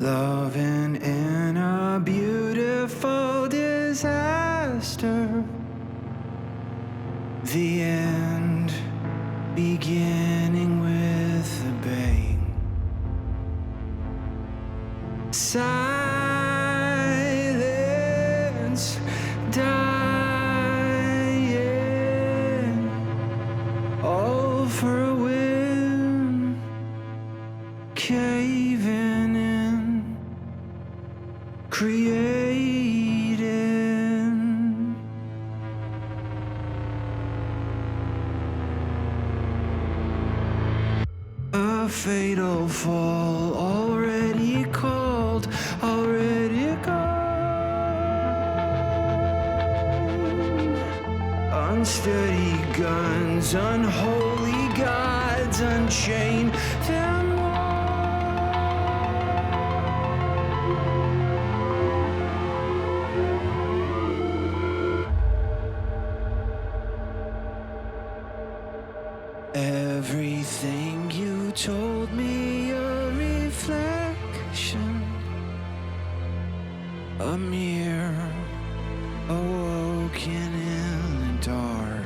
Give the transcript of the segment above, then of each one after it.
Loving in a beautiful disaster. The end beginning with a bang. Silence dying. All for a win. Caving in. Creating. A fatal fall already called, already gone. Unsteady guns, unholy gods, unchained them all. Everything you told me a reflection, a mirror awoken in the dark.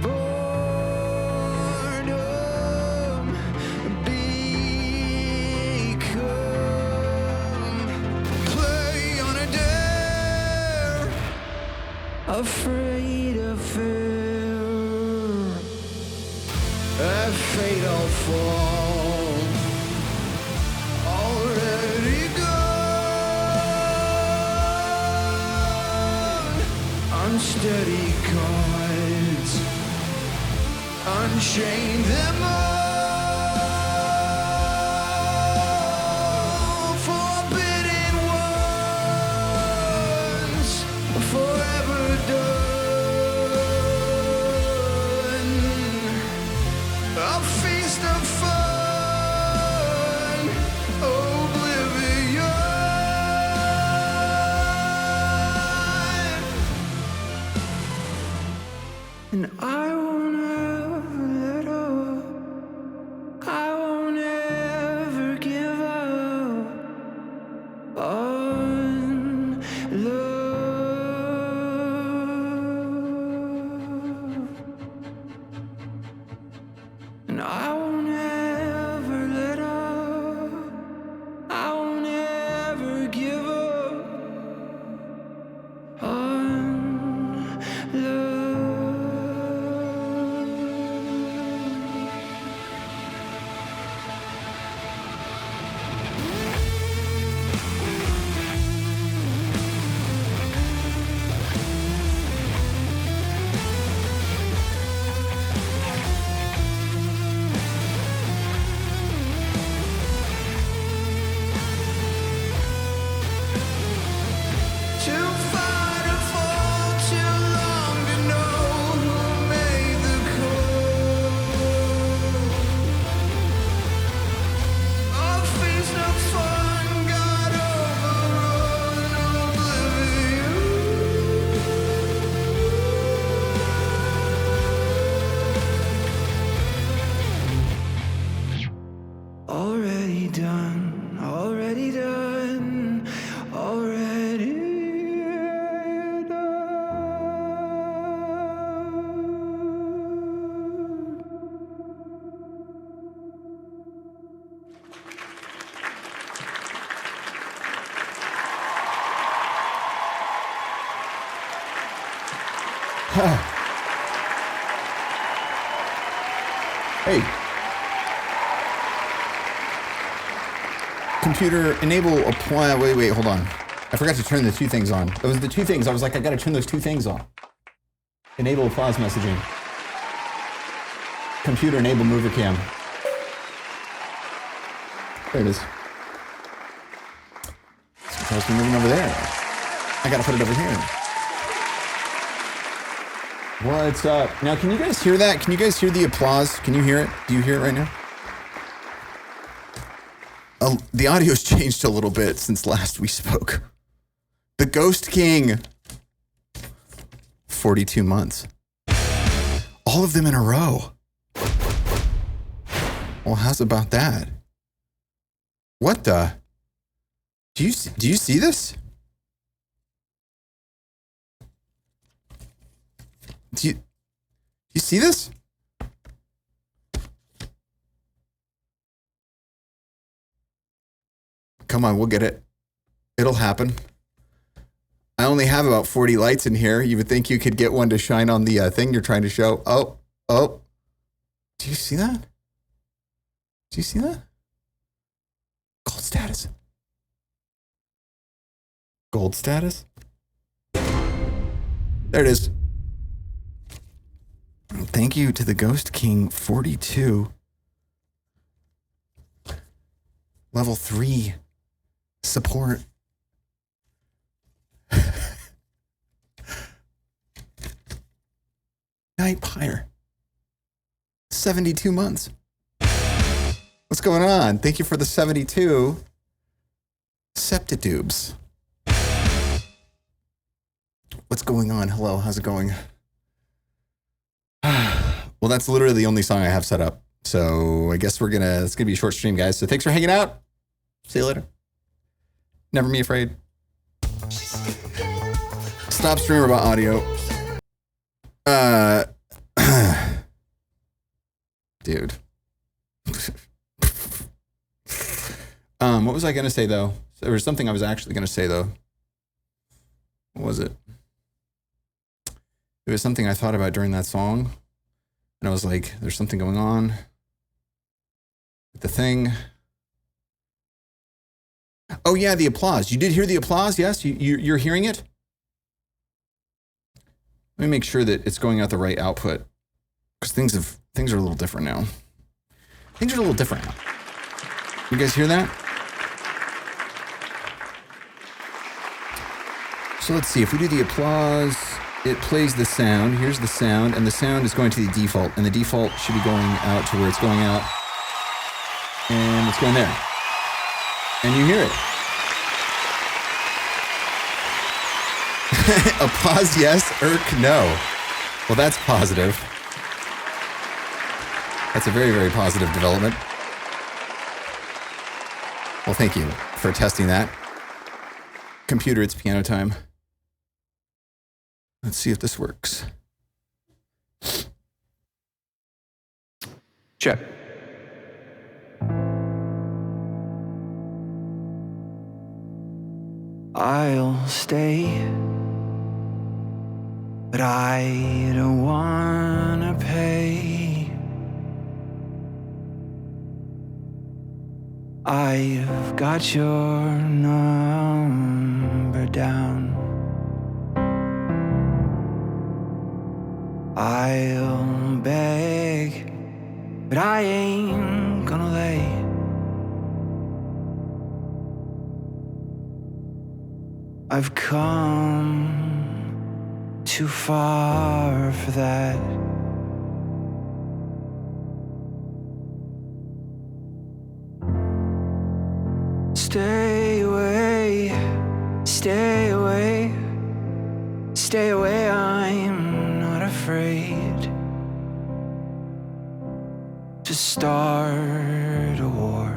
Boredom become play on a dare, afraid of fear. A fatal fall already gone. Unsteady gods, unchain them all. Forbidden ones, forever done. A feast of fun, oblivion. And I won't ever let up. I won't ever give up on love. And I won't ever let up. I won't ever give up on love. Too far to fall, too long to know who made the call. A feast of fun got overrun, oblivion. Already done, already done, already done. Hey. Computer, enable apply. Wait, hold on. I forgot to turn the two things on. Those are the two things. I was like, I gotta turn those two things on. Enable applause messaging. Computer, enable mover cam. There it is. It's supposed to be moving over there. I gotta put it over here. What's up? Now, can you guys hear that? Can you guys hear the applause? Can you hear it? Do you hear it right now? The audio's changed a little bit since last we spoke. The Ghost King. 42 months. All of them in a row. Well, how's about that? What the? Do you see this? Do you see this? Come on, we'll get it. It'll happen. I only have about 40 lights in here. You would think you could get one to shine on the thing you're trying to show. Oh. Do you see that? Do you see that? Gold status. Gold status? There it is. Thank you to the Ghost King 42. Level 3 support. Night Pyre. 72 months. What's going on? Thank you for the 72 septitubes. What's going on? Hello, how's it going? Well, that's literally the only song I have set up. So I guess it's gonna be a short stream, guys. So thanks for hanging out. See you later. Never be afraid. Stop streamer about audio. Dude. What was I gonna say though? There was something I was actually gonna say though. What was it? It was something I thought about during that song. And I was like, there's something going on with the thing. Oh yeah, the applause. You did hear the applause? Yes, you're hearing it? Let me make sure that it's going out the right output. Because things are a little different now. Things are a little different now. You guys hear that? So let's see, if we do the applause, it plays the sound. Here's the sound, and the sound is going to the default, and the default should be going out to where it's going out. And it's going there. And you hear it. Applause, yes. Irk, no. Well, that's positive. That's a very, very positive development. Well, thank you for testing that. Computer, it's piano time. Let's see if this works. Check. I'll stay, but I don't wanna pay. I've got your number down. I'll beg, but I ain't gonna lay. I've come too far for that. Stay away, stay away, stay away, I'm not afraid to start a war.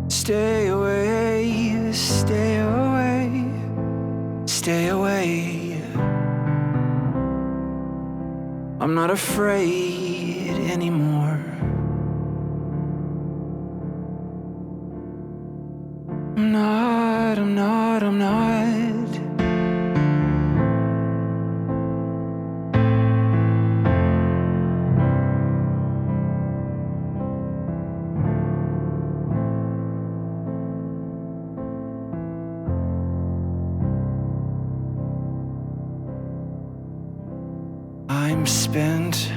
Stay away, stay away, stay away. I'm not afraid anymore. I'm not. I'm spent,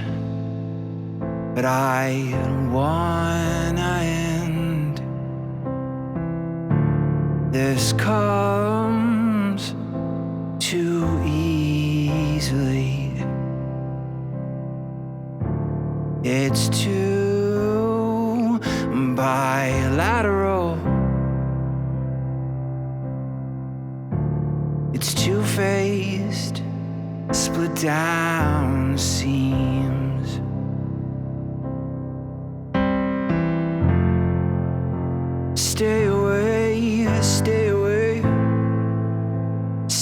but I don't wanna end. This comes too easily. It's too bilateral. It's two-faced, split down seams.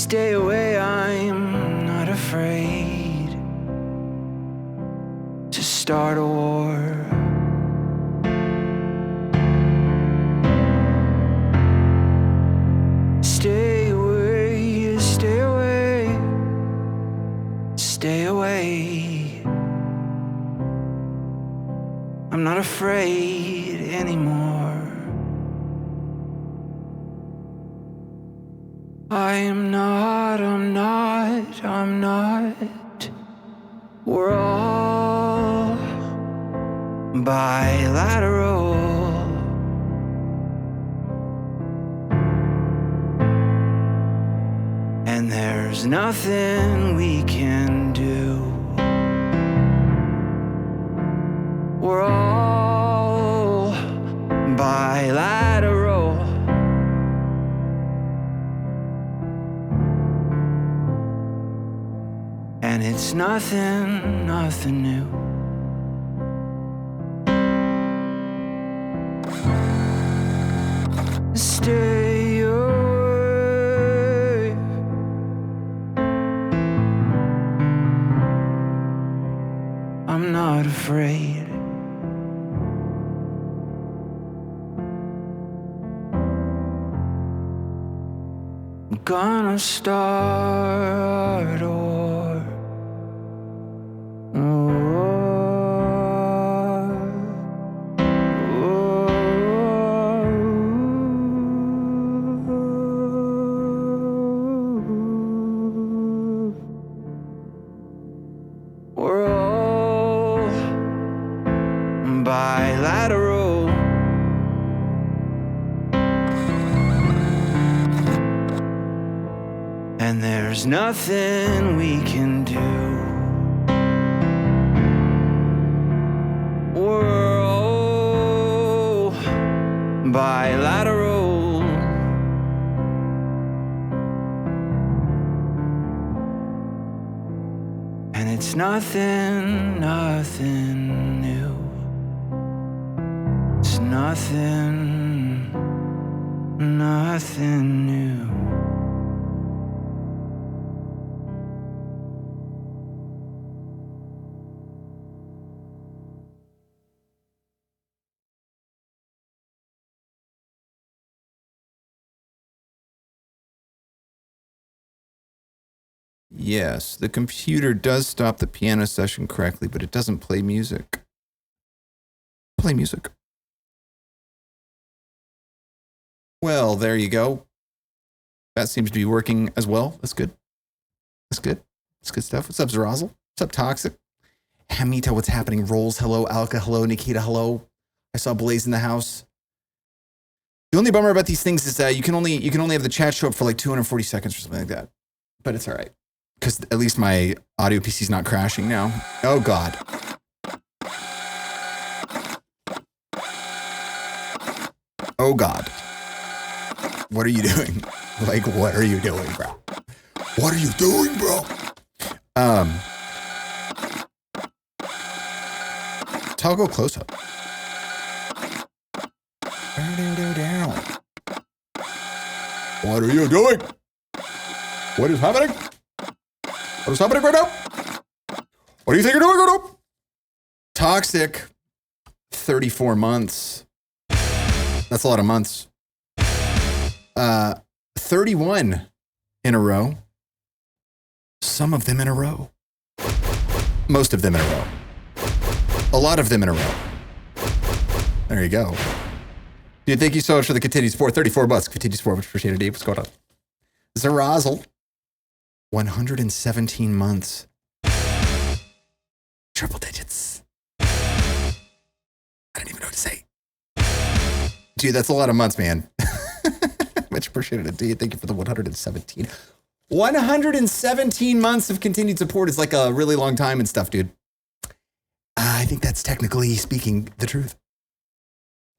Stay away, I'm not afraid to start a war. Stay away, stay away, stay away. I'm not afraid anymore. I'm not. We're all bilateral. And there's nothing we can do. We're all bilateral. And it's nothing new. Stay away. I'm not afraid. I'm gonna start a war. We're all bilateral. And there's nothing we can do. We're all bilateral. And it's nothing new. It's nothing new. Yes, the computer does stop the piano session correctly, but it doesn't play music. Play music. Well, there you go. That seems to be working as well. That's good. That's good. That's good stuff. What's up, Zerazel? What's up, Toxic? Hamita, what's happening? Rolls, hello. Alka, hello. Nikita, hello. I saw Blaze in the house. The only bummer about these things is that you can only have the chat show up for like 240 seconds or something like that. But it's all right. Because at least my audio PC is not crashing now. Oh, God. Oh, God. What are you doing? Like, what are you doing, bro? What are you doing, bro? Toggle close up. What are you doing? What is happening? What is happening right now? What do you think you're doing right now? Toxic. 34 months. That's a lot of months. 31 in a row. Some of them in a row. Most of them in a row. A lot of them in a row. There you go. Dude, thank you so much for the continued support. 34 bucks. Continued support. Much appreciated, Dave. What's going on? Zerazel. 117 months. Triple digits. I don't even know what to say. Dude, that's a lot of months, man. Much appreciated, dude. Thank you for the 117. 117 months of continued support is like a really long time and stuff, dude. I think that's technically speaking the truth.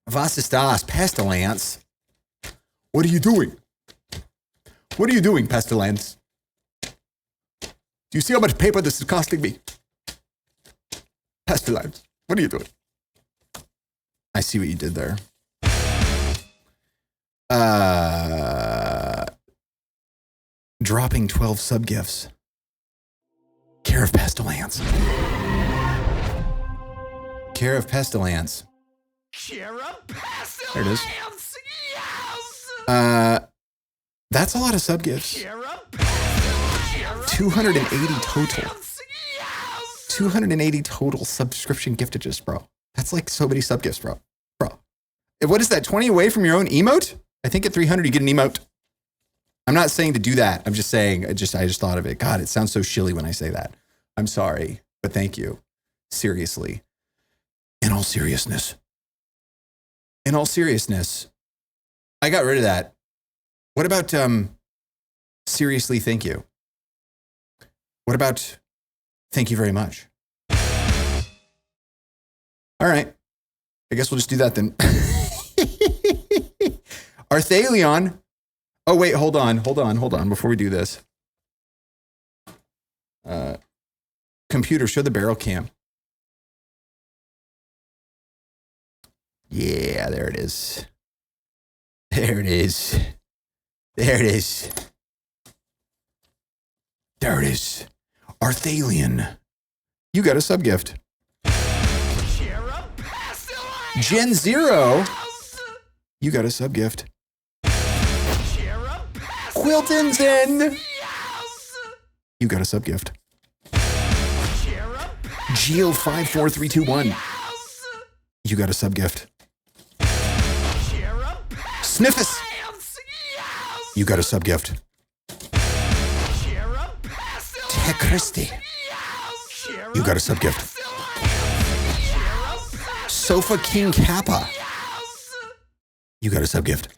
Vasistas, Pestilence. What are you doing? What are you doing, Pestilence? Do you see how much paper this is costing me? Pestilence, what are you doing? I see what you did there. dropping 12 sub gifts. Care of Pestilence. Care of Pestilence. Care of Pestilence. There it is. Yes. That's a lot of sub gifts. Care of Pestilence. 280 total. Yes. 280 total subscription giftages, bro. That's like so many sub gifts, bro. What is that? 20 away from your own emote? I think at 300 you get an emote. I'm not saying to do that. I'm just saying, I just thought of it. God, it sounds so shilly when I say that. I'm sorry, but thank you. Seriously. In all seriousness, I got rid of that. What about, seriously, thank you? What about, thank you very much? All right. I guess we'll just do that then. Arthalion. Oh, wait, hold on. Before we do this. Computer, show the barrel cam. Yeah, there it is. There it is. Arthalion. You got a sub gift. Gen Zero. You got a sub gift. Quilton's in. You got a sub gift. Geo54321. You got a sub gift. Sniffus. You got a sub gift. Tech Christie. You got a sub gift. Sofa King Kappa. You got a sub gift.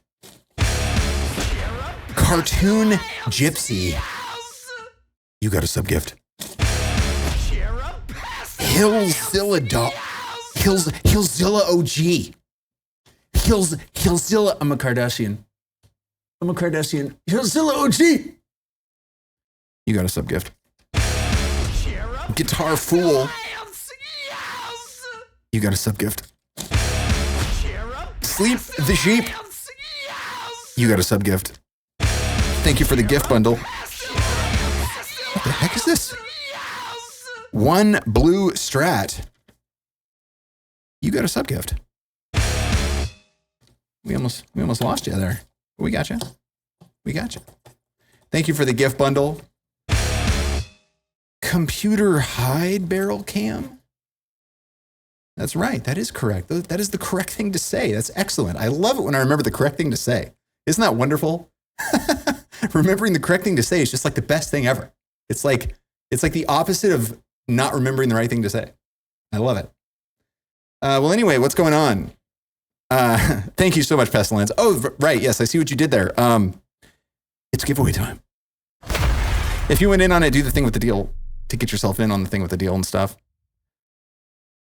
Cartoon Gypsy. You got a sub gift. Hillzilla OG. Hillzilla. I'm a Kardashian. Hillzilla OG. You got a sub gift. Guitar Fool. You got a sub gift. Sleep the Sheep. You got a sub gift. Thank you for the gift bundle. What the heck is this? One Blue Strat. You got a sub gift. We almost lost you there. We got you. Thank you for the gift bundle. Computer hide barrel cam. That's right. That is correct. That is the correct thing to say. That's excellent. I love it when I remember the correct thing to say. Isn't that wonderful? Remembering the correct thing to say is just like the best thing ever. It's like the opposite of not remembering the right thing to say. I love it. Well, anyway, what's going on? Thank you so much, Pestilence. Oh, right. Yes, I see what you did there. It's giveaway time. If you went in on it, do the thing with the deal to get yourself in on the thing with the deal and stuff.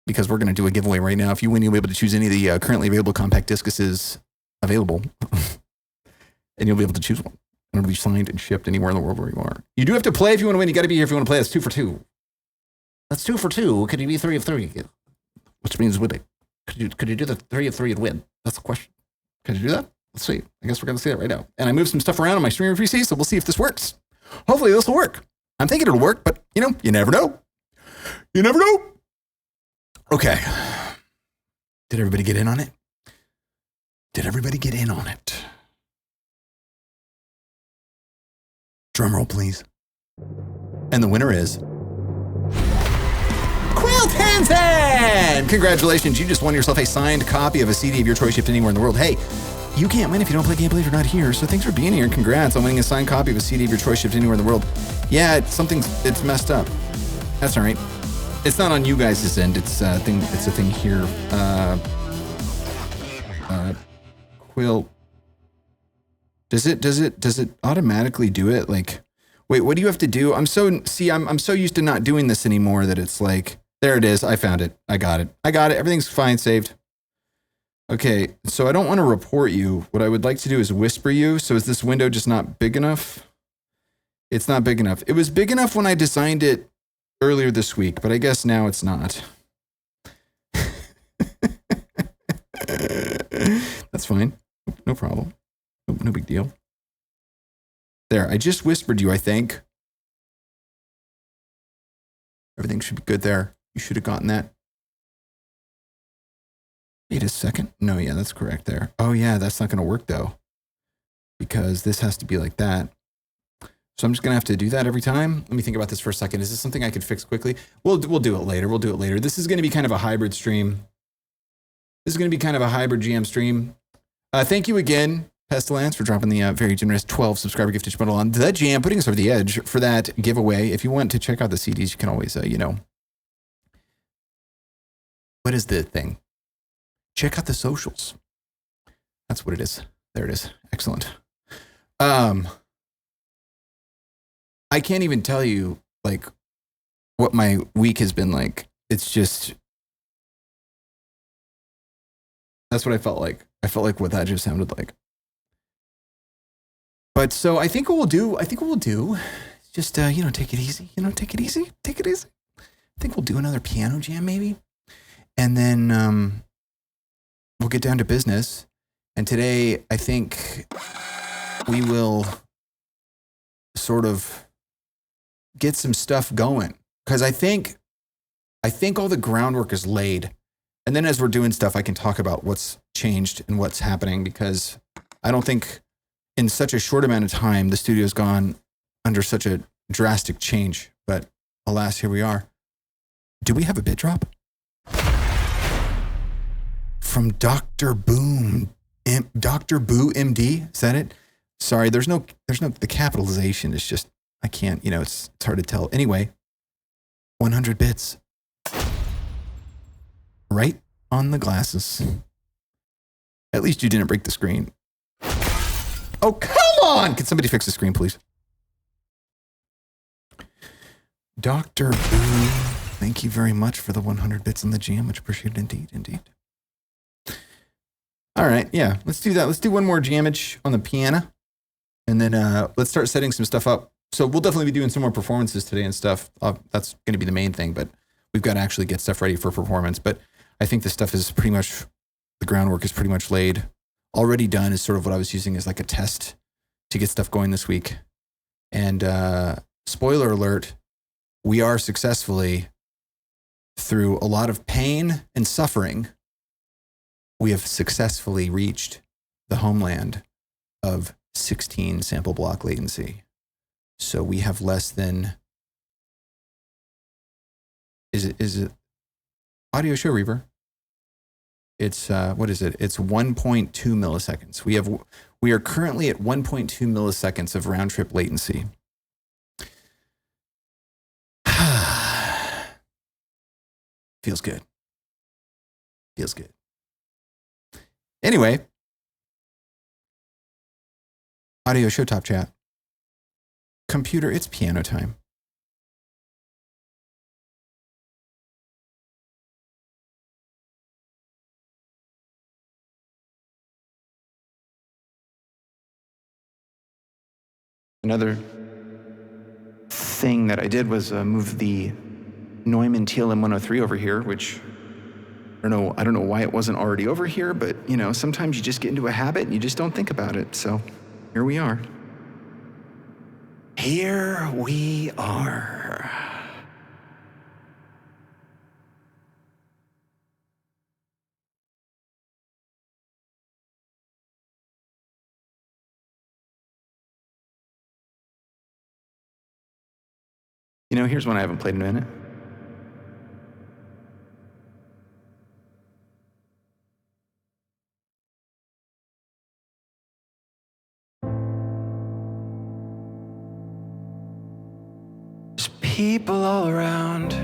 Because we're going to do a giveaway right now. If you win, you'll be able to choose any of the currently available compact discuses available. And you'll be able to choose one. And it'll be signed and shipped anywhere in the world where you are. You do have to play if you want to win. You got to be here if you want to play. That's 2 for 2. That's 2 for 2. Could you be 3 of 3? Which means would it? Could you do the 3 of 3 and win? That's the question. Could you do that? Let's see. I guess we're going to see that right now. And I moved some stuff around on my streamer PC, so we'll see if this works. Hopefully this will work. I'm thinking it'll work, but you never know. You never know. Okay. Did everybody get in on it? Drum roll, please. And the winner is Quilt Hansen! Congratulations, you just won yourself a signed copy of a CD of your choice shipped anywhere in the world. Hey, you can't win if you don't play gameplay if you're not here, so thanks for being here and congrats on winning a signed copy of a CD of your choice shipped anywhere in the world. Yeah, it's messed up. That's all right. It's not on you guys' end. It's a thing here. Quilt. Does it automatically do it? Like, wait, what do you have to do? I'm so used to not doing this anymore that it's like, there it is. I found it. I got it. Everything's fine, saved. Okay, so I don't want to report you. What I would like to do is whisper you. So is this window just not big enough? It's not big enough. It was big enough when I designed it earlier this week, but I guess now it's not. That's fine. No problem. No big deal. There, I just whispered you, I think. Everything should be good there. You should have gotten that. Wait a second. No, yeah, that's correct there. Oh, yeah, that's not going to work, though, because this has to be like that. So I'm just going to have to do that every time. Let me think about this for a second. Is this something I could fix quickly? We'll do it later. We'll do it later. This is going to be kind of a hybrid stream. This is going to be kind of a hybrid GM stream. Thank you again, Pestilence, for dropping the very generous 12 subscriber giftage bundle on The Jam, putting us over the edge for that giveaway. If you want to check out the CDs, you can always, what is the thing? Check out the socials. That's what it is. There it is. Excellent. I can't even tell you, like, what my week has been like. It's just, that's what I felt like. I felt like what that just sounded like. But so I think what we'll do is just, take it easy. Take it easy. I think we'll do another piano jam maybe. And then we'll get down to business. And today, I think we will sort of get some stuff going. Because I think all the groundwork is laid. And then as we're doing stuff, I can talk about what's changed and what's happening, because I don't think in such a short amount of time the studio's gone under such a drastic change. But alas, here we are. Do we have a bit drop? From Dr. Boom, Dr. Boo MD, is that it? Sorry, there's no, the capitalization is just, I can't, it's hard to tell. Anyway, 100 bits. Right on the glasses. At least you didn't break the screen. Oh, come on! Can somebody fix the screen, please? Dr. Boo, thank you very much for the 100 bits on the jam. Much appreciated indeed. All right, yeah, let's do that. Let's do one more jammage on the piano. And then let's start setting some stuff up. So we'll definitely be doing some more performances today and stuff. That's going to be the main thing, but we've got to actually get stuff ready for performance. But I think the stuff is pretty much, the groundwork is pretty much laid. Already done is sort of what I was using as like a test to get stuff going this week. And spoiler alert, we are successfully, through a lot of pain and suffering, we have successfully reached the homeland of 16 sample block latency. So we have less than, is it Audio Show Reaver? It's, what is it? It's 1.2 milliseconds. We are currently at 1.2 milliseconds of round trip latency. Feels good. Anyway, Audio Show Top Chat. Computer, it's piano time. Another thing that I did was move the Neumann TLM 103 over here, which I don't know why it wasn't already over here, but sometimes you just get into a habit and you just don't think about it. So here we are. Here we are. Here's one I haven't played in a minute. There's people all around.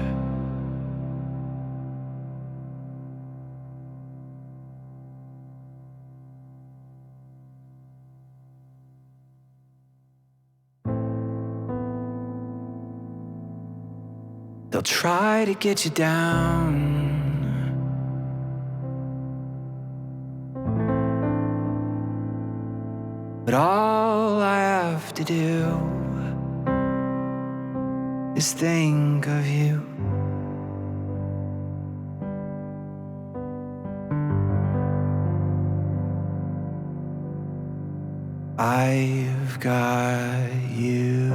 They'll try to get you down. But all I have to do is think of you. I've got you.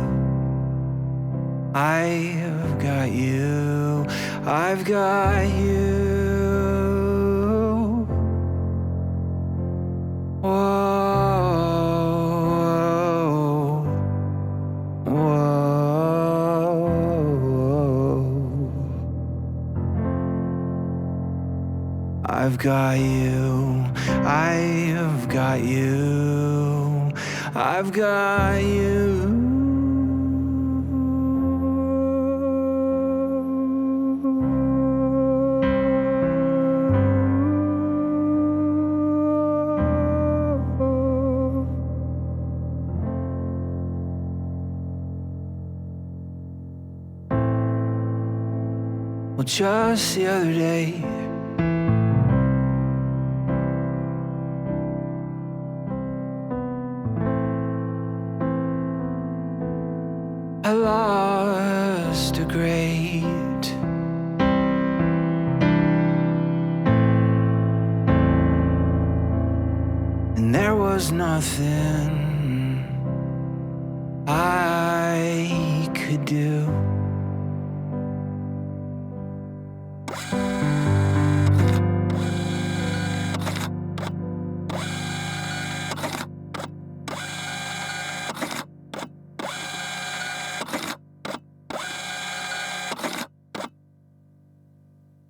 I've got you. I've got you. Whoa, whoa. I've got you. I've got you. I've got you. Well, just the other day, I lost a great and there was nothing I could do.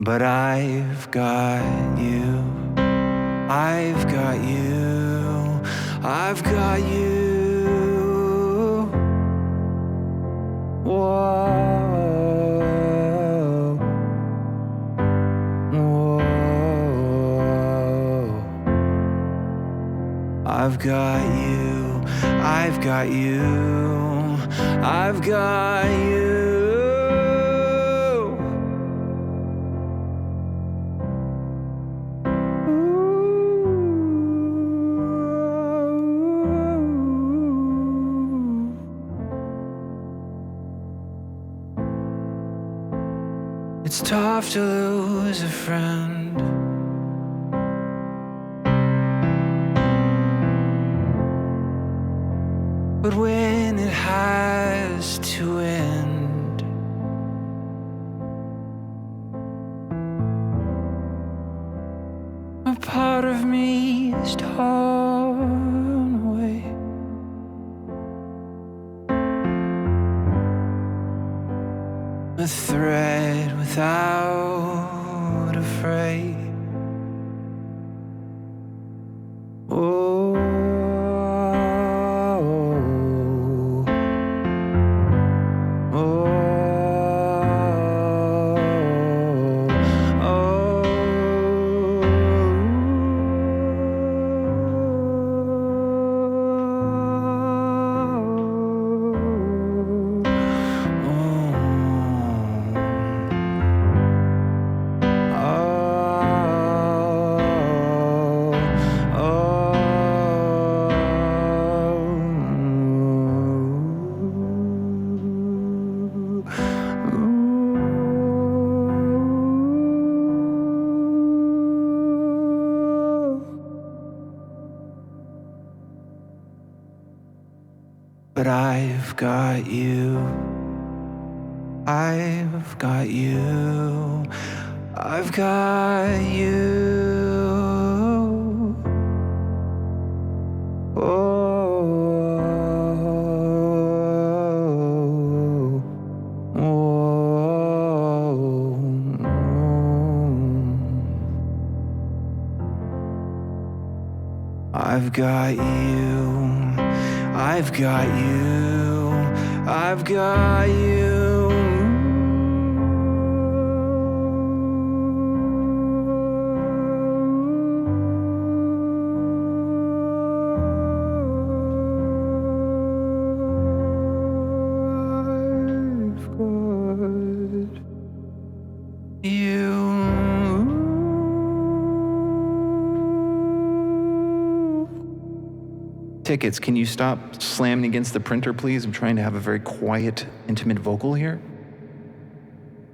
But I've got you. I've got you. I've got you. Whoa. Whoa. I've got you. I've got you. I've got you. It's tough to lose a friend, but when it has to end, a part of me is torn away. A thread without a fray. Oh, oh, but I've got you. I've got you. I've got you. Oh, I've got you. I've got you. I've got you. Tickets, can you stop slamming against the printer, please? I'm trying to have a very quiet, intimate vocal here.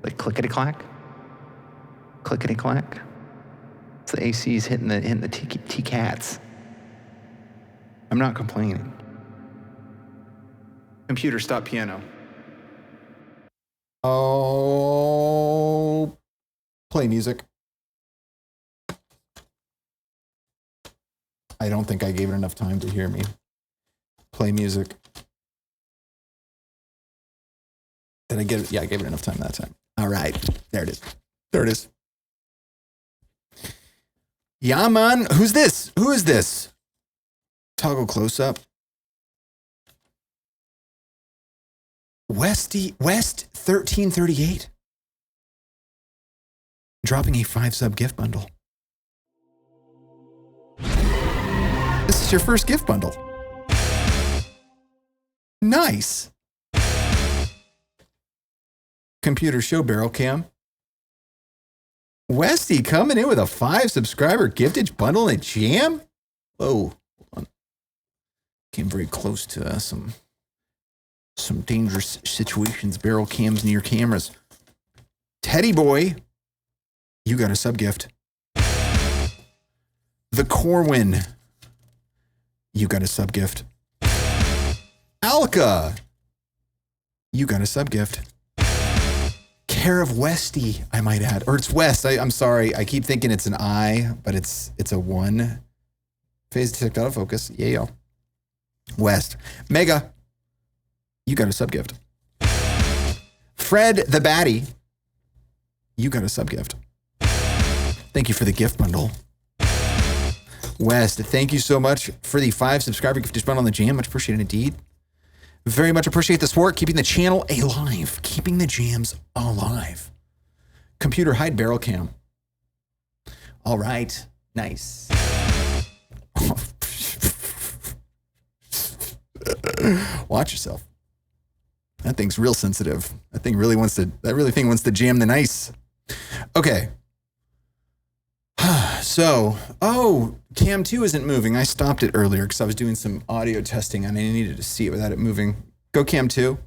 Like clickety-clack. Clickety-clack. It's the AC's hitting the T-cats. I'm not complaining. Computer, stop piano. Oh, play music. I don't think I gave it enough time to hear me. Play music. Did I get it? Yeah, I gave it enough time that time. All right. There it is. There it is. Yeah, man. Who's this? Who is this? Toggle close up. West 1338. Dropping a 5-sub gift bundle. This is your first gift bundle. Nice. Computer show barrel cam. Westy coming in with a 5-subscriber giftage bundle and jam. Whoa, hold on. Came very close to some dangerous situations. Barrel cams near cameras. Teddy boy, you got a sub gift. The Corwin, you got a sub gift. Alka, you got a sub gift. Care of Westy, I might add. Or it's West. I'm sorry. I keep thinking it's an I, but it's a 1. Phase detect autofocus. Yeah, yo. West. Mega, you got a sub gift. Fred the Batty, you got a sub gift. Thank you for the gift bundle. West, thank you so much for the 5-subscriber gift bundle on the jam. Much appreciated indeed. Very much appreciate the support, keeping the channel alive, keeping the jams alive. Computer hide barrel cam. All right, nice. Watch yourself. That thing's real sensitive. That thing really wants to jam the nice. Okay. So, Cam 2 isn't moving. I stopped it earlier because I was doing some audio testing and I needed to see it without it moving. Go Cam 2.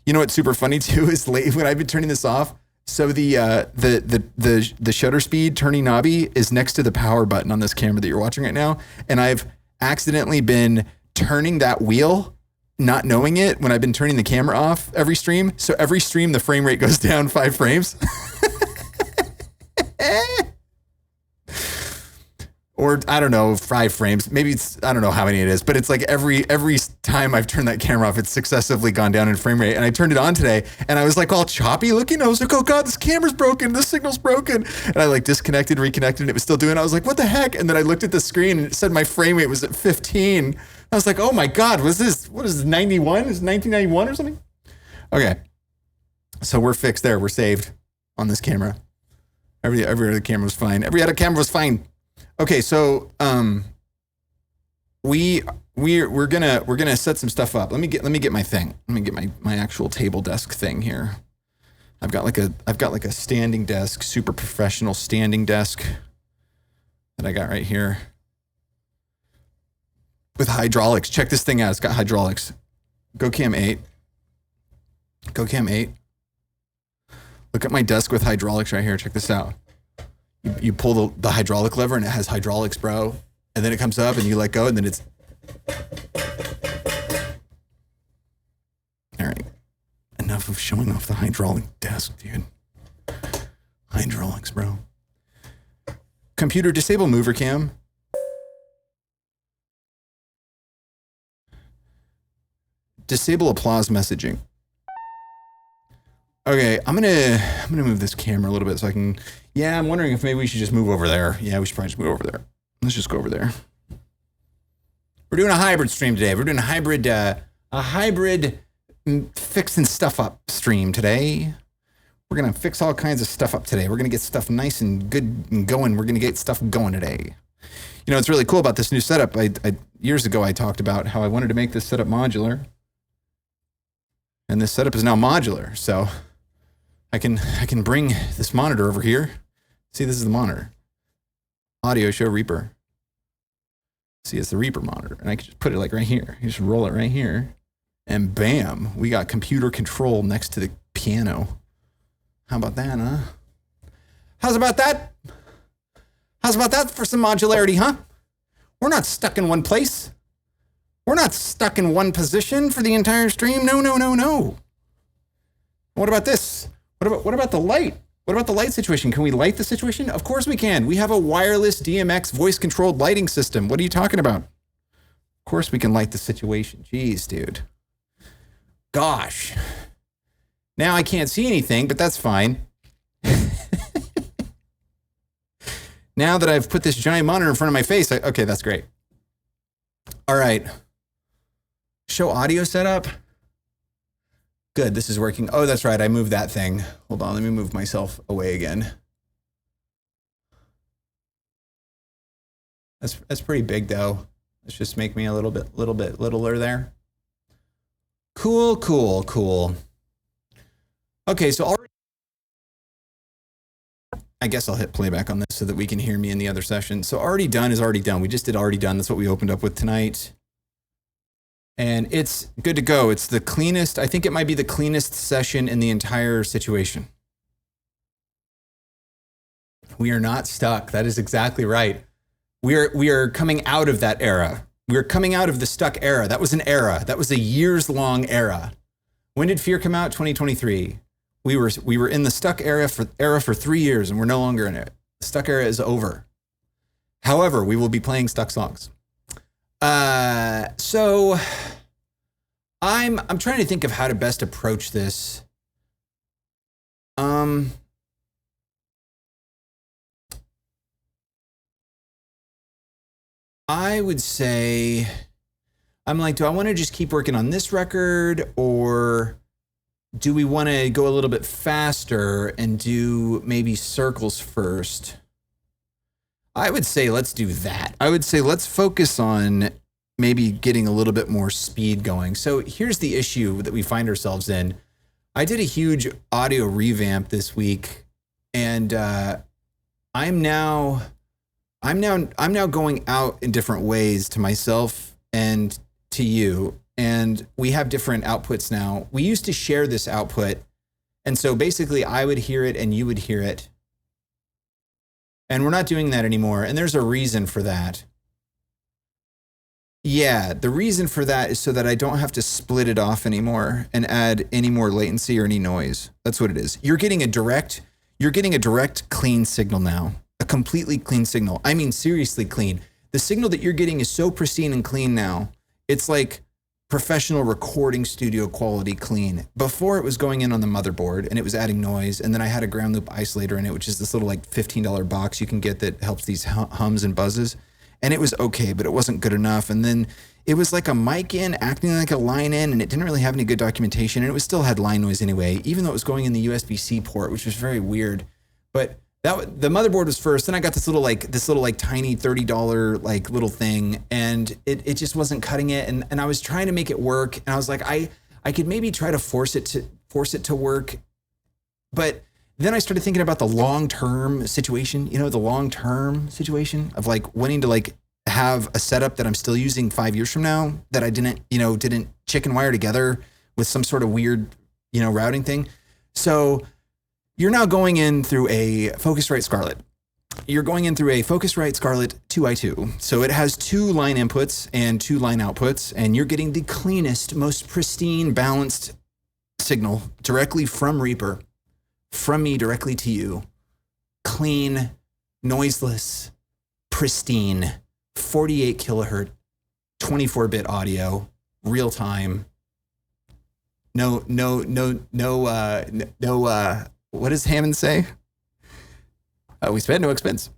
You know what's super funny too is late when I've been turning this off. So the shutter speed turning knobby is next to the power button on this camera that you're watching right now, and I've accidentally been turning that wheel, not knowing it, when I've been turning the camera off every stream. So every stream the frame rate goes down 5 frames. Or I don't know, 5 frames. Maybe it's, I don't know how many it is, but it's like every time I've turned that camera off, it's successively gone down in frame rate. And I turned it on today and I was like all choppy looking. I was like, oh God, this camera's broken. This signal's broken. And I like disconnected, reconnected, and it was still doing it. I was like, what the heck? And then I looked at the screen and it said my frame rate was at 15. I was like, oh my God, what is this, 91? Is it 1991 or something? Okay. So we're fixed there. We're saved on this camera. Every other camera was fine. Every other camera was fine. Okay, so we're gonna set some stuff up. Let me get my thing. Let me get my actual table desk thing here. I've got like a standing desk, super professional standing desk that I got right here with hydraulics. Check this thing out. It's got hydraulics. Go Cam 8. Go Cam 8. Look at my desk with hydraulics right here. Check this out. You pull the hydraulic lever and it has hydraulics, bro. And then it comes up and you let go and then it's... All right. Enough of showing off the hydraulic desk, dude. Hydraulics, bro. Computer, disable mover cam. Disable applause messaging. Okay, I'm gonna move this camera a little bit so I can. Yeah, I'm wondering if maybe we should just move over there. Yeah, we should probably just move over there. Let's just go over there. We're doing a hybrid stream today. We're doing a hybrid fixing stuff up stream today. We're gonna fix all kinds of stuff up today. We're gonna get stuff nice and good and going. We're gonna get stuff going today. You know, it's really cool about this new setup. Years ago I talked about how I wanted to make this setup modular, and this setup is now modular. So I can bring this monitor over here. See, this is the monitor. Audio show Reaper. See, it's the Reaper monitor. And I can just put it like right here. You just roll it right here. And bam, we got computer control next to the piano. How about that, huh? How's about that? How's about that for some modularity, huh? We're not stuck in one place. We're not stuck in one position for the entire stream. No, no, no, no. What about this? What about the light? What about the light situation? Can we light the situation? Of course we can. We have a wireless DMX voice-controlled lighting system. What are you talking about? Of course we can light the situation. Jeez, dude. Gosh. Now I can't see anything, but that's fine. Now that I've put this giant monitor in front of my face, okay, that's great. All right. Show audio setup. Good, this is working. Oh, that's right, I moved that thing. Hold on, let me move myself away again. That's pretty big though. Let's just make me a little bit littler there. Cool, cool, cool. Okay, so already, I guess I'll hit playback on this so that we can hear me in the other session. So already done is already done. We just did already done. That's what we opened up with tonight. And it's good to go. It's the cleanest. I think it might be the cleanest session in the entire situation. We are not stuck. That is exactly right. We are coming out of that era. We are coming out of the stuck era. That was an era. That was a years-long era. When did Fear come out? 2023. We were in the stuck era for 3 years, and we're no longer in it. The stuck era is over. However, we will be playing stuck songs. So I'm trying to think of how to best approach this. I would say, I'm like, do I want to just keep working on this record, or do we want to go a little bit faster and do maybe Circles first? I would say let's do that. I would say let's focus on maybe getting a little bit more speed going. So here's the issue that we find ourselves in. I did a huge audio revamp this week, and I'm now going out in different ways to myself and to you. And we have different outputs now. We used to share this output. And so basically I would hear it and you would hear it. And we're not doing that anymore. And there's a reason for that. Yeah, the reason for that is so that I don't have to split it off anymore and add any more latency or any noise. That's what it is. You're getting a direct clean signal now. A completely clean signal. I mean, seriously clean. The signal that you're getting is so pristine and clean now. It's like professional recording studio quality clean. Before, it was going in on the motherboard and it was adding noise. And then I had a ground loop isolator in it, which is this little like $15 box you can get that helps these hums and buzzes. And it was okay, but it wasn't good enough. And then it was like a mic in acting like a line in, and it didn't really have any good documentation. And it was still had line noise anyway, even though it was going in the USB-C port, which was very weird. But the motherboard was first. Then I got this little tiny $30 like little thing, and it just wasn't cutting it. And I was trying to make it work, and I was like, I could maybe try to force it to work, but then I started thinking about the long-term situation. You know, the long-term situation of like wanting to like have a setup that I'm still using 5 years from now that I didn't chicken wire together with some sort of weird routing thing. So you're now going in through a Focusrite Scarlett. You're going in through a Focusrite Scarlett 2i2. So it has 2 line inputs and 2 line outputs, and you're getting the cleanest, most pristine, balanced signal directly from Reaper, from me directly to you. Clean, noiseless, pristine, 48 kilohertz, 24-bit audio, real time. No, what does Hammond say? We spend no expense.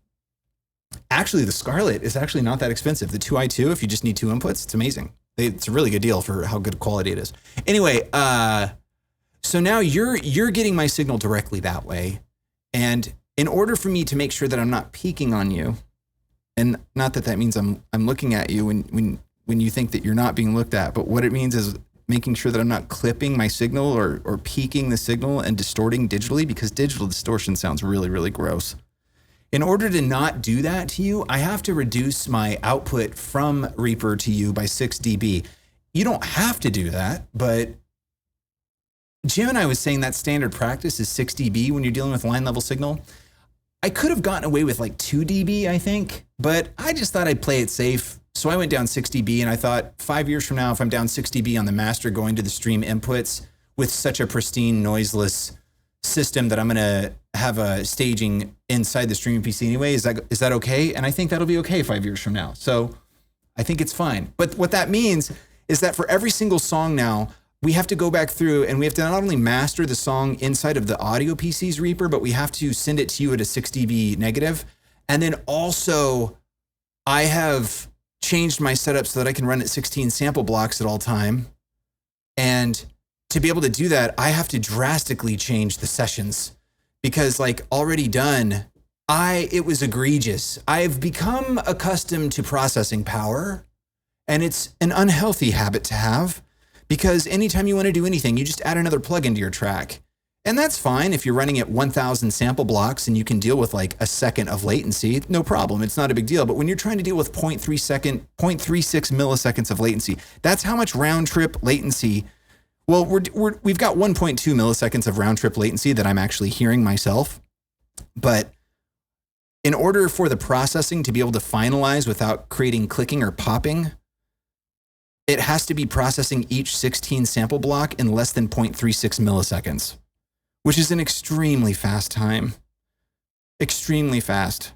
Actually, the Scarlett is actually not that expensive. The 2i2, if you just need 2 inputs, it's amazing. It's a really good deal for how good quality it is. Anyway, so now you're getting my signal directly that way. And in order for me to make sure that I'm not peeking on you, and not that means I'm looking at you when you think that you're not being looked at, but what it means is making sure that I'm not clipping my signal or peaking the signal and distorting digitally, because digital distortion sounds really, really gross. In order to not do that to you, I have to reduce my output from Reaper to you by 6 dB. You don't have to do that, but Jim and I was saying that standard practice is 6 dB when you're dealing with line level signal. I could have gotten away with like 2 dB, I think, but I just thought I'd play it safe So I went down 6 dB, and I thought 5 years from now, if I'm down 6 dB on the master going to the stream inputs with such a pristine, noiseless system that I'm going to have a staging inside the streaming PC anyway, is that okay? And I think that'll be okay 5 years from now. So I think it's fine. But what that means is that for every single song now, we have to go back through and we have to not only master the song inside of the audio PC's Reaper, but we have to send it to you at a 6 dB negative. And then also I have changed my setup so that I can run at 16 sample blocks at all time. And to be able to do that, I have to drastically change the sessions because like already done, it was egregious. I've become accustomed to processing power, and it's an unhealthy habit to have because anytime you want to do anything, you just add another plug into your track. And that's fine if you're running at 1,000 sample blocks and you can deal with like a second of latency, no problem. It's not a big deal. But when you're trying to deal with 0.36 milliseconds of latency, that's how much round trip latency. Well, we've got 1.2 milliseconds of round trip latency that I'm actually hearing myself. But in order for the processing to be able to finalize without creating clicking or popping, it has to be processing each 16 sample block in less than 0.36 milliseconds, which is an extremely fast time. Extremely fast.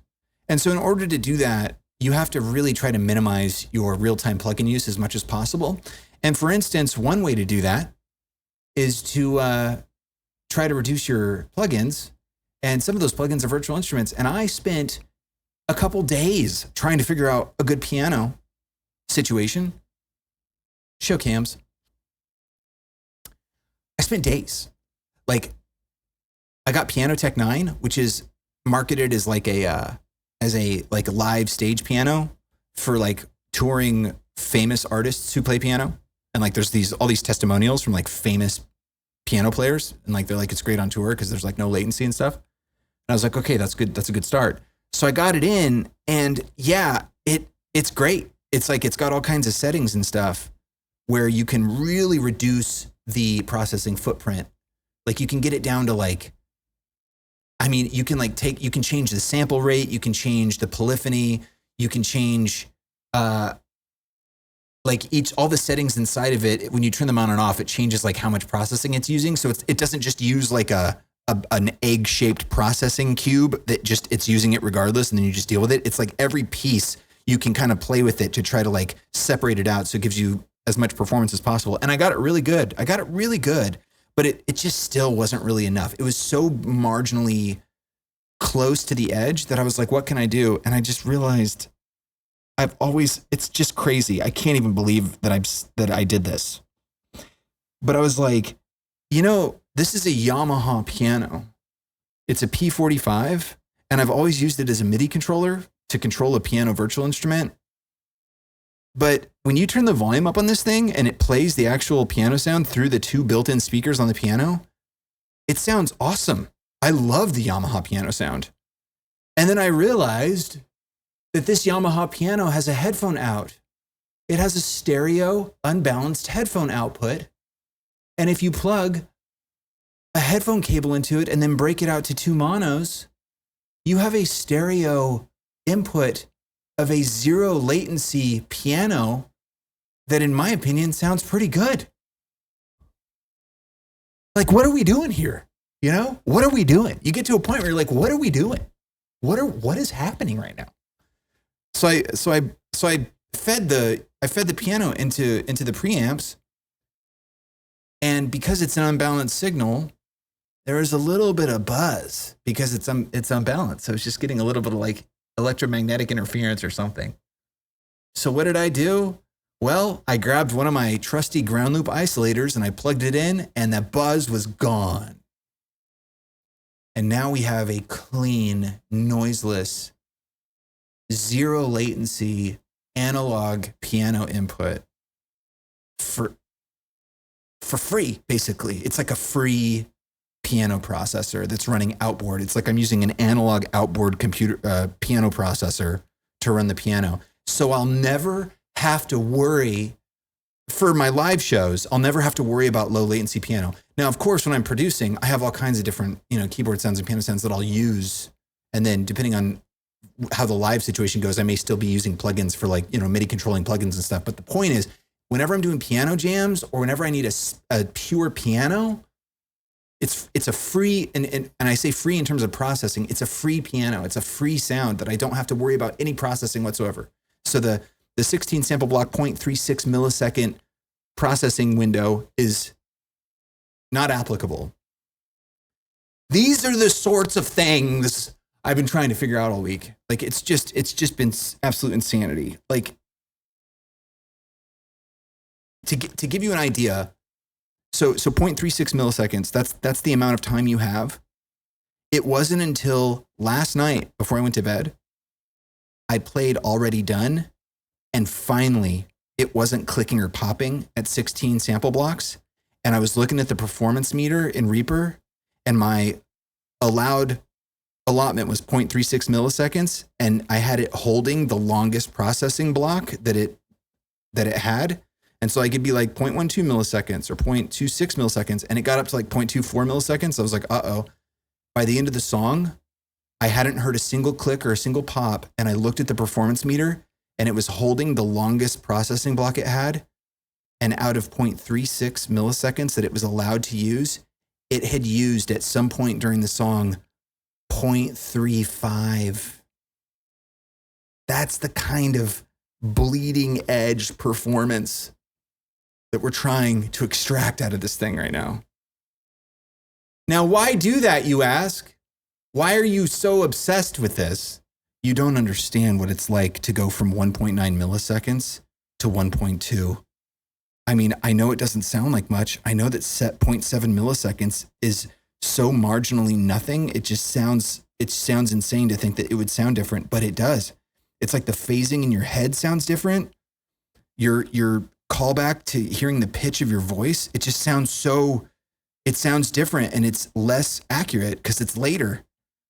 And so in order to do that, you have to really try to minimize your real-time plugin use as much as possible. And for instance, one way to do that is to try to reduce your plugins. And some of those plugins are virtual instruments. And I spent a couple days trying to figure out a good piano situation. Show cams. I spent days. Like, I got Piano Tech 9, which is marketed as like a live stage piano for like touring famous artists who play piano. And like there's all these testimonials from like famous piano players, and like they're like it's great on tour because there's like no latency and stuff. And I was like, okay, that's good. That's a good start. So I got it in, and yeah, it's great. It's like it's got all kinds of settings and stuff where you can really reduce the processing footprint. Like you can get it down to like, I mean, you can change the sample rate, you can change the polyphony, you can change all the settings inside of it. When you turn them on and off, it changes like how much processing it's using. So it doesn't just use like an egg-shaped processing cube that just it's using it regardless, and then you just deal with it. It's like every piece you can kind of play with it to try to like separate it out so it gives you as much performance as possible. And I got it really good. But it just still wasn't really enough. It was so marginally close to the edge that I was like, what can I do? And I just realized it's just crazy. I can't even believe that I did this. But I was like, this is a Yamaha piano. It's a P45, and I've always used it as a MIDI controller to control a piano virtual instrument. But when you turn the volume up on this thing and it plays the actual piano sound through the two built-in speakers on the piano, it sounds awesome. I love the Yamaha piano sound. And then I realized that this Yamaha piano has a headphone out. It has a stereo, unbalanced headphone output. And if you plug a headphone cable into it and then break it out to two monos, you have a stereo input of a zero latency piano that, in my opinion, sounds pretty good. Like, what are we doing here? What are we doing? You get to a point where you're like, what are we doing? What is happening right now? So I fed the piano into the preamps, and because it's an unbalanced signal, there is a little bit of buzz because it's unbalanced. So it's just getting a little bit of like electromagnetic interference or something. So what did I do? Well, I grabbed one of my trusty ground loop isolators and I plugged it in, and that buzz was gone. And now we have a clean, noiseless, zero latency analog piano input for free, basically. It's like a free piano processor that's running outboard. It's like I'm using an analog outboard piano processor to run the piano. So I'll never have to worry for my live shows. I'll never have to worry about low latency piano. Now, of course, when I'm producing, I have all kinds of different, keyboard sounds and piano sounds that I'll use. And then depending on how the live situation goes, I may still be using plugins for like, MIDI controlling plugins and stuff. But the point is, whenever I'm doing piano jams or whenever I need a pure piano, it's a free, and I say free in terms of processing, it's a free piano. It's a free sound that I don't have to worry about any processing whatsoever. So the 16 sample block 0.36 millisecond processing window is not applicable. These are the sorts of things I've been trying to figure out all week. Like it's just been absolute insanity. Like to give you an idea, so 0.36 milliseconds, that's the amount of time you have. It wasn't until last night before I went to bed, I played Already Done, and finally it wasn't clicking or popping at 16 sample blocks. And I was looking at the performance meter in Reaper, and my allowed allotment was 0.36 milliseconds, and I had it holding the longest processing block that it had. And so I could be like 0.12 milliseconds or 0.26 milliseconds, and it got up to like 0.24 milliseconds. I was like, uh-oh. By the end of the song, I hadn't heard a single click or a single pop, and I looked at the performance meter, and it was holding the longest processing block it had. And out of 0.36 milliseconds that it was allowed to use, it had used at some point during the song 0.35. That's the kind of bleeding edge performance that we're trying to extract out of this thing right now. Now, why do that, you ask? Why are you so obsessed with this? You don't understand what it's like to go from 1.9 milliseconds to 1.2. I mean, I know it doesn't sound like much. I know that set 0.7 milliseconds is so marginally nothing. It sounds insane to think that it would sound different, but it does. It's like the phasing in your head sounds different. Your callback to hearing the pitch of your voice, it sounds different, and it's less accurate because it's later.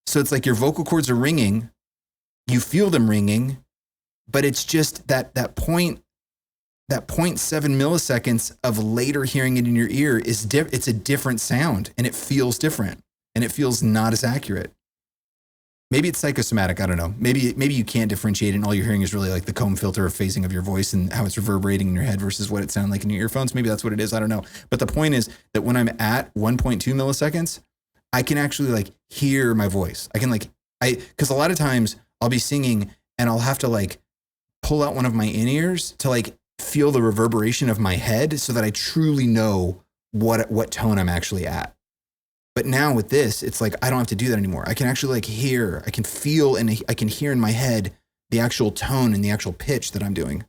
So it's like your vocal cords are ringing, you feel them ringing, but it's just that 0.7 milliseconds of later hearing it in your ear it's a different sound, and it feels different, and it feels not as accurate. Maybe it's psychosomatic. I don't know. Maybe you can't differentiate it, and all you're hearing is really like the comb filter of phasing of your voice and how it's reverberating in your head versus what it sounds like in your earphones. Maybe that's what it is. I don't know. But the point is that when I'm at 1.2 milliseconds, I can actually like hear my voice. I can because a lot of times I'll be singing and I'll have to like pull out one of my in-ears to like feel the reverberation of my head so that I truly know what tone I'm actually at. But now with this, it's like, I don't have to do that anymore. I can actually like hear, I can feel, and I can hear in my head the actual tone and the actual pitch that I'm doing.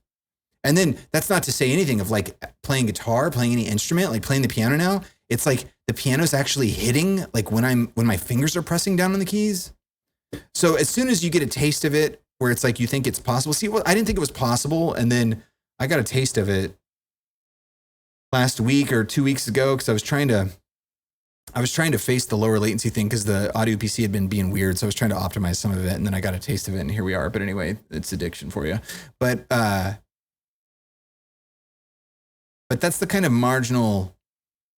And then that's not to say anything of like playing guitar, playing any instrument, like playing the piano now. It's like the piano's actually hitting like when my fingers are pressing down on the keys. So as soon as you get a taste of it, where it's like you think it's possible. See, well, I didn't think it was possible, and then I got a taste of it last week or 2 weeks ago because I was trying to face the lower latency thing because the audio PC had been being weird. So I was trying to optimize some of it, and then I got a taste of it, and here we are. But anyway, it's addiction for you. But that's the kind of marginal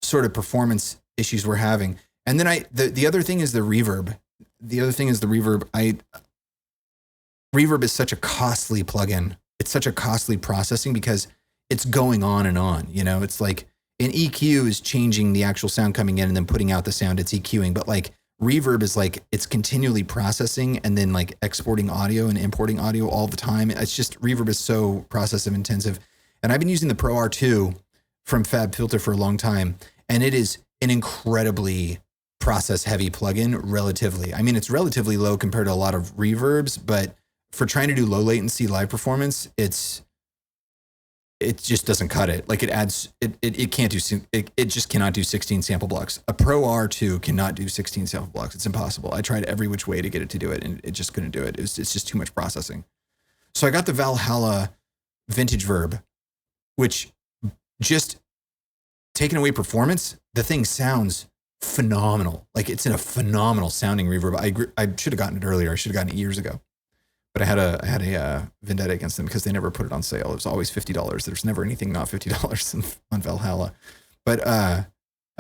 sort of performance issues we're having. And then the other thing is the reverb. Reverb is such a costly plugin. It's such a costly processing because it's going on and on. You know, it's like an EQ is changing the actual sound coming in and then putting out the sound it's EQing. But like reverb is like, it's continually processing and then like exporting audio and importing audio all the time. It's just, reverb is so processor intensive. And I've been using the Pro R2 from FabFilter for a long time. And it is an incredibly process heavy plugin relatively. I mean, it's relatively low compared to a lot of reverbs, but for trying to do low latency live performance, it just doesn't cut it. Like it just cannot do 16 sample blocks. A Pro R2 cannot do 16 sample blocks. It's impossible. I tried every which way to get it to do it, and it just couldn't do it. It's just too much processing. So I got the Valhalla Vintage Verb, which just taking away performance, the thing sounds phenomenal. Like it's in a phenomenal sounding reverb. I should have gotten it earlier. I should have gotten it years ago. But I had a vendetta against them because they never put it on sale. It was always $50. There's never anything not $50 on Valhalla. But I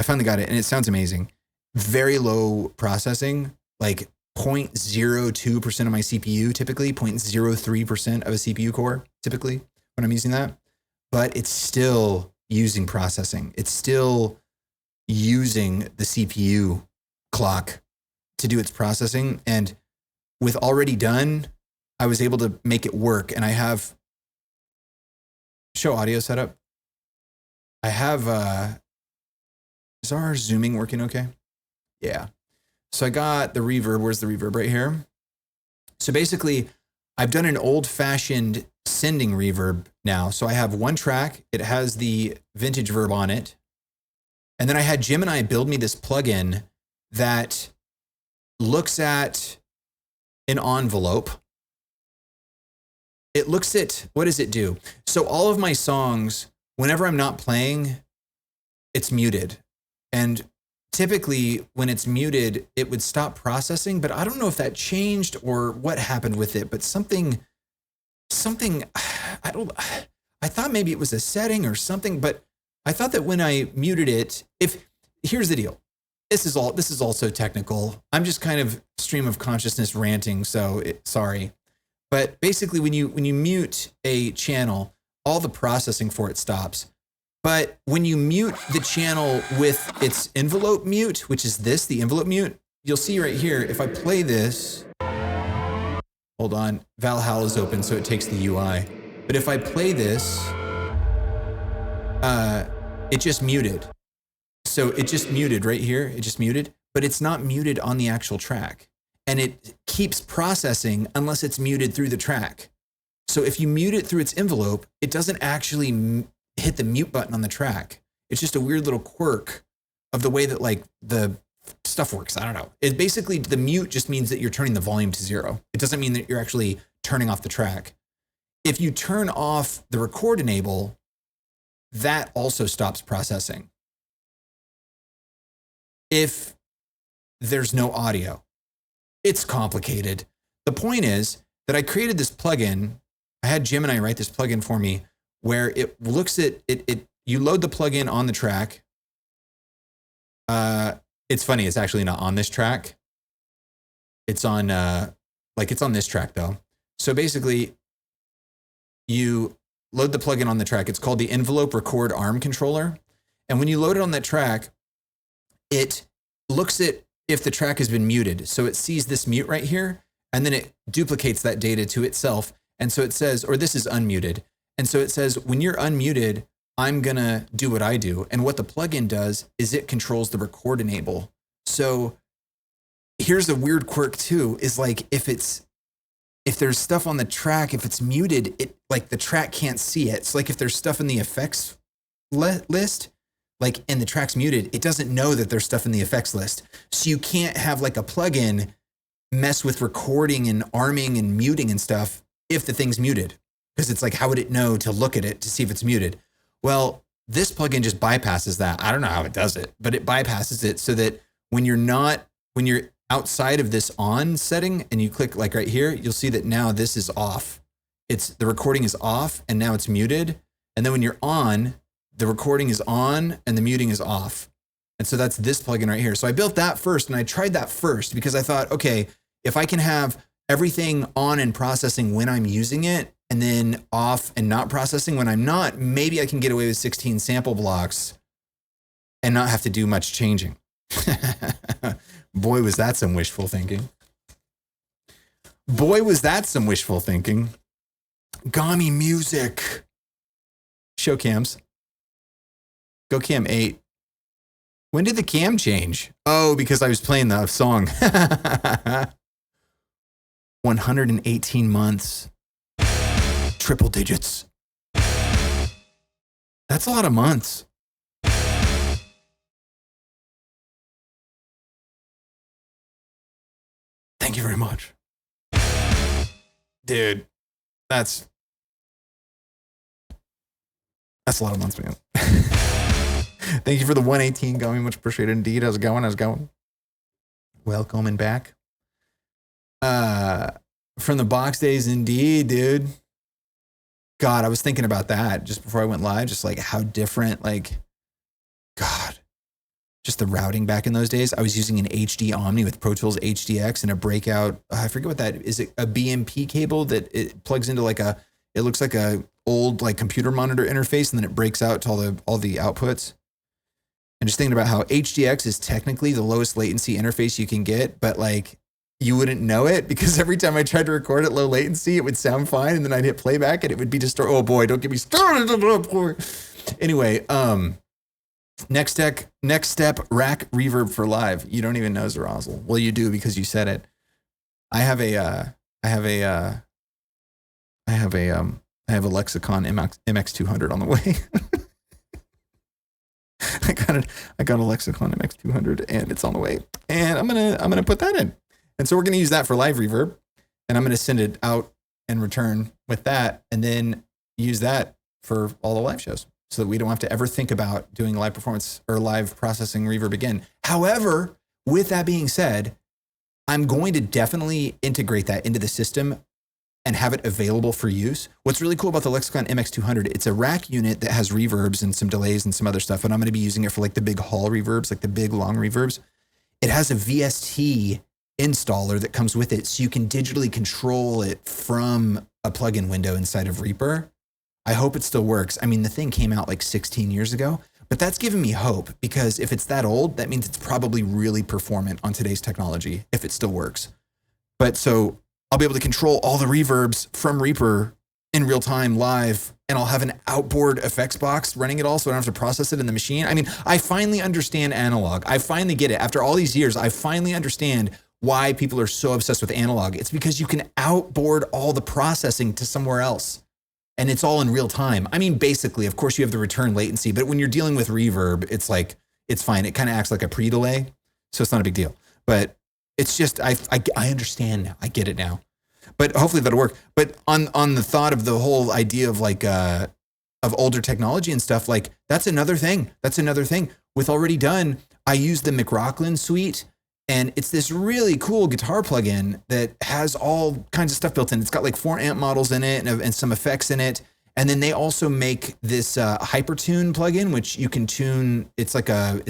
finally got it, and it sounds amazing. Very low processing, like 0.02% of my CPU, typically 0.03% of a CPU core, typically when I'm using that. But it's still using processing. It's still using the CPU clock to do its processing. And with already done, I was able to make it work. And I have show audio setup. I have, is our zooming working okay? Yeah. So I got the reverb. Where's the reverb? Right here. So basically, I've done an old-fashioned sending reverb now. So I have one track. It has the vintage verb on it. And then I had Gemini build me this plugin that looks at an envelope. It looks at, what does it do? So all of my songs, whenever I'm not playing, it's muted. And typically when it's muted, it would stop processing, but I don't know if that changed or what happened with it, but something, I thought maybe it was a setting or something, but I thought that when I muted it, here's the deal. This is also technical. I'm just kind of stream of consciousness ranting, so sorry. But basically when you mute a channel, all the processing for it stops. But when you mute the channel with its envelope mute, which is this, the envelope mute, you'll see right here, if I play this, hold on, Valhalla is open, so it takes the UI. But if I play this, it just muted. So it just muted right here, it just muted, but it's not muted on the actual track. And it keeps processing unless it's muted through the track. So if you mute it through its envelope, it doesn't actually hit the mute button on the track. It's just a weird little quirk of the way that like the stuff works. I don't know. It basically, the mute just means that you're turning the volume to 0. It doesn't mean that you're actually turning off the track. If you turn off the record enable, that also stops processing. If there's no audio, it's complicated. The point is that I created this plugin. I had Gemini write this plugin for me where it looks at it. You load the plugin on the track. It's funny. It's actually not on this track. It's on it's on this track though. So basically you load the plugin on the track. It's called the Envelope Record ARM controller. And when you load it on that track, it looks at if the track has been muted. So it sees this mute right here, and then it duplicates that data to itself. And so it says, or this is unmuted. And so it says, when you're unmuted, I'm gonna do what I do. And what the plugin does is it controls the record enable. So here's a weird quirk too, is like if there's stuff on the track, if it's muted, it like the track can't see it. So like if there's stuff in the effects list, like and the track's muted, it doesn't know that there's stuff in the effects list. So you can't have like a plugin mess with recording and arming and muting and stuff if the thing's muted. Because it's like, how would it know to look at it to see if it's muted? Well, this plugin just bypasses that. I don't know how it does it, but it bypasses it so that when you're outside of this on setting and you click like right here, you'll see that now this is off. The recording is off and now it's muted. And then when you're on, the recording is on and the muting is off. And so that's this plugin right here. So I built that first and I tried that first because I thought, okay, if I can have everything on and processing when I'm using it and then off and not processing when I'm not, maybe I can get away with 16 sample blocks and not have to do much changing. Boy, was that some wishful thinking. Boy, was that some wishful thinking. Gami music. Show cams. Go cam 8. When did the cam change? Oh, because I was playing the song. 118 months. Triple digits. That's a lot of months. Thank you very much. Dude, that's a lot of months, man. Thank you for the 118, Gummy. Much appreciated indeed. How's it going? Welcome back. From the box days, indeed, dude. God, I was thinking about that just before I went live, just like how different, like, God, just the routing back in those days. I was using an HD Omni with Pro Tools HDX and a breakout. I forget what that is. It a BMP cable that it plugs into like it looks like a old like computer monitor interface, and then it breaks out to all the outputs. And just thinking about how HDX is technically the lowest latency interface you can get, but like you wouldn't know it because every time I tried to record at low latency, it would sound fine, and then I'd hit playback and it would be distorted. Oh boy, don't get me started. Anyway, next step, rack reverb for live. You don't even know, Zerazzle. Well, you do because you said it. I have a Lexicon MX200 on the way. I got a Lexicon MX200 and it's on the way. And I'm gonna put that in. And so we're gonna use that for live reverb, and I'm gonna send it out and return with that, and then use that for all the live shows, so that we don't have to ever think about doing live performance or live processing reverb again. However, with that being said, I'm going to definitely integrate that into the system and have it available for use. What's really cool about the Lexicon MX200, it's a rack unit that has reverbs and some delays and some other stuff, and I'm gonna be using it for like the big hall reverbs, like the big long reverbs. It has a VST installer that comes with it, so you can digitally control it from a plugin window inside of Reaper. I hope it still works. I mean, the thing came out like 16 years ago, but that's given me hope, because if it's that old, that means it's probably really performant on today's technology, if it still works. But so I'll be able to control all the reverbs from Reaper in real time live, and I'll have an outboard effects box running it all, so I don't have to process it in the machine. I mean, I finally understand analog. I finally get it. After all these years, I finally understand why people are so obsessed with analog. It's because you can outboard all the processing to somewhere else, and it's all in real time. I mean, basically, of course you have the return latency, but when you're dealing with reverb, it's like, it's fine. It kind of acts like a pre-delay, so it's not a big deal. But it's just, I understand now. I get it now. But hopefully that'll work. But on the thought of the whole idea of like, of older technology and stuff, like that's another thing. With Already Done, I use the McRocklin suite, and it's this really cool guitar plugin that has all kinds of stuff built in. It's got like 4 amp models in it and some effects in it. And then they also make this Hypertune plugin, which you can tune. It's like a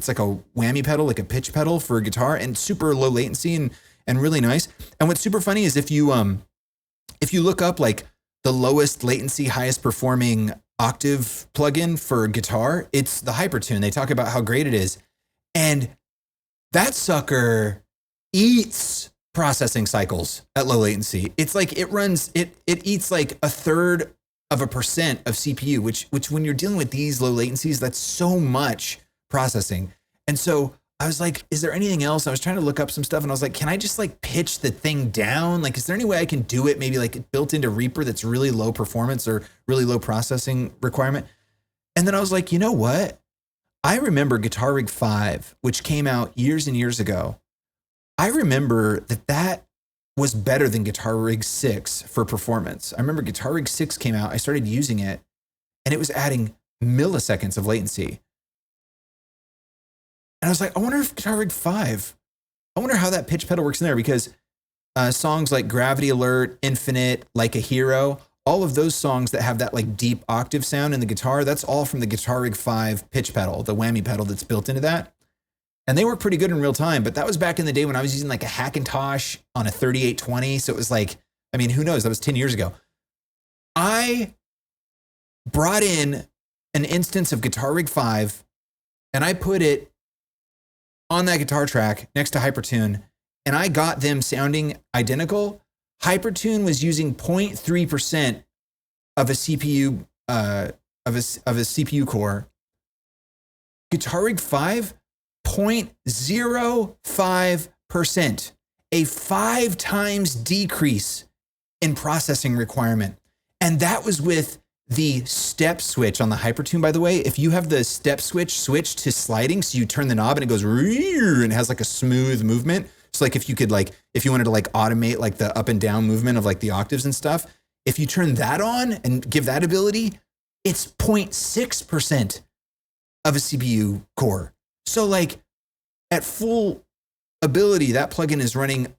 whammy pedal, like a pitch pedal for a guitar, and super low latency and really nice. And what's super funny is if you look up like the lowest latency, highest performing octave plugin for guitar, it's the Hypertune. They talk about how great it is. And that sucker eats processing cycles at low latency. It's like it eats like 1/3% of CPU, which when you're dealing with these low latencies, that's so much processing. And so I was like, is there anything else? I was trying to look up some stuff, and I was like, can I just like pitch the thing down? Like, is there any way I can do it maybe like built into Reaper that's really low performance or really low processing requirement? And then I was like, you know what? I remember Guitar Rig 5, which came out years and years ago. I remember that was better than Guitar Rig 6 for performance. I remember Guitar Rig 6 came out, I started using it, and it was adding milliseconds of latency. And I was like, I wonder if Guitar Rig 5, I wonder how that pitch pedal works in there, because songs like Gravity Alert, Infinite, Like a Hero, all of those songs that have that like deep octave sound in the guitar, that's all from the Guitar Rig 5 pitch pedal, the whammy pedal that's built into that. And they work pretty good in real time, but that was back in the day when I was using like a Hackintosh on a 3820. So it was like, I mean, who knows? That was 10 years ago. I brought in an instance of Guitar Rig 5 and I put it on that guitar track next to Hypertune, and I got them sounding identical. Hypertune was using 0.3% of a CPU of a CPU core. Guitar Rig 5, 0.05%, a 5 times decrease in processing requirement. And that was with the step switch on the Hypertune, by the way. If you have the step switch to sliding, so you turn the knob and it goes and it has like a smooth movement. So like if you wanted to like automate like the up and down movement of like the octaves and stuff, if you turn that on and give that ability, it's 0.6% of a CPU core. So like at full ability, that plugin is running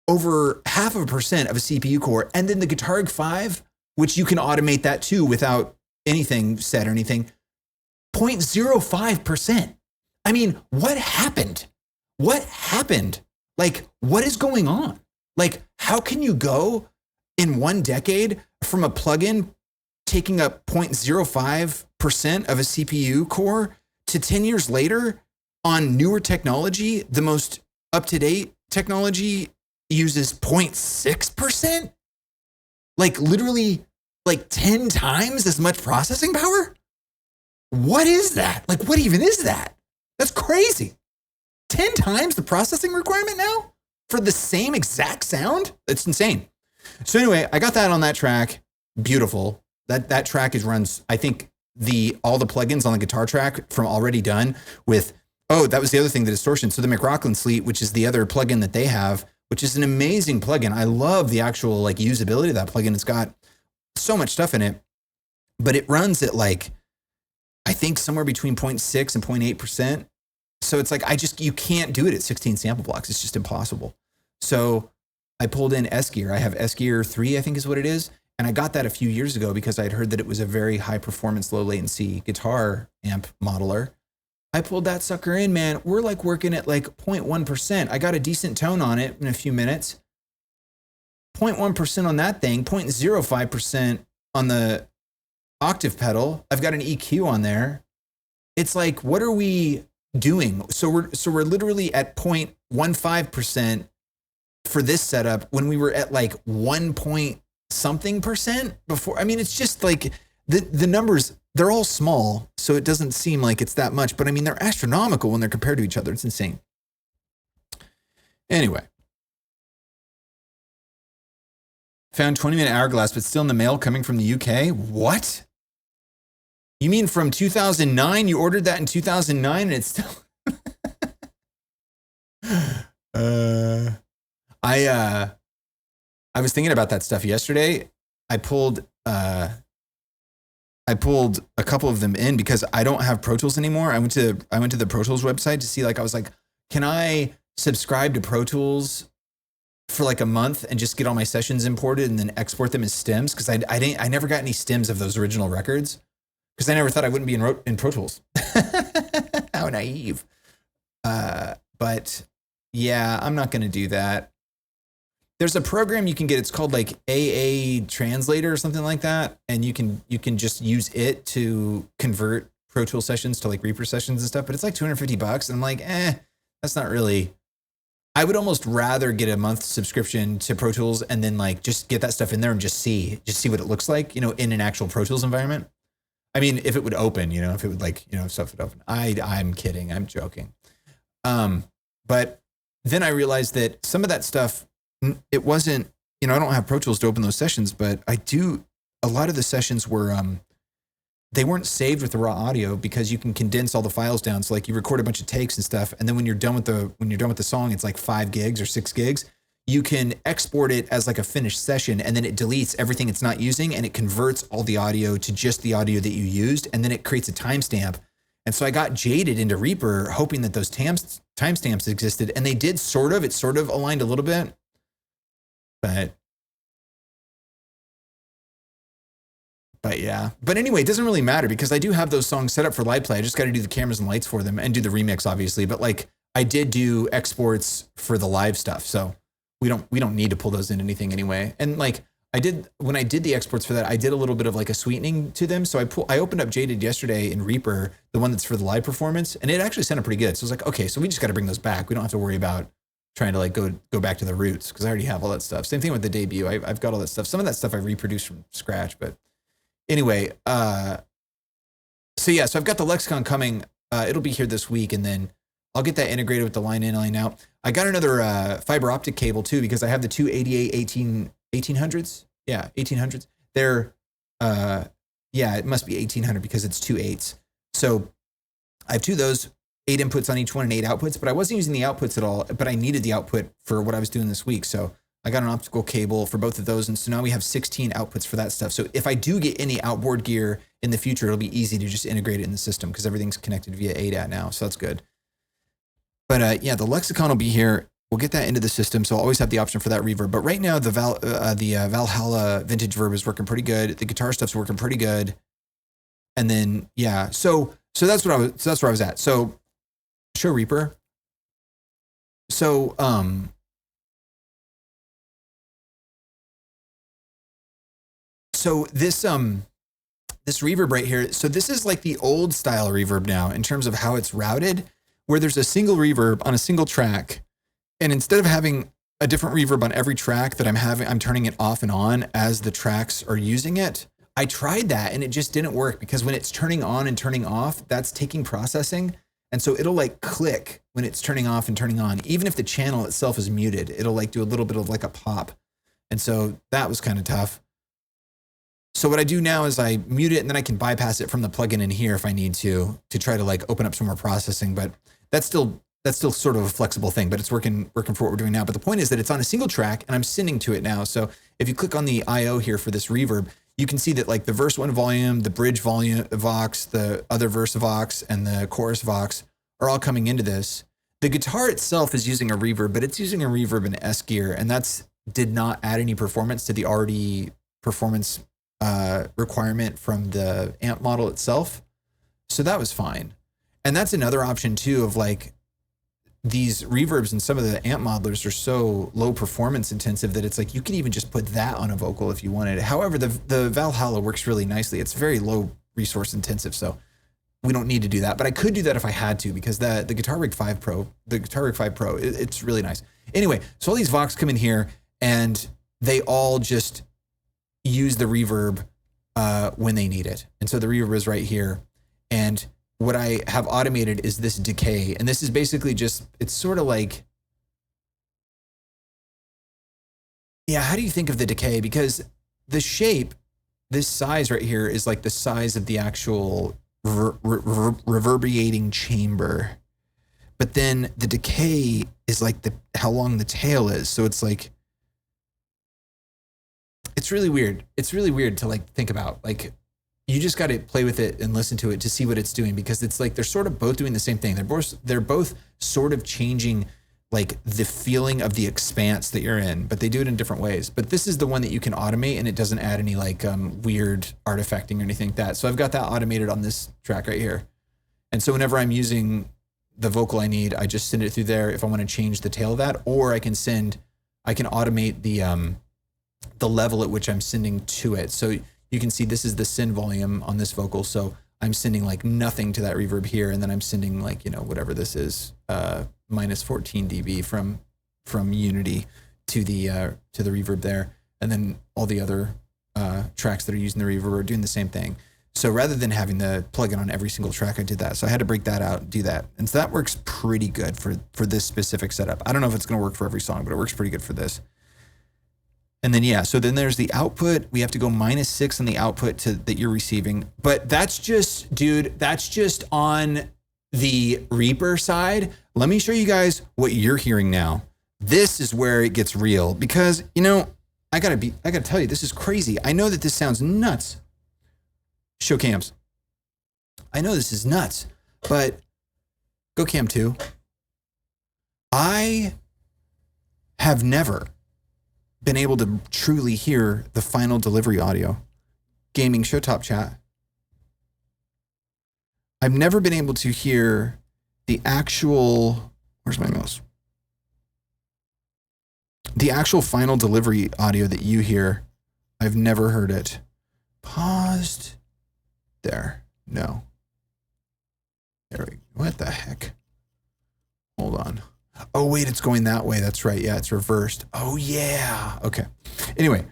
over 0.5% of a CPU core. And then the Guitar Rig 5, which you can automate that too without anything set or anything, 0.05%. I mean, what happened? What happened? Like, what is going on? Like, how can you go in 1 decade from a plugin taking up 0.05% of a CPU core to 10 years later on newer technology, the most up-to-date technology uses 0.6%? Like literally like 10 times as much processing power? What is that? Like, what even is that? That's crazy. 10 times the processing requirement now for the same exact sound? That's insane. So anyway, I got that on that track. Beautiful. That track runs, I think, all the plugins on the guitar track from Already Done with, that was the other thing, the distortion. So the McRocklin Sleet, which is the other plugin that they have, which is an amazing plugin. I love the actual like usability of that plugin. It's got so much stuff in it, but it runs at like, I think somewhere between 0.6 and 0.8%. So it's like, you can't do it at 16 sample blocks. It's just impossible. So I pulled in S-Gear. I have S-Gear 3, I think is what it is. And I got that a few years ago because I'd heard that it was a very high performance, low latency guitar amp modeler. I pulled that sucker in, man. We're like working at like 0.1%. I got a decent tone on it in a few minutes. 0.1% on that thing, 0.05% on the octave pedal. I've got an EQ on there. It's like, what are we doing? So we're literally at 0.15% for this setup when we were at like 1 point something percent before. I mean, it's just like the numbers, they're all small, so it doesn't seem like it's that much, but I mean, they're astronomical when they're compared to each other. It's insane. Anyway. Found 20-minute hourglass, but still in the mail coming from the UK. What? You mean from 2009? You ordered that in 2009 and it's still... I was thinking about that stuff yesterday. I pulled a couple of them in because I don't have Pro Tools anymore. I went to the Pro Tools website to see, like, I was like, can I subscribe to Pro Tools for like a month and just get all my sessions imported and then export them as stems? Because I never got any stems of those original records because I never thought I wouldn't be in Pro Tools. How naive. But yeah, I'm not going to do that. There's a program you can get. It's called like AA Translator or something like that. And you can just use it to convert Pro Tool sessions to like Reaper sessions and stuff. But it's like $250. And I'm like, that's not really. I would almost rather get a month subscription to Pro Tools and then like just get that stuff in there and just see what it looks like, in an actual Pro Tools environment. I mean, if it would open, if it would like, if stuff would open. I'm kidding. I'm joking. But then I realized that some of that stuff, it wasn't, I don't have Pro Tools to open those sessions, but I do. A lot of the sessions were, they weren't saved with the raw audio because you can condense all the files down. So like you record a bunch of takes and stuff. And then when you're done with the song, it's like 5 gigs or 6 gigs. You can export it as like a finished session and then it deletes everything it's not using and it converts all the audio to just the audio that you used. And then it creates a timestamp. And so I got jaded into Reaper hoping that those timestamps existed. And they did it sort of aligned a little bit. But yeah. But anyway, it doesn't really matter because I do have those songs set up for live play. I just got to do the cameras and lights for them and do the remix, obviously. But like I did do exports for the live stuff. So we don't need to pull those in anything anyway. And like when I did the exports for that, I did a little bit of like a sweetening to them. So I opened up Jaded yesterday in Reaper, the one that's for the live performance, and it actually sounded pretty good. So I was like, okay, so we just got to bring those back. We don't have to worry about trying to like go back to the roots because I already have all that stuff. Same thing with the debut. I've got all that stuff. Some of that stuff I reproduced from scratch, but anyway, so I've got the Lexicon coming. It'll be here this week, and then I'll get that integrated with the line in, line out. I got another fiber optic cable too because I have the two 88 1800s. Yeah, 1800s. They're it must be 1800 because it's 2 8s. So I have 2 of those, 8 inputs on each one and 8 outputs, but I wasn't using the outputs at all, but I needed the output for what I was doing this week. So I got an optical cable for both of those. And so now we have 16 outputs for that stuff. So if I do get any outboard gear in the future, it'll be easy to just integrate it in the system because everything's connected via ADAT now. So that's good. But the Lexicon will be here. We'll get that into the system. So I'll always have the option for that reverb. But right now the Valhalla vintage verb is working pretty good. The guitar stuff's working pretty good. And then, so that's where I was at. So show Reaper. So, this reverb right here. So this is like the old style reverb now in terms of how it's routed, where there's a single reverb on a single track. And instead of having a different reverb on every track that I'm turning it off and on as the tracks are using it. I tried that and it just didn't work because when it's turning on and turning off, that's taking processing. And so it'll like click when it's turning off and turning on. Even if the channel itself is muted, it'll like do a little bit of like a pop. And so that was kind of tough. So what I do now is I mute it and then I can bypass it from the plugin in here if I need to try to like open up some more processing. But that's still sort of a flexible thing, but it's working for what we're doing now. But the point is that it's on a single track and I'm sending to it now. So if you click on the IO here for this reverb, you can see that like the verse 1 volume, the bridge volume Vox, the other verse Vox, and the chorus Vox are all coming into this. The guitar itself is using a reverb, but it's using a reverb in S gear, and that's did not add any performance to the already performance requirement from the amp model itself. So that was fine. And that's another option too of like these reverbs and some of the amp modelers are so low performance intensive that it's like you can even just put that on a vocal if you wanted. However, the Valhalla works really nicely. It's very low resource intensive, so we don't need to do that. But I could do that if I had to because the Guitar Rig 5 Pro, it's really nice. Anyway, so all these Vox come in here and they all just use the reverb when they need it. And so the reverb is right here. And what I have automated is this decay. And this is basically just, it's sort of like, yeah, how do you think of the decay? Because the shape, this size right here is like the size of the actual reverberating chamber. But then the decay is like how long the tail is. So it's like, it's really weird. It's really weird to like think about. Like, you just got to play with it and listen to it to see what it's doing, because it's like they're sort of both doing the same thing. They're both sort of changing like the feeling of the expanse that you're in, but they do it in different ways. But this is the one that you can automate, and it doesn't add any like weird artifacting or anything like that. So I've got that automated on this track right here. And so whenever I'm using the vocal I need, I just send it through there if I want to change the tail of that, or I can automate the level at which I'm sending to it. So you can see this is the send volume on this vocal. So I'm sending like nothing to that reverb here. And then I'm sending like, whatever this is, minus 14 dB from Unity to the reverb there. And then all the other tracks that are using the reverb are doing the same thing. So rather than having the plugin on every single track, I did that. So I had to break that out and do that. And so that works pretty good for this specific setup. I don't know if it's going to work for every song, but it works pretty good for this. And then, yeah, so then there's the output. We have to go -6 on the output that you're receiving. But that's just, dude, that's just on the Reaper side. Let me show you guys what you're hearing now. This is where it gets real, because, I gotta tell you, this is crazy. I know that this sounds nuts. Show cams. I know this is nuts, but go cam 2. I have never been able to truly hear the final delivery audio. Gaming show top chat. I've never been able to hear the actual, where's my mouse? The actual final delivery audio that you hear. I've never heard it. Paused. There. No. There we go. What the heck? Hold on. Oh, wait, it's going that way. That's right. Yeah, it's reversed. Oh, yeah. Okay. Anyway,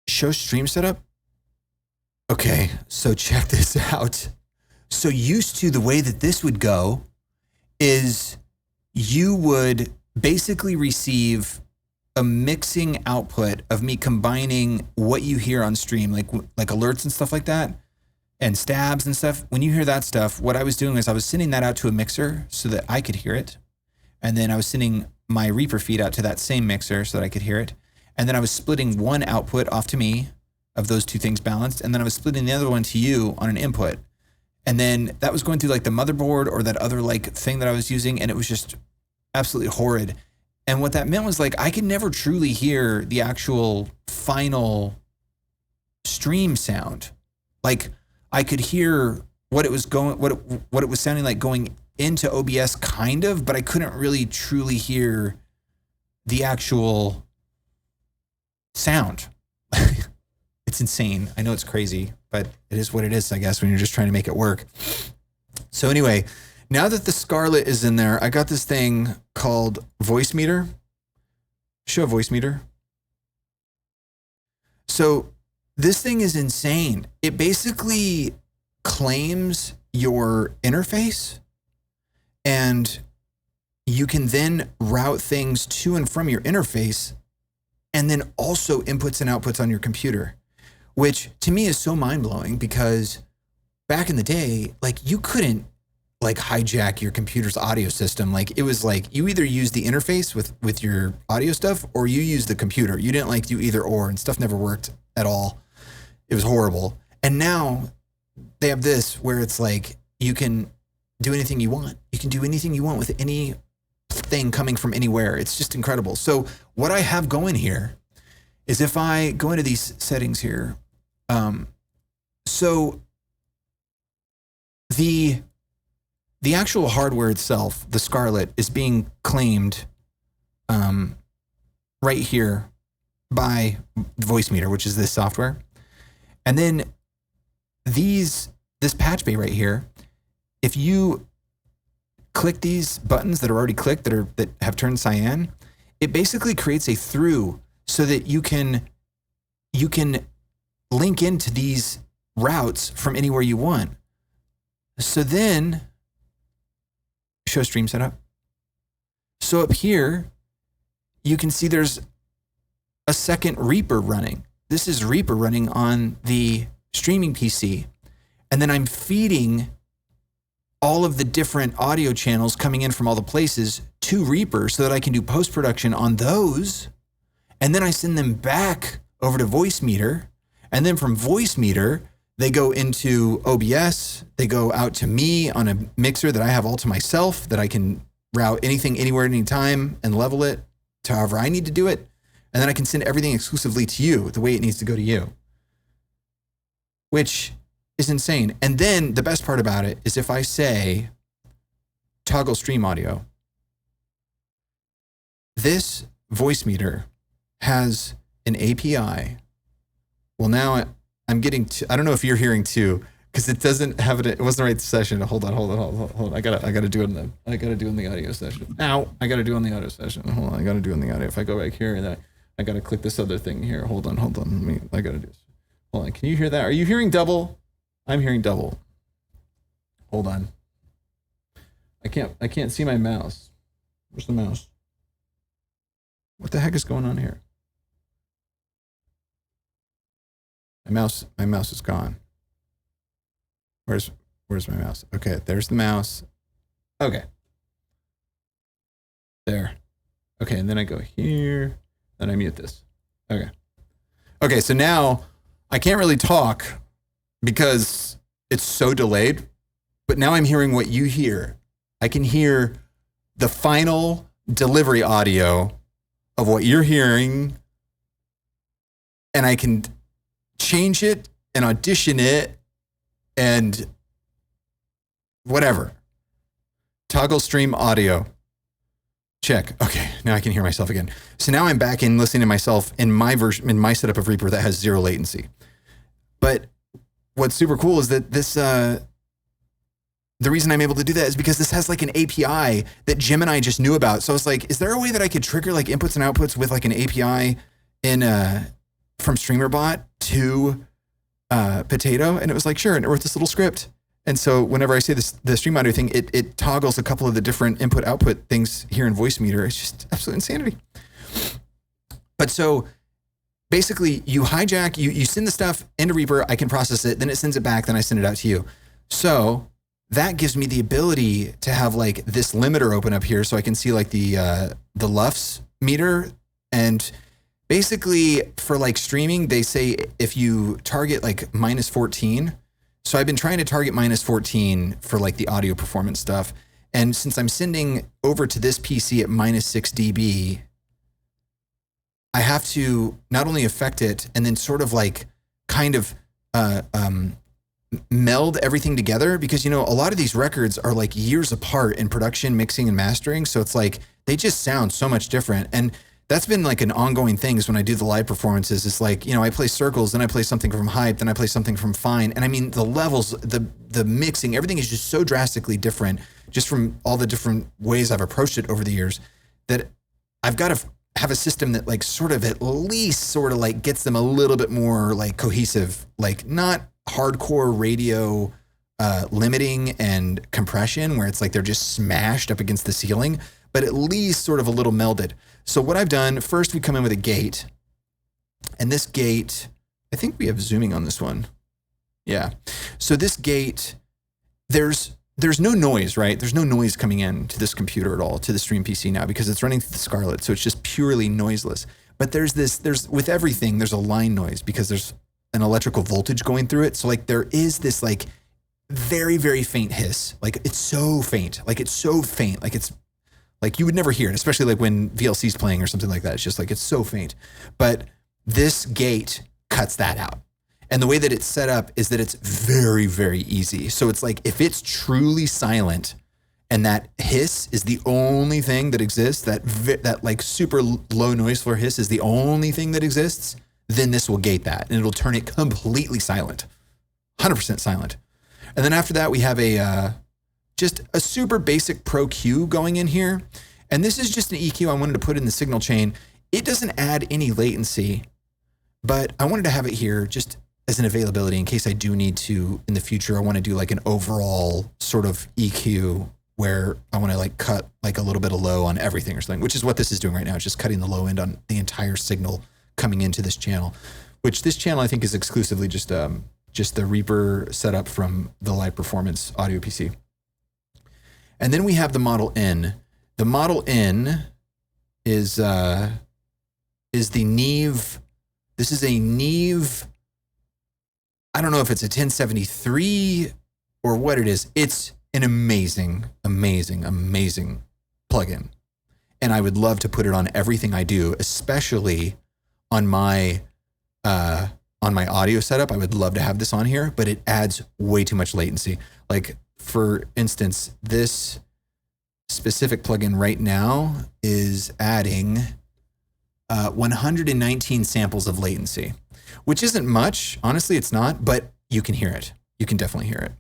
show stream setup. Okay, so check this out. So used to the way that this would go is you would basically receive a mixing output of me combining what you hear on stream, like alerts and stuff like that, and stabs and stuff. When you hear that stuff, what I was doing is I was sending that out to a mixer so that I could hear it. And then I was sending my Reaper feed out to that same mixer so that I could hear it. And then I was splitting one output off to me of those two things balanced. And then I was splitting the other one to you on an input. And then that was going through like the motherboard or that other like thing that I was using. And it was just absolutely horrid. And what that meant was like, I could never truly hear the actual final stream sound. Like I could hear what it was sounding like going into OBS kind of, but I couldn't really truly hear the actual sound. It's insane. I know it's crazy, but it is what it is, I guess, when you're just trying to make it work. So anyway, now that the Scarlett is in there, I got this thing called Voicemeeter. Show Voicemeeter. So this thing is insane. It basically claims your interface, and you can then route things to and from your interface, and then also inputs and outputs on your computer, which to me is so mind-blowing, because back in the day, like you couldn't like hijack your computer's audio system. Like it was like you either use the interface with your audio stuff, or you use the computer. You didn't like do either or, and stuff never worked at all. It was horrible. And now they have this where it's like you can do anything you want. You can do anything you want with any thing coming from anywhere. It's just incredible. So what I have going here is, if I go into these settings here, so the actual hardware itself, the Scarlett, is being claimed right here by Voicemeeter, which is this software. And then this patch bay right here, if you click these buttons that are already clicked, that have turned cyan, it basically creates a through so that you can link into these routes from anywhere you want. So then, show stream setup. So up here, you can see there's a second Reaper running. This is Reaper running on the streaming PC. And then I'm feeding all of the different audio channels coming in from all the places to Reaper so that I can do post-production on those. And then I send them back over to Voicemeeter. And then from Voicemeeter, they go into OBS. They go out to me on a mixer that I have all to myself, that I can route anything, anywhere, anytime, and level it to however I need to do it. And then I can send everything exclusively to you, the way it needs to go to you, which is insane. And then the best part about it is, if I say toggle stream audio, this Voicemeeter has an API. Well, now I'm getting to, I don't know if you're hearing too, because it doesn't have it. It wasn't the right session. Hold on. I gotta do it in the audio session. Now I gotta do it in the audio session. Hold on. I gotta do it in the audio. If I go back here, and I gotta click this other thing here. Hold on. I gotta do this. Hold on. Can you hear that? Are you hearing double? I'm hearing double. Hold on. I can't see my mouse. Where's the mouse? What the heck is going on here? My mouse is gone. Where's my mouse? Okay, there's the mouse. Okay. There. Okay, and then I go here, then I mute this. Okay. Okay, so now I can't really talk because it's so delayed, but now I'm hearing what you hear. I can hear the final delivery audio of what you're hearing, and I can change it and audition it and whatever. Toggle stream audio. Check. Okay, now I can hear myself again. So now I'm back in listening to myself in my version, in my setup of Reaper that has 0 latency. But what's super cool is that this, the reason I'm able to do that is because this has like an API that Jim and I just knew about. So I was like, is there a way that I could trigger like inputs and outputs with like an API in from StreamerBot to Potato? And it was like, sure. And it wrote this little script. And so whenever I say this, the stream audio thing, it toggles a couple of the different input output things here in Voicemeeter. It's just absolute insanity. But so basically you hijack, you send the stuff into Reaper, I can process it, then it sends it back, then I send it out to you. So that gives me the ability to have like this limiter open up here so I can see like the LUFS meter. And basically for like streaming, they say if you target like -14, so I've been trying to target -14 for like the audio performance stuff. And since I'm sending over to this PC at -6 dB, I have to not only affect it and then sort of like kind of meld everything together, because a lot of these records are like years apart in production, mixing, and mastering. So it's like they just sound so much different. And that's been like an ongoing thing is when I do the live performances. It's like, I play Circles, then I play something from Hype, then I play something from Fine. And I mean, the levels, the mixing, everything is just so drastically different just from all the different ways I've approached it over the years, that I've got to have a system that like sort of at least sort of like gets them a little bit more like cohesive, like not hardcore radio limiting and compression where it's like they're just smashed up against the ceiling, but at least sort of a little melded. So what I've done, first we come in with a gate, and this gate, I think we have zooming on this one. Yeah. So this gate, there's no noise, right? There's no noise coming in to this computer at all, to the Stream PC now, because it's running through the Scarlett. So it's just purely noiseless. But there's with everything, there's a line noise because there's an electrical voltage going through it. So like there is this like very, very faint hiss. Like it's so faint. Like it's like you would never hear it, especially like when VLC is playing or something like that. It's just like, it's so faint. But this gate cuts that out. And the way that it's set up is that it's very, very easy. So it's like, if it's truly silent and that hiss is the only thing that exists, that like super low noise floor hiss is the only thing that exists, then this will gate that and it'll turn it completely silent, 100% silent. And then after that, we have just a super basic Pro Q going in here. And this is just an EQ I wanted to put in the signal chain. It doesn't add any latency, but I wanted to have it here just as an availability in case I do need to in the future. I want to do like an overall sort of EQ where I want to like cut like a little bit of low on everything or something, which is what this is doing right now. It's just cutting the low end on the entire signal coming into this channel, which this channel I think is exclusively just the Reaper setup from the Live Performance Audio PC. And then we have the Model N. The Model N is the Neve. This is a Neve. I don't know if it's a 1073 or what it is. It's an amazing, amazing, amazing plugin. And I would love to put it on everything I do, especially on my audio setup. I would love to have this on here, but it adds way too much latency. Like, for instance, this specific plugin right now is adding 119 samples of latency, which isn't much. Honestly, it's not, but you can hear it. You can definitely hear it.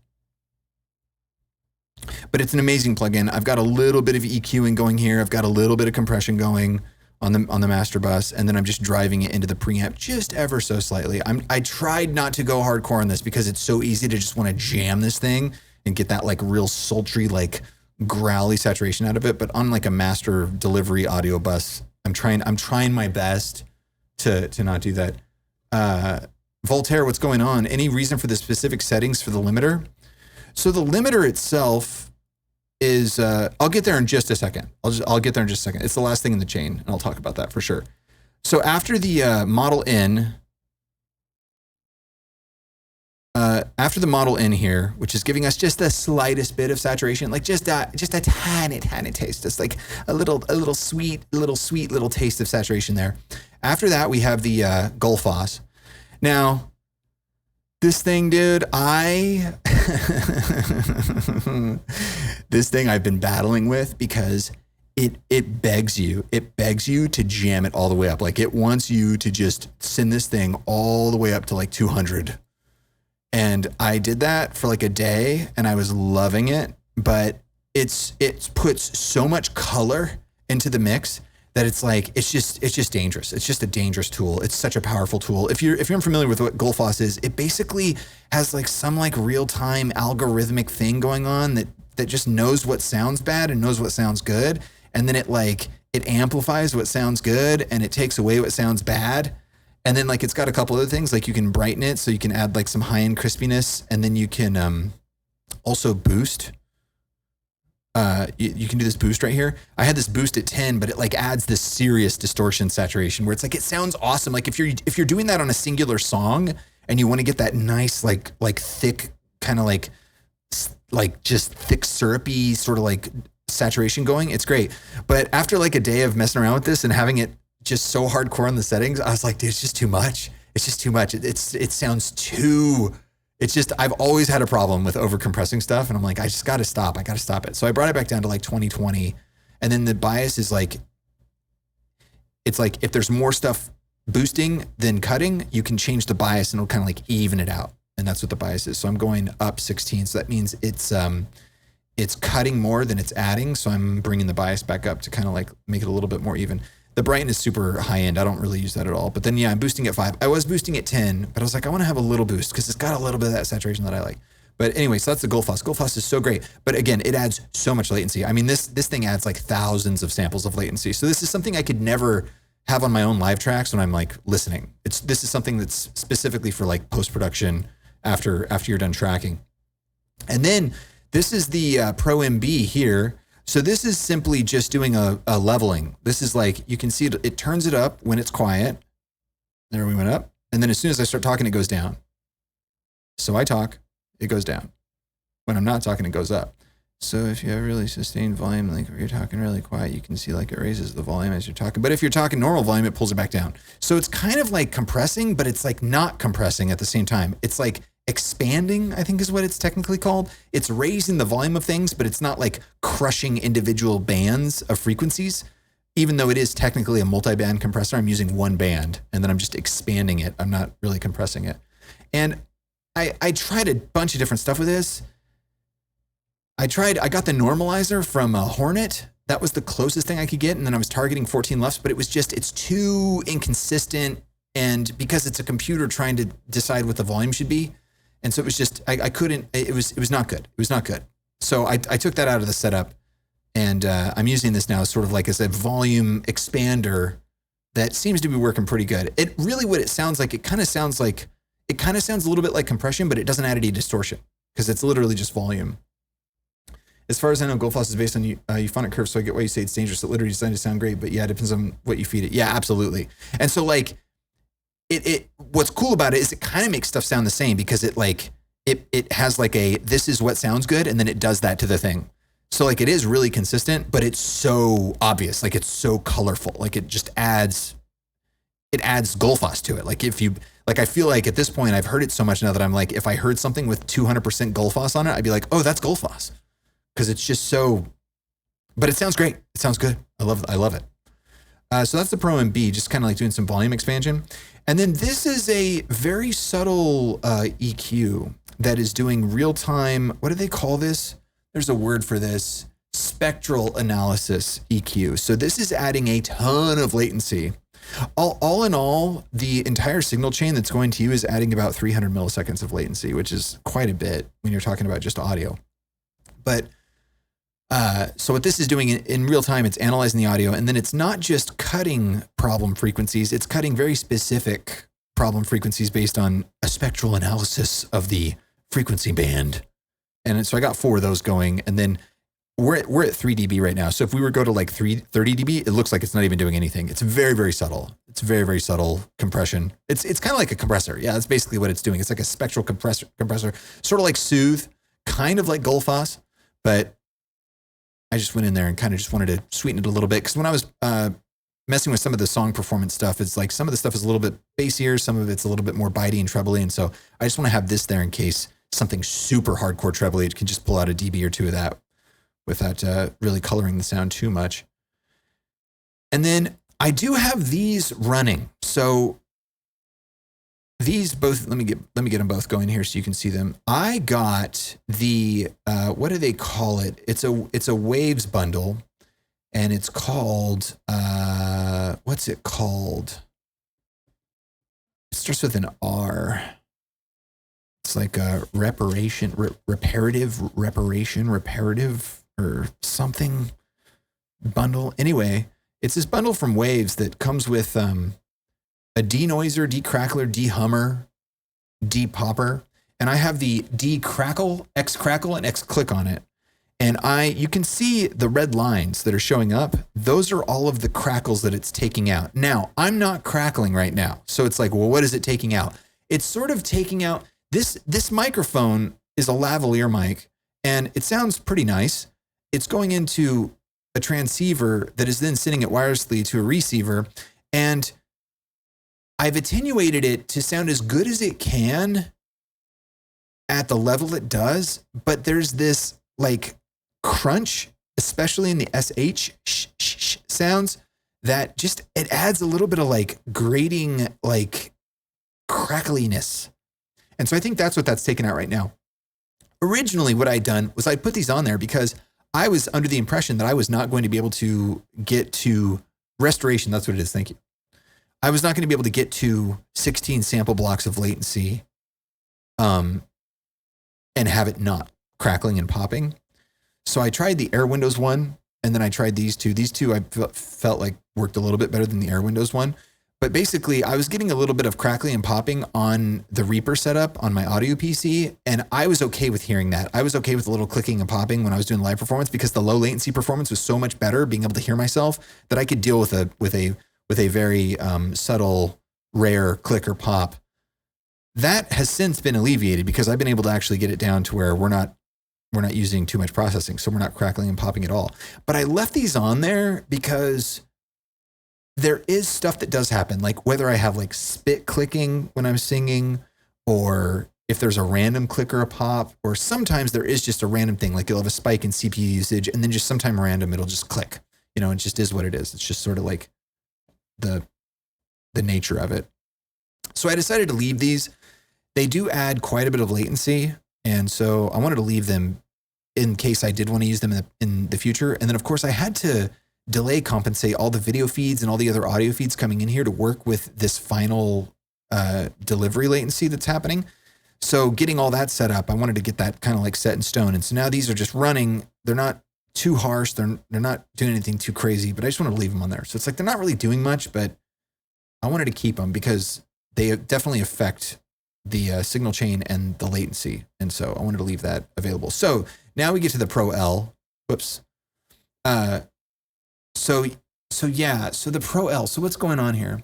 But it's an amazing plugin. I've got a little bit of EQing going here. I've got a little bit of compression going on the master bus, and then I'm just driving it into the preamp just ever so slightly. I tried not to go hardcore on this because it's so easy to just want to jam this thing and get that like real sultry, like growly saturation out of it. But on like a master delivery audio bus, I'm trying my best to not do that. Voltaire, what's going on? Any reason for the specific settings for the limiter? So the limiter itself is, I'll get there in just a second. I'll get there in just a second. It's the last thing in the chain, and I'll talk about that for sure. So after the Model N, after the Model N here, which is giving us just the slightest bit of saturation, like just a tiny taste, just like a little sweet little taste of saturation there. After that, we have the Gullfoss. Now, this thing, dude, this thing I've been battling with because it begs you to jam it all the way up. Like it wants you to just send this thing all the way up to like 200. And I did that for like a day and I was loving it, but it puts so much color into the mix that it's like, it's just dangerous. It's just a dangerous tool. It's such a powerful tool. If you're unfamiliar with what Gullfoss is, it basically has like some like real-time algorithmic thing going on that just knows what sounds bad and knows what sounds good. And then it amplifies what sounds good and it takes away what sounds bad. And then like it's got a couple other things, like you can brighten it so you can add like some high-end crispiness, and then you can also boost. You can do this boost right here. I had this boost at 10, but it like adds this serious distortion saturation where it's like it sounds awesome. Like if you're doing that on a singular song and you want to get that nice like thick kind of like just thick syrupy sort of like saturation going, it's great. But after like a day of messing around with this and having it just so hardcore on the settings, I was like, dude, it's just too much. It's just too much. It sounds too. It's just I've always had a problem with over compressing stuff, and I'm like, I just got to stop. I got to stop it. So I brought it back down to like 2020, and then the bias is like, it's like if there's more stuff boosting than cutting, you can change the bias and it'll kind of like even it out, and that's what the bias is. So I'm going up 16, so that means it's cutting more than it's adding. So I'm bringing the bias back up to kind of like make it a little bit more even. The brightness is super high end. I don't really use that at all. But then, yeah, I'm boosting at 5. I was boosting at 10, but I was like, I want to have a little boost because it's got a little bit of that saturation that I like. But anyway, so that's the Gullfoss. Gullfoss is so great. But again, it adds so much latency. I mean, this thing adds like thousands of samples of latency. So this is something I could never have on my own live tracks when I'm like listening. This is something that's specifically for like post-production after you're done tracking. And then this is the Pro MB here. So this is simply just doing a leveling. This is like, you can see it turns it up when it's quiet. There we went up. And then as soon as I start talking, it goes down. So I talk, it goes down. When I'm not talking, it goes up. So if you have really sustained volume, like if you're talking really quiet, you can see like it raises the volume as you're talking. But if you're talking normal volume, it pulls it back down. So it's kind of like compressing, but it's like not compressing at the same time. It's like expanding, I think is what it's technically called. It's raising the volume of things, but it's not like crushing individual bands of frequencies. Even though it is technically a multi-band compressor, I'm using one band and then I'm just expanding it. I'm not really compressing it. And I tried a bunch of different stuff with this. I got the normalizer from Hornet. That was the closest thing I could get. And then I was targeting 14 LUFS, but it's too inconsistent. And because it's a computer trying to decide what the volume should be. And so it was just, I couldn't, it was not good. It was not good. So I took that out of the setup and I'm using this now sort of like as a volume expander that seems to be working pretty good. It really, what it sounds like, it kind of sounds a little bit like compression, but it doesn't add any distortion because it's literally just volume. As far as I know, Gullfoss is based on euphonic curves, so I get why you say it's dangerous. It literally designed to sound great, but yeah, it depends on what you feed it. Yeah, absolutely. And so like, what's cool about it is it kind of makes stuff sound the same because it has like this is what sounds good, and then it does that to the thing. So like it is really consistent, but it's so obvious, like it's so colorful, like it just adds Gullfoss to it. Like I feel like at this point I've heard it so much now that I'm like, if I heard something with 200% Gullfoss on it, I'd be like, oh, that's Gullfoss, because it's just so. But it sounds great. It sounds good. I love it. So that's the Pro MB, just kind of like doing some volume expansion. And then this is a very subtle EQ that is doing real-time, what do they call this? There's a word for this, spectral analysis EQ. So this is adding a ton of latency. All in all, the entire signal chain that's going to you is adding about 300 milliseconds of latency, which is quite a bit when you're talking about just audio. But so what this is doing in real time, it's analyzing the audio, and then it's not just cutting problem frequencies, it's cutting very specific problem frequencies based on a spectral analysis of the frequency band. And so I got 4 of those going, and then we're at 3 dB right now. So if we were to go to like 30 dB, it looks like it's not even doing anything. It's very, very subtle. It's very, very subtle compression. It's kind of like a compressor. Yeah, that's basically what it's doing. It's like a spectral compressor, sort of like Soothe, kind of like Gullfoss, but I just went in there and kind of just wanted to sweeten it a little bit. Because when I was messing with some of the song performance stuff, it's like some of the stuff is a little bit bassier, some of it's a little bit more bitey and trebly. And so I just want to have this there in case something super hardcore trebly, it can just pull out a dB or 2 of that without really coloring the sound too much. And then I do have these running. So these both, let me get them both going here so you can see them. I got the what do they call it? It's a Waves bundle, and it's called what's it called? It starts with an R. It's like a reparative or something bundle. Anyway, it's this bundle from Waves that comes with a denoiser, decrackler, dehummer, depopper, and I have the decrackle, X-crackle, and X-click on it. And you can see the red lines that are showing up. Those are all of the crackles that it's taking out. Now, I'm not crackling right now. So it's like, well, what is it taking out? It's sort of taking out, this microphone is a lavalier mic, and it sounds pretty nice. It's going into a transceiver that is then sending it wirelessly to a receiver, and I've attenuated it to sound as good as it can at the level it does, but there's this like crunch, especially in the SH sounds, that just, it adds a little bit of like grating, like crackliness. And so I think that's what that's taken out right now. Originally, what I'd done was I put these on there because I was under the impression that I was not going to be able to get to restoration. That's what it is. Thank you. I was not going to be able to get to 16 sample blocks of latency and have it not crackling and popping. So I tried the Air Windows one, and then I tried these two. These two I felt like worked a little bit better than the Air Windows one. But basically, I was getting a little bit of crackling and popping on the Reaper setup on my audio PC, and I was okay with hearing that. I was okay with a little clicking and popping when I was doing live performance because the low latency performance was so much better, being able to hear myself, that I could deal with a very subtle, rare click or pop. That has since been alleviated because I've been able to actually get it down to where we're not using too much processing, so we're not crackling and popping at all. But I left these on there because there is stuff that does happen, like whether I have like spit clicking when I'm singing, or if there's a random click or a pop, or sometimes there is just a random thing, like you'll have a spike in CPU usage and then just sometime random, it'll just click, you know, it just is what it is. It's just sort of like the nature of it. So I decided to leave these. They do add quite a bit of latency. And so I wanted to leave them in case I did want to use them in the future. And then of course I had to delay compensate all the video feeds and all the other audio feeds coming in here to work with this final delivery latency that's happening. So getting all that set up, I wanted to get that kind of like set in stone. And so now these are just running. They're not too harsh. They're not doing anything too crazy, but I just want to leave them on there. So it's like, they're not really doing much, but I wanted to keep them because they definitely affect the signal chain and the latency. And so I wanted to leave that available. So now we get to the Pro L. Whoops. So the Pro L. So what's going on here?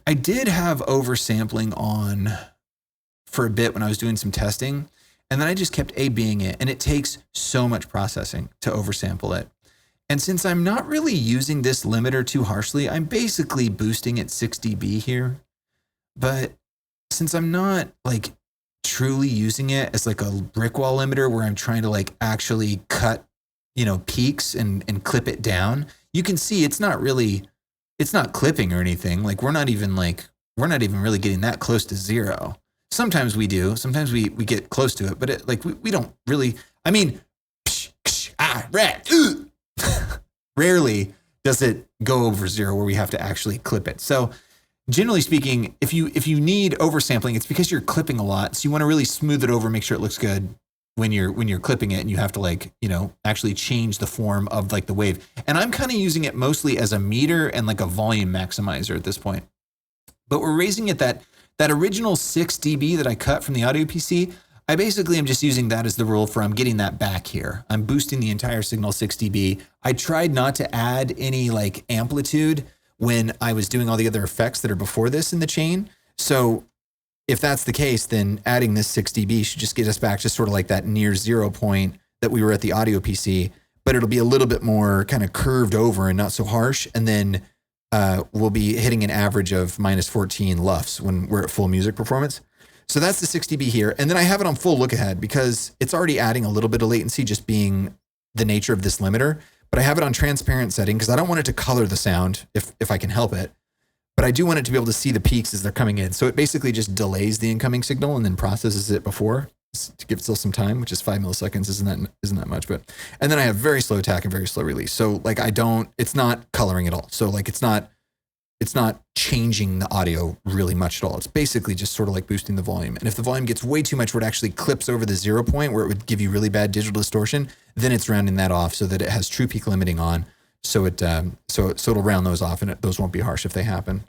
I did have oversampling on for a bit when I was doing some testing, and then I just kept A/Bing it, and it takes so much processing to oversample it. And since I'm not really using this limiter too harshly, I'm basically boosting at 6 dB here. But since I'm not like truly using it as like a brick wall limiter where I'm trying to like actually cut, you know, peaks and clip it down, you can see it's not clipping or anything. Like we're not even really getting that close to zero. Sometimes we do. Sometimes we get close to it, but we don't really, I mean, rarely does it go over zero where we have to actually clip it. So generally speaking, if you need oversampling, it's because you're clipping a lot. So you want to really smooth it over, make sure it looks good when you're clipping it, and you have to like, you know, actually change the form of like the wave. And I'm kind of using it mostly as a meter and like a volume maximizer at this point. But we're raising it that original 6 dB that I cut from the audio PC. I basically am just using that as the rule for I'm getting that back here. I'm boosting the entire signal 6 dB. I tried not to add any like amplitude when I was doing all the other effects that are before this in the chain. So if that's the case, then adding this 6 dB should just get us back to sort of like that near 0 point that we were at the audio PC, but it'll be a little bit more kind of curved over and not so harsh. And then we'll be hitting an average of minus 14 LUFS when we're at full music performance. So that's the 6 dB here. And then I have it on full look ahead because it's already adding a little bit of latency just being the nature of this limiter. But I have it on transparent setting because I don't want it to color the sound if I can help it. But I do want it to be able to see the peaks as they're coming in. So it basically just delays the incoming signal and then processes it before to give it still some time, which is 5 milliseconds. Isn't that much? And then I have very slow attack and very slow release. So like it's not coloring at all. So like it's not changing the audio really much at all. It's basically just sort of like boosting the volume. And if the volume gets way too much where it actually clips over the 0 point where it would give you really bad digital distortion, then it's rounding that off so that it has true peak limiting on. So it'll round those off, and those won't be harsh if they happen.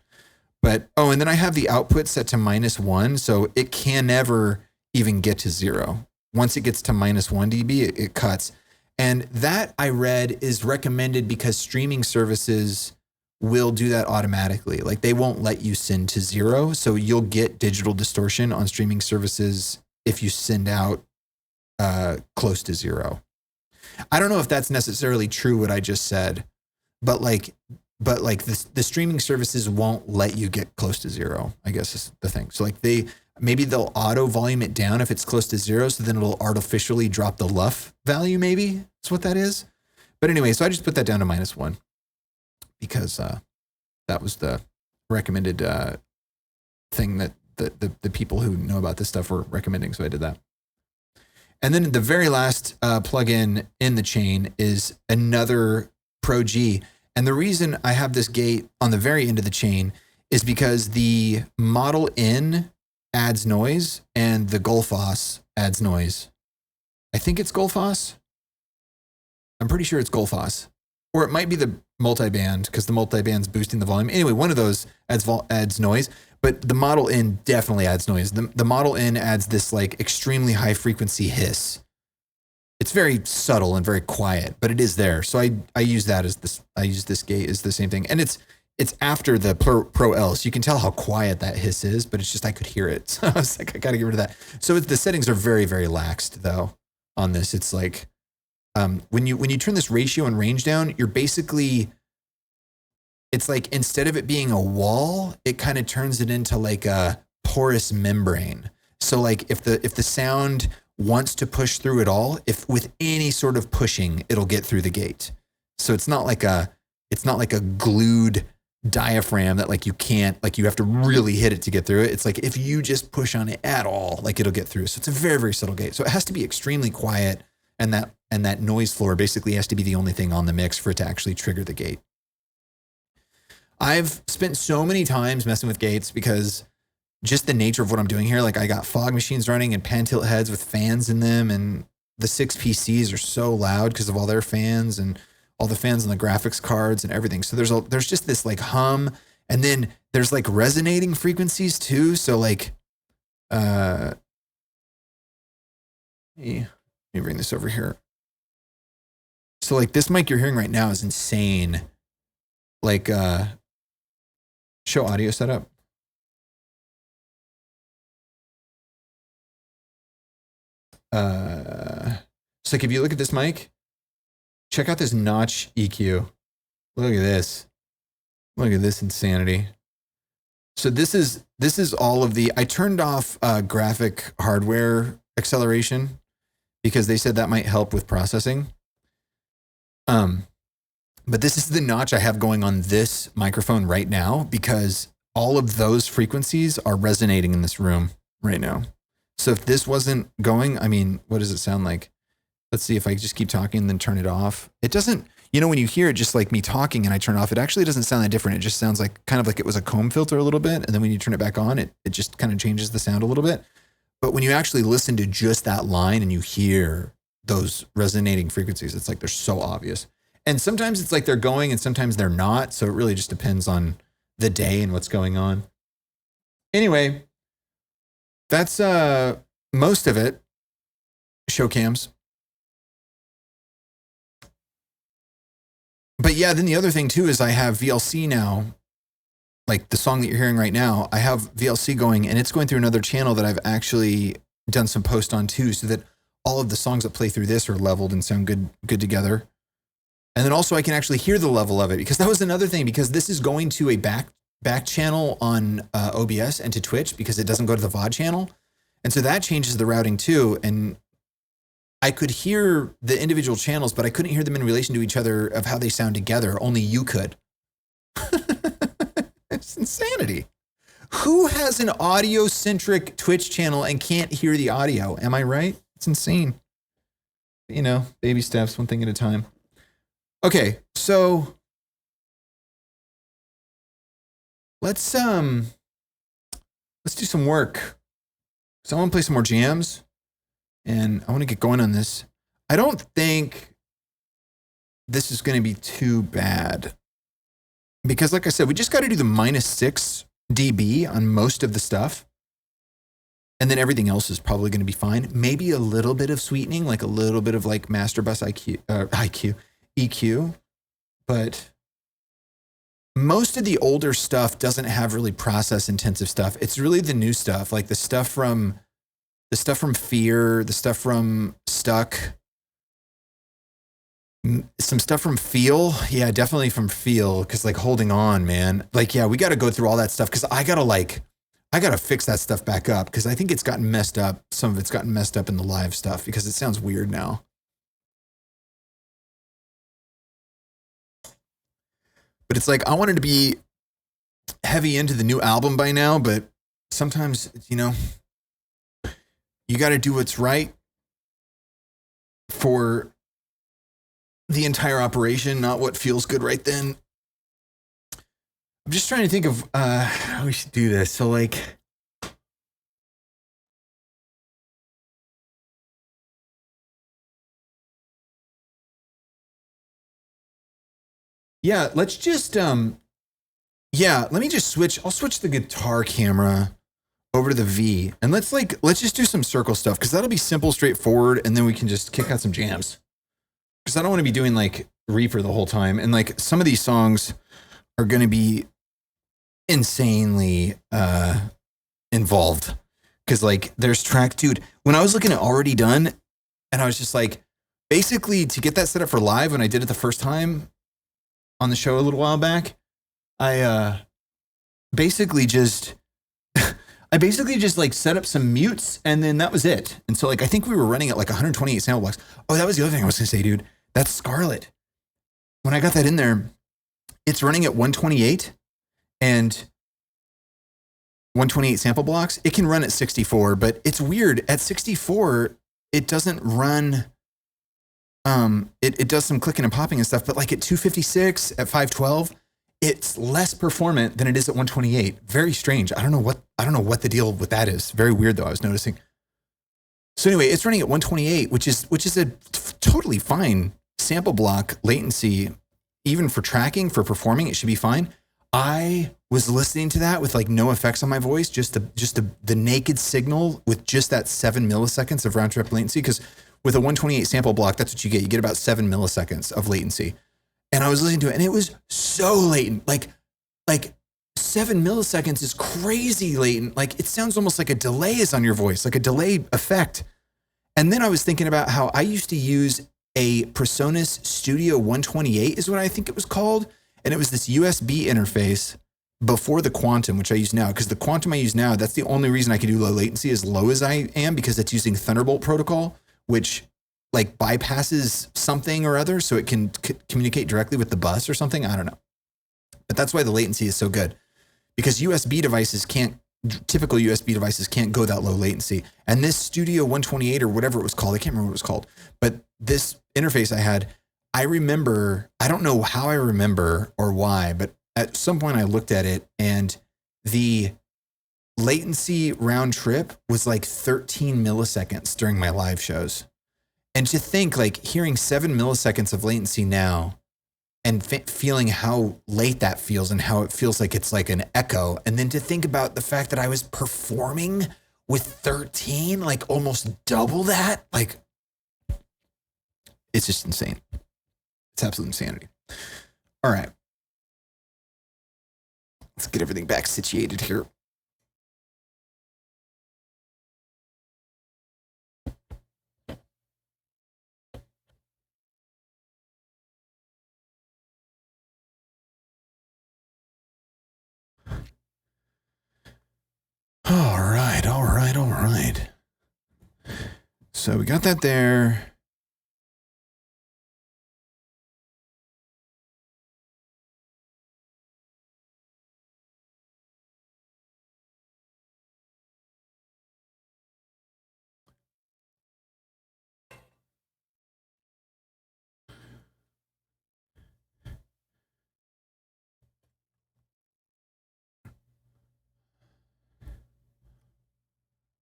But and then I have the output set to -1, so it can never even get to 0. Once it gets to -1 dB, it cuts. And that I read is recommended because streaming services will do that automatically. Like they won't let you send to 0, so you'll get digital distortion on streaming services if you send out close to 0. I don't know if that's necessarily true what I just said, but like but like the streaming services won't let you get close to zero, I guess is the thing. So like maybe they'll auto volume it down if it's close to zero. So then it'll artificially drop the LUF value. Maybe that's what that is. But anyway, so I just put that down to -1 because that was the recommended thing that the people who know about this stuff were recommending. So I did that. And then the very last plugin in the chain is another Pro G. And the reason I have this gate on the very end of the chain is because the Model N adds noise and the Gullfoss adds noise. I think it's Gullfoss. I'm pretty sure it's Gullfoss. Or it might be the multiband because the multiband's boosting the volume. Anyway, one of those adds noise, but the Model N definitely adds noise. The Model N adds this like extremely high frequency hiss. It's very subtle and very quiet, but it is there. So I use that as this. I use this gate as the same thing, and it's after the Pro L, so you can tell how quiet that hiss is. But it's just I could hear it, so I was like, I got to get rid of that. So the settings are very very laxed though on this. It's like when you turn this ratio and range down, you're basically, it's like instead of it being a wall, it kind of turns it into like a porous membrane. So like if the sound wants to push through it all, if with any sort of pushing, it'll get through the gate. So it's not like a glued diaphragm that like you can't, like you have to really hit it to get through it. It's like if you just push on it at all, like it'll get through. So it's a very, very subtle gate. So it has to be extremely quiet, and that noise floor basically has to be the only thing on the mix for it to actually trigger the gate. I've spent so many times messing with gates because just the nature of what I'm doing here, like I got fog machines running and pan tilt heads with fans in them, and the 6 PCs are so loud because of all their fans and all the fans on the graphics cards and everything. So there's just this like hum, and then there's like resonating frequencies too. So like, let me bring this over here. So like this mic you're hearing right now is insane. Like, show audio setup. So like if you look at this mic, check out this notch EQ. Look at this. Look at this insanity. So this is all of the, I turned off graphic hardware acceleration because they said that might help with processing. But this is the notch I have going on this microphone right now because all of those frequencies are resonating in this room right now. So if this wasn't going, I mean, what does it sound like? Let's see if I just keep talking and then turn it off. It doesn't, when you hear it just like me talking and I turn it off, it actually doesn't sound that different. It just sounds like kind of like it was a comb filter a little bit. And then when you turn it back on, it just kind of changes the sound a little bit. But when you actually listen to just that line and you hear those resonating frequencies, it's like they're so obvious. And sometimes it's like they're going and sometimes they're not. So it really just depends on the day and what's going on. Anyway, that's most of it. Show cams. But yeah, then the other thing too is I have VLC now. Like the song that you're hearing right now, I have VLC going and it's going through another channel that I've actually done some post on too, so that all of the songs that play through this are leveled and sound good together. And then also I can actually hear the level of it, because that was another thing, because this is going to a back channel on OBS and to Twitch because it doesn't go to the VOD channel. And so that changes the routing too. And I could hear the individual channels, but I couldn't hear them in relation to each other of how they sound together. Only you could. It's insanity. Who has an audio-centric Twitch channel and can't hear the audio? Am I right? It's insane. Baby steps, one thing at a time. Okay, so let's do some work. So I want to play some more jams, and I want to get going on this. I don't think this is going to be too bad, because like I said, we just got to do the -6 dB on most of the stuff, and then everything else is probably going to be fine. Maybe a little bit of sweetening, like a little bit of like master bus EQ, but most of the older stuff doesn't have really process intensive stuff. It's really the new stuff, like the stuff from Fear, the stuff from Stuck, Some stuff from Feel. Yeah, definitely from Feel. Cause like Holding On, man. Like, yeah, we got to go through all that stuff. Cause I got to fix that stuff back up. Cause I think it's gotten messed up. Some of it's gotten messed up in the live stuff because it sounds weird now. But it's like, I wanted to be heavy into the new album by now, but sometimes, you know, you got to do what's right for the entire operation, not what feels good right then. I'm just trying to think of how we should do this. So like, yeah, let's just let me just switch. I'll switch the guitar camera over to the V, and let's just do some circle stuff because that'll be simple, straightforward, and then we can just kick out some jams. Because I don't want to be doing like Reaper the whole time, and like some of these songs are going to be insanely involved. Because like there's track, dude. When I was looking at Already Done, and I was just like, basically to get that set up for live when I did it the first time on the show a little while back, I basically just like set up some mutes and then that was it. And so like I think we were running at like 128 sample blocks. Oh, that was the other thing I was gonna say, dude. That's Scarlett. When I got that in there, it's running at 128 and 128 sample blocks. It can run at 64, but it's weird. At 64, it doesn't run. It does some clicking and popping and stuff, but like at 256, at 512, it's less performant than it is at 128. Very strange. I don't know what the deal with that is. Very weird though, I was noticing. So anyway, it's running at 128, which is a totally fine sample block latency, even for tracking, for performing, it should be fine. I was listening to that with like no effects on my voice, just the naked signal with just that 7 milliseconds of round trip latency. Because with a 128 sample block, that's what you get. You get about 7 milliseconds of latency. And I was listening to it and it was so latent. Like 7 milliseconds is crazy latent. Like it sounds almost like a delay is on your voice, like a delay effect. And then I was thinking about how I used to use a PreSonus Studio 128 is what I think it was called. And it was this USB interface before the Quantum, which I use now. Because the Quantum I use now, that's the only reason I can do low latency as low as I am, because it's using Thunderbolt protocol, which like bypasses something or other so it can communicate directly with the bus or something. I don't know. But that's why the latency is so good, because typical USB devices can't go that low latency. And this Studio 128 or whatever it was called, I can't remember what it was called, but this interface I had, I remember, I don't know how I remember or why, but at some point I looked at it and the latency round trip was like 13 milliseconds during my live shows. And to think like hearing 7 milliseconds of latency now and feeling how late that feels and how it feels like it's like an echo. And then to think about the fact that I was performing with 13, like almost double that, like it's just insane. It's absolute insanity. All right. Let's get everything back situated here. All right. So we got that there.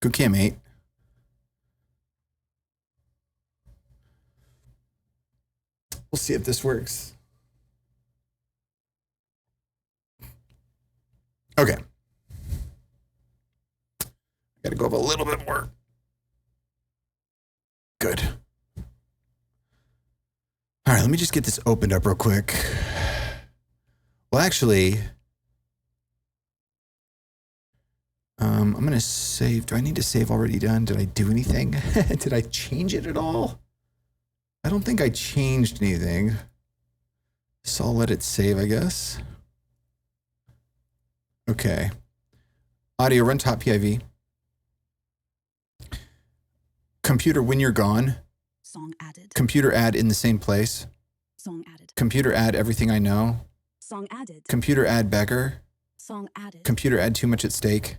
Okay, mate. We'll see if this works. Okay. Got to go up a little bit more. Good. All right, let me just get this opened up real quick. Well, actually, I'm going to save. Do I need to save Already Done? Did I do anything? Did I change it at all? I don't think I changed anything. So I'll let it save, I guess. Okay. Audio, run top PIV. Computer, when you're gone. Song added. Computer, add in the same place. Song added. Computer, add everything I know. Song added. Computer, add beggar. Song added. Computer, add too much at stake.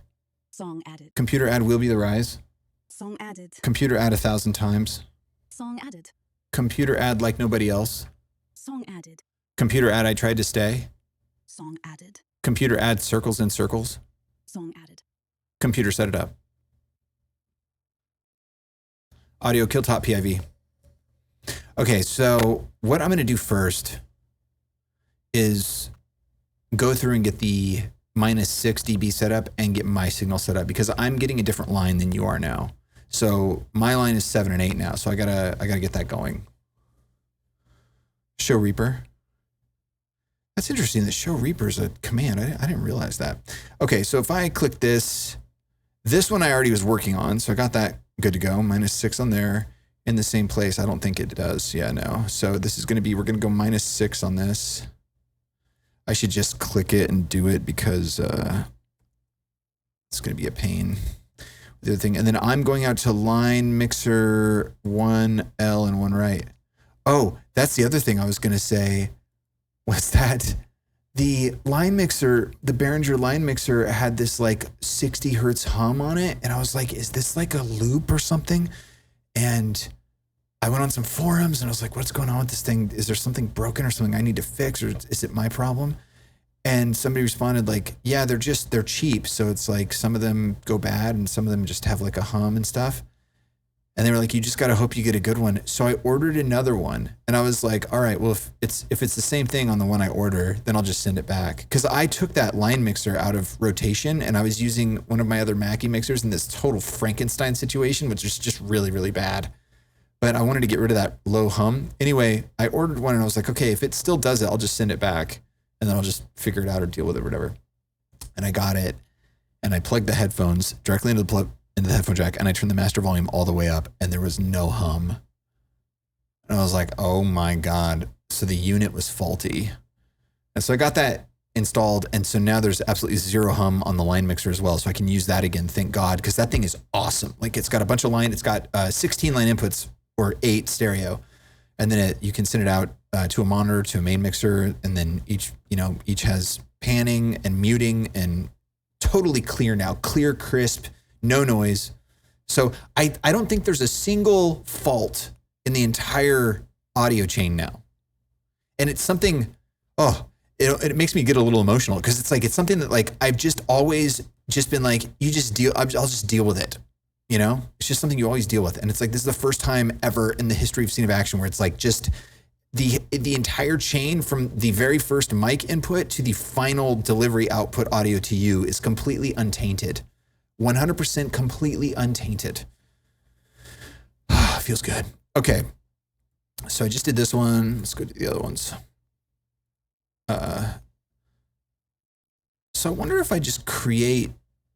Song added. Computer, add will be the rise. Song added. Computer, add 1,000 times. Song added. Computer, add like nobody else. Song added. Computer, add I tried to stay. Song added. Computer, add circles in circles. Song added. Computer, set it up. Audio, kill top PIV. Okay, so what I'm going to do first is go through and get the -6 dB setup and get my signal set up because I'm getting a different line than you are now. So my line is 7 and 8 now, so I gotta get that going. Show Reaper. That's interesting that Show Reaper is a command. I didn't realize that. Okay, so if I click this one I already was working on, so I got that good to go. -6 on there in the same place. I don't think it does. Yeah, no. So this is going to be, we're going to go -6 on this. I should just click it and do it because it's going to be a pain. The other thing, and then I'm going out to line mixer 1 L and 1 right. Oh, that's the other thing I was going to say. What's that? The line mixer, the Behringer line mixer had this like 60 hertz hum on it. And I was like, is this like a loop or something? And I went on some forums and I was like, what's going on with this thing? Is there something broken or something I need to fix, or is it my problem? And somebody responded like, yeah, they're cheap. So it's like some of them go bad and some of them just have like a hum and stuff. And they were like, you just got to hope you get a good one. So I ordered another one and I was like, all right, well, if it's the same thing on the one I order, then I'll just send it back. Cause I took that line mixer out of rotation and I was using one of my other Mackie mixers in this total Frankenstein situation, which is just really, really bad. But I wanted to get rid of that low hum. Anyway, I ordered one and I was like, okay, if it still does it, I'll just send it back and then I'll just figure it out or deal with it or whatever. And I got it and I plugged the headphones directly into the headphone jack and I turned the master volume all the way up and there was no hum. And I was like, oh my God. So the unit was faulty. And so I got that installed. And so now there's absolutely zero hum on the line mixer as well. So I can use that again. Thank God. Cause that thing is awesome. Like it's got a bunch of line. It's got 16 line inputs or 8 stereo. And then you can send it out to a monitor, to a main mixer. And then each has panning and muting and totally clear now, clear, crisp, no noise. So I don't think there's a single fault in the entire audio chain now. And it's something, it makes me get a little emotional because it's like, it's something that like, I've just always just been like, I'll just deal with it. You know, it's just something you always deal with. And it's like, this is the first time ever in the history of Scene of Action where it's like just the entire chain from the very first mic input to the final delivery output audio to you is completely untainted. 100% completely untainted. Feels good. Okay. So I just did this one. Let's go to the other ones. So I wonder if I just create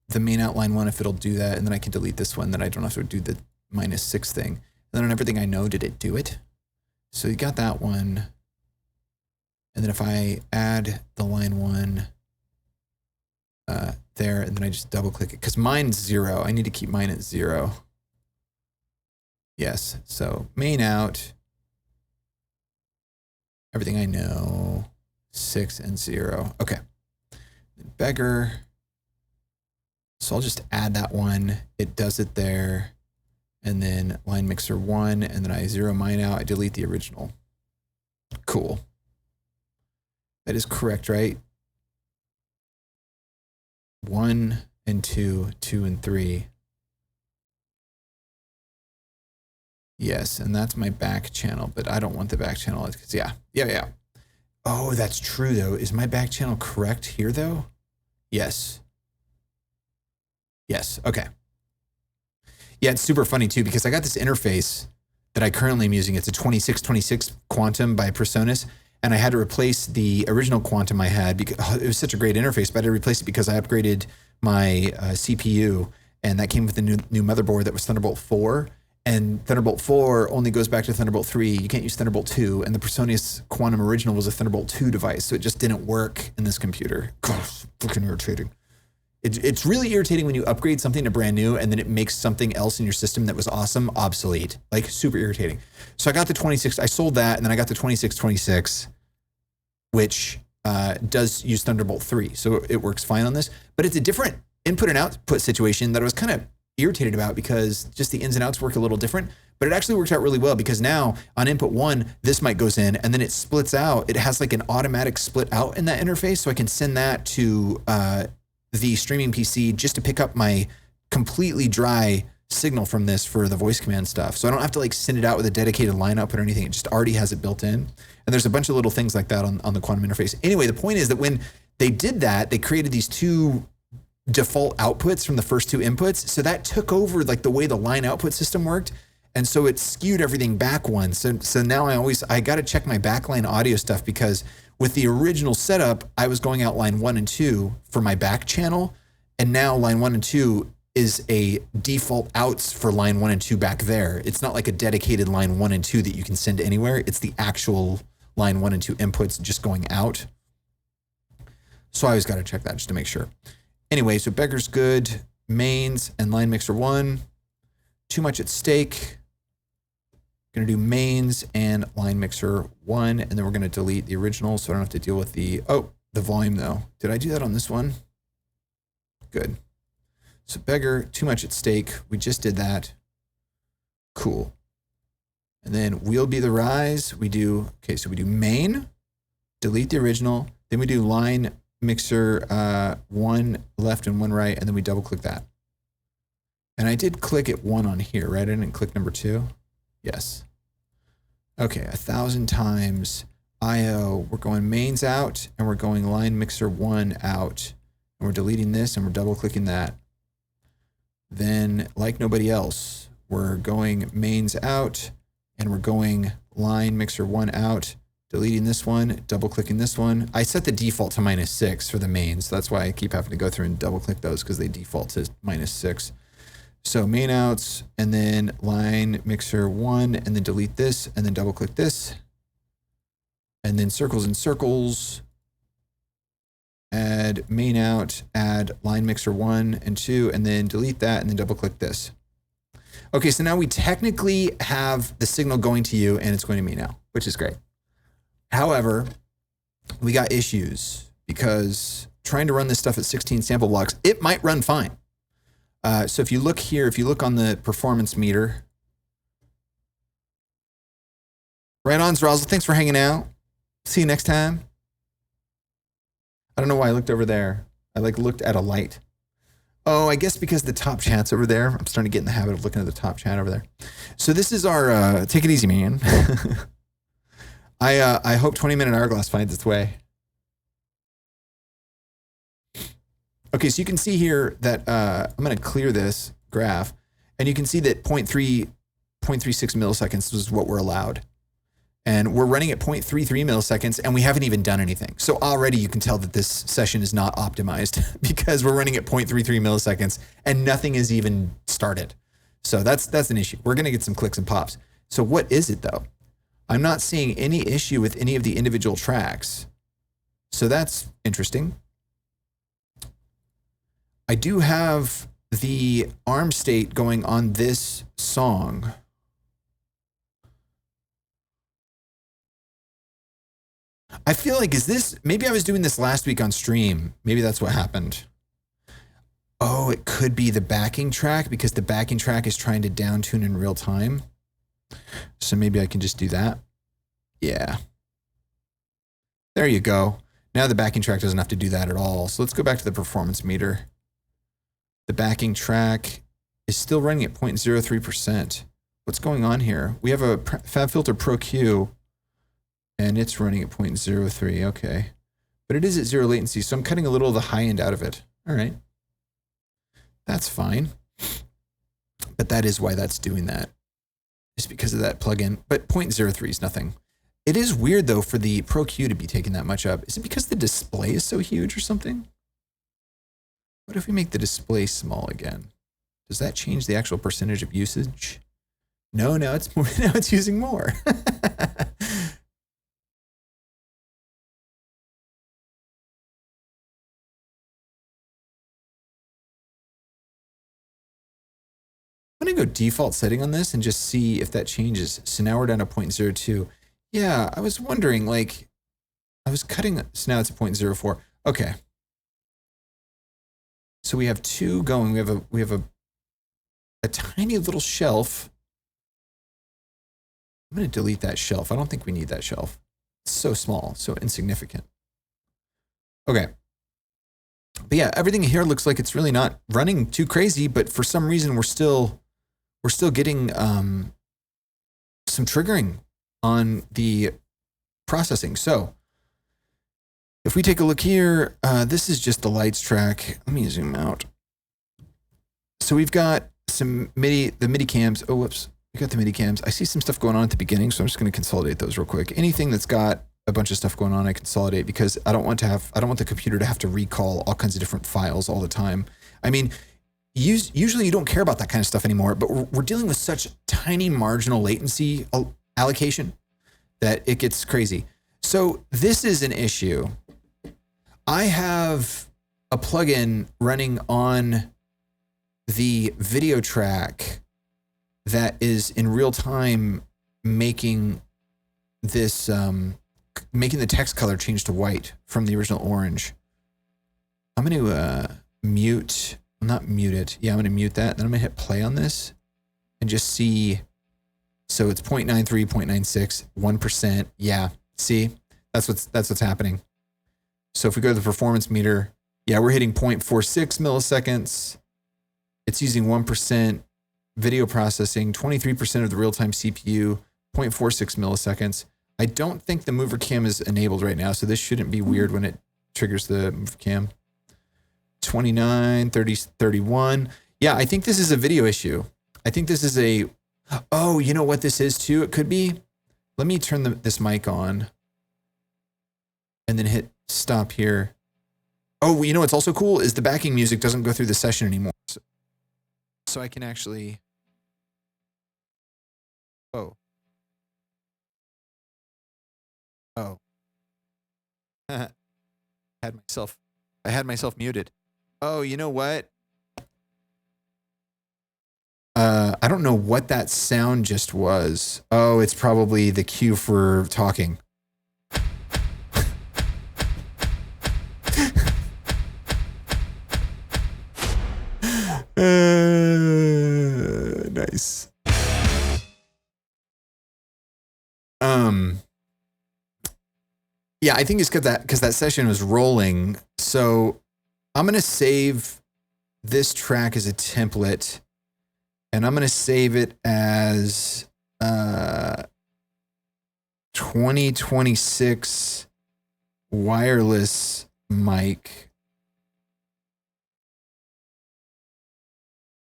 the main outline one, if it'll do that, and then I can delete this one, then I don't have to do the -6 thing. And then on everything I know, did it do it? So you got that one. And then if I add the line one there, and then I just double click it, because mine's 0. I need to keep mine at 0. Yes, so main out, everything I know, 6 and 0. Okay. Beggar. So I'll just add that one. It does it there. And then line mixer 1, and then I 0 mine out. I delete the original. Cool. That is correct, right? 1 and 2, 2 and 3. Yes, and that's my back channel, but I don't want the back channel because yeah. Oh, that's true though. Is my back channel correct here though? Yes. Yes, okay. Yeah, it's super funny too because I got this interface that I currently am using. It's a 2626 Quantum by Presonus, and I had to replace the original Quantum I had because it was such a great interface, but I had to replace it because I upgraded my CPU, and that came with a new motherboard that was Thunderbolt 4. And Thunderbolt 4 only goes back to Thunderbolt 3. You can't use Thunderbolt 2. And the Presonus Quantum Original was a Thunderbolt 2 device, so it just didn't work in this computer. Gosh, freaking irritating. It's really irritating when you upgrade something to brand new and then it makes something else in your system that was awesome obsolete. Like, super irritating. So I got the 26, I sold that, and then I got the 2626, which does use Thunderbolt 3. So it works fine on this. But it's a different input and output situation that I was kind of irritated about because just the ins and outs work a little different. But it actually worked out really well because now on input 1, this mic goes in and then it splits out. It has like an automatic split out in that interface. So I can send that to the streaming PC just to pick up my completely dry signal from this for the voice command stuff. So I don't have to like send it out with a dedicated line output or anything. It just already has it built in. And there's a bunch of little things like that on the Quantum interface. Anyway, the point is that when they did that, they created these two default outputs from the first two inputs. So that took over like the way the line output system worked. And so it skewed everything back one. So now I got to check my backline audio stuff because with the original setup, I was going out line 1 and 2 for my back channel. And now line 1 and 2 is a default outs for line 1 and 2 back there. It's not like a dedicated line 1 and 2 that you can send anywhere. It's the actual line 1 and 2 inputs just going out. So I always got to check that just to make sure. Anyway, so Beggar's Good, mains, and line mixer 1. Too Much at Stake. Going to do mains and line mixer 1, and then we're going to delete the original so I don't have to deal with the volume though. Did I do that on this one? Good. So Beggar, Too Much at Stake. We just did that. Cool. And then We'll Be the Rise. We do main, delete the original, then we do line mixer 1 left and 1 right, and then we double click that. And I did click it 1 on here, right? I didn't click number 2. Yes. Okay, 1,000 times IO. We're going mains out and we're going line mixer 1 out. And we're deleting this and we're double clicking that. Then, like nobody else, we're going mains out and we're going line mixer 1 out, deleting this one, double clicking this one. I set the default to -6 for the mains. So that's why I keep having to go through and double click those because they default to -6. So main outs and then line mixer 1 and then delete this and then double click this. And then circles and circles. Add main out, add line mixer 1 and 2 and then delete that and then double click this. Okay, so now we technically have the signal going to you and it's going to me now, which is great. However, we got issues because trying to run this stuff at 16 sample blocks, it might run fine. So if you look here, if you look on the performance meter, right on, Zrazel, thanks for hanging out. See you next time. I don't know why I looked over there. I looked at a light. Oh, I guess because the top chat's over there. I'm starting to get in the habit of looking at the top chat over there. So this is our, take it easy, man. I hope 20-minute hourglass finds its way. Okay, so you can see here that I'm going to clear this graph, and you can see that 0.36 milliseconds is what we're allowed. And we're running at 0.33 milliseconds, and we haven't even done anything. So already you can tell that this session is not optimized because we're running at 0.33 milliseconds, and nothing is even started. So that's an issue. We're going to get some clicks and pops. So what is it, though? I'm not seeing any issue with any of the individual tracks. So that's interesting. I do have the arm state going on this song. I feel like, maybe I was doing this last week on stream. Maybe that's what happened. Oh, it could be the backing track because the backing track is trying to down tune in real time. So maybe I can just do that. Yeah. There you go. Now the backing track doesn't have to do that at all. So let's go back to the performance meter. The backing track is still running at 0.03%. What's going on here? We have a FabFilter Pro Q and it's running at 0.03. Okay. But it is at 0 latency, so I'm cutting a little of the high end out of it. All right. That's fine. But that is why that's doing that. It's because of that plugin. But 0.03 is nothing. It is weird, though, for the Pro Q to be taking that much up. Is it because the display is so huge or something? What if we make the display small again? Does that change the actual percentage of usage? No, now it's more. Now it's using more. I'm gonna go default setting on this and just see if that changes. So now we're down to 0.02. Yeah, I was wondering, like, I was cutting, so now it's 0.04. Okay. So we have two going. We have a tiny little shelf. I'm gonna delete that shelf. I don't think we need that shelf. It's so small, so insignificant. Okay. But yeah, everything here looks like it's really not running too crazy, but for some reason we're still getting some triggering on the processing. So if we take a look here, this is just the lights track. Let me zoom out. So we've got some the MIDI cams. Oh, whoops. We got the MIDI cams. I see some stuff going on at the beginning, so I'm just going to consolidate those real quick. Anything that's got a bunch of stuff going on, I consolidate because I don't want the computer to have to recall all kinds of different files all the time. I mean, usually you don't care about that kind of stuff anymore, but we're dealing with such tiny marginal latency allocation that it gets crazy. So this is an issue. I have a plugin running on the video track that is in real time making this making the text color change to white from the original orange. I'm going to not mute it. Yeah, I'm going to mute that. Then I'm going to hit play on this and just see. So it's 0.93, 0.96, 1%. Yeah, see, that's what's happening. So if we go to the performance meter, yeah, we're hitting 0.46 milliseconds. It's using 1% video processing, 23% of the real-time CPU, 0.46 milliseconds. I don't think the mover cam is enabled right now, so this shouldn't be weird when it triggers the mover cam. 29, 30, 31. Yeah, I think this is a video issue. I think this is oh, you know what this is too? It could be. Let me turn this mic on and then hit stop here. Oh, you know what's also cool is the backing music doesn't go through the session anymore. So I can actually, oh. I had myself muted. Oh, you know what? I don't know what that sound just was. Oh, it's probably the cue for talking. Nice. Yeah, I think it's because that session was rolling. So I'm gonna save this track as a template, and I'm gonna save it as 2026 wireless mic.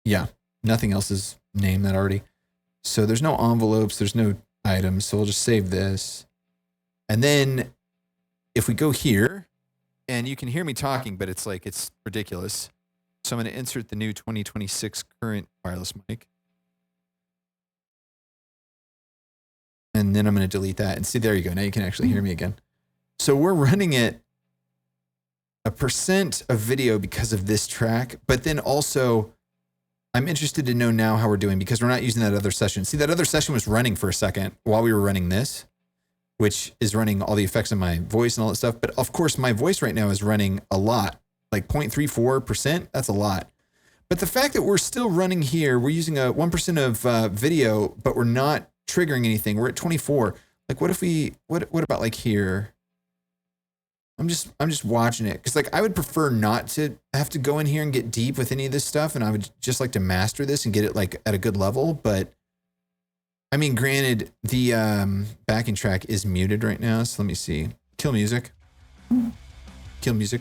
Yeah, nothing else is named that already. So there's no envelopes, there's no items. So we'll just save this. And then if we go here, and you can hear me talking, but it's ridiculous. So I'm going to insert the new 2026 current wireless mic. And then I'm going to delete that. And see, there you go. Now you can actually hear me again. So we're running it 1% of video because of this track, but then also I'm interested to know now how we're doing because we're not using that other session. See, that other session was running for a second while we were running this, which is running all the effects of my voice and all that stuff. But of course, my voice right now is running a lot, like 0.34%. That's a lot. But the fact that we're still running here, we're using a 1% of video, but we're not triggering anything. We're at 24. Like, what if what about like here? I'm just watching it because like I would prefer not to have to go in here and get deep with any of this stuff, and I would just like to master this and get it like at a good level. But I mean, granted, the backing track is muted right now, so let me see. Kill music. Kill music.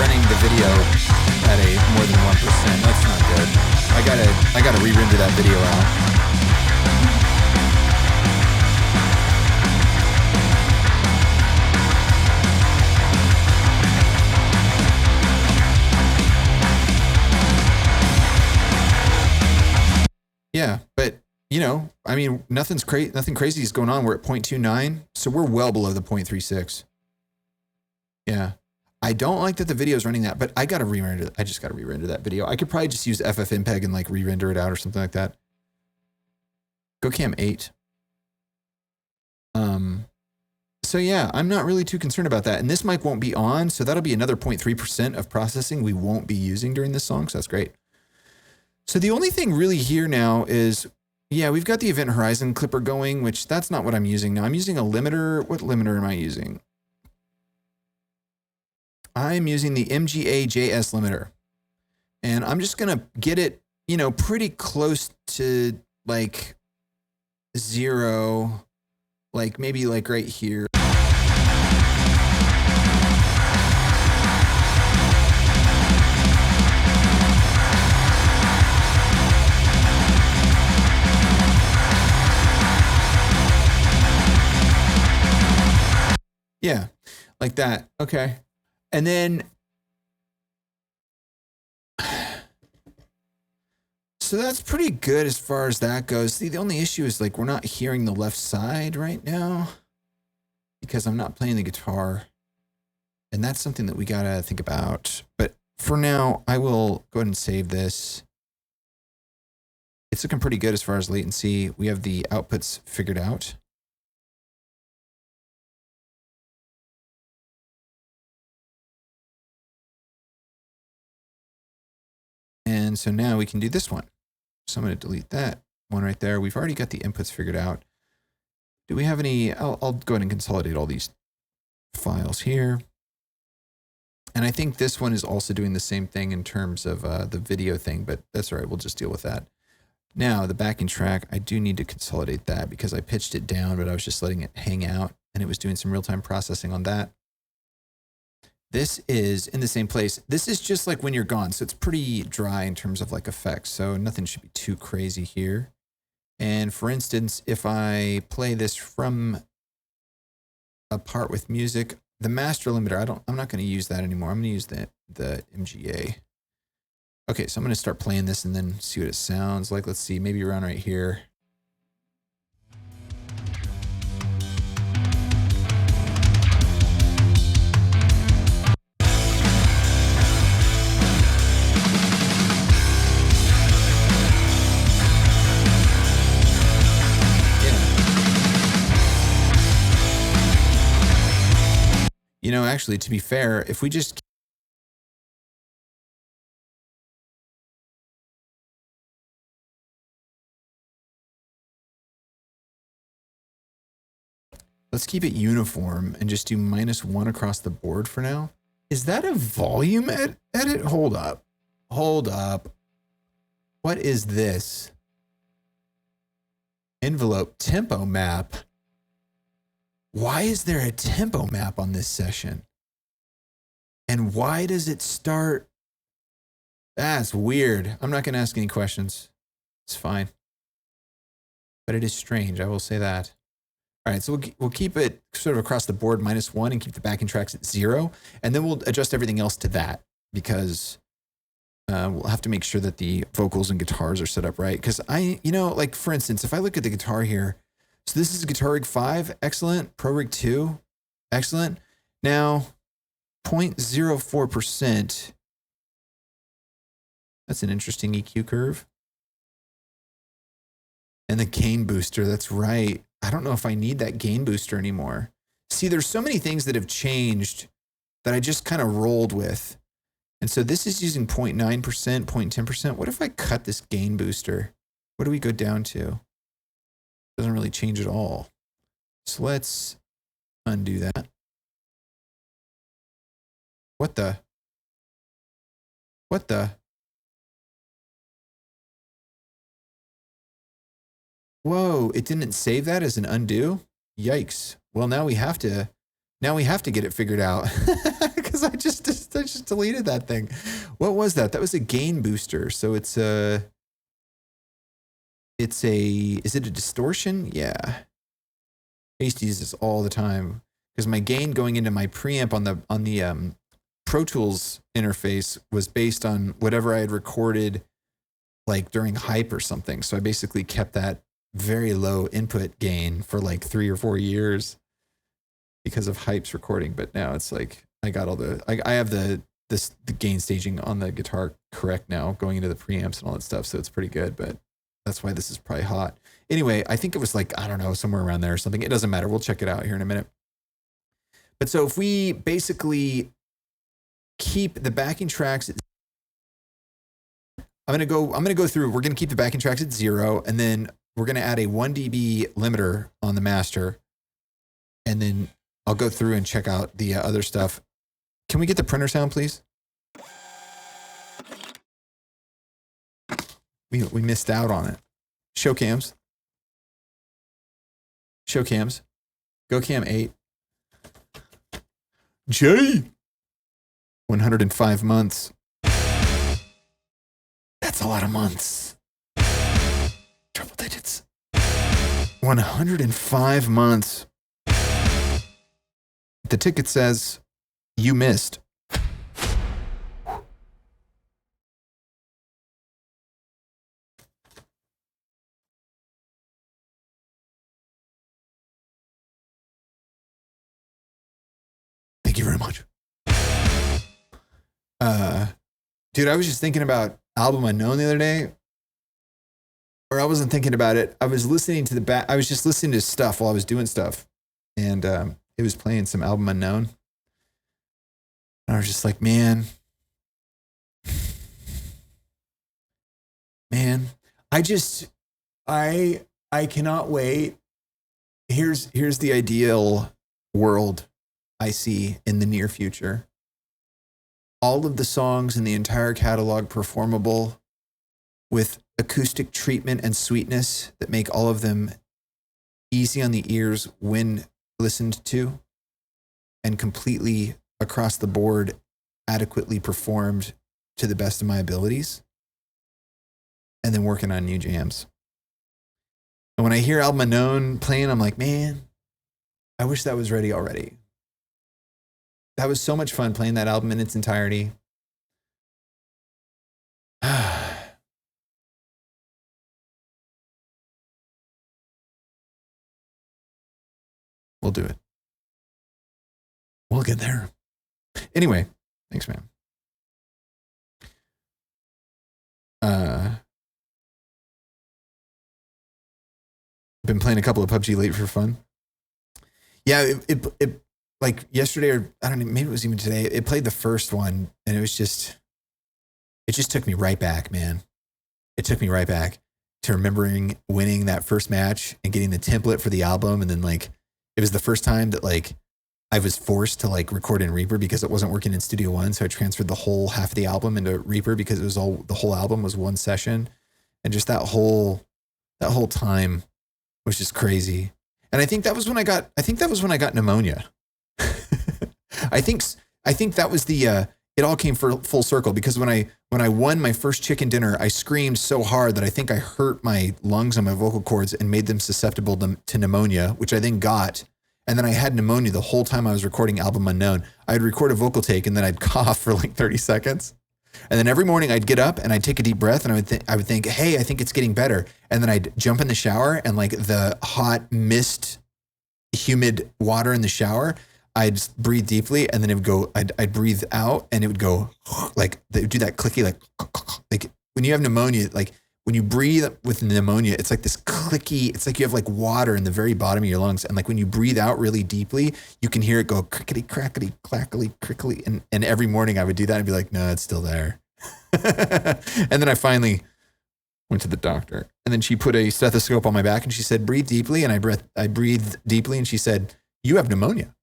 running the video at a more than 1%. That's not good. I gotta re-render that video out. Yeah, but you know, I mean, nothing crazy is going on. We're at 0.29, so we're well below the 0.36. Yeah. I don't like that the video is running that, but I gotta re-render. I just gotta re-render that video. I could probably just use FFmpeg and like re-render it out or something like that. GoCam 8. So yeah, I'm not really too concerned about that. And this mic won't be on, so that'll be another 0.3% of processing we won't be using during this song, so that's great. So the only thing really here now is, yeah, we've got the Event Horizon clipper going, which that's not what I'm using now. I'm using a limiter. What limiter am I using? I'm using the MGA JS limiter. And I'm just going to get it, you know, pretty close to like 0, like maybe like right here. Yeah, like that. Okay. And then, so that's pretty good as far as that goes. See, the only issue is like we're not hearing the left side right now because I'm not playing the guitar. And that's something that we got to think about. But for now, I will go ahead and save this. It's looking pretty good as far as latency. We have the outputs figured out. And so now we can do this one. So I'm going to delete that one right there. We've already got the inputs figured out. Do we have any? I'll go ahead and consolidate all these files here. And I think this one is also doing the same thing in terms of the video thing, but that's all right. We'll just deal with that. Now the backing track, I do need to consolidate that because I pitched it down, but I was just letting it hang out and it was doing some real-time processing on that. This is in the same place. This is just like when you're gone. So it's pretty dry in terms of like effects. So nothing should be too crazy here. And for instance, if I play this from a part with music, the master limiter, I'm not going to use that anymore. I'm going to use the MGA. Okay, so I'm going to start playing this and then see what it sounds like. Let's see, maybe around right here. You know, actually, to be fair, if we just let's keep it uniform and just do -1 across the board for now. Is that a volume edit? Hold up. Hold up. What is this? Envelope tempo map. Why is there a tempo map on this session? And why does it start? That's weird. I'm not going to ask any questions. It's fine. But it is strange. I will say that. All right, so we'll keep it sort of across the board -1 and keep the backing tracks at 0. And then we'll adjust everything else to that because we'll have to make sure that the vocals and guitars are set up right. Because you know, like for instance, if I look at the guitar here, so this is Guitar Rig 5, excellent. Pro Rig 2, excellent. Now, 0.04%. That's an interesting EQ curve. And the gain booster, that's right. I don't know if I need that gain booster anymore. See, there's so many things that have changed that I just kind of rolled with. And so this is using 0.9%, 0.10%. What if I cut this gain booster? What do we go down to? Doesn't really change at all. So let's undo that. What the? What the? Whoa, it didn't save that as an undo? Yikes. Well, now we have to get it figured out because I just just deleted that thing. What was that? That was a gain booster. So is it a distortion? Yeah. I used to use this all the time because my gain going into my preamp on the Pro Tools interface was based on whatever I had recorded like during Hype or something. So I basically kept that very low input gain for like 3 or 4 years because of Hype's recording. But now it's like I got all I have the gain staging on the guitar correct now going into the preamps and all that stuff. So it's pretty good, but that's why this is probably hot. Anyway, I think it was like, I don't know, somewhere around there or something. It doesn't matter. We'll check it out here in a minute. But so if we basically keep the backing tracks at, I'm going to go through, we're going to keep the backing tracks at 0, and then we're going to add a 1 dB limiter on the master. And then I'll go through and check out the other stuff. Can we get the printer sound, please? We missed out on it. Show cams. Show cams. Go cam 8. J. 105 months. That's a lot of months. Triple digits. 105 months. The ticket says you missed. Thank you very much. Dude, I was just thinking about Album Unknown the other day. Or I wasn't thinking about it. I was listening to I was just listening to stuff while I was doing stuff. And it was playing some Album Unknown. And I was just like, man, I cannot wait. Here's the ideal world I see in the near future. All of the songs in the entire catalog performable with acoustic treatment and sweetness that make all of them easy on the ears when listened to, and completely across the board adequately performed to the best of my abilities, and then working on new jams. And when I hear Album Unknown playing, I'm like, man, I wish that was ready already. That was so much fun playing that album in its entirety. We'll do it. We'll get there. Anyway, thanks, man. Been playing a couple of PUBG late for fun. Yeah, it like yesterday, or I don't know, maybe it was even today. It played the first one, and it just took me right back, man. It took me right back to remembering winning that first match and getting the template for the album, and then like it was the first time that like I was forced to like record in Reaper because it wasn't working in Studio One, so I transferred the whole half of the album into Reaper because it was the whole album was one session, and just that whole time was just crazy. And I think that was when I got pneumonia. I think that was the it all came full circle, because when I won my first chicken dinner, I screamed so hard that I think I hurt my lungs and my vocal cords and made them susceptible to pneumonia, which I then got. And then I had pneumonia the whole time I was recording Album Unknown. I'd record a vocal take and then I'd cough for like 30 seconds. And then every morning I'd get up and I'd take a deep breath and I would think, hey, I think it's getting better. And then I'd jump in the shower, and like the hot mist, humid water in the shower, I'd breathe deeply, and then it would go, I'd breathe out, and it would go like, they would do that clicky, like when you have pneumonia, like when you breathe with pneumonia, it's like this clicky, it's like you have like water in the very bottom of your lungs. And like when you breathe out really deeply, you can hear it go crickety, crackety, clackety, crickly. And every morning I would do that and be like, no, it's still there. And then I finally went to the doctor, and then she put a stethoscope on my back and she said, breathe deeply. And I breathed deeply, and she said, you have pneumonia.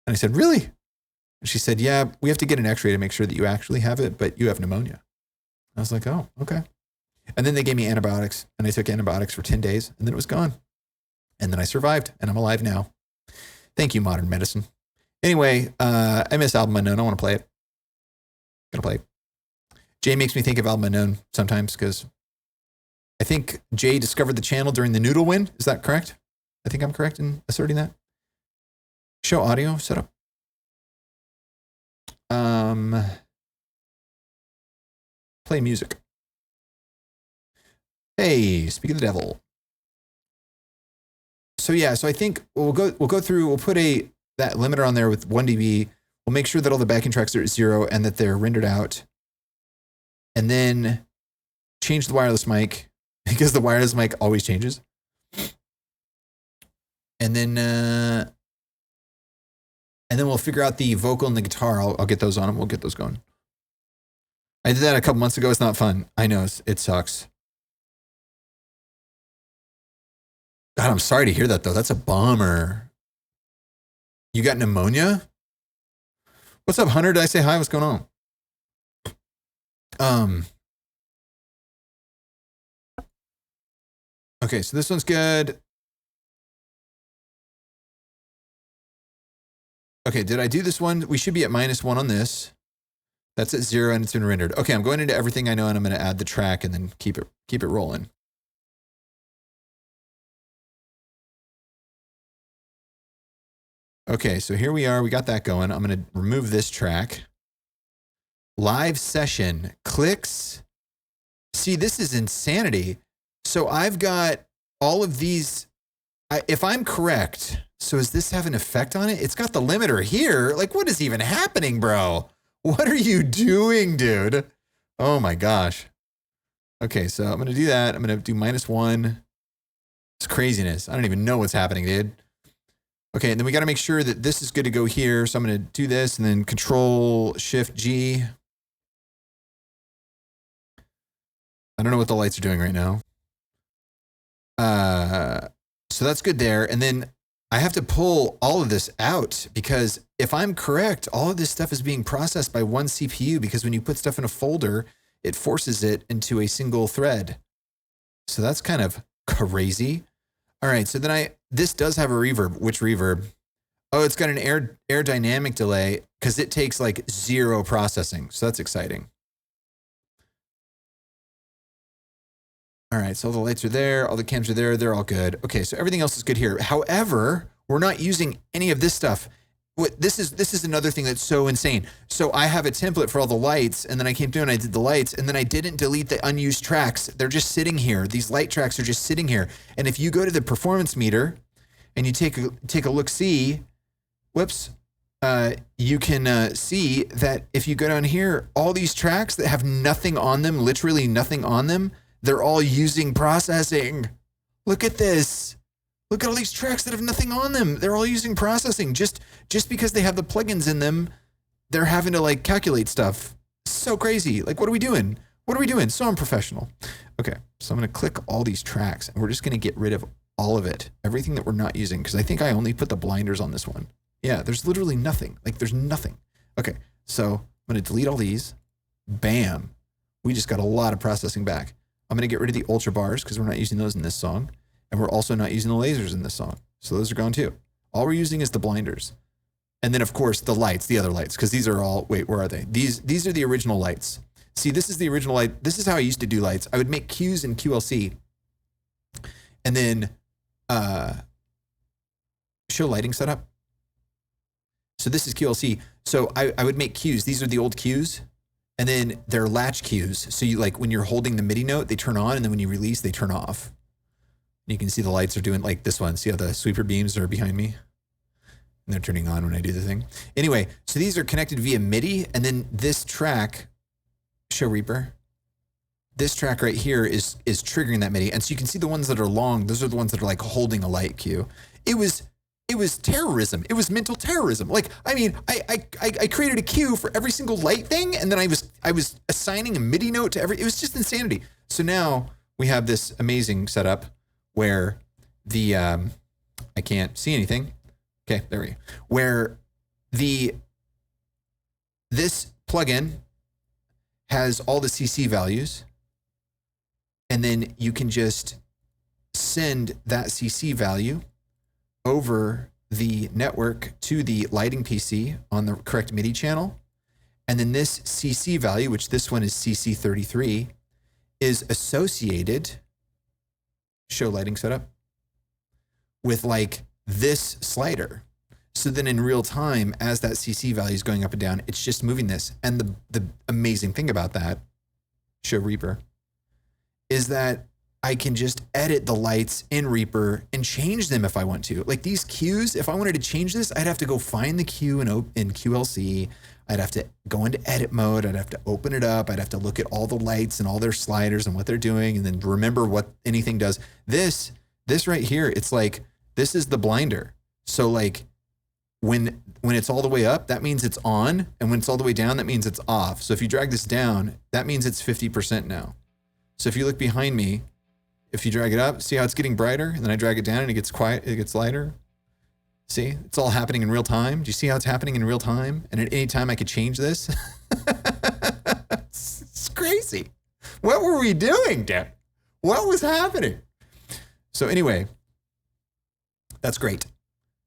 And I said, really? And she said, yeah, we have to get an x-ray to make sure that you actually have it, but you have pneumonia. I was like, oh, okay. And then they gave me antibiotics, and I took antibiotics for 10 days, and then it was gone. And then I survived, and I'm alive now. Thank you, modern medicine. Anyway, I miss Album Unknown. I want to play it. Gonna play it. Jay makes me think of Album Unknown sometimes because I think Jay discovered the channel during the Noodle win. Is that correct? I think I'm correct in asserting that. Show audio setup. Play music. Hey, speak of the devil. So yeah, so I think we'll go through. We'll put that limiter on there with 1 dB. We'll make sure that all the backing tracks are at 0 and that they're rendered out. And then change the wireless mic because the wireless mic always changes. And then we'll figure out the vocal and the guitar. I'll get those on them. We'll get those going. I did that a couple months ago. It's not fun. I know it sucks. God, I'm sorry to hear that though. That's a bummer. You got pneumonia? What's up, Hunter? Did I say hi? What's going on? Okay, so this one's good. Okay, did I do this one? We should be at -1 on this. That's at 0 and it's been rendered. Okay, I'm going into everything I know and I'm going to add the track and then keep it rolling. Okay, so here we are. We got that going. I'm going to remove this track. Live session. Clicks. See, this is insanity. So I've got all of these. If I'm correct, so does this have an effect on it? It's got the limiter here. Like, what is even happening, bro? What are you doing, dude? Oh my gosh. Okay, so I'm going to do that. I'm going to do -1. It's craziness. I don't even know what's happening, dude. Okay, and then we got to make sure that this is good to go here. So I'm going to do this and then Control-Shift-G. I don't know what the lights are doing right now. So that's good there. And then I have to pull all of this out because if I'm correct, all of this stuff is being processed by one CPU because when you put stuff in a folder, it forces it into a single thread. So that's kind of crazy. All right, so then this does have a reverb. Which reverb? Oh, it's got an air dynamic delay because it takes like 0 processing. So that's exciting. All right, so all the lights are there, all the cams are there, they're all good. Okay, so everything else is good here. However, we're not using any of this stuff. This is another thing that's so insane. So I have a template for all the lights, and then I came through and I did the lights, and then I didn't delete the unused tracks. They're just sitting here. These light tracks are just sitting here. And if you go to the performance meter and you take a look-see, whoops, you can see that if you go down here, all these tracks that have nothing on them, literally nothing on them, they're all using processing. Look at this. Look at all these tracks that have nothing on them. They're all using processing. Just because they have the plugins in them, they're having to like calculate stuff. So crazy. Like, what are we doing? What are we doing? So unprofessional. Okay, so I'm going to click all these tracks and we're just going to get rid of all of it. Everything that we're not using, because I think I only put the blinders on this one. Yeah, there's literally nothing. Like, there's nothing. Okay, so I'm going to delete all these. Bam. We just got a lot of processing back. I'm going to get rid of the ultra bars because we're not using those in this song. And we're also not using the lasers in this song. So those are gone too. All we're using is the blinders. And then of course the lights, the other lights, because these are all, wait, where are they? These are the original lights. See, this is the original light. This is how I used to do lights. I would make cues in QLC and then show lighting setup. So this is QLC. So I would make cues. These are the old cues. And then they're latch cues. So you like when you're holding the MIDI note, they turn on, and then when you release, they turn off. You can see the lights are doing like this one. See how the sweeper beams are behind me? And they're turning on when I do the thing. Anyway, so these are connected via MIDI, and then this track, Show Reaper, this track right here is triggering that MIDI. And so you can see the ones that are long, those are the ones that are like holding a light cue. It was terrorism. It was mental terrorism. Like, I mean, I created a cue for every single light thing, and then I was assigning a MIDI note to every. It was just insanity. So now we have this amazing setup where the I can't see anything. Okay, there we go. Where this plugin has all the CC values, and then you can just send that CC value over the network to the lighting PC on the correct MIDI channel. And then this CC value, which this one is CC33, is associated, show lighting setup, with like this slider. So then in real time, as that CC value is going up and down, it's just moving this. And the amazing thing about that, show Reaper, is that I can just edit the lights in Reaper and change them if I want to. Like these cues, if I wanted to change this, I'd have to go find the cue in QLC. I'd have to go into edit mode. I'd have to open it up. I'd have to look at all the lights and all their sliders and what they're doing and then remember what anything does. This right here, it's like, this is the blinder. So like when it's all the way up, that means it's on. And when it's all the way down, that means it's off. So if you drag this down, that means it's 50% now. So if you look behind me, if you drag it up, see how it's getting brighter? And then I drag it down and it gets quiet, it gets lighter. See, it's all happening in real time. Do you see how it's happening in real time? And at any time I could change this. It's crazy. What were we doing, Dad? What was happening? So anyway, that's great.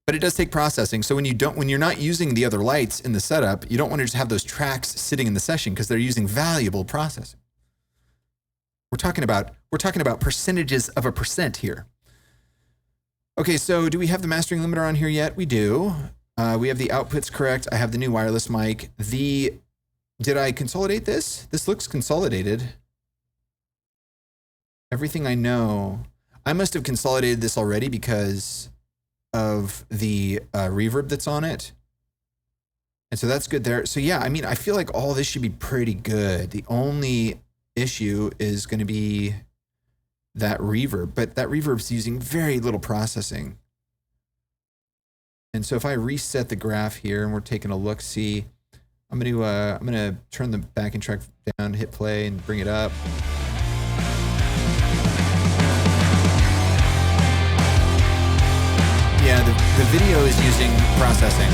But it does take processing. So when you're not using the other lights in the setup, you don't want to just have those tracks sitting in the session because they're using valuable processing. We're talking about percentages of a percent here. Okay, so do we have the mastering limiter on here yet? We do. We have the outputs correct. I have the new wireless mic. Did I consolidate this? This looks consolidated. Everything I know. I must have consolidated this already because of the reverb that's on it. And so that's good there. So yeah, I mean, I feel like all this should be pretty good. The only issue is going to be that reverb, but that reverb's using very little processing. And so if I reset the graph here and we're taking a look, see, I'm going to turn the backing track down, hit play and bring it up. Yeah, the video is using processing.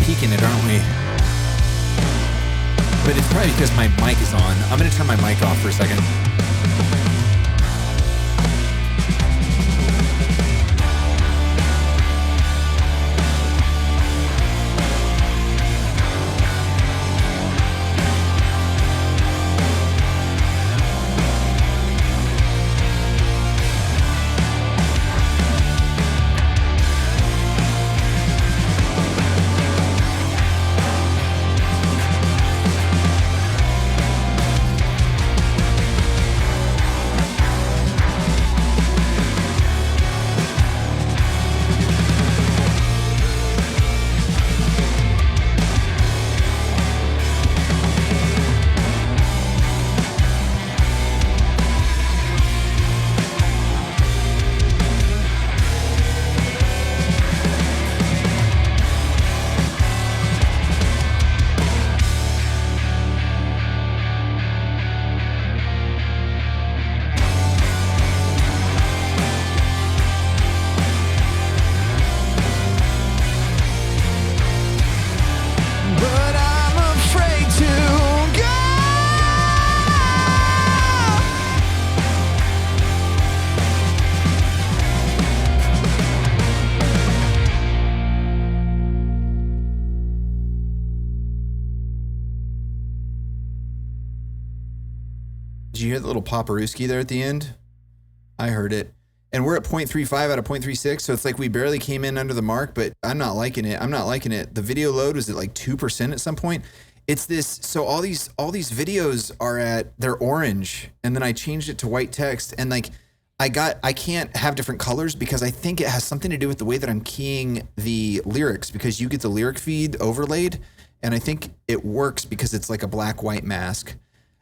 Peeking it, aren't we? But it's probably because my mic is on. I'm going to turn my mic off for a second. But I'm afraid to go. Did you hear the little Paparuski there at the end? I heard it. And we're at 0.35 out of 0.36, so it's like we barely came in under the mark, but I'm not liking it. I'm not liking it. The video load was at like 2% at some point. It's this, so all these videos are they're orange, and then I changed it to white text, and like I can't have different colors because I think it has something to do with the way that I'm keying the lyrics, because you get the lyric feed overlaid, and I think it works because it's like a black-white mask.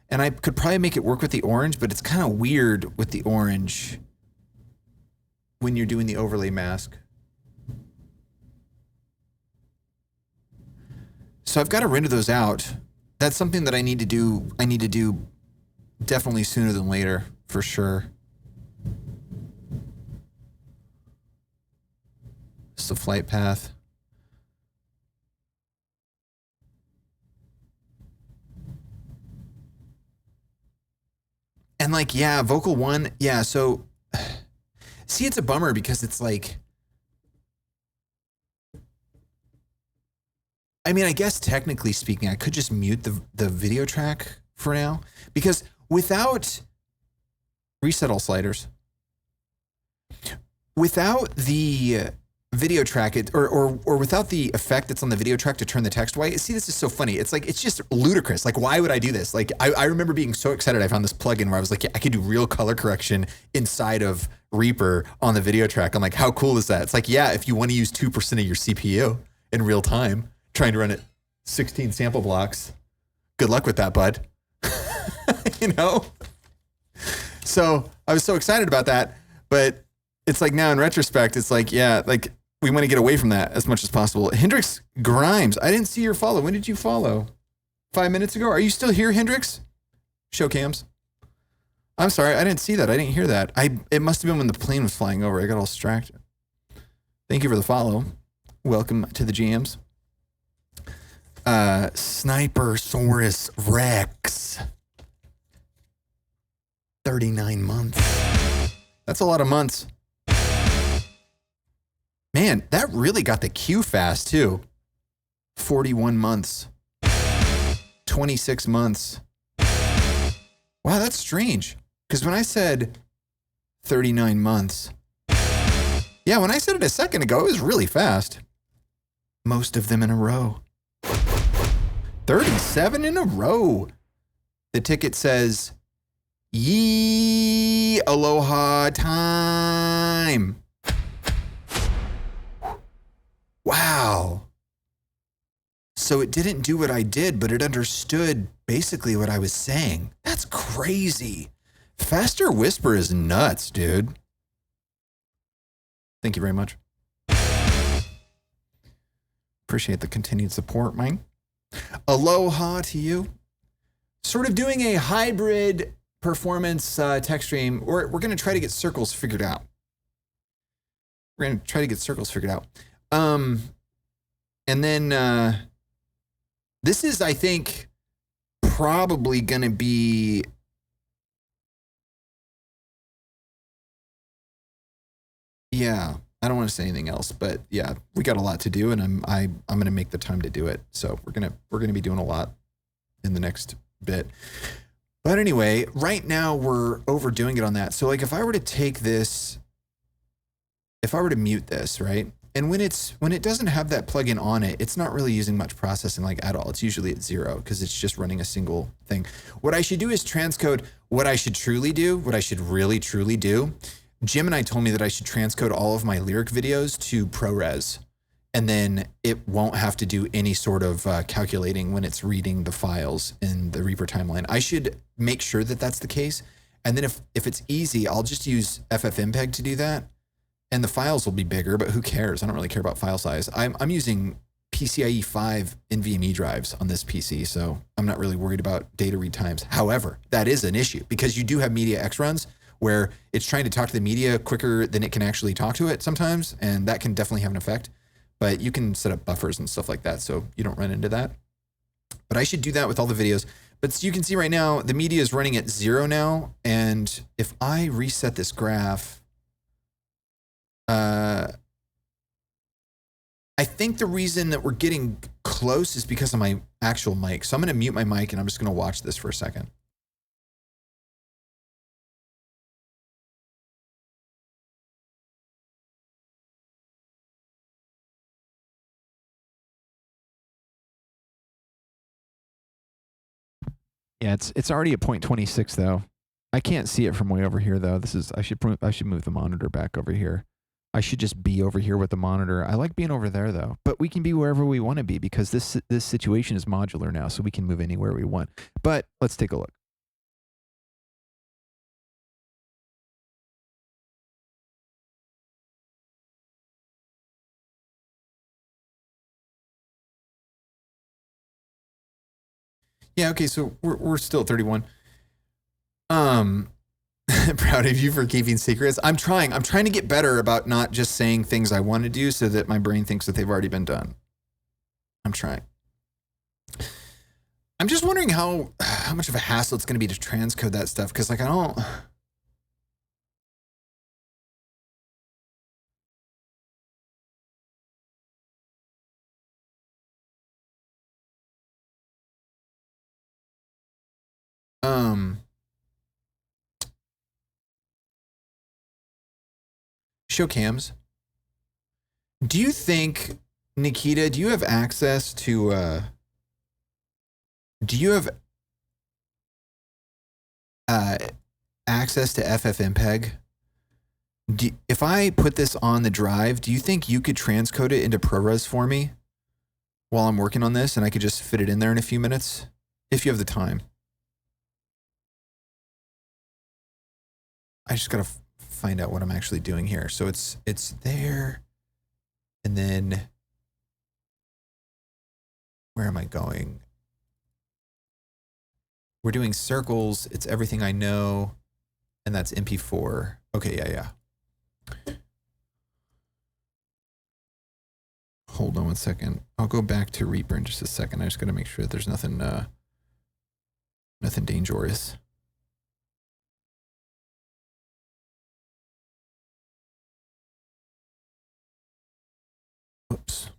And I could probably make it work with the orange, but it's kind of weird with the orange when you're doing the overlay mask. So I've got to render those out. That's something that I need to do. I need to do definitely sooner than later, for sure. Just the flight path. And like, yeah, Vocal 1, yeah, so see, it's a bummer because it's like, I mean, I guess technically speaking, I could just mute the video track for now because without reset all sliders, without the video track, or without the effect that's on the video track to turn the text white. See, this is so funny. It's like, it's just ludicrous. Like, why would I do this? Like, I remember being so excited I found this plugin where I was like, yeah, I could do real color correction inside of Reaper on the video track. I'm like, how cool is that? It's like, yeah, if you want to use 2% of your CPU in real time, trying to run it 16 sample blocks, good luck with that, bud. You know? So I was so excited about that, but it's like now in retrospect, it's like, yeah, like we want to get away from that as much as possible. Hendrix Grimes, I didn't see your follow. When did you follow? 5 minutes ago? Are you still here, Hendrix? Show cams. I'm sorry, I didn't see that. I didn't hear that. It must have been when the plane was flying over. I got all distracted. Thank you for the follow. Welcome to the GMs. Sniper Saurus Rex. 39 months. That's a lot of months. Man, that really got the queue fast too. 41 months. 26 months. Wow, that's strange. Because when I said 39 months, yeah, when I said it a second ago, it was really fast. Most of them in a row. 37 in a row. The ticket says, Yee aloha time. Wow. So it didn't do what I did, but it understood basically what I was saying. That's crazy. Faster Whisper is nuts, dude. Thank you very much. Appreciate the continued support, man. Aloha to you. Sort of doing a hybrid performance tech stream. We're going to try to get circles figured out. And then this is, I think, probably going to be yeah. I don't want to say anything else, but yeah, we got a lot to do, and I'm going to make the time to do it. So we're gonna be doing a lot in the next bit. But anyway, right now we're overdoing it on that. So like, if I were to take this, if I were to mute this, right? And when it doesn't have that plugin on it, it's not really using much processing like at all. It's usually at 0 because it's just running a single thing. What I should do is transcode what I should really truly do. Jim and I told me that I should transcode all of my lyric videos to ProRes, and then it won't have to do any sort of calculating when it's reading the files in the Reaper timeline. I should make sure that that's the case. And then if it's easy, I'll just use FFmpeg to do that. And the files will be bigger, but who cares? I don't really care about file size. I'm using PCIe 5 NVMe drives on this PC, so I'm not really worried about data read times. However, that is an issue because you do have MediaX runs where it's trying to talk to the media quicker than it can actually talk to it sometimes, and that can definitely have an effect. But you can set up buffers and stuff like that so you don't run into that. But I should do that with all the videos. But you can see right now, the media is running at 0 now, and if I reset this graph, I think the reason that we're getting close is because of my actual mic. So I'm going to mute my mic and I'm just going to watch this for a second. Yeah, it's already at 0.26 though. I can't see it from way over here though. I should move the monitor back over here. I should just be over here with the monitor. I like being over there though, but we can be wherever we want to be because this situation is modular now, so we can move anywhere we want. But let's take a look. Yeah, okay, so we're still at 31. Proud of you for keeping secrets. I'm trying to get better about not just saying things I want to do so that my brain thinks that they've already been done. I'm trying. I'm just wondering how much of a hassle it's going to be to transcode that stuff. Cause like, I don't, show cams. Do you think, Nikita, do you have access to, access to FFmpeg? If I put this on the drive, do you think you could transcode it into ProRes for me while I'm working on this and I could just fit it in there in a few minutes? If you have the time. I just gotta find out what I'm actually doing here. So it's there, and then where am I going? We're doing circles. It's everything I know, and that's MP4. Okay, yeah. Hold on one second. I'll go back to Reaper in just a second. I just gotta make sure that there's nothing nothing dangerous. Oops.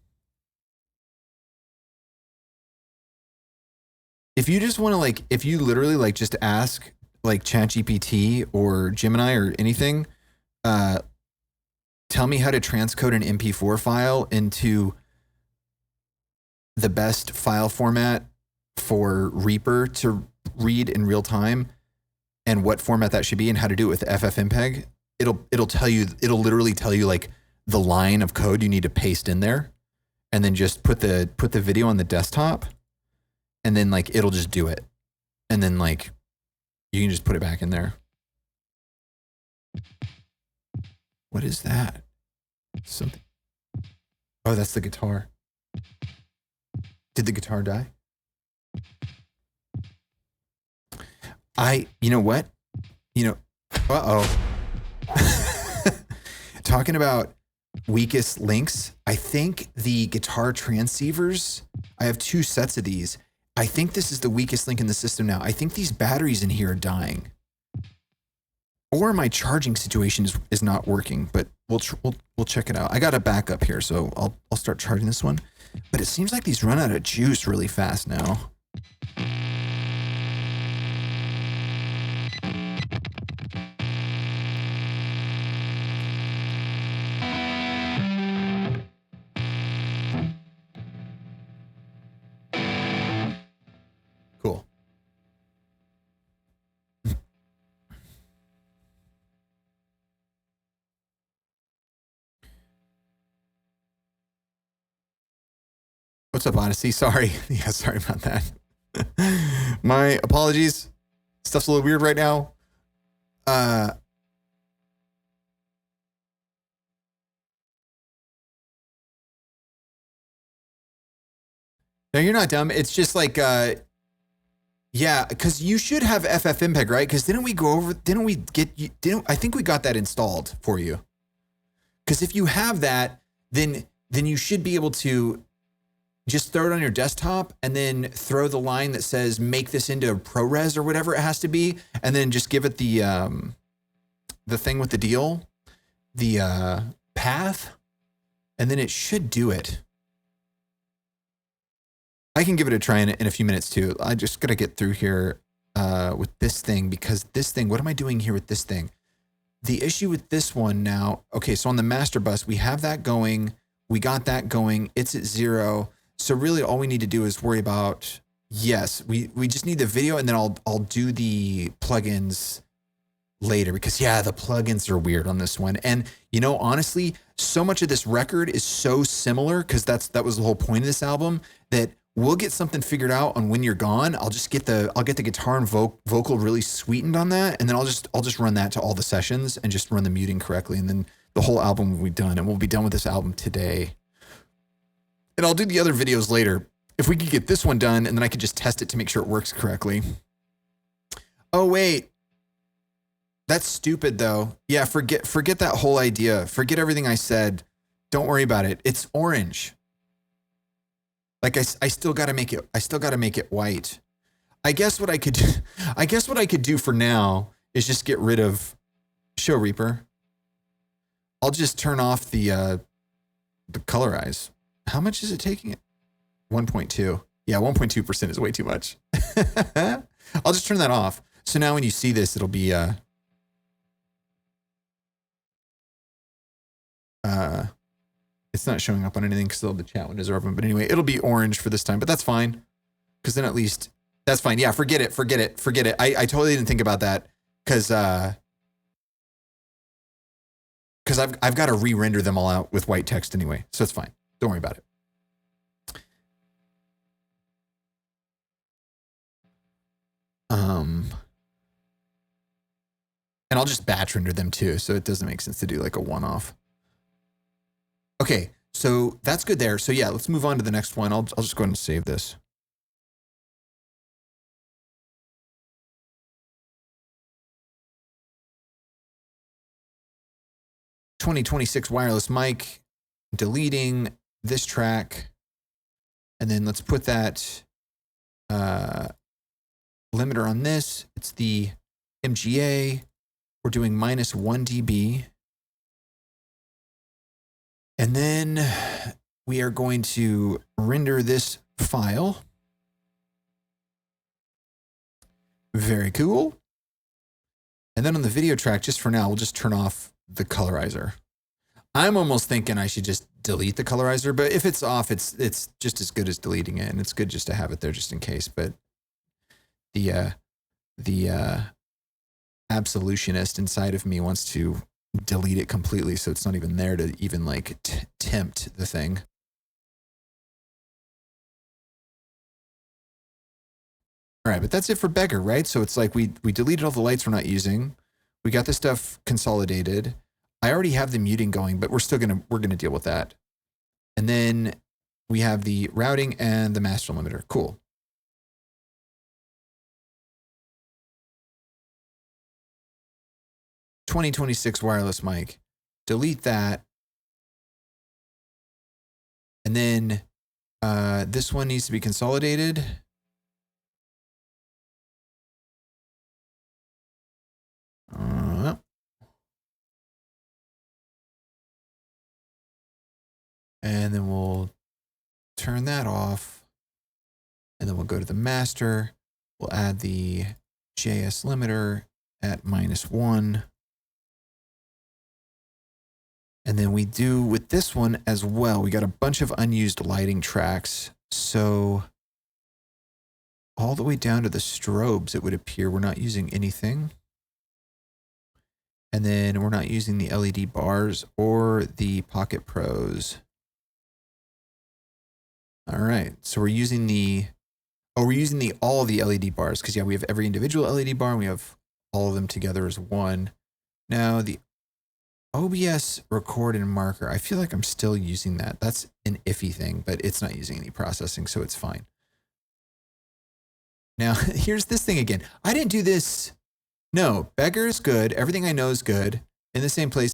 If you just want to like, if you literally like just ask like ChatGPT or Gemini or anything, tell me how to transcode an MP4 file into the best file format for Reaper to read in real time and what format that should be and how to do it with FFmpeg, it'll tell you, it'll literally tell you like the line of code you need to paste in there, and then just put the video on the desktop, and then like it'll just do it, and then like you can just put it back in there. What is that? Something. Oh, that's the guitar. Did the guitar die? You know what? You know, talking about weakest links, I think the guitar transceivers, I have 2 sets of these. I think this is the weakest link in the system now. I think these batteries in here are dying. Or my charging situation is not working, but we'll check it out. I got a backup here, so I'll start charging this one. But it seems like these run out of juice really fast now. Cool. What's up, Odyssey? Sorry. Yeah, sorry about that. My apologies. Stuff's a little weird right now. No, you're not dumb. It's just like, yeah, because you should have FFmpeg, right? Because I think we got that installed for you. Because if you have that, then you should be able to just throw it on your desktop and then throw the line that says make this into ProRes or whatever it has to be, and then just give it the thing with the deal, the path, and then it should do it. I can give it a try in a few minutes too. I just gotta get through here with this thing, because this thing, what am I doing here with this thing? The issue with this one now, okay, so on the master bus, we have that going, we got that going, it's at 0. So really all we need to do is worry about, yes, we just need the video, and then I'll do the plugins later, because yeah, the plugins are weird on this one. And you know, honestly, so much of this record is so similar, because that was the whole point of this album, that we'll get something figured out on When You're Gone. I'll get the guitar and vocal really sweetened on that, and then I'll just run that to all the sessions and just run the muting correctly, and then the whole album will be done, and we'll be done with this album today. And I'll do the other videos later. If we could get this one done, and then I could just test it to make sure it works correctly. Oh wait, That's stupid though. Yeah, forget that whole idea. Forget everything I said. Don't worry about it. It's orange. Like I still got to make it white. I guess what I could do for now is just get rid of Show Reaper. I'll just turn off the colorize. How much is it taking it? 1.2. Yeah, 1.2% is way too much. I'll just turn that off. So now when you see this, it'll be it's not showing up on anything because the chat windows are open. But anyway, it'll be orange for this time, but that's fine. Because then at least that's fine. Yeah, forget it. I totally didn't think about that because I've got to re-render them all out with white text anyway. So it's fine. Don't worry about it. And I'll just batch render them too, so it doesn't make sense to do like a one-off. Okay, so that's good there. So yeah, let's move on to the next one. I'll just go ahead and save this. "2026 wireless mic," deleting this track, and then let's put that limiter on this. It's the MGA. We're doing -1 dB. And then we are going to render this file. Very cool. And then on the video track, just for now, we'll just turn off the colorizer. I'm almost thinking I should just delete the colorizer, but if it's off, it's just as good as deleting it, and it's good just to have it there just in case. But the absolutionist inside of me wants to delete it completely, so it's not even there to even like tempt the thing. All right, but that's it for Beggar, right? So it's like we deleted all the lights we're not using. We got this stuff consolidated. I already have the muting going, but we're gonna deal with that. And then we have the routing and the master limiter. Cool. "2026 wireless mic." Delete that. And then this one needs to be consolidated. And then we'll turn that off. And then we'll go to the master. We'll add the JS limiter at -1. And then we do with this one as well. We got a bunch of unused lighting tracks. So all the way down to the strobes, it would appear we're not using anything. And then we're not using the LED bars or the Pocket Pros. All right, so we're using all the LED bars, because yeah, we have every individual LED bar and we have all of them together as one. Now the OBS record and marker, I feel like I'm still using that. That's an iffy thing, but it's not using any processing, so it's fine. Now here's this thing again. I didn't do this. No, Beggar is good. Everything I know is good. In the same place.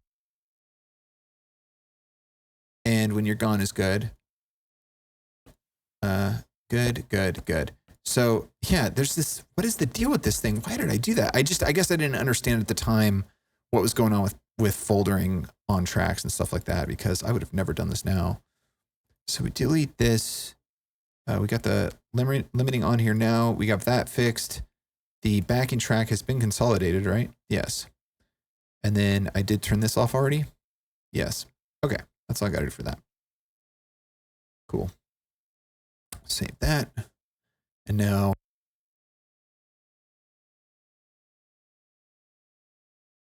And When You're Gone is good. Good. So yeah, there's this, what is the deal with this thing? Why did I do that? I guess I didn't understand at the time what was going on with foldering on tracks and stuff like that, because I would have never done this now. So we delete this. We got the limiting on here now. We got that fixed. The backing track has been consolidated, right? Yes. And then I did turn this off already. Yes. Okay. That's all I got to do for that. Cool. Save that. And now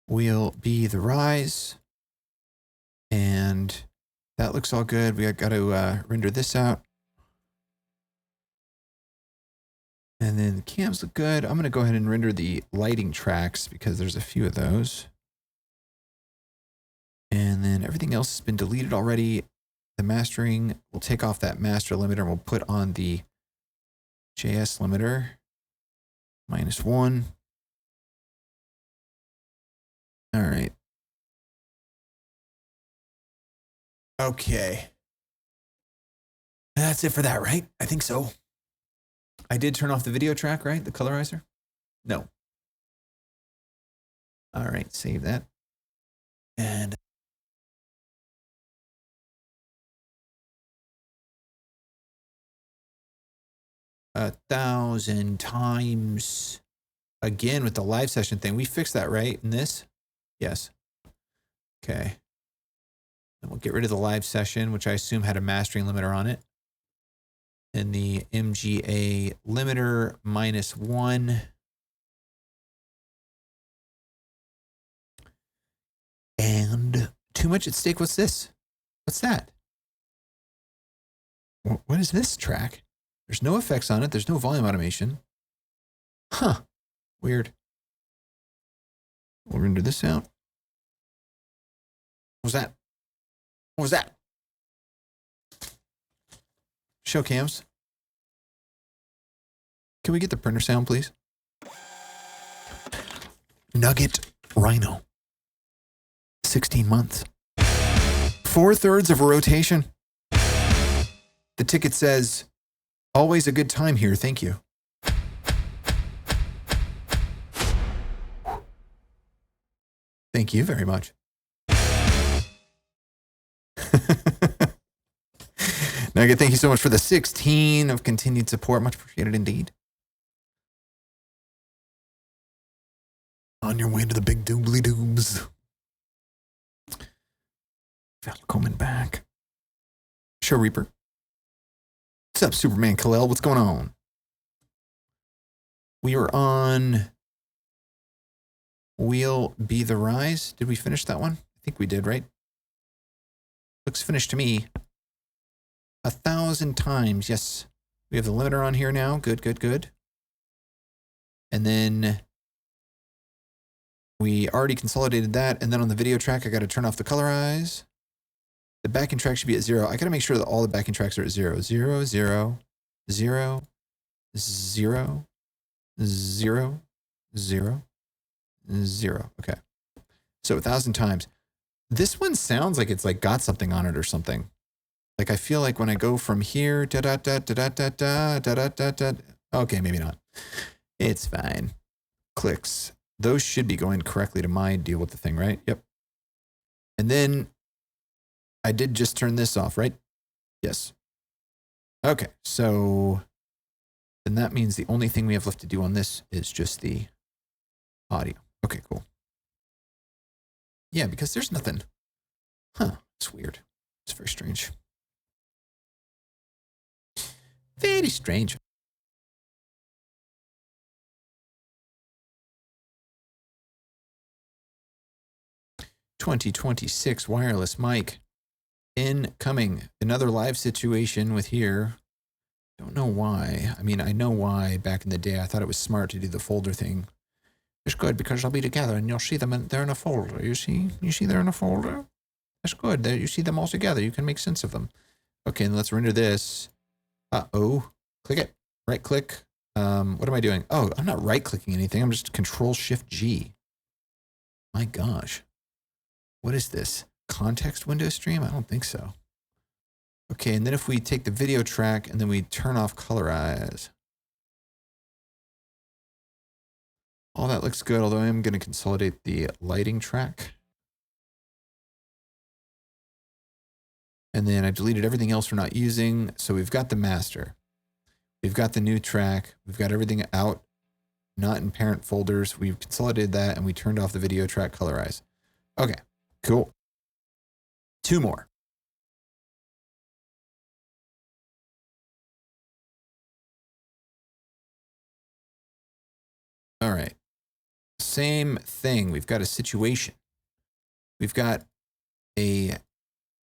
we'll be the rise. And that looks all good. We got to render this out. And then the cams look good. I'm going to go ahead and render the lighting tracks because there's a few of those. And then everything else has been deleted already. The mastering, we'll take off that master limiter and we'll put on the JS limiter, -1. All right. Okay. That's it for that, right? I think so. I did turn off the video track, right? The colorizer? No. All right, save that. And a 1,000 times again with the live session thing. We fixed that, right? In this? Yes. Okay. And we'll get rid of the live session, which I assume had a mastering limiter on it. And the MGA limiter -1. And too much at stake. What's this? What's that? What is this track? There's no effects on it. There's no volume automation. Huh. Weird. We'll render this out. What was that? What was that? Show cams. Can we get the printer sound, please? Nugget Rhino. 16 months. 4/3 of a rotation. The ticket says, always a good time here. Thank you. Thank you very much. Nugget, thank you so much for the 16 of continued support. Much appreciated indeed. On your way to the big doobly doobs. Coming back. Show Reaper. What's up, Superman Khalil? What's going on? We are on We'll Be the Rise. Did we finish that one? I think we did, right? Looks finished to me. 1,000 times. Yes. We have the limiter on here now. Good, good, good. And then we already consolidated that. And then on the video track, I got to turn off the colorize. The backing track should be at 0. I got to make sure that all the backing tracks are at 0. 0, 0, 0, 0, 0, 0, 0. Okay. So 1,000 times. This one sounds like it's like got something on it or something. Like I feel like when I go from here, da da da da da da da da da da da. Okay, maybe not. It's fine. Clicks. Those should be going correctly to my deal with the thing, right? Yep. And then I did just turn this off, right? Yes. Okay, so then that means the only thing we have left to do on this is just the audio. Okay, cool. Yeah, because there's nothing. Huh, it's weird. It's very strange. Very strange. $2026 wireless mic. Incoming. Another live situation with here. Don't know why. I mean, I know why back in the day I thought it was smart to do the folder thing. It's good because they'll be together and you'll see them they're in a folder. You see they're in a folder? That's good. You see them all together. You can make sense of them. Okay, and let's render this. Uh-oh. Click it. Right click. What am I doing? Oh, I'm not right clicking anything. I'm just Control-Shift-G. My gosh. What is this? Context window stream? I don't think so. Okay, and then if we take the video track and then we turn off colorize. All that looks good, although I am going to consolidate the lighting track. And then I deleted everything else we're not using. So we've got the master. We've got the new track. We've got everything out, not in parent folders. We've consolidated that and we turned off the video track colorize. Okay, cool. 2 more. All right. Same thing. We've got a situation. We've got a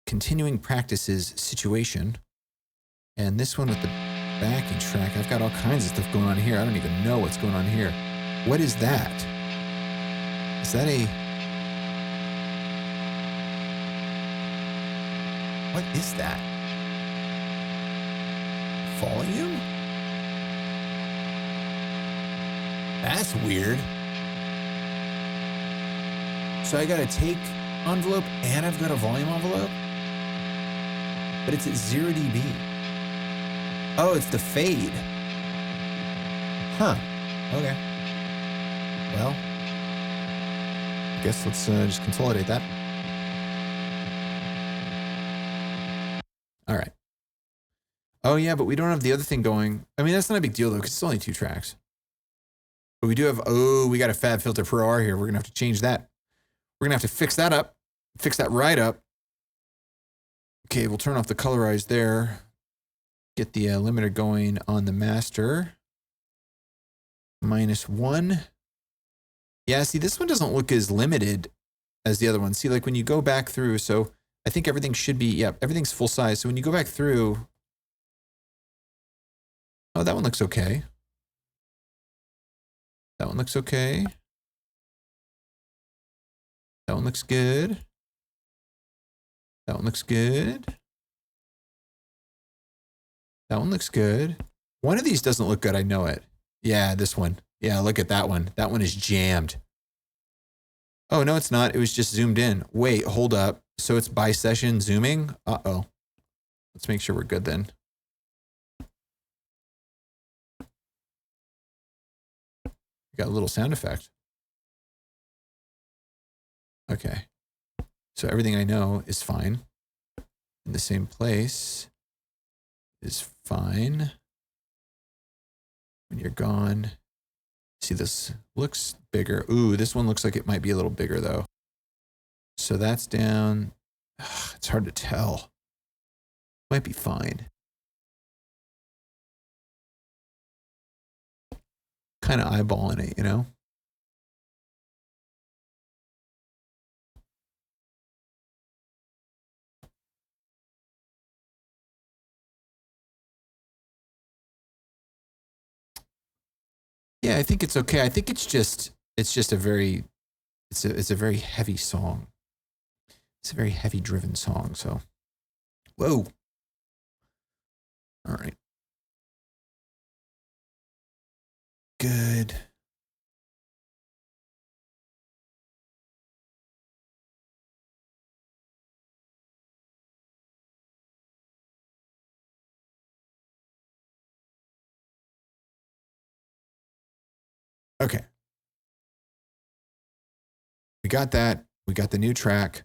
continuing practices situation. And this one with the backing track, I've got all kinds of stuff going on here. I don't even know what's going on here. What is that? Is that a... What is that? Volume? That's weird. So I got a take envelope and I've got a volume envelope, but it's at 0 dB. Oh, it's the fade. Huh. Okay. Well, I guess let's just consolidate that. All right. Oh, yeah, but we don't have the other thing going. I mean, that's not a big deal, though, because it's only 2 tracks. But we do have, we got a FabFilter Pro R here. We're going to have to change that. We're going to have to fix that up, fix that right up. Okay, we'll turn off the colorize there. Get the limiter going on the master. -1. Yeah, see, this one doesn't look as limited as the other one. See, like when you go back through, so I think everything should be, yeah, everything's full size. So when you go back through, oh, that one looks okay. That one looks okay. That one looks good. That one looks good. That one looks good. One of these doesn't look good, I know it. Yeah, this one. Yeah, look at that one. That one is jammed. Oh, no, it's not. It was just zoomed in. Wait, hold up. So it's by session zooming? Uh-oh. Let's make sure we're good then. We got a little sound effect. Okay. So everything I know is fine. In the same place is fine. When you're gone. See, this looks bigger. Ooh, this one looks like it might be a little bigger though. So that's down. Ugh, it's hard to tell. Might be fine. Kind of eyeballing it, you know? Yeah, I think it's okay. I think it's just a very, it's a very heavy song. It's a very heavy driven song. So, whoa. All right. Good. Okay. We got that. We got the new track.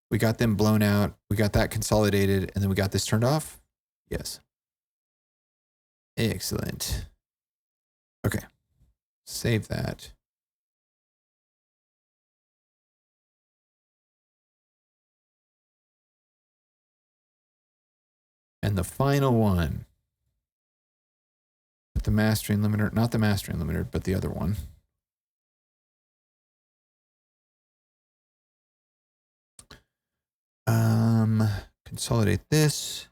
We got them blown out. We got that consolidated. And then we got this turned off. Yes. Excellent. Okay. Save that. And the final one. The mastering limiter, not the mastering limiter, but the other one. Consolidate this.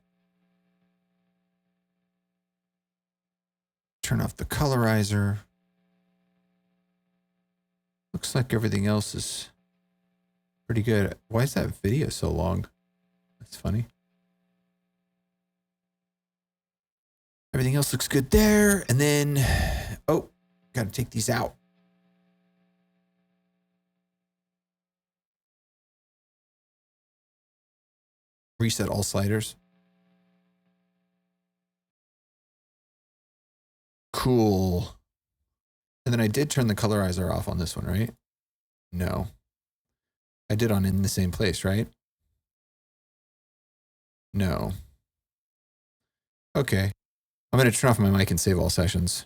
Turn off the colorizer. Looks like everything else is pretty good. Why is that video so long? That's funny. Everything else looks good there. And then, oh, got to take these out. Reset all sliders. Cool. And then I did turn the colorizer off on this one, right? No. I did on In the Same Place, right? No. Okay. I'm going to turn off my mic and save all sessions.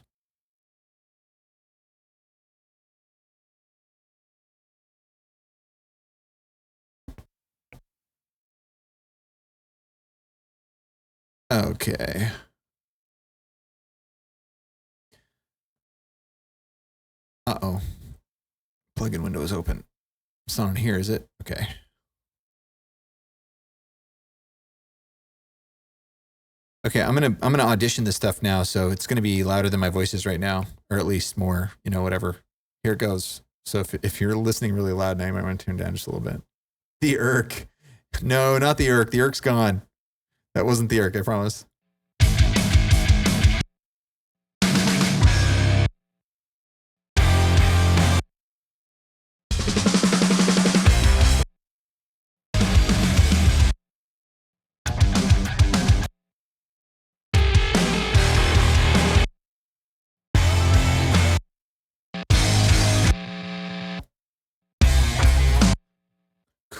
Okay. Uh-oh. Plugin window is open. It's not on here, is it? Okay. Okay, I'm gonna audition this stuff now, so it's gonna be louder than my voice is right now, or at least more, you know, whatever. Here it goes. So if you're listening really loud now, you might want to turn down just a little bit. The irk. No, not the irk. The irk's gone. That wasn't the irk, I promise.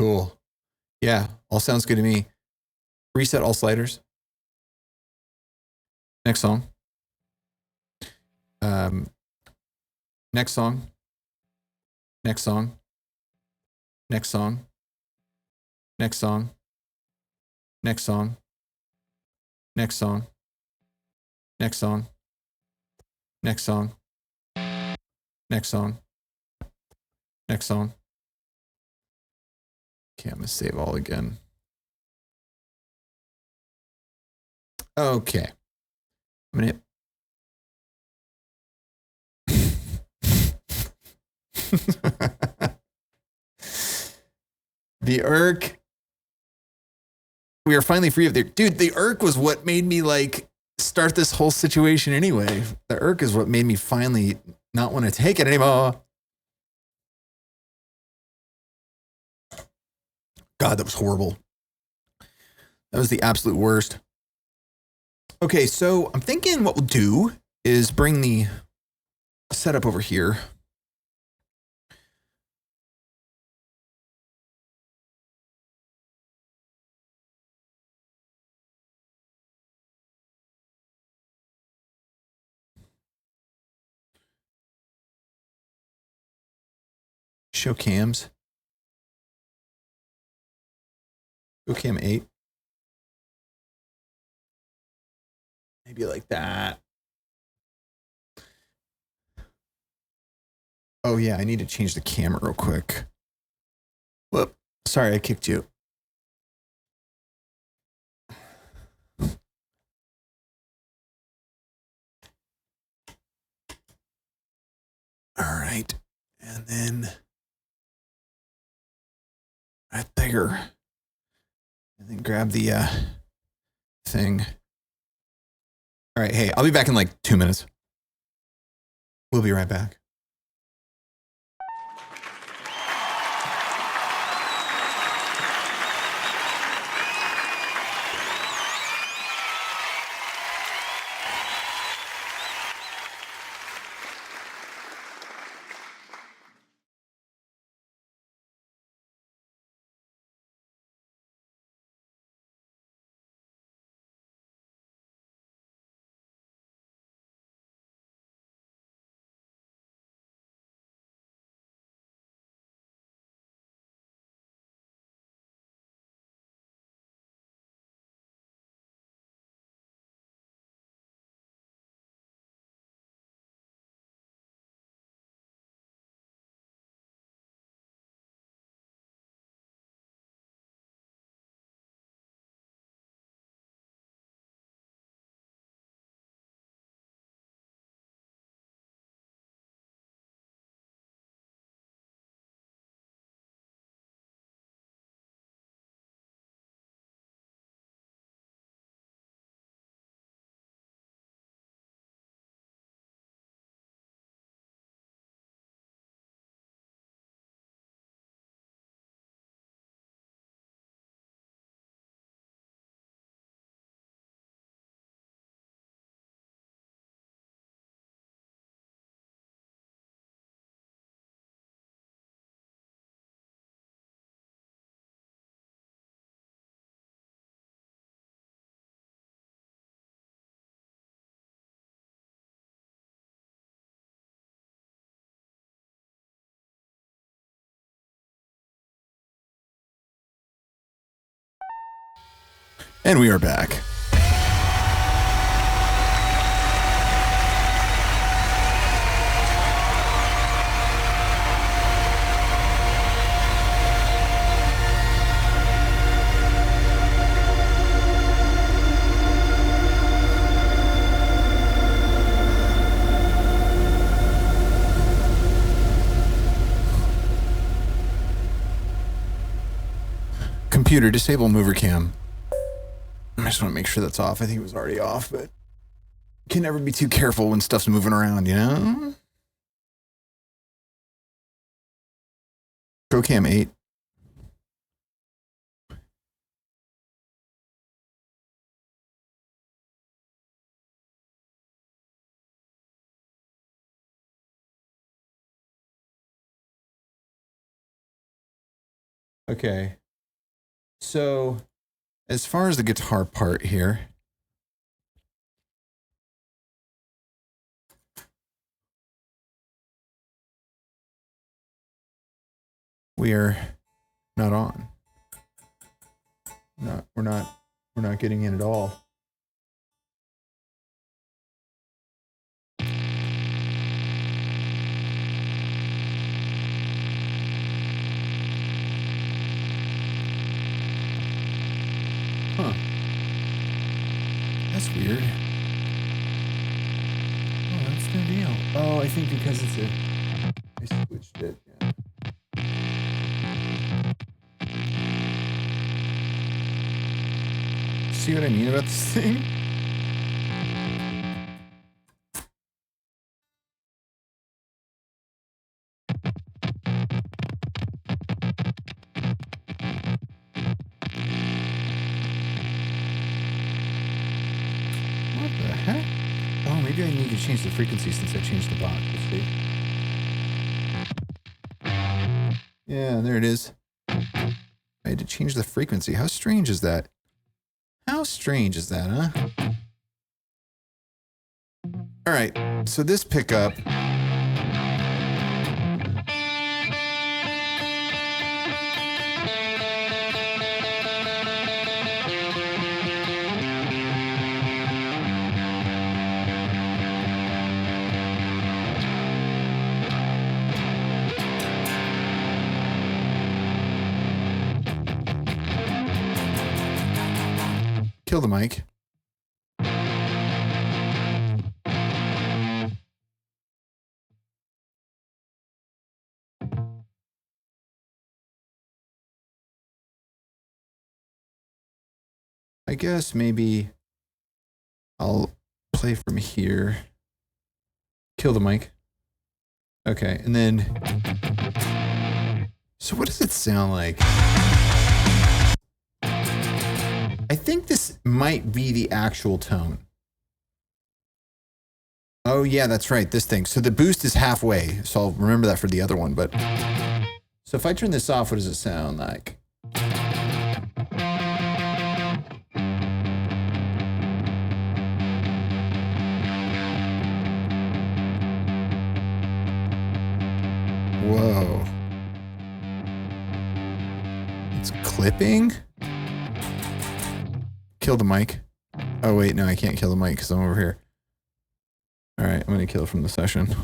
Cool. Yeah, all sounds good to me. Reset all sliders. Next song. Next song. Next song. Next song. Next song. Next song. Next song. Next song. Next song. Next song. Next song. Okay, I'm gonna save all again. Okay. I'm gonna the irk. We are finally free of the dude. The irk was what made me like start this whole situation anyway. The irk is what made me finally not want to take it anymore. God, that was horrible. That was the absolute worst. Okay, so I'm thinking what we'll do is bring the setup over here. Show cams. Go cam 8. Maybe like that. Oh yeah, I need to change the camera real quick. Whoop. Sorry, I kicked you. All right. And then right there. And then grab the thing. All right, hey, I'll be back in like 2 minutes. We'll be right back. And we are back. Computer, disable mover cam. I just want to make sure that's off. I think it was already off, but you can never be too careful when stuff's moving around, you know? Go cam 8. Okay. So, as far as the guitar part here, we are not on. We're not getting in at all. Huh. That's weird. Oh, that's no deal. Oh, I think because it's a... I switched it. Yeah. See what I mean about this thing? What the heck? Oh, maybe I need to change the frequency since I changed the box. Let's see. Yeah, there it is. I had to change the frequency. How strange is that? How strange is that, huh? All right, so this pickup... Kill the mic. I guess maybe I'll play from here. Kill the mic. Okay, and then... So what does it sound like? I think this might be the actual tone. Oh yeah, that's right, this thing. So the boost is halfway, so I'll remember that for the other one, but... So if I turn this off, what does it sound like? Whoa. It's clipping? Kill the mic. Oh wait, no, I can't kill the mic because I'm over here. All right, I'm gonna kill it from the session.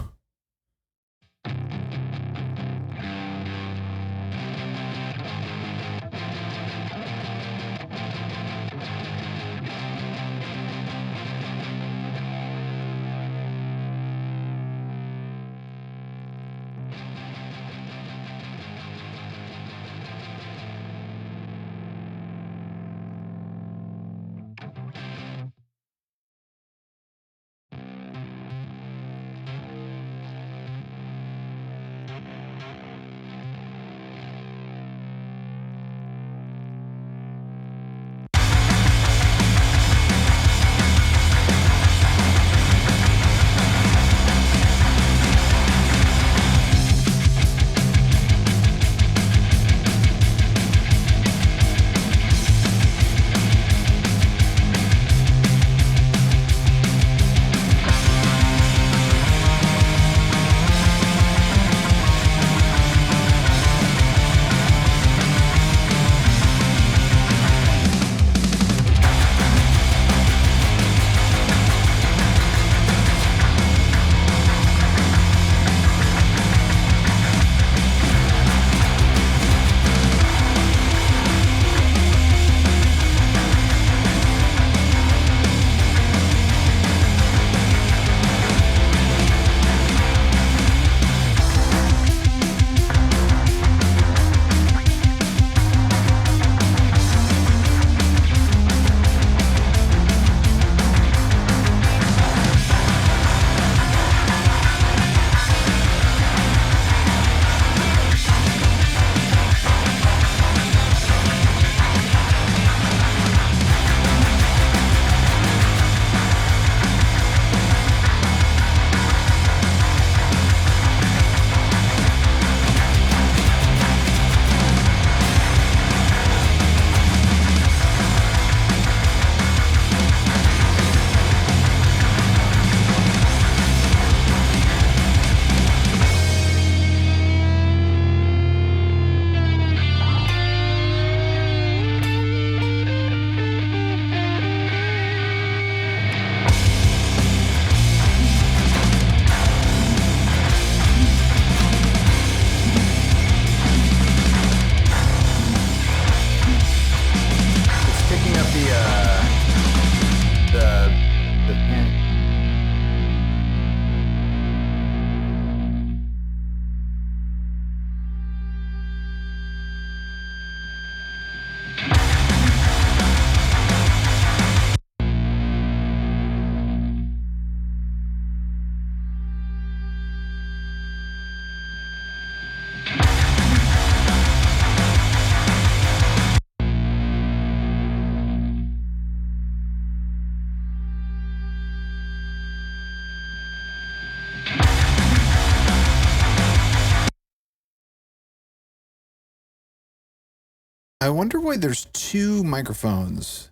I wonder why there's two microphones.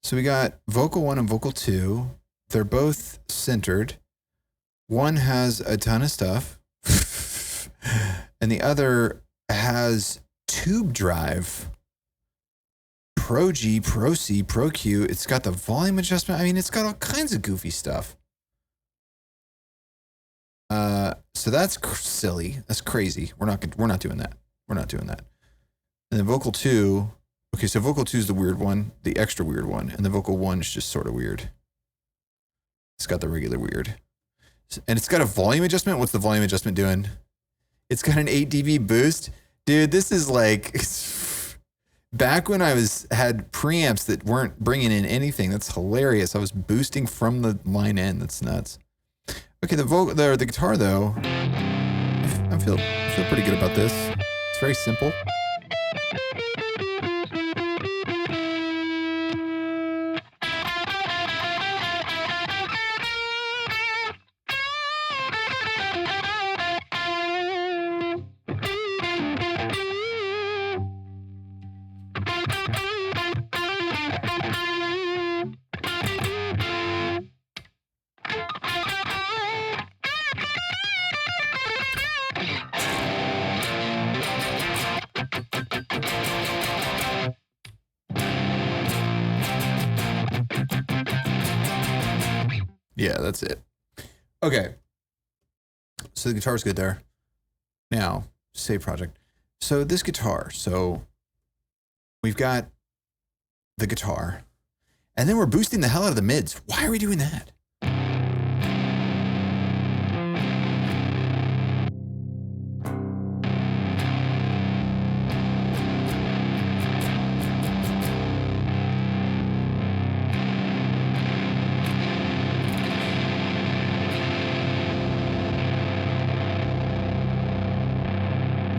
So we got vocal 1 and vocal 2. They're both centered. One has a ton of stuff, and the other has tube drive. Pro G, Pro C, Pro Q. It's got the volume adjustment. I mean, it's got all kinds of goofy stuff. So that's silly. That's crazy. We're not doing that. We're not doing that. And then vocal 2. Okay, so vocal 2 is the weird one, the extra weird one, and the vocal 1 is just sort of weird. It's got the regular weird. And it's got a volume adjustment. What's the volume adjustment doing? It's got an 8 dB boost. Dude, this is like back when I had preamps that weren't bringing in anything. That's hilarious. I was boosting from the line in. That's nuts. Okay, the guitar though, I feel pretty good about this. It's very simple. Yeah, that's it. Okay. So the guitar's good there. Now, save project. So this guitar. So we've got the guitar. And then we're boosting the hell out of the mids. Why are we doing that?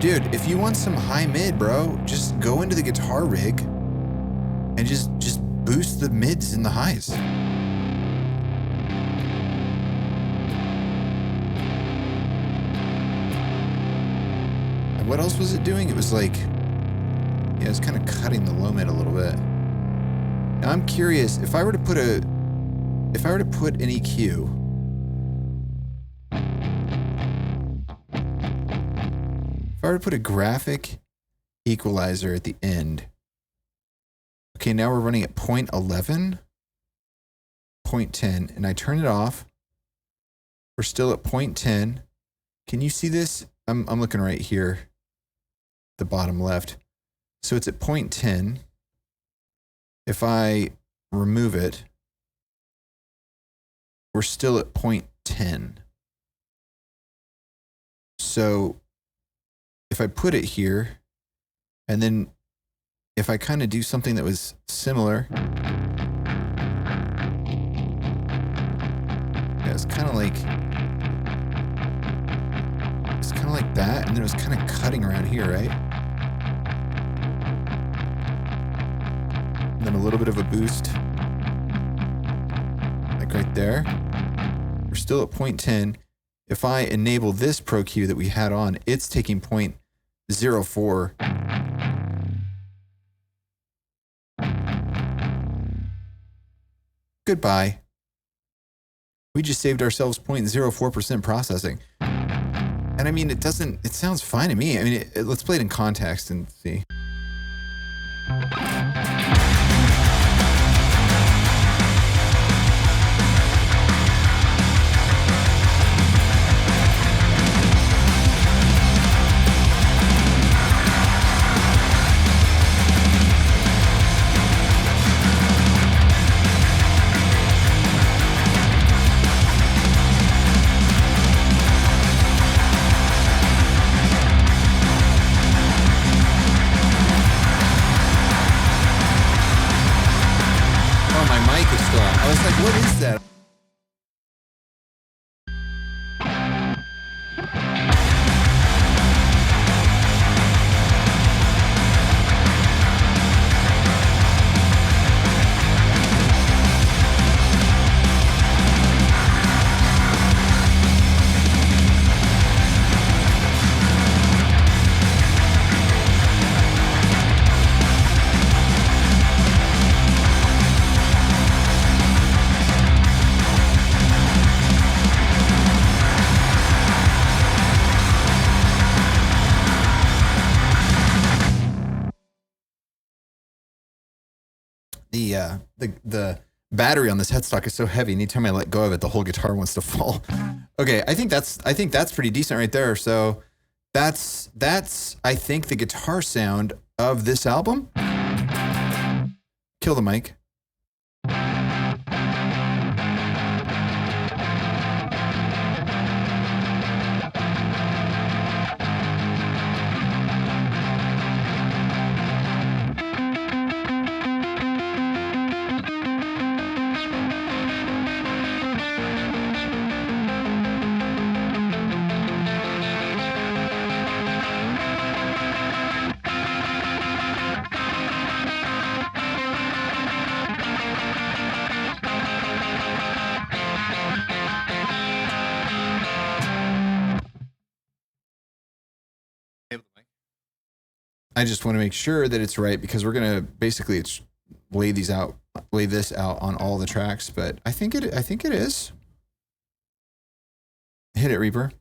Dude, if you want some high mid, bro, just go into the guitar rig and just boost the mids and the highs. And what else was it doing? It was like, yeah, it's kind of cutting the low mid a little bit. Now I'm curious, if I were to put an EQ, if I were to put a graphic equalizer at the end, okay, now we're running at 0.11, 0.10, and I turn it off. We're still at 0.10. Can you see this? I'm looking right here, the bottom left. So it's at 0.10. If I remove it, we're still at 0.10. So if I put it here, and then if I kind of do something that was similar, yeah, it's kind of like that, and then it was kind of cutting around here, right? And then a little bit of a boost, like right there. We're still at 0.10. If I enable this Pro Q that we had on, it's taking 0.04. Goodbye. We just saved ourselves 0.04% processing. And I mean, it sounds fine to me. I mean, let's play it in context and see. I was like, what is that? the battery on this headstock is so heavy. Anytime I let go of it, the whole guitar wants to fall. Okay, I think that's pretty decent right there. So that's I think the guitar sound of this album. Kill the mic. I just want to make sure that it's right because we're gonna basically lay this out on all the tracks. But I think it is. Hit it, Reaper.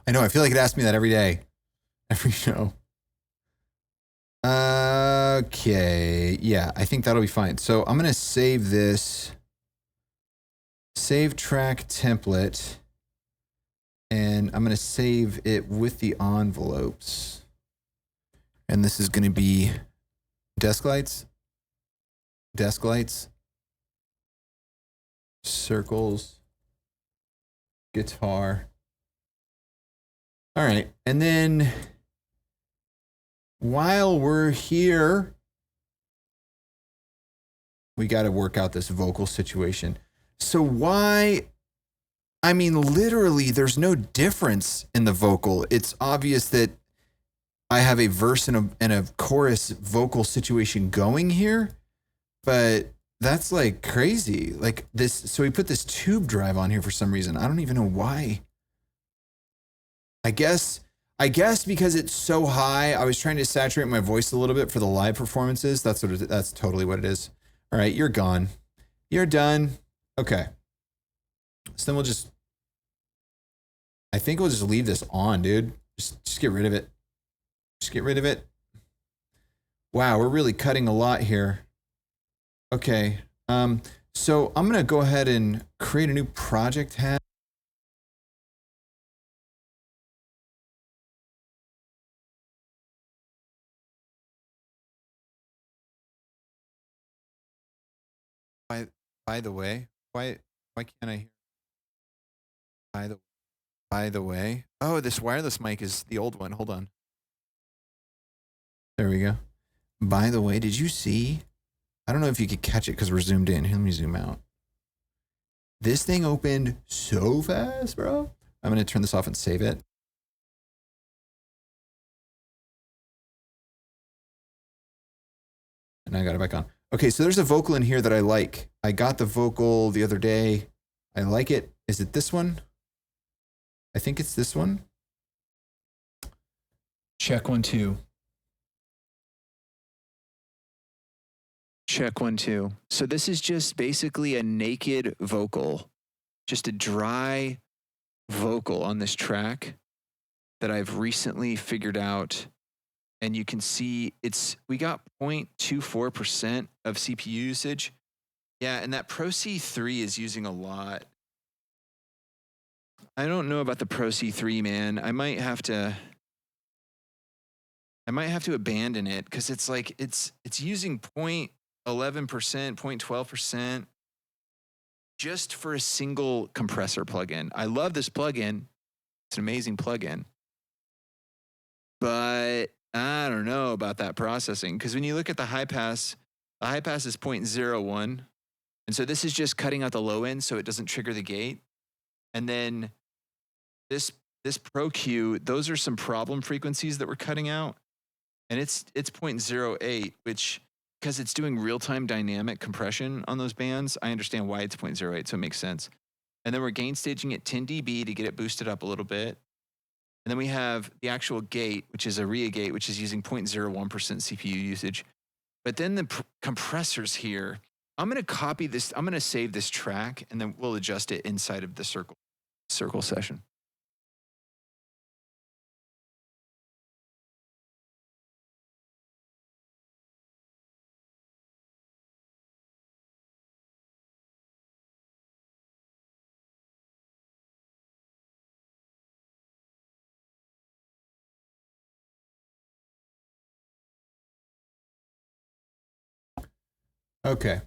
I know. I feel like it asks me that every day, every show. Okay. Yeah, I think that'll be fine. So I'm going to save this. Save track template. And I'm going to save it with the envelopes. And this is going to be desk lights, circles, guitar. All right. And then while we're here, we got to work out this vocal situation. So why? I mean, literally, there's no difference in the vocal. It's obvious that I have a verse and a chorus vocal situation going here, but that's like crazy. Like this. So we put this tube drive on here for some reason. I don't even know why. I guess because it's so high, I was trying to saturate my voice a little bit for the live performances. That's totally what it is. All right, you're gone. You're done. Okay. So then I think we'll just leave this on, dude. Just get rid of it. Just get rid of it. Wow, we're really cutting a lot here. Okay. So I'm going to go ahead and create a new project tab. By the way, why can't I hear? By the way, oh, this wireless mic is the old one. Hold on. There we go. By the way, did you see? I don't know if you could catch it because we're zoomed in. Here, let me zoom out. This thing opened so fast, bro. I'm going to turn this off and save it. And I got it back on. Okay, so there's a vocal in here that I like. I got the vocal the other day. I like it. Is it this one? I think it's this one. Check 1 2. Check 1 2. So this is just basically a naked vocal, just a dry vocal on this track that I've recently figured out. And you can see we got 0.24% of CPU usage. Yeah, and that Pro C3 is using a lot. I don't know about the Pro C3, man. I might have to abandon it because it's like it's using 0.11%, 0.12% just for a single compressor plugin. I love this plugin. It's an amazing plugin. But I don't know about that processing, because when you look at the high pass is 0.01. And so this is just cutting out the low end so it doesn't trigger the gate. And then this Pro Q, those are some problem frequencies that we're cutting out. And it's 0.08, which, because it's doing real-time dynamic compression on those bands, I understand why it's 0.08, so it makes sense. And then we're gain staging at 10 dB to get it boosted up a little bit. And then we have the actual gate, which is a RIA gate, which is using 0.01% CPU usage. But then the compressors here, I'm going to copy this. I'm going to save this track, and then we'll adjust it inside of the circle session. Okay.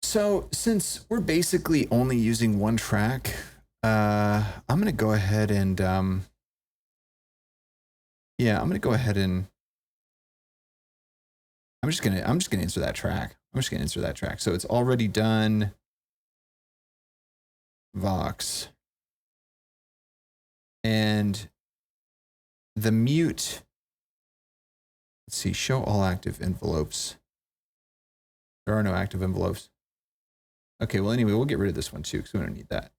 So since we're basically only using one track, I'm going to go ahead and, I'm just going to answer that track. So it's already done. Vox. And the mute, let's see, show all active envelopes. There are no active envelopes. Okay, well, anyway, we'll get rid of this one too, because we don't need that.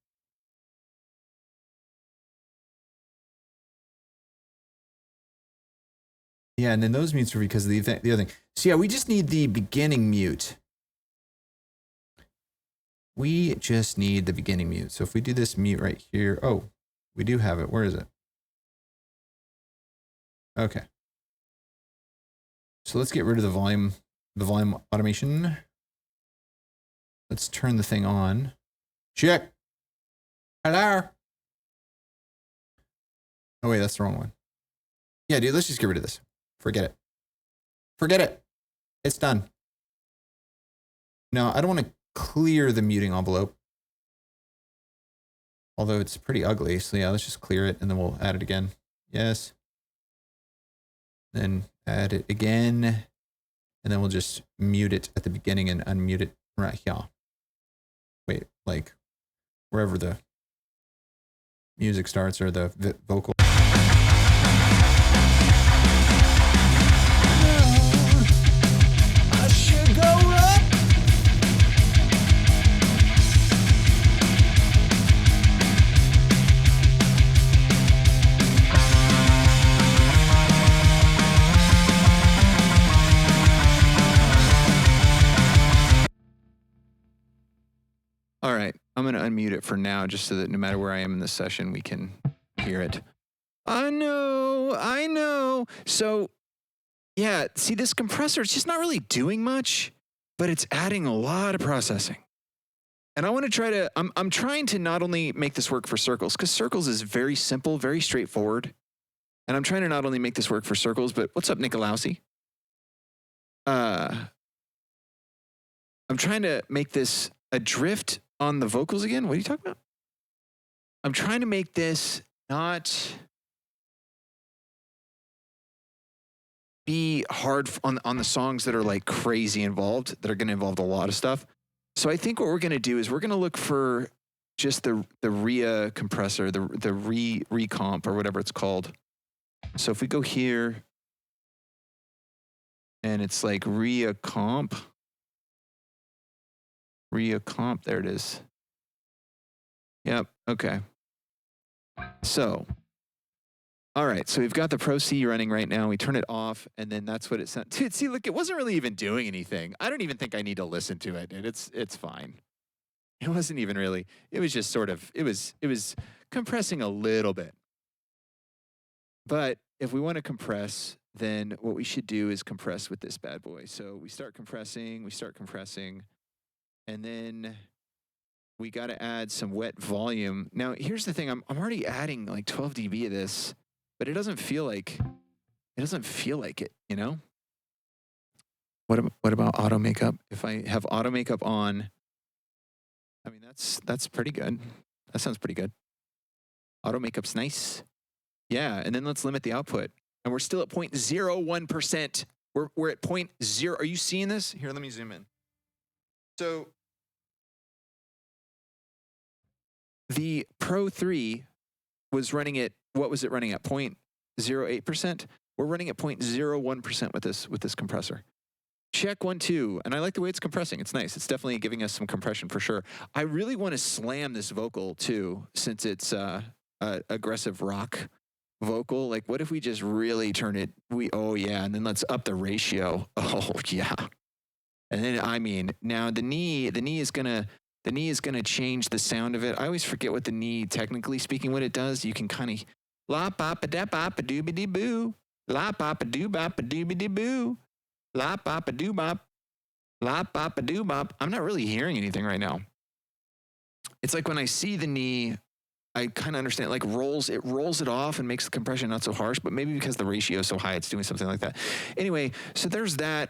Yeah, and then those mutes are because of the other thing. So yeah, we just need the beginning mute. We just need the beginning mute. So if we do this mute right here, oh, we do have it. Where is it? Okay. So let's get rid of the volume automation. Let's turn the thing on. Check. Hello. Oh wait, that's the wrong one. Yeah, dude, let's just get rid of this. Forget it. Forget it. It's done. No, I don't want to clear the muting envelope. Although it's pretty ugly. So yeah, let's just clear it and then we'll add it again. Yes. Then add it again. And then we'll just mute it at the beginning and unmute it right here. Wait, like wherever the music starts or the vocal. I should go up. All right, I'm going to unmute it for now, just so that no matter where I am in this session, we can hear it. I know. So, yeah, see, this compressor, it's just not really doing much, but it's adding a lot of processing. And I want to try to, I'm trying to not only make this work for Circles, because Circles is very simple, very straightforward. And I'm trying to not only make this work for Circles, but what's up, Nicolausi? I'm trying to make this a drift on the vocals again. What are you talking about? I'm trying to make this not be hard on the songs that are like crazy involved, that are going to involve a lot of stuff. So I think what we're going to do is we're going to look for just the RIA compressor, the recomp or whatever it's called. So if we go here and it's like RIA comp, there it is. Yep, okay. So, all right, so we've got the Pro C running right now. We turn it off, and then that's what it sent. Dude, see, look, it wasn't really even doing anything. I don't even think I need to listen to it, dude. It's fine. It wasn't even really, it was just sort of, it was compressing a little bit. But if we want to compress, then what we should do is compress with this bad boy. So we start compressing, and then we got to add some wet volume. Now, here's the thing. I'm already adding like 12 dB of this, but it doesn't feel like it, you know? What about auto makeup? If I have auto makeup on, I mean, that's pretty good. That sounds pretty good. Auto makeup's nice. Yeah, and then let's limit the output. And we're still at 0.01%. We're at 0.0. Are you seeing this? Here, let me zoom in. So the Pro 3 was running at, what was it running at? 0.08%. We're running at 0.01% with this compressor. Check 1, 2. And I like the way it's compressing. It's nice. It's definitely giving us some compression for sure. I really want to slam this vocal too, since it's a aggressive rock vocal. Like, what if we just really turn it? Oh yeah, and then let's up the ratio. Oh yeah, and then I mean, now the knee is gonna change the sound of it. I always forget what the knee, technically speaking, what it does. You can kind of la bop a da bop a doobie dee boo, la bop a doo bop a doobie dee boo, la bop a doo bop, la bop a doo bop. I'm not really hearing anything right now. It's like when I see the knee, I kind of understand, like rolls it off and makes the compression not so harsh, but maybe because the ratio is so high, it's doing something like that. Anyway, so there's that.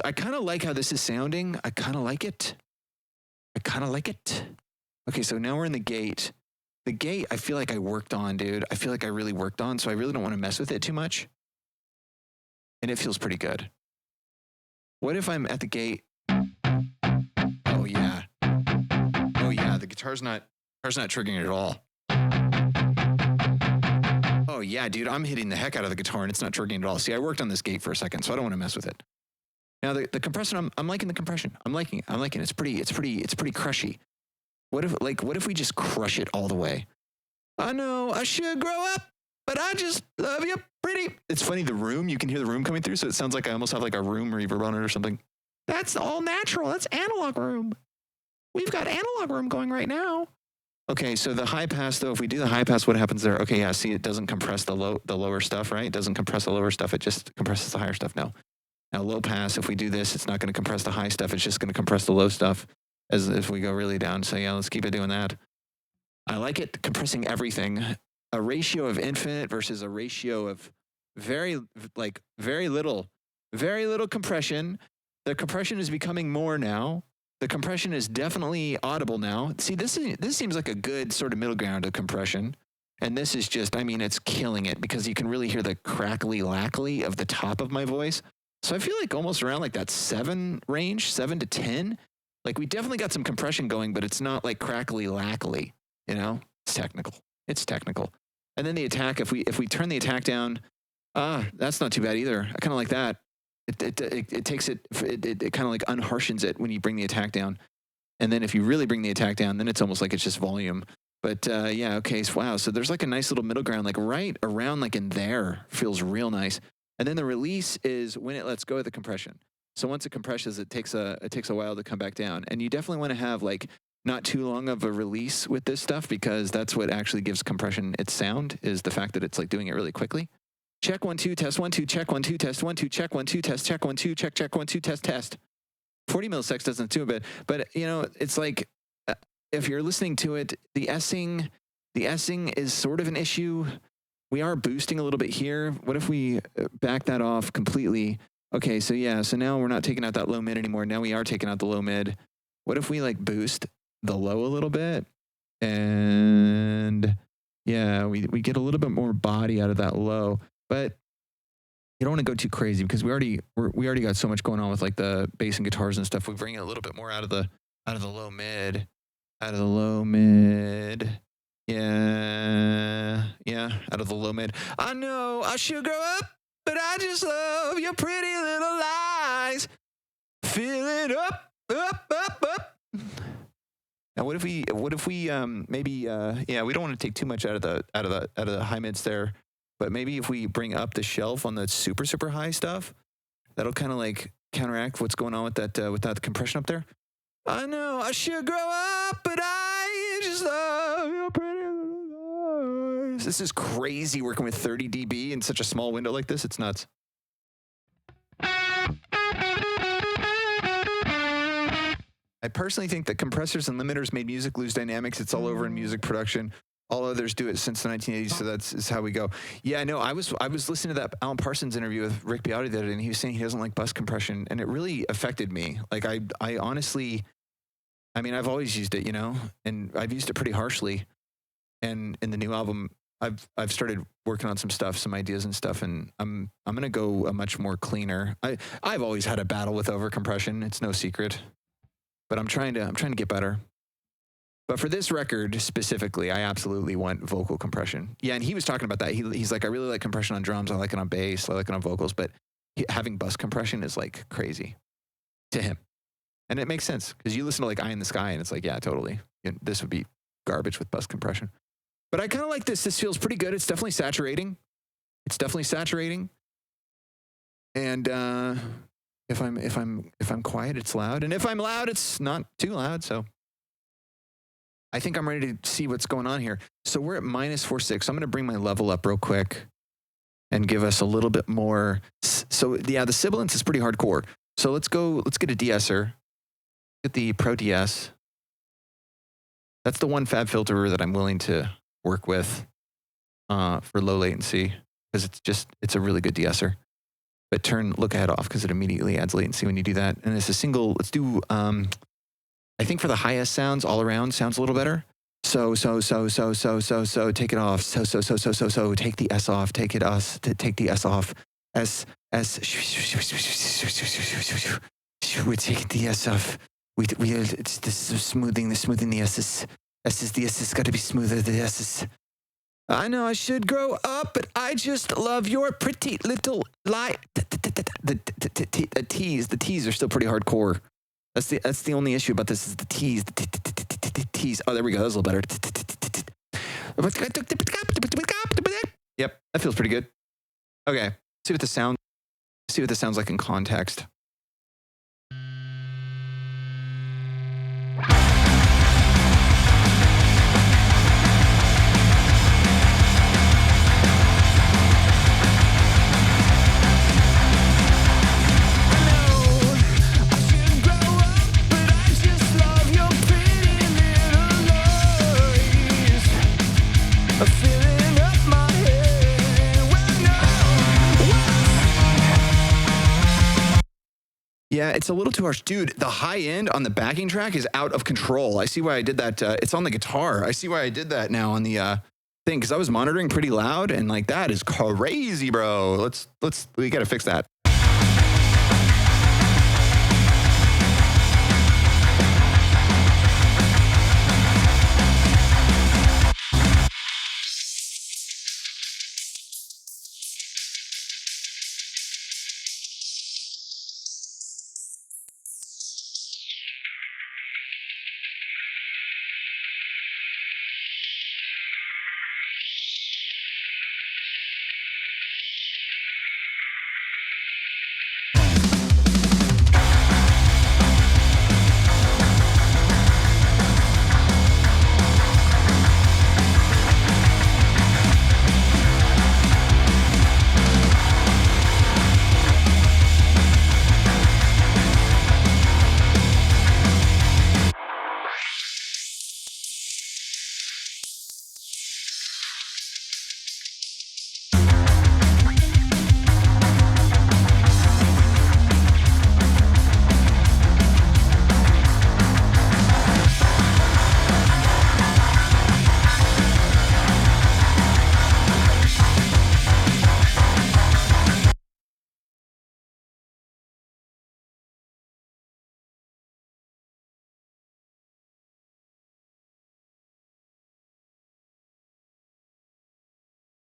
I kind of like how this is sounding. I kind of like it. Okay, so now we're in the gate. The gate, I feel like I worked on, dude. I feel like I really worked on, so I really don't want to mess with it too much. And it feels pretty good. What if I'm at the gate? Oh yeah, the guitar's not triggering it at all. Oh yeah, dude, I'm hitting the heck out of the guitar and it's not triggering at all. See, I worked on this gate for a second, so I don't want to mess with it. Now the compression, I'm liking the compression. I'm liking it. It's pretty crushy. What if we just crush it all the way? I know I should grow up, but I just love you pretty. It's funny, the room, you can hear the room coming through, so it sounds like I almost have like a room reverb on it or something. That's all natural. That's analog room. We've got analog room going right now. Okay, so the high pass, though, if we do the high pass, what happens there? Okay, yeah, see, it doesn't compress the lower stuff, right? It doesn't compress the lower stuff. It just compresses the higher stuff now. Now, low pass, if we do this, it's not going to compress the high stuff. It's just going to compress the low stuff as if we go really down. So, yeah, let's keep it doing that. I like it compressing everything. A ratio of infinite versus a ratio of very little compression. The compression is becoming more now. The compression is definitely audible now. See, this seems like a good sort of middle ground of compression. And this is just, I mean, it's killing it because you can really hear the crackly lackly of the top of my voice. So I feel like almost around like that 7 range, 7 to 10. Like we definitely got some compression going, but it's not like crackly lackly, you know? It's technical. And then the attack, if we turn the attack down, that's not too bad either. I kind of like that. It takes it kind of like unharshens it when you bring the attack down. And then if you really bring the attack down, then it's almost like it's just volume. But yeah, okay, so wow. So there's like a nice little middle ground, like right around like in there, feels real nice. And then the release is when it lets go of the compression. So once it compresses, it takes a while to come back down. And you definitely want to have like not too long of a release with this stuff because that's what actually gives compression its sound, is the fact that it's like doing it really quickly. Check 1 2 test 1 2 check 1 2 test 1 2 check 1 2 test check 1 2 check 1 2 test. 40 milliseconds doesn't do it, but you know, it's like if you're listening to it, the essing is sort of an issue. We are boosting a little bit here. What if we back that off completely? Okay, so yeah, so now we're not taking out that low mid anymore. Now we are taking out the low mid. What if we like boost the low a little bit? And yeah, we get a little bit more body out of that low. But you don't want to go too crazy because we already got so much going on with like the bass and guitars and stuff. We bring it a little bit more out of the low mid. Out of the low mid. Yeah, out of the low mid. I know I should grow up, but I just love your pretty little lies. Fill it up. Now, what if we maybe we don't want to take too much out of the high mids there, but maybe if we bring up the shelf on the super high stuff, that'll kind of like counteract what's going on with that compression up there. I know I should grow up, but I just love your pretty little eyes. This is crazy working with 30 dB in such a small window like this. It's nuts. I personally think that compressors and limiters made music lose dynamics. It's all over in music production. All others do it since the 1980s, so that's how we go. Yeah, I know. I was listening to that Alan Parsons interview with Rick Beato the other day, and he was saying he doesn't like bus compression, and it really affected me. Like I honestly, I mean, I've always used it, you know, and I've used it pretty harshly. And in the new album, I've started working on some stuff, some ideas and stuff, and I'm gonna go a much more cleaner. I've always had a battle with overcompression. It's no secret, but I'm trying to get better. But for this record specifically, I absolutely want vocal compression. Yeah, and he was talking about that. He's like, I really like compression on drums. I like it on bass. I like it on vocals. But having bus compression is like crazy to him. And it makes sense because you listen to like Eye in the Sky and it's like, yeah, totally. This would be garbage with bus compression. But I kind of like this. This feels pretty good. It's definitely saturating. And if I'm quiet, it's loud. And if I'm loud, it's not too loud. So I think I'm ready to see what's going on here. So we're at -4.6. So I'm going to bring my level up real quick and give us a little bit more. So yeah, the sibilance is pretty hardcore. So let's get a de-esser. Get the Pro DS. That's the one fab filter that I'm willing to work with for low latency because it's a really good de-esser. But turn look ahead off because it immediately adds latency when you do that. And it's a single, let's do, I think for the highest sounds, all around sounds a little better. So, take it off. So, take the S off, take the S off. We take the S off. It's this is smoothing the S's. The S has got to be smoother. The S is. I know I should grow up, but I just love your pretty little light. The T's are still pretty hardcore. That's the only issue about this is the T's. The T's. Oh, there we go. That was a little better. Yep, that feels pretty good. Okay, see what this sounds like in context. Yeah, it's a little too harsh. Dude, the high end on the backing track is out of control. I see why I did that. It's on the guitar. I see why I did that now on the thing because I was monitoring pretty loud and like that is crazy, bro. We got to fix that.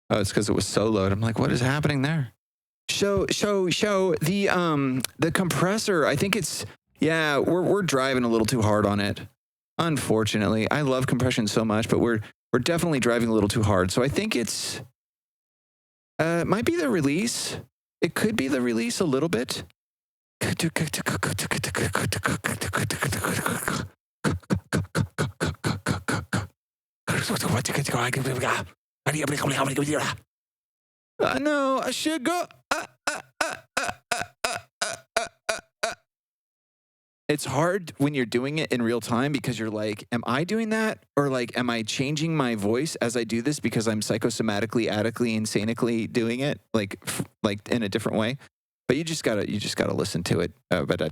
Oh, it's because it was soloed. I'm like, what is happening there? Show the compressor. I think it's we're driving a little too hard on it. Unfortunately, I love compression so much, but we're definitely driving a little too hard. So I think it's might be the release. It could be the release a little bit. No, I should go. It's hard when you're doing it in real time because you're like, am I doing that? Or like, am I changing my voice as I do this because I'm psychosomatically, addically, insanically doing it like in a different way? But you just gotta listen to it. But yeah,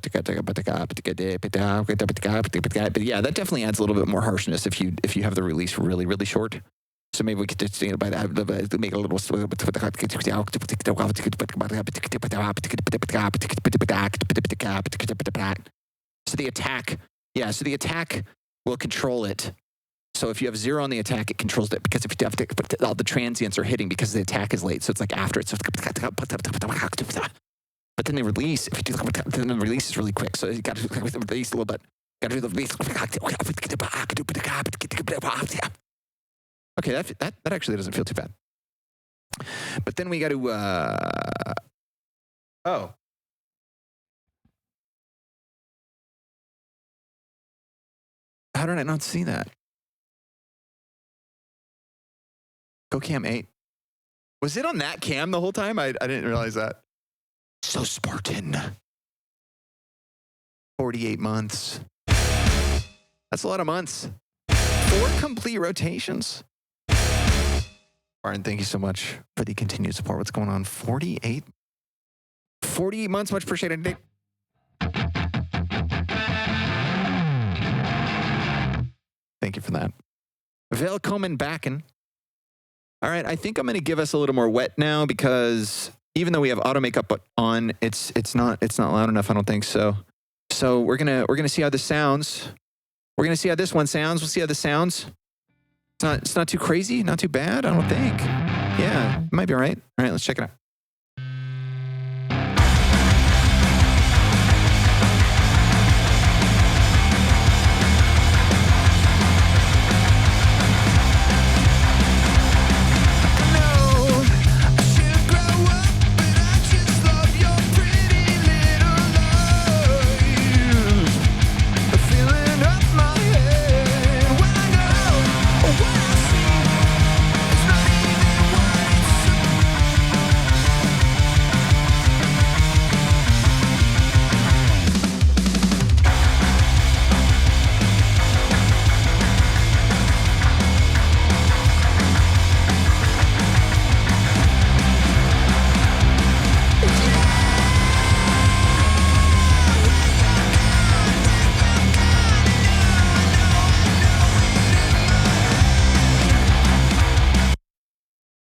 that definitely adds a little bit more harshness if you have the release really, really short. So maybe we could just make a little. So the attack, so the attack will control it. So if you have 0 on the attack, it controls it, because if you have to, all the transients are hitting because the attack is late. So it's like after it. So but then the release, if you do, then the release is really quick. So you got to release a little bit. Got to do the release. Okay, that actually doesn't feel too bad. But then we got to. Oh. How did I not see that? Go cam 8. Was it on that cam the whole time? I didn't realize that. So Spartan. 48 months. That's a lot of months. 4 complete rotations. Barton, thank you so much for the continued support. What's going on? 48 months. Much appreciated. Thank you for that. Velkommen backen. All right, I think I'm going to give us a little more wet now, because even though we have auto makeup on, it's not loud enough. I don't think so. So we're gonna see how this sounds. We're gonna see how this one sounds. We'll see how this sounds. It's not too crazy, not too bad. I don't think. Yeah, it might be all right. All right, let's check it out.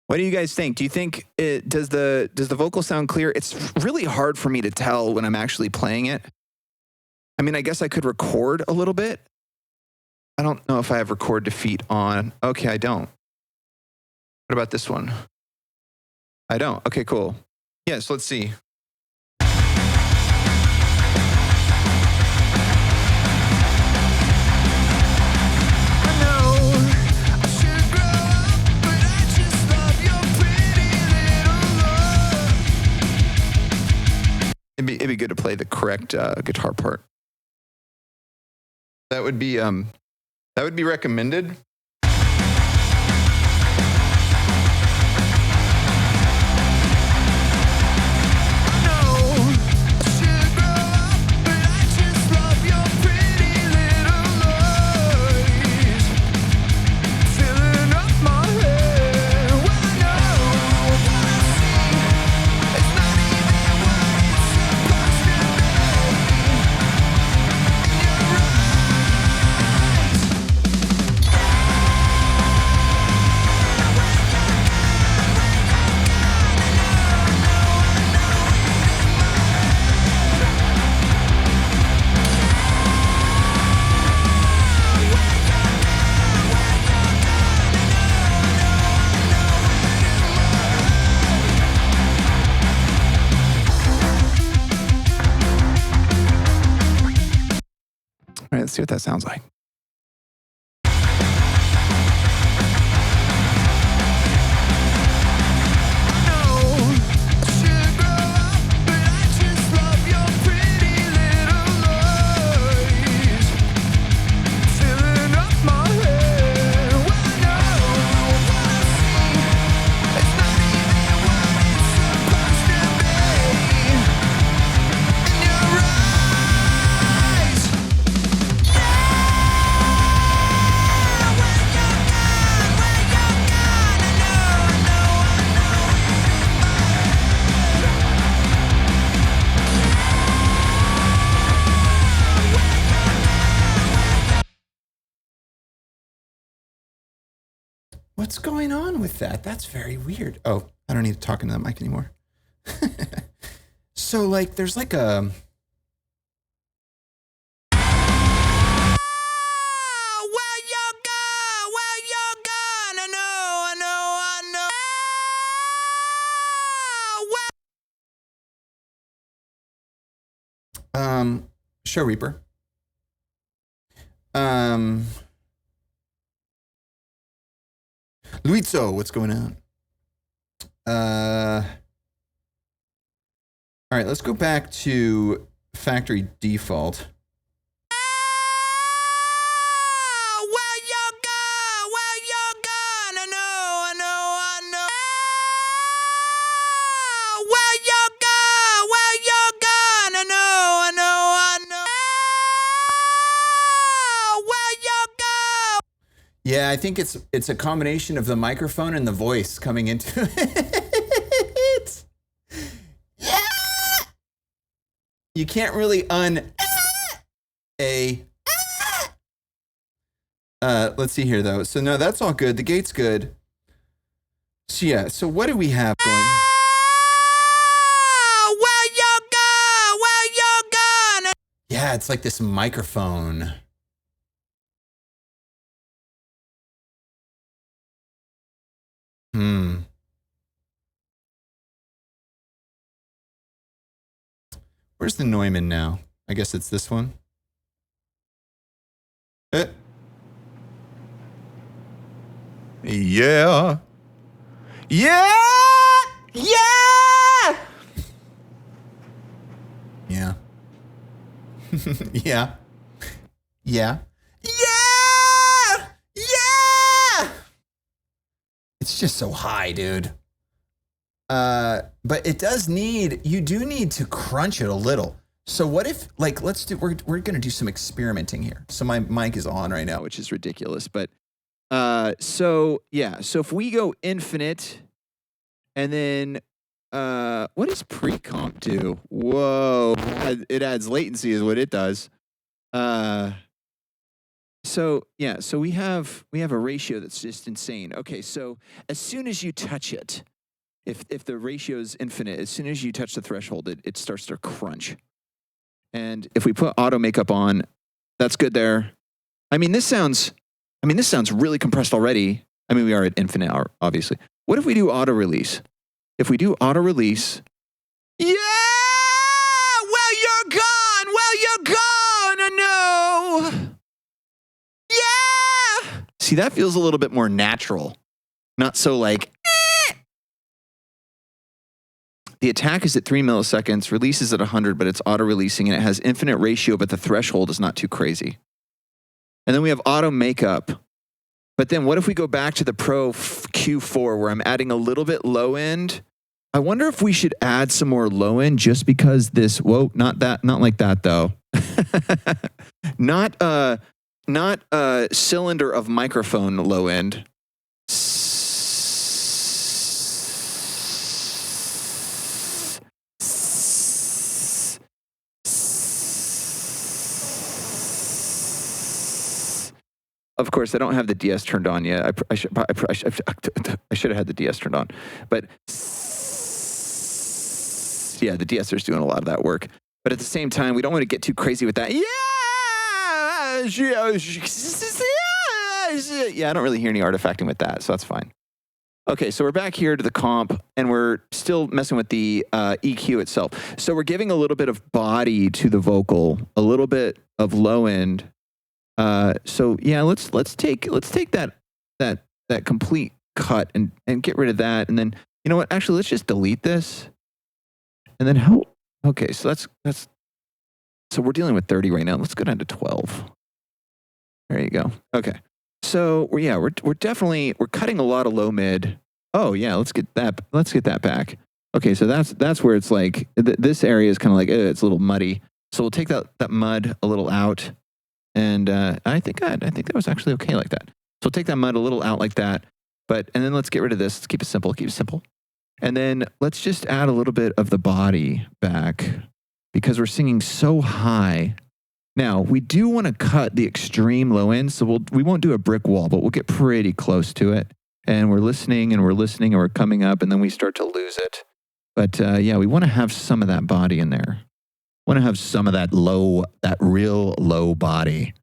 What do you guys think? Do you think does the vocal sound clear? It's really hard for me to tell when I'm actually playing it. I mean, I guess I could record a little bit. I don't know if I have record defeat on. Okay, I don't. What about this one? I don't. Okay, cool. Yes, let's see. It'd be good to play the correct guitar part. That would be recommended. All right, let's see what that sounds like. What's going on with that? That's very weird. Oh, I don't need to talk into the mic anymore. So like there's like a Show Reaper. Luizzo, what's going on? All right, let's go back to factory default. Yeah, I think it's a combination of the microphone and the voice coming into it. Yeah. You can't really let's see here though. So no, that's all good. The gate's good. So yeah, so what do we have going? Yeah, it's like this microphone. Where's the Neumann now? I guess it's this one. Yeah. Yeah. Yeah. Yeah. Yeah. Yeah. Yeah. Yeah. It's just so high, dude. But it does you do need to crunch it a little. So what if, like, we're going to do some experimenting here. So my mic is on right now, Which is ridiculous. But so if we go infinite and then what does pre-comp do? Whoa. It adds latency is what it does. So we have a ratio that's just insane. Okay, so as soon as you touch it, if the ratio is infinite, as soon as you touch the threshold, it starts to crunch. And if we put auto makeup on, that's good there. I mean, this sounds really compressed already. I mean, we are at infinite, obviously. What if we do auto release? If we do auto release, yeah, well, you're gone, no. Yeah. See, that feels a little bit more natural. Not so like, The attack is at 3 milliseconds, release is at 100, but it's auto-releasing, and it has infinite ratio, but the threshold is not too crazy. And then we have auto makeup. But then what if we go back to the Pro Q4 where I'm adding a little bit low end? I wonder if we should add some more low end just because this, not like that though. not cylinder of microphone low end. Of course, I don't have the DS turned on yet. I should have had the DS turned on. But yeah, the DSer is doing a lot of that work. But at the same time, we don't want to get too crazy with that. Yeah, I don't really hear any artifacting with that, so that's fine. Okay, so we're back here to the comp, and we're still messing with the EQ itself. So we're giving a little bit of body to the vocal, a little bit of low end. So yeah, let's take that complete cut and get rid of that, and then you know what? Actually, let's just delete this, and then how? Okay, so that's so we're dealing with 30 right now. Let's go down to 12. There you go. Okay, so we're definitely cutting a lot of low mid. Oh yeah, let's get that back. Okay, so that's where it's like this area is kind of like it's a little muddy. So we'll take that mud a little out. And I think that was actually okay like that. So take that mud a little out like that, and then let's get rid of this. Let's keep it simple. And then let's just add a little bit of the body back because we're singing so high. Now we do want to cut the extreme low end, so we won't do a brick wall, but we'll get pretty close to it. and we're listening and we're listening and we're coming up, and then we start to lose it. But yeah, we want to have some of that body in there. Want to have some of that real low body.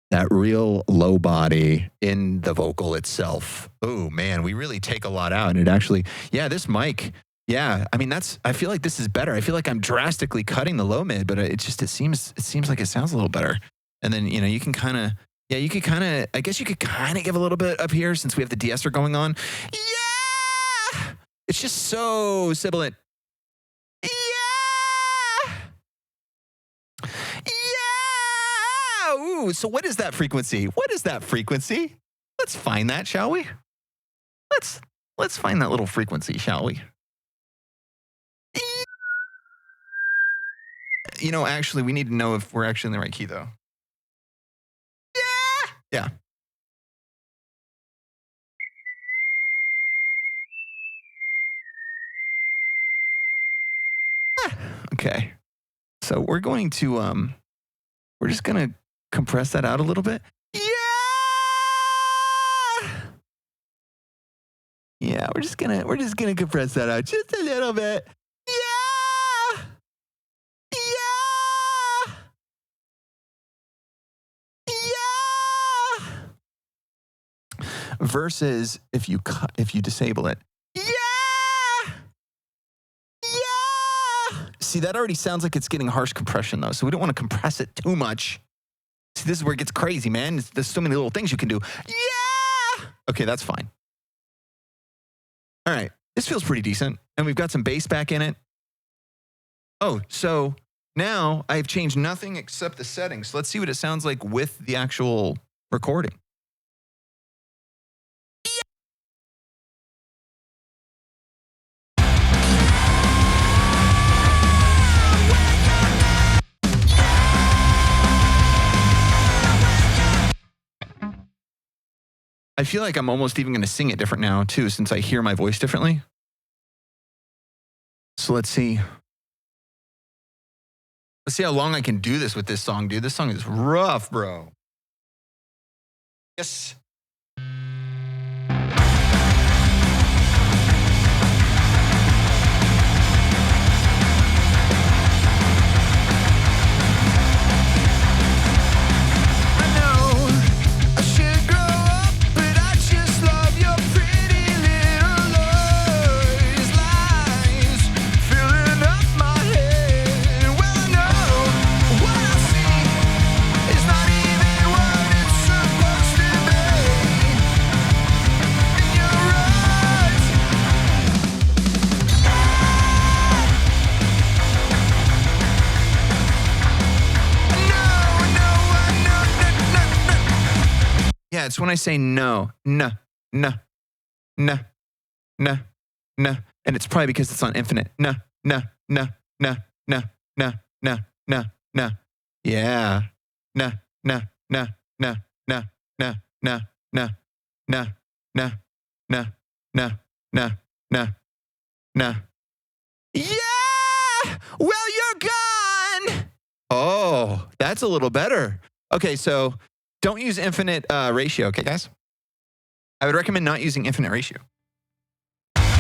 That real low body in the vocal itself. Oh man, we really take a lot out. And it actually, yeah, this mic, yeah, I mean, I feel like this is better. I feel like I'm drastically cutting the low mid, but it seems like it sounds a little better. And then, you can kind of, I guess you could kind of give a little bit up here since we have the de-esser going on. Yeah! It's just so sibilant. Yeah! Yeah! Ooh, so what is that frequency? What is that frequency? Let's find that, shall we? Let's find that little frequency, shall we? Actually, we need to know if we're actually in the right key, though. Yeah. Okay. So we're going to we're just going to compress that out a little bit. Yeah. Yeah, we're just going to compress that out just a little bit. Yeah. Yeah. Yeah. Versus if you disable it. Yeah. Yeah. See, that already sounds like it's getting harsh compression though. So we don't want to compress it too much. See, this is where it gets crazy, man. There's so many little things you can do. Yeah. Okay, that's fine. All right. This feels pretty decent. And we've got some bass back in it. Oh, so now I've changed nothing except the settings. So let's see what it sounds like with the actual recording. I feel like I'm almost even going to sing it different now, too, since I hear my voice differently. So let's see. Let's see how long I can do this with this song, dude. This song is rough, bro. Yes. Yeah, it's when I say no, no, no, no, no, no. And it's probably because it's on infinite. No, no, no, no, no, no, no, no, no. Yeah. No, no, no, no, no, no, no, no, no, no, no, no, no, no, no. Yeah! Well, you're gone! Oh, that's a little better. Okay, so don't use infinite ratio, okay, guys? I would recommend not using infinite ratio. Well,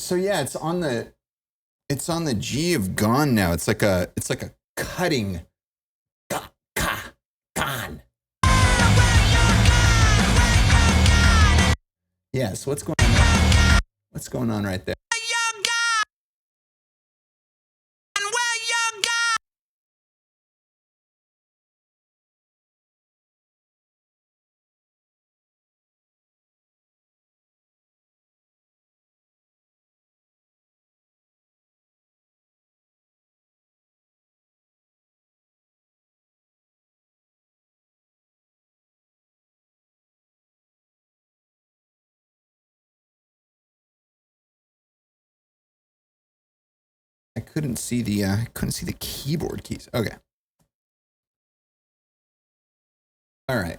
So yeah, it's on the G of gone now. It's like a cutting gone. Yeah, so what's going on? What's going on right there? I couldn't see the keyboard keys. Okay. All right.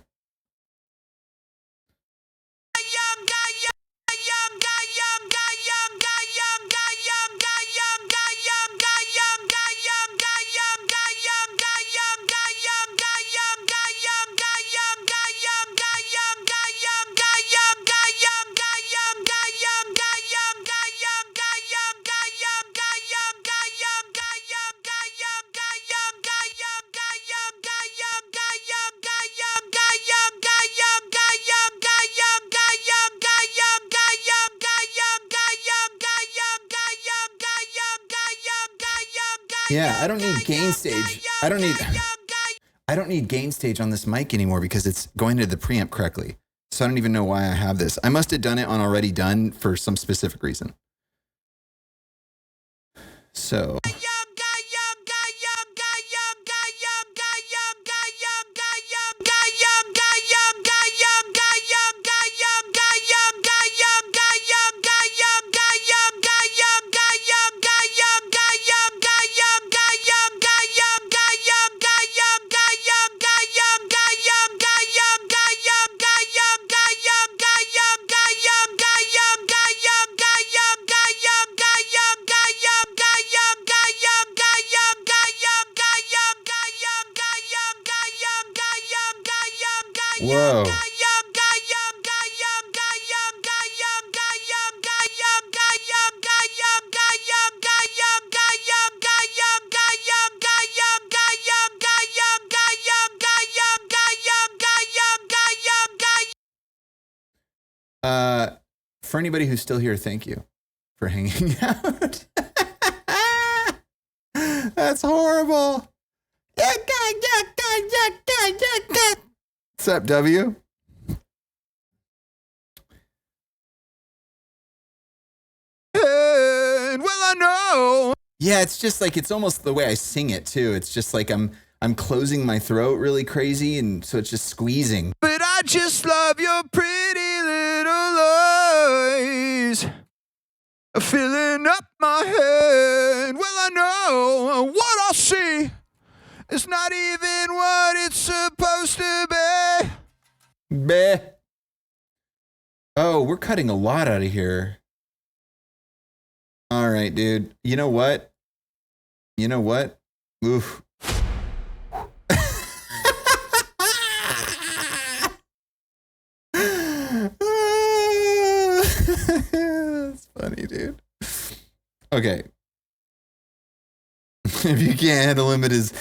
Yeah, I don't need gain stage. I don't need gain stage on this mic anymore because it's going to the preamp correctly. So I don't even know why I have this. I must have done it on already done for some specific reason. So whoa. For anybody who's still here, thank you for hanging out. That's horrible. What's up, W? And well, I know. Yeah, it's just like it's almost the way I sing it too. It's just like I'm closing my throat really crazy, and so it's just squeezing. But I just love your pretty little eyes, filling up my head. Well, I know what I see is not even what it's supposed to be. Bleh. Oh, we're cutting a lot out of here. All right, dude. You know what? Oof. That's funny, dude. Okay. If you can't handle him, it is.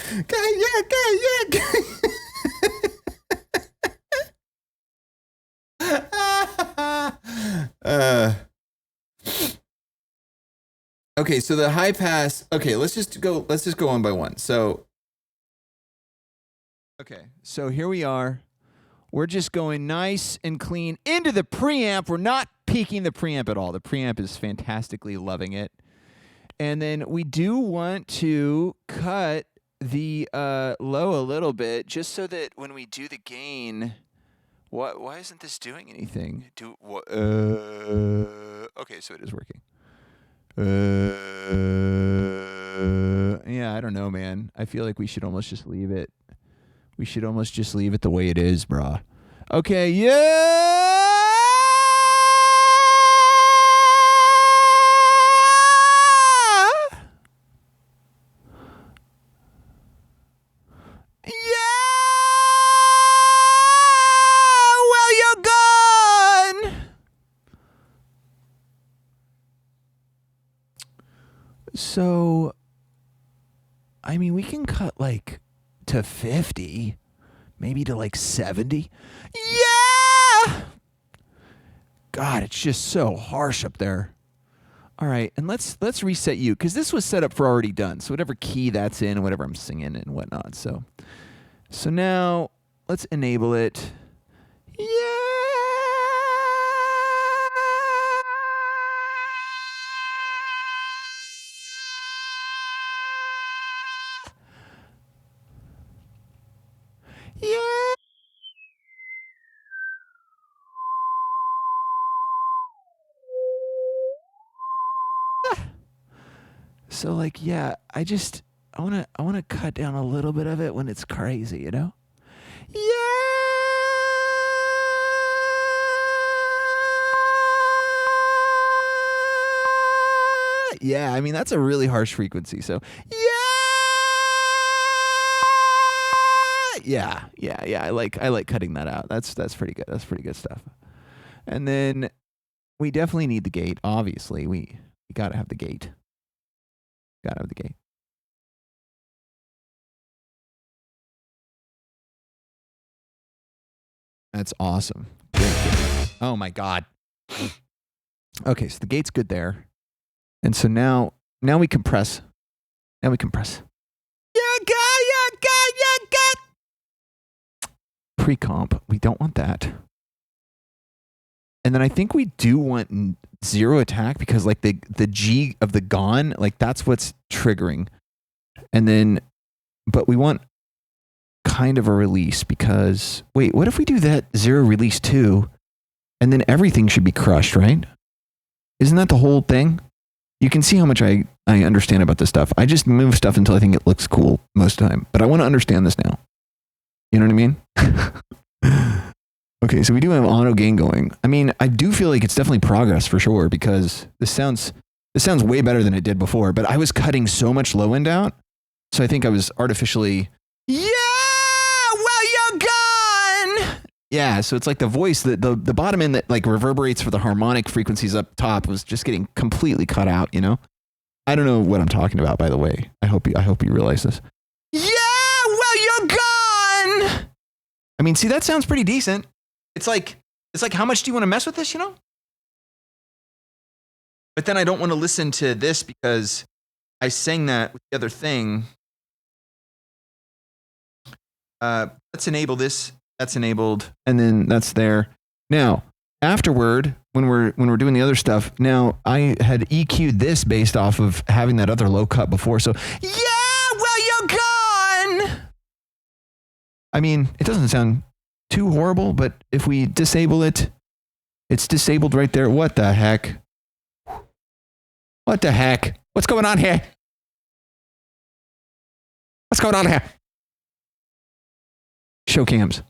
Okay, so the high pass. Okay, let's just go one by one. So here we are. We're just going nice and clean into the preamp. We're not peaking the preamp at all. The preamp is fantastically loving it. And then we do want to cut the low a little bit just so that when we do the gain, why isn't this doing anything? Okay, so it is working. Yeah, I don't know, man. I feel like we should almost just leave it. We should almost just leave it the way it is, brah. Okay, yeah! Well, you're gone! So, I mean, we can cut like to 50, maybe to like 70. Yeah! God, it's just so harsh up there. All right, and let's reset you because this was set up for already done. So whatever key that's in, whatever I'm singing and whatnot. So now let's enable it. Yeah. Yeah. So like, yeah, I wanna cut down a little bit of it when it's crazy, you know? Yeah, I mean that's a really harsh frequency. So yeah. I like cutting that out. That's pretty good. That's pretty good stuff. And then we definitely need the gate. Obviously, we gotta have the gate. Gotta have the gate. That's awesome. Great. Oh my God. Okay, so the gate's good there. And so now we compress. Now we compress. Pre-comp. We don't want that. And then I think we do want zero attack because like the G of the gone, like that's what's triggering. And then, but we want kind of a release because, wait, what if we do that zero release too? And then everything should be crushed, right? Isn't that the whole thing? You can see how much I understand about this stuff. I just move stuff until I think it looks cool most of the time. But I want to understand this now. You know what I mean? Okay, so we do have auto gain going. I mean, I do feel like it's definitely progress for sure because this sounds way better than it did before. But I was cutting so much low end out, so I think I was artificially. Yeah, well, you're gone. Yeah, so it's like the voice, the bottom end that like reverberates for the harmonic frequencies up top was just getting completely cut out. You know, I don't know what I'm talking about. By the way, I hope you realize this. Yeah, well, you're gone. I mean, see, that sounds pretty decent. It's like how much do you want to mess with this, you know? But then I don't want to listen to this because I sang that with the other thing. Let's enable this. That's enabled, and then that's there. Now, afterward, when we're doing the other stuff, now I had EQ'd this based off of having that other low cut before. So, yeah, well, you're gone. I mean, it doesn't sound too horrible, but if we disable it, it's disabled right there. What the heck? What the heck? What's going on here? What's going on here? Show cams.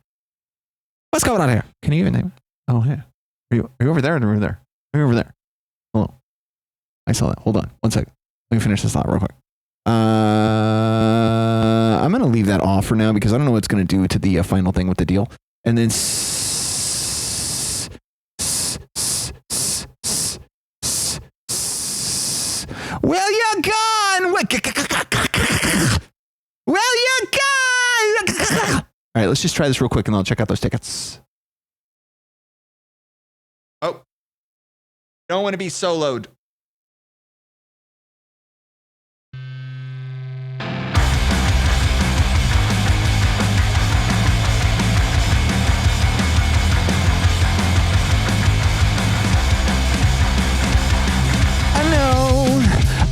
What's going on here? Can you even name it? Oh, yeah. Are you over there or over there? Are you over there? Hello. I saw that. Hold on. 1 second. Let me finish this thought real quick. I'm going to leave that off for now because I don't know what it's going to do to the final thing with the deal. And then well, you're gone. Well, you're gone. All right, let's just try this real quick and I'll check out those tickets. Oh, don't want to be soloed.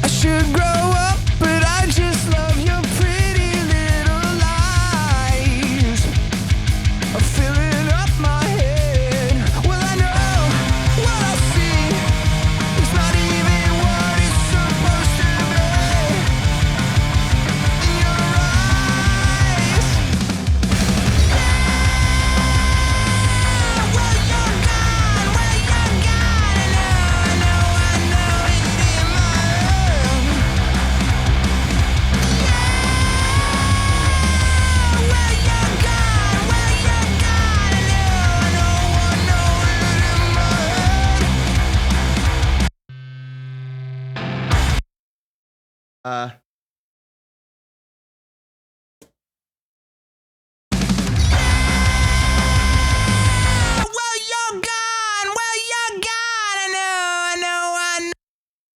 Should grow up, but I just love your pretty little lies. Filling up my head. Well, I know what I see. It's not Well, you're gone. Well, you're gone. I know.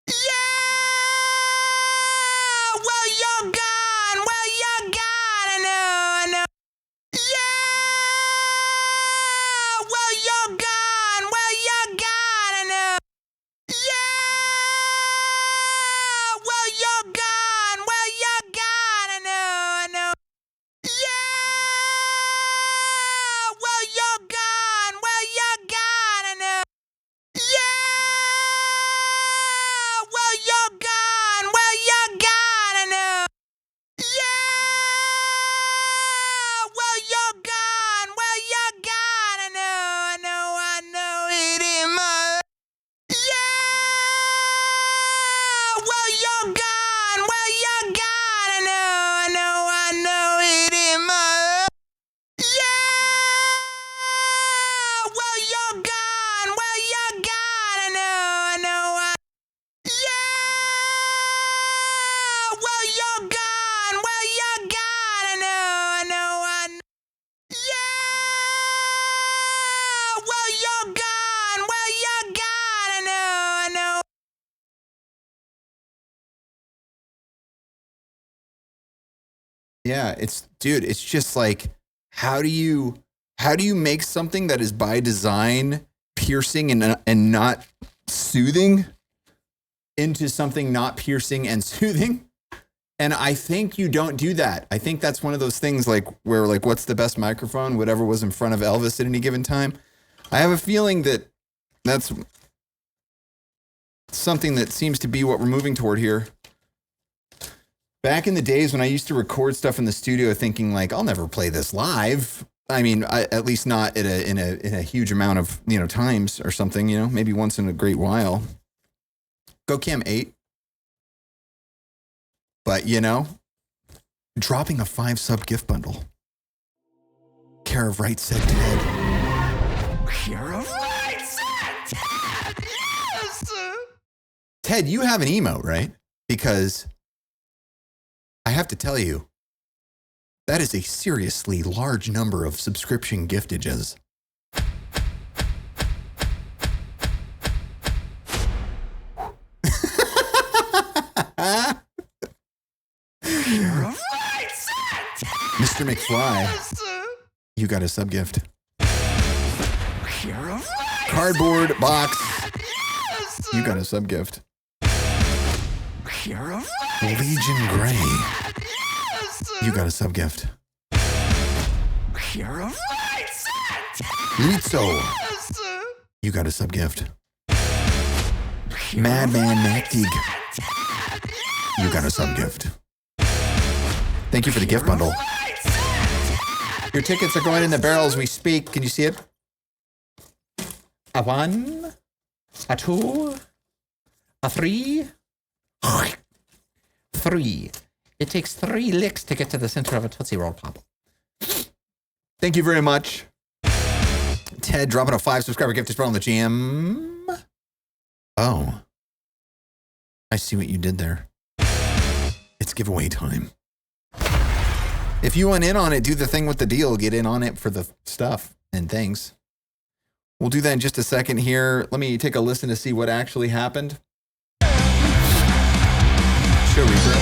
Yeah. Well, you're gone. Well, you're gone. I know. Yeah. Well, you're gone. Well, you're gone. I know. Yeah. Well, you're gone. Well, you're gone. I know. Yeah. Well, you're gone. Well, you're gone. I know. Yeah. Well, you're gone. Well, you're gone. I know. Yeah. Well, you're gone. Well, you're gone. I know it in my. Yeah. Well, you're gone. Well, you're gone. I know it in my. Yeah. Well, you're gone. Well, you're gone. I know. Yeah. Well, you're gone. Well, you're gone. I know. Yeah. Well, you're gone. Well, you're gone. I know. Yeah, it's just like how do you make something that is by design piercing and not soothing into something not piercing and soothing? And I think you don't do that. I think that's one of those things like where like what's the best microphone, whatever was in front of Elvis at any given time. I have a feeling that that's something that seems to be what we're moving toward here. Back in the days when I used to record stuff in the studio thinking like, I'll never play this live. I mean, at least not in a huge amount of, times or something, maybe once in a great while. GoCam 8. But, dropping a 5-sub gift bundle. Care of Right Said Ted. Care of Right Said Ted! Yes! Ted, you have an emote, right? Because I have to tell you, that is a seriously large number of subscription giftages. Mr. McFly, you got a sub gift. Cardboard box, you got a sub gift. Legion Gray, you got a sub gift. Lizzo, you got a sub gift. Madman Mactig, you got a sub gift. Thank you for the gift bundle. Your tickets are going in the barrel as we speak. Can you see it? A 1, a 2, a 3. 3. It takes 3 licks to get to the center of a Tootsie Roll Pop. Thank you very much. Ted dropping a 5 subscriber gift to on the jam. Oh. I see what you did there. It's giveaway time. If you want in on it, do the thing with the deal. Get in on it for the stuff and things. We'll do that in just a second here. Let me take a listen to see what actually happened. Show reaper.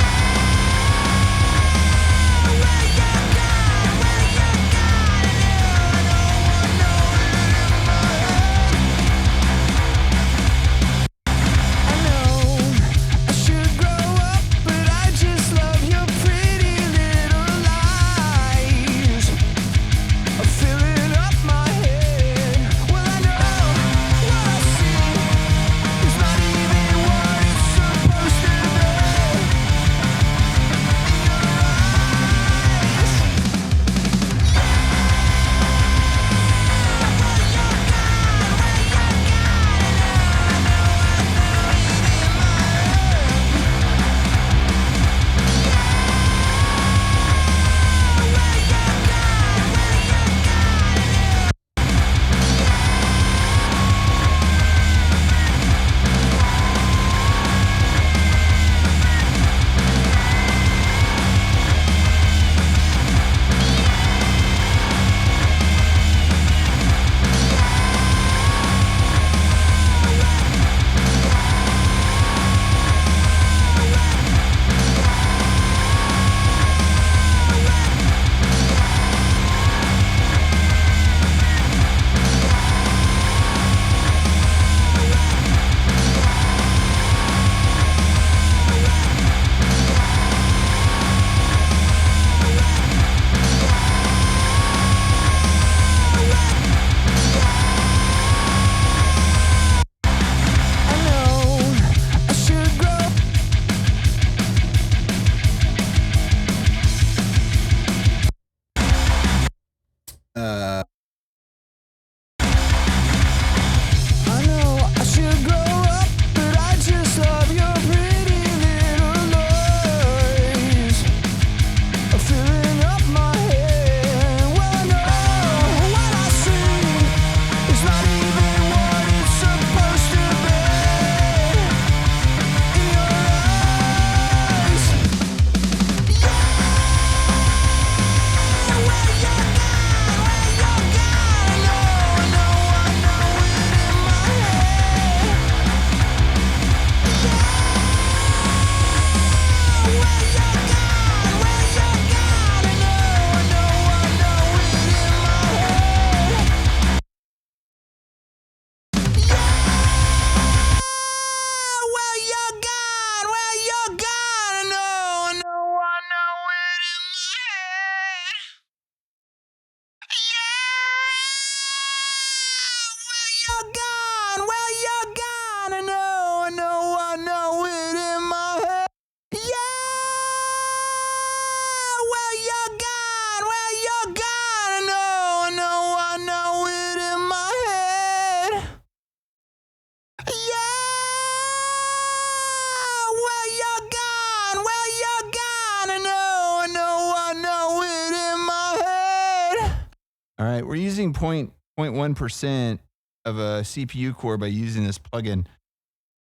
All right, we're using 0.1% of a CPU core by using this plugin.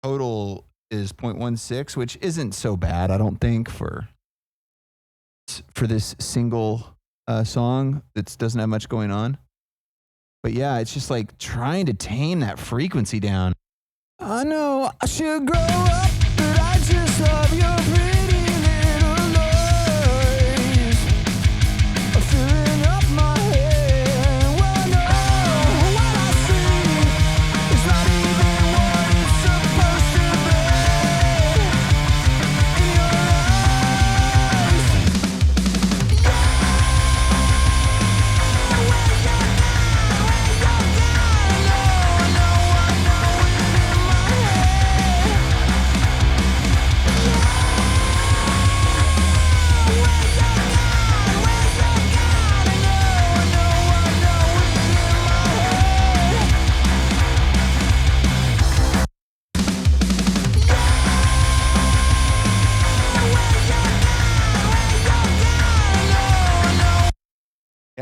Total is 0.16, which isn't so bad, I don't think, for this single song that doesn't have much going on. But yeah, it's just like trying to tame that frequency down. I know I should grow up, but I just love your pretty little lies. Filling up my head. Well, no, what I see is not even what it's supposed to be. In your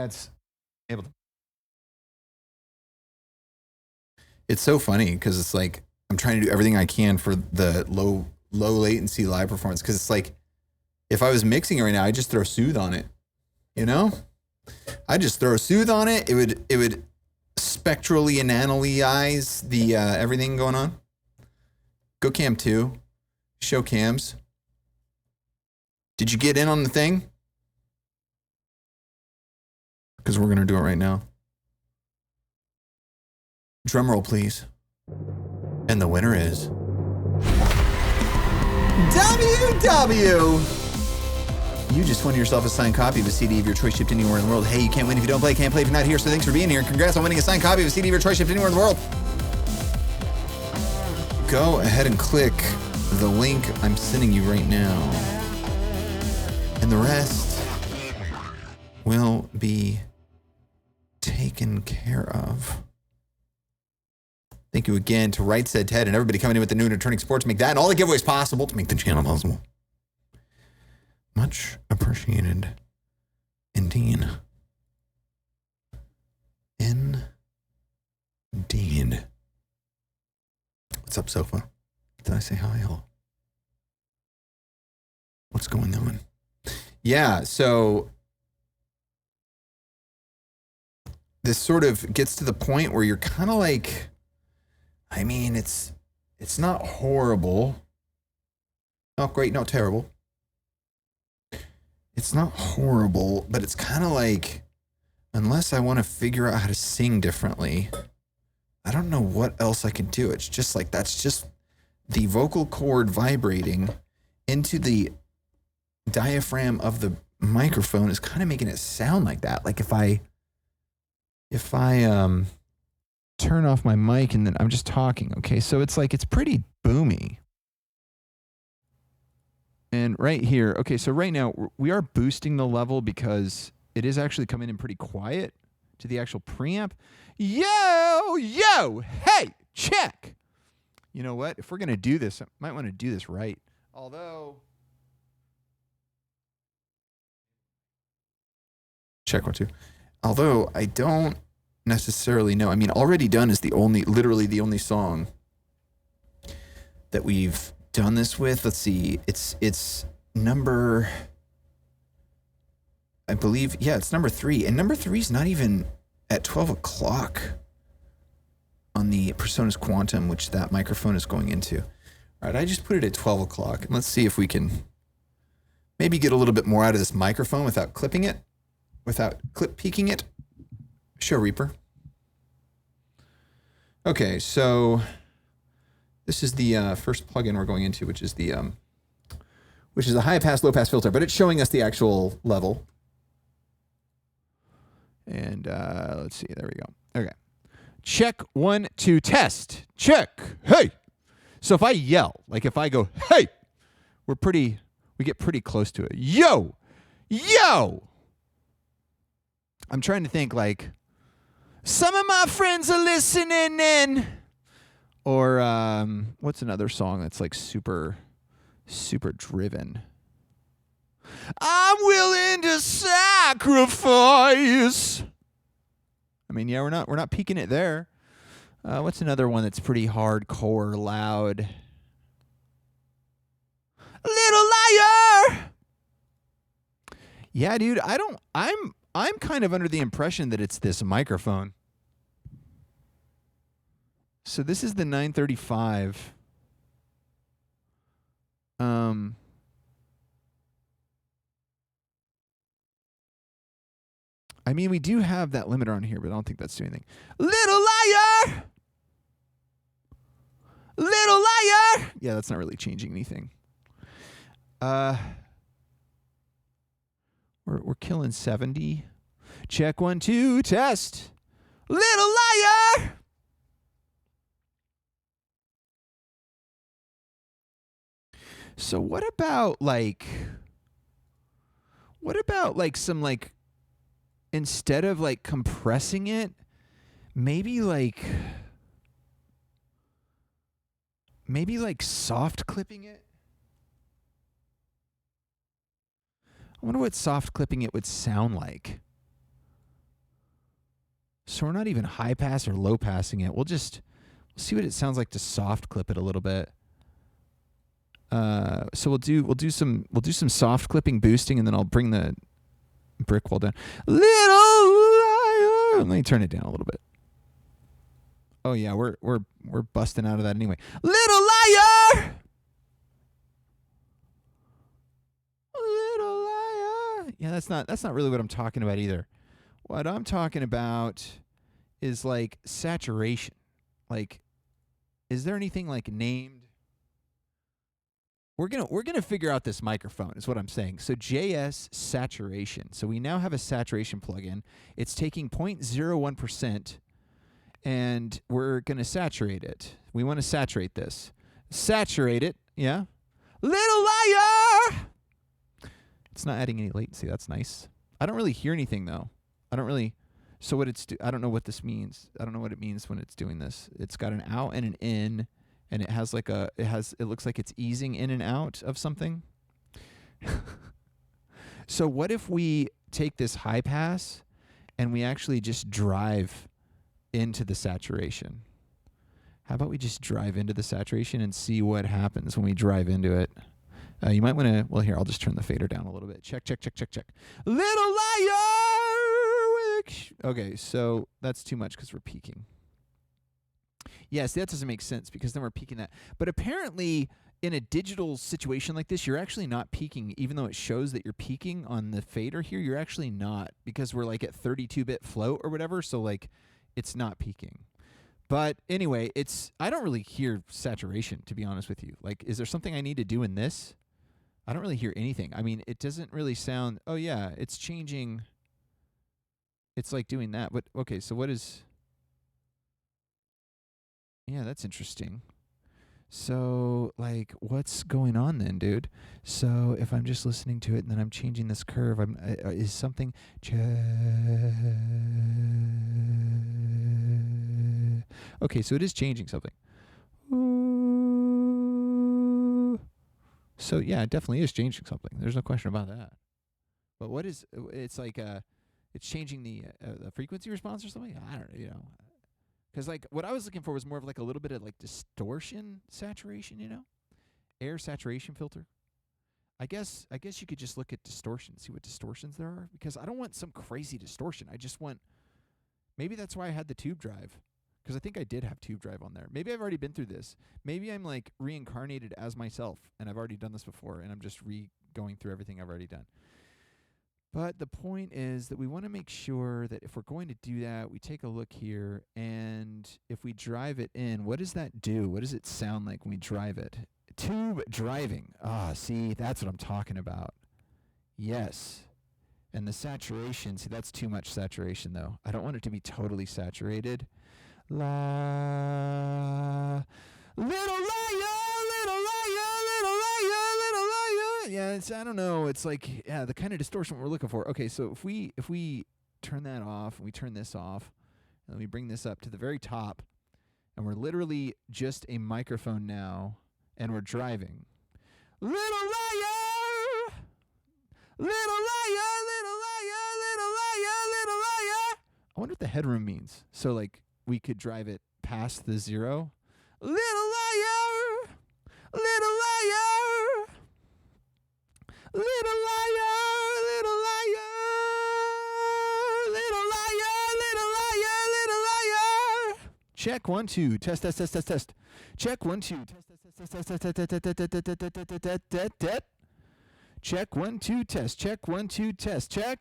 it's able to. It's so funny because it's like I'm trying to do everything I can for the low latency live performance. Because it's like if I was mixing it right now, I just throw Soothe on it. You know, I just throw Soothe on it. It would spectrally and analyze the everything going on. Go cam 2, show cams. Did you get in on the thing? Because we're gonna do it right now. Drum roll, please. And the winner is WW. You just won yourself a signed copy of a CD of your choice shipped anywhere in the world. Hey, you can't win if you don't play, can't play if you're not here. So thanks for being here. Congrats on winning a signed copy of a CD of your choice shipped anywhere in the world. Go ahead and click the link I'm sending you right now. And the rest will be taken care of. Thank you again to Right Said Ted and everybody coming in with the new and returning support to make that and all the giveaways possible to make the channel possible. Much appreciated. Indeed. Indeed. What's up, Sofa? Did I say hi? Hello. What's going on? Yeah, so this sort of gets to the point where you're kind of like, I mean, it's not horrible. Not great, not terrible. It's not horrible, but it's kind of like, unless I want to figure out how to sing differently, I don't know what else I can do. It's just like, that's just the vocal cord vibrating into the diaphragm of the microphone is kind of making it sound like that. Like if I turn off my mic and then I'm just talking, okay? So it's like, it's pretty boomy. And right here, okay, so right now we are boosting the level because it is actually coming in pretty quiet to the actual preamp. Yo, hey, check. You know what? If we're going to do this, I might want to do this right. Although, check 1 2. Although I don't necessarily know. I mean, Already Done is literally the only song that we've done this with. Let's see. It's number, I believe, yeah, it's number 3. And number 3 is not even at 12 o'clock on the PreSonus Quantum, which that microphone is going into. All right, I just put it at 12 o'clock. And let's see if we can maybe get a little bit more out of this microphone without clipping it, without clip peaking it. Show Reaper. Okay, so this is the first plugin we're going into, which is the high pass, low pass filter, but it's showing us the actual level. And let's see, there we go. Okay. Check 1 2 test. Check. Hey. So if I yell, like if I go, hey, we get pretty close to it. Yo. I'm trying to think like, some of my friends are listening in. Or what's another song that's like super, super driven? I'm willing to sacrifice. I mean, yeah, we're not peaking it there. What's another one that's pretty hardcore loud? Little liar. Yeah, dude, I'm kind of under the impression that it's this microphone. So this is the 935. I mean, we do have that limiter on here, but I don't think that's doing anything. Little liar! Little liar! Yeah, that's not really changing anything. We're killing 70. Check 1, 2, test. Little liar! So what about some like, instead of like compressing it, maybe like soft clipping it? I wonder what soft clipping it would sound like. So we're not even high pass or low passing it. We'll see what it sounds like to soft clip it a little bit. So we'll do some soft clipping boosting, and then I'll bring the brick wall down. Little liar. Let me turn it down a little bit. Oh yeah, we're busting out of that anyway. Little liar. Little liar. Yeah, that's not really what I'm talking about either. What I'm talking about is like saturation. Like, is there anything like named? We're gonna figure out this microphone is what I'm saying. So JS saturation. So we now have a saturation plugin. It's taking 0.01%, and we're gonna saturate it. We want to saturate this. Saturate it, yeah. Little liar. It's not adding any latency. That's nice. I don't really hear anything though. I don't really. So what I don't know what this means. I don't know what it means when it's doing this. It's got an out and an in. And it has it looks like it's easing in and out of something. So what if we take this high pass and we actually just drive into the saturation? How about we just drive into the saturation and see what happens when we drive into it? You might want to, well, here, I'll just turn the fader down a little bit. Check. Little liar! Okay, so that's too much because we're peaking. Yes, that doesn't make sense because then we're peaking that. But apparently, in a digital situation like this, you're actually not peaking, even though it shows that you're peaking on the fader here. You're actually not, because we're like at 32-bit float or whatever. So like, it's not peaking. But anyway, I don't really hear saturation, to be honest with you. Like, is there something I need to do in this? I don't really hear anything. I mean, it doesn't really sound. Oh yeah, it's changing. It's like doing that. But okay, so what is? Yeah, that's interesting. So, like, what's going on then, dude? So, if I'm just listening to it and then I'm changing this curve, is something... Okay, so it is changing something. So, yeah, it definitely is changing something. There's no question about that. But what is... It's like, it's changing the frequency response or something? I don't know, Because, like, what I was looking for was more of, like, a little bit of, like, distortion saturation, Air saturation filter. I guess you could just look at distortion, see what distortions there are. Because I don't want some crazy distortion. I just want... Maybe that's why I had the tube drive. Because I think I did have tube drive on there. Maybe I've already been through this. Maybe I'm, like, reincarnated as myself, and I've already done this before, and I'm just going through everything I've already done. But the point is that we want to make sure that if we're going to do that, we take a look here, and if we drive it in, what does that do? What does it sound like when we drive it? Tube driving. See, that's what I'm talking about. Yes. And the saturation, see, that's too much saturation, though. I don't want it to be totally saturated. Little liar, little liar. Yeah, I don't know. It's like, yeah, the kind of distortion we're looking for. Okay, so if we turn that off and we turn this off, and we bring this up to the very top, and we're literally just a microphone now, and we're driving. Little liar, little liar, little liar, little liar, little liar. I wonder if the headroom means. So like we could drive it past the 0. Little liar, little liar, little liar, little liar, little liar, little liar, little liar. Check 1 2 test. Check 1 2 test. Check 1 2 test. Check 1 2 test. Check.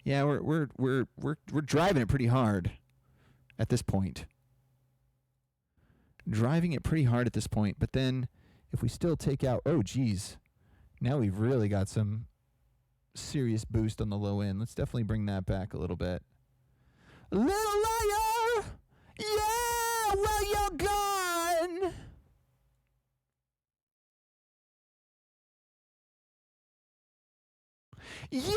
Yeah, we're driving it pretty hard at this point. But then if we still take out, oh geez, now we've really got some serious boost on the low end. Let's definitely bring that back a little bit. Little liar, yeah, well you're gone. Yeah,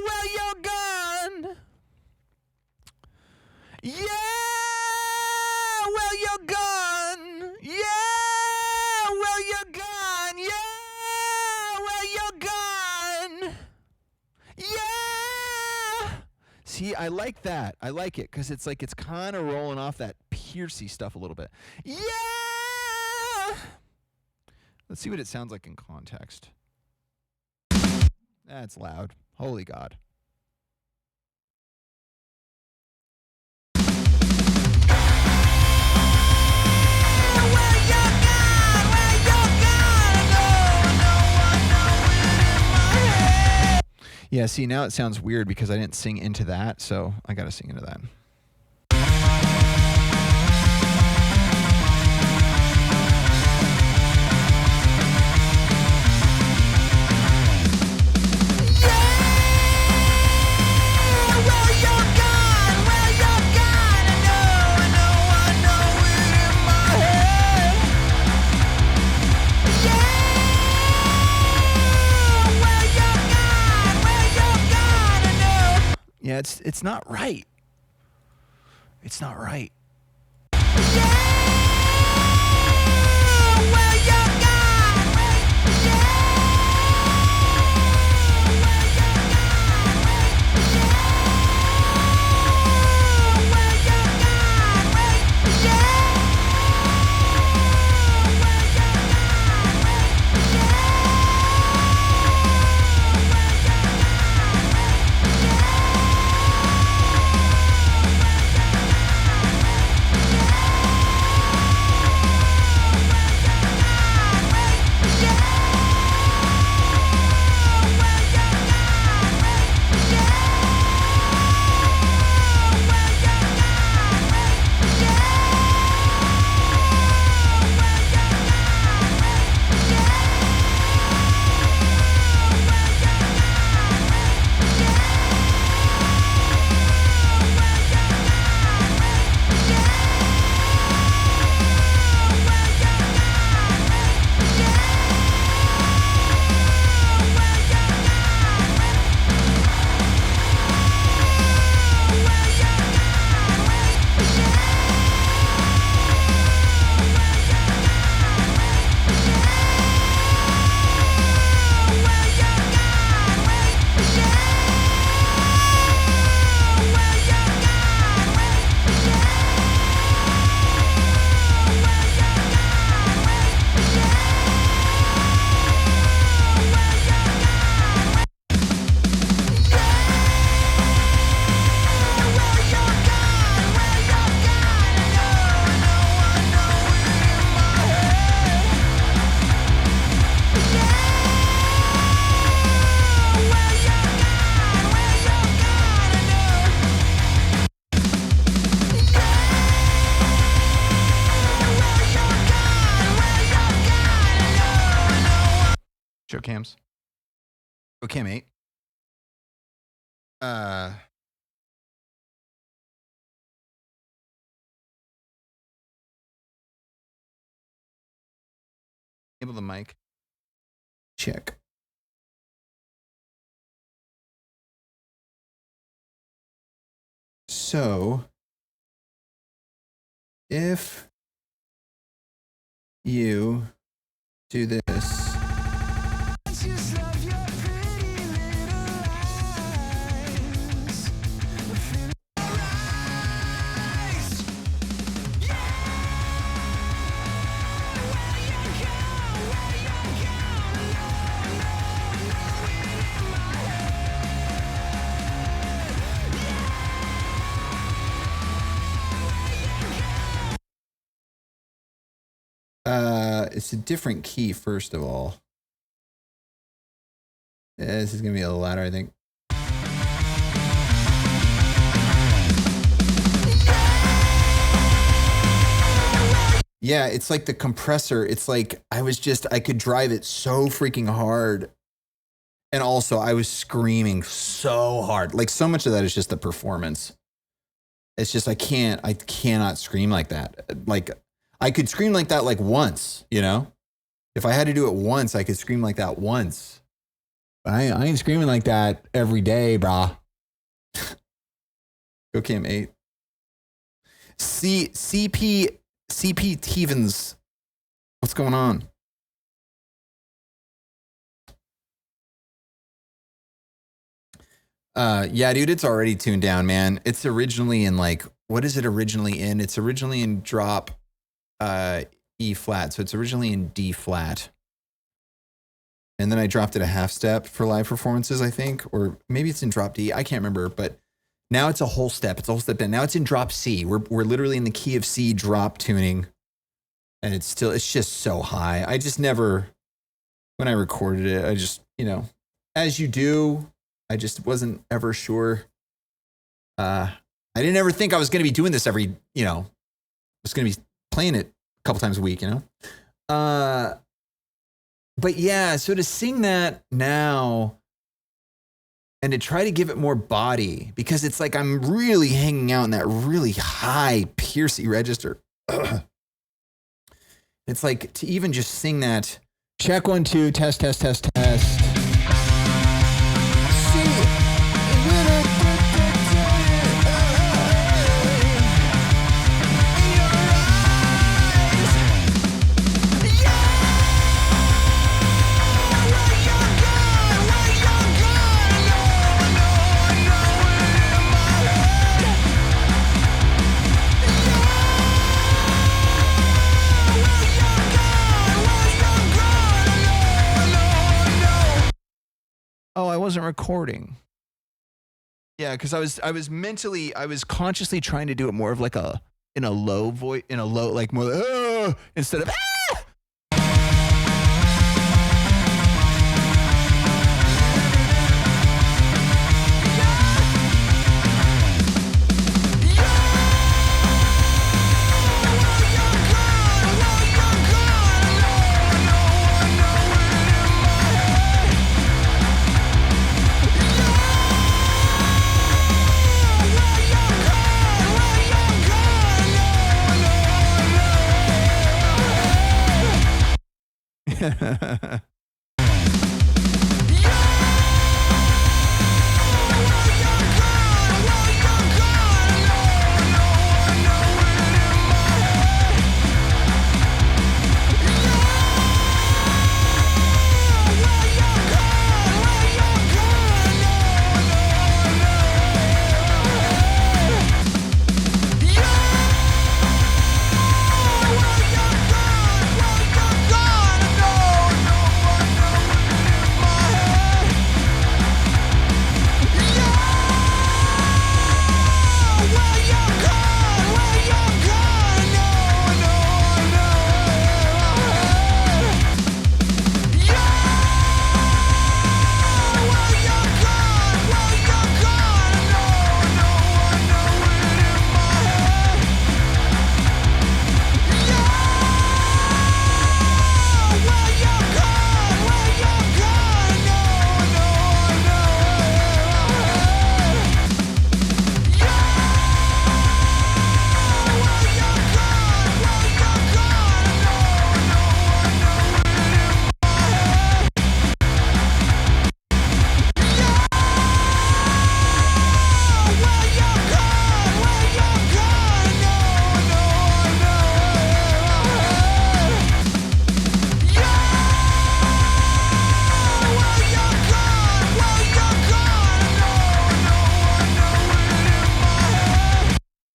well you're gone. Yeah, well you're gone. Yeah, well you're gone. Yeah, well you're gone. Yeah. See, I like that. I like it because it's like it's kind of rolling off that piercy stuff a little bit. Yeah. Let's see what it sounds like in context. That's loud. Holy God. Yeah, see, now it sounds weird because I didn't sing into that, so I got to sing into that. Yeah, it's not right. It's not right. Show cams. Show cam 8. Enable the mic. Check. So, if you do this. It's a different key, first of all. This is gonna be a little louder, I think. Yeah, it's like the compressor. It's like I could drive it so freaking hard. And also I was screaming so hard. Like so much of that is just the performance. It's just I cannot scream like that. Like I could scream like that like once, you know? If I had to do it once, I could scream like that once. But I ain't screaming like that every day, brah. Go Cam 8. CP Tevens. What's going on? Yeah, dude, it's already tuned down, man. It's originally in like, what is it originally in? It's originally in drop E flat. So it's originally in D flat. And then I dropped it a half step for live performances, I think, or maybe it's in drop D. I can't remember, but now it's a whole step. It's a whole step down. Now it's in drop C. We're literally in the key of C drop tuning. And it's just so high. I just never, when I recorded it, I just, you know, as you do, I just wasn't ever sure. I didn't ever think I was going to be doing this every, you know, I was going to be playing it a couple times a week, you know? But yeah, so to sing that now and to try to give it more body, because it's like I'm really hanging out in that really high piercy register. It's like to even just sing that. Check 1, 2, test. Oh, I wasn't recording. Yeah, because I was consciously trying to do it more of like in a low voice, like more like, instead of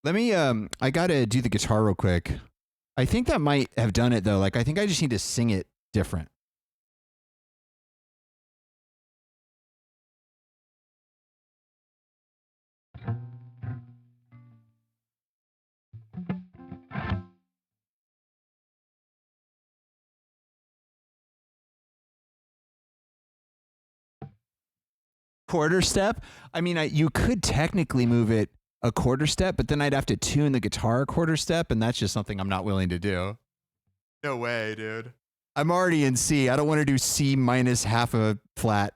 Let me I gotta do the guitar real quick. I think that might have done it though. Like I think I just need to sing it different. quarter step. I mean, you could technically move it a quarter step, but then I'd have to tune the guitar a quarter step, and that's just something I'm not willing to do. No way, dude. I'm already in C. I don't want to do C minus half a flat.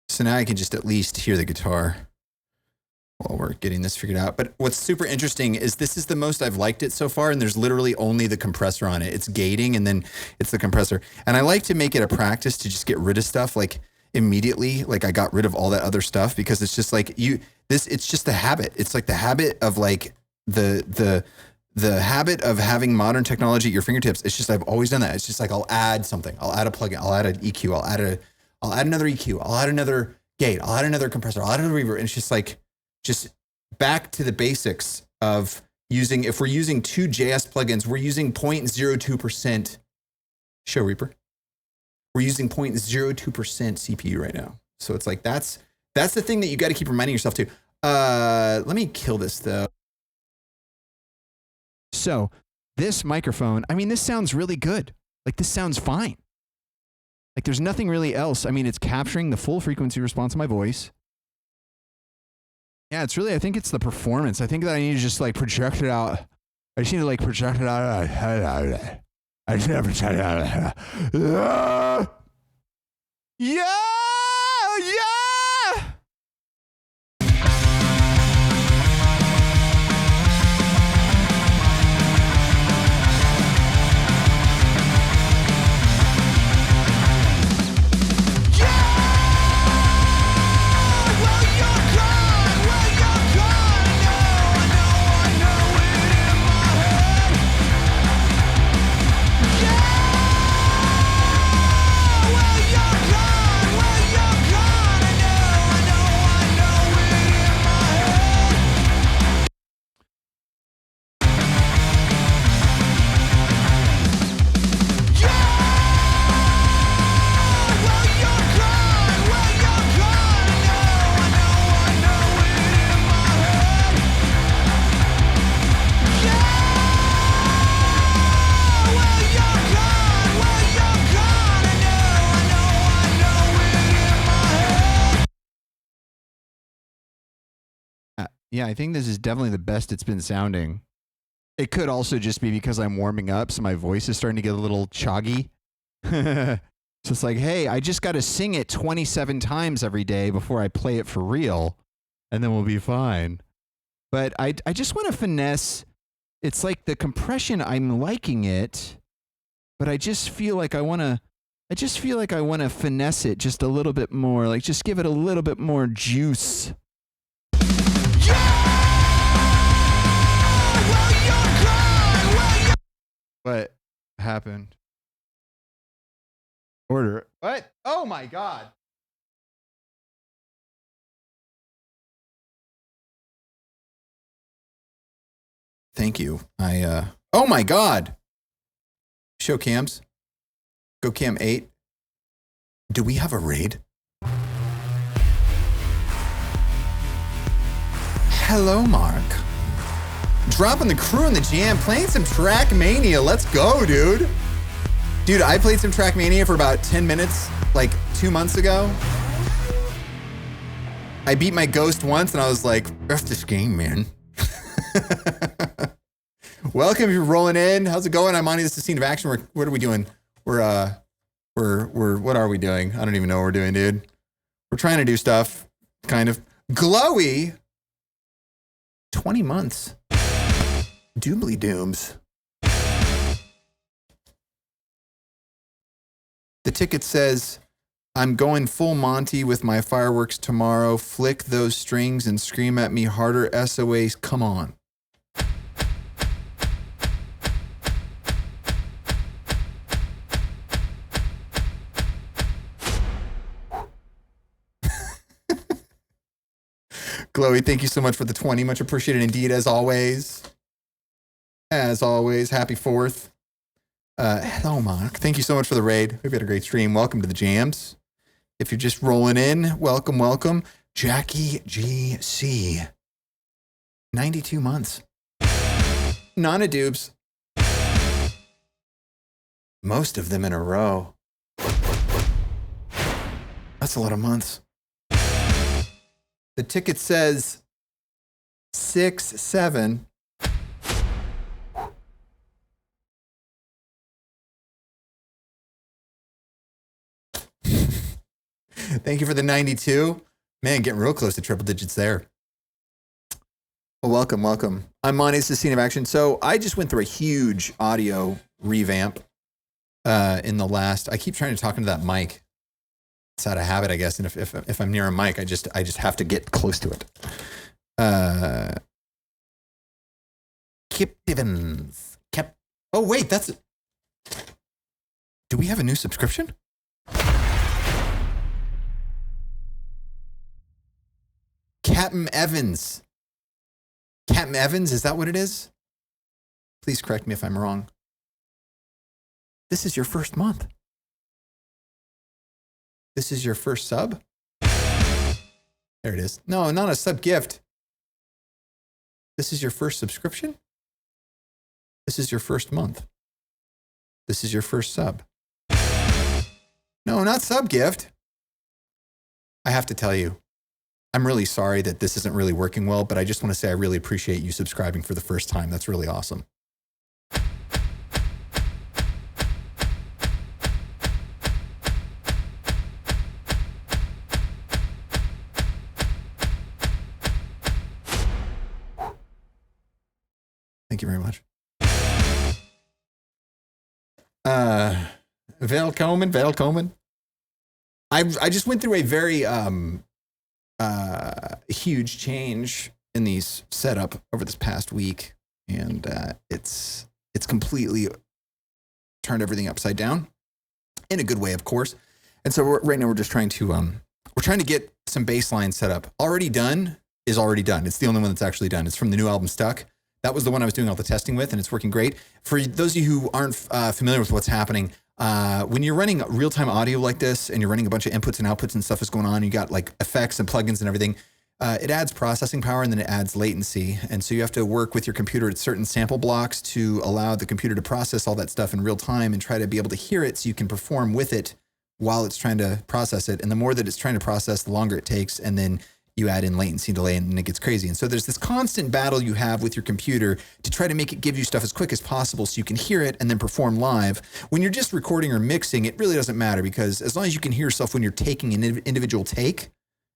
So now I can just at least hear the guitar while we're getting this figured out. But what's super interesting is this is the most I've liked it so far, and there's literally only the compressor on it. It's gating, and then it's the compressor. And I like to make it a practice to just get rid of stuff like immediately. Like I got rid of all that other stuff because it's just like it's just the habit. It's like the habit of like the habit of having modern technology at your fingertips. It's just I've always done that. It's just like I'll add something. I'll add a plugin. I'll add an EQ. I'll add another EQ. I'll add another gate. I'll add another compressor. I'll add another reverb. And it's just like, just back to the basics of using, if we're using two JS plugins, we're using 0.02% Show Reaper. We're using 0.02% CPU right now. So it's like, that's the thing that you got to keep reminding yourself to. Let me kill this though. So this microphone, I mean, this sounds really good. Like this sounds fine. Like there's nothing really else. I mean, it's capturing the full frequency response of my voice. Yeah, it's really, I think it's the performance. I think that I need to just like project it out. I just need to like project it out. I just need to project it out. Yeah! Yeah, I think this is definitely the best it's been sounding. It could also just be because I'm warming up, so my voice is starting to get a little choggy. So it's like, hey, I just got to sing it 27 times every day before I play it for real, and then we'll be fine. But I just want to finesse. It's like the compression, I'm liking it, but I just feel like I want to finesse it just a little bit more, like just give it a little bit more juice. What happened? Order. What? Oh my God. Thank you. Oh my God. Show cams. Go cam 8. Do we have a raid? Hello, Mark. Dropping the crew in the jam, playing some Trackmania. Let's go, dude. Dude, I played some Trackmania for about 10 minutes, like 2 months ago. I beat my ghost once and I was like, F this game, man. Welcome, you're rolling in. How's it going? I'm on this scene of action. What are we doing? We're what are we doing? I don't even know what we're doing, dude. We're trying to do stuff, kind of. Glowy. 20 months. Doobly dooms. The ticket says, I'm going full Monty with my fireworks tomorrow. Flick those strings and scream at me harder. SOAs, come on. Chloe, thank you so much for the 20. Much appreciated indeed, as always. As always, happy 4th. Hello, Mark. Thank you so much for the raid. We've had a great stream. Welcome to the jams. If you're just rolling in, welcome, welcome. Jackie GC. 92 months. Nana Dubes. Most of them in a row. That's a lot of months. The ticket says 6-7. Thank you for the 92. Man, getting real close to triple digits there. Well, welcome, welcome. I'm Monty, this is Scene of Action. So I just went through a huge audio revamp in the last. I keep trying to talk into that mic. It's out of habit, I guess. And if I'm near a mic, I just have to get close to it. Kip Divins. Oh, wait, that's. Do we have a new subscription? Captain Evans. Captain Evans, is that what it is? Please correct me if I'm wrong. This is your first month. This is your first sub? There it is. No, not a sub gift. This is your first subscription? This is your first month. This is your first sub. No, not sub gift. I have to tell you, I'm really sorry that this isn't really working well, but I just want to say I really appreciate you subscribing for the first time. That's really awesome. Thank you very much. Velkommen. I just went through a very huge change in these setup over this past week, and it's completely turned everything upside down in a good way, of course. And so right now we're just trying to get some baseline set up. Already done is already done. It's the only one that's actually done. It's from the new album Stuck. That was the one I was doing all the testing with, and it's working great. For those of you who aren't familiar with what's happening, when you're running real-time audio like this and you're running a bunch of inputs and outputs and stuff is going on, you got like effects and plugins and everything, it adds processing power and then it adds latency. And so you have to work with your computer at certain sample blocks to allow the computer to process all that stuff in real time and try to be able to hear it so you can perform with it while it's trying to process it. And the more that it's trying to process, the longer it takes. And then you add in latency delay and it gets crazy. And so there's this constant battle you have with your computer to try to make it give you stuff as quick as possible so you can hear it and then perform live. When you're just recording or mixing, it really doesn't matter, because as long as you can hear yourself when you're taking an individual take,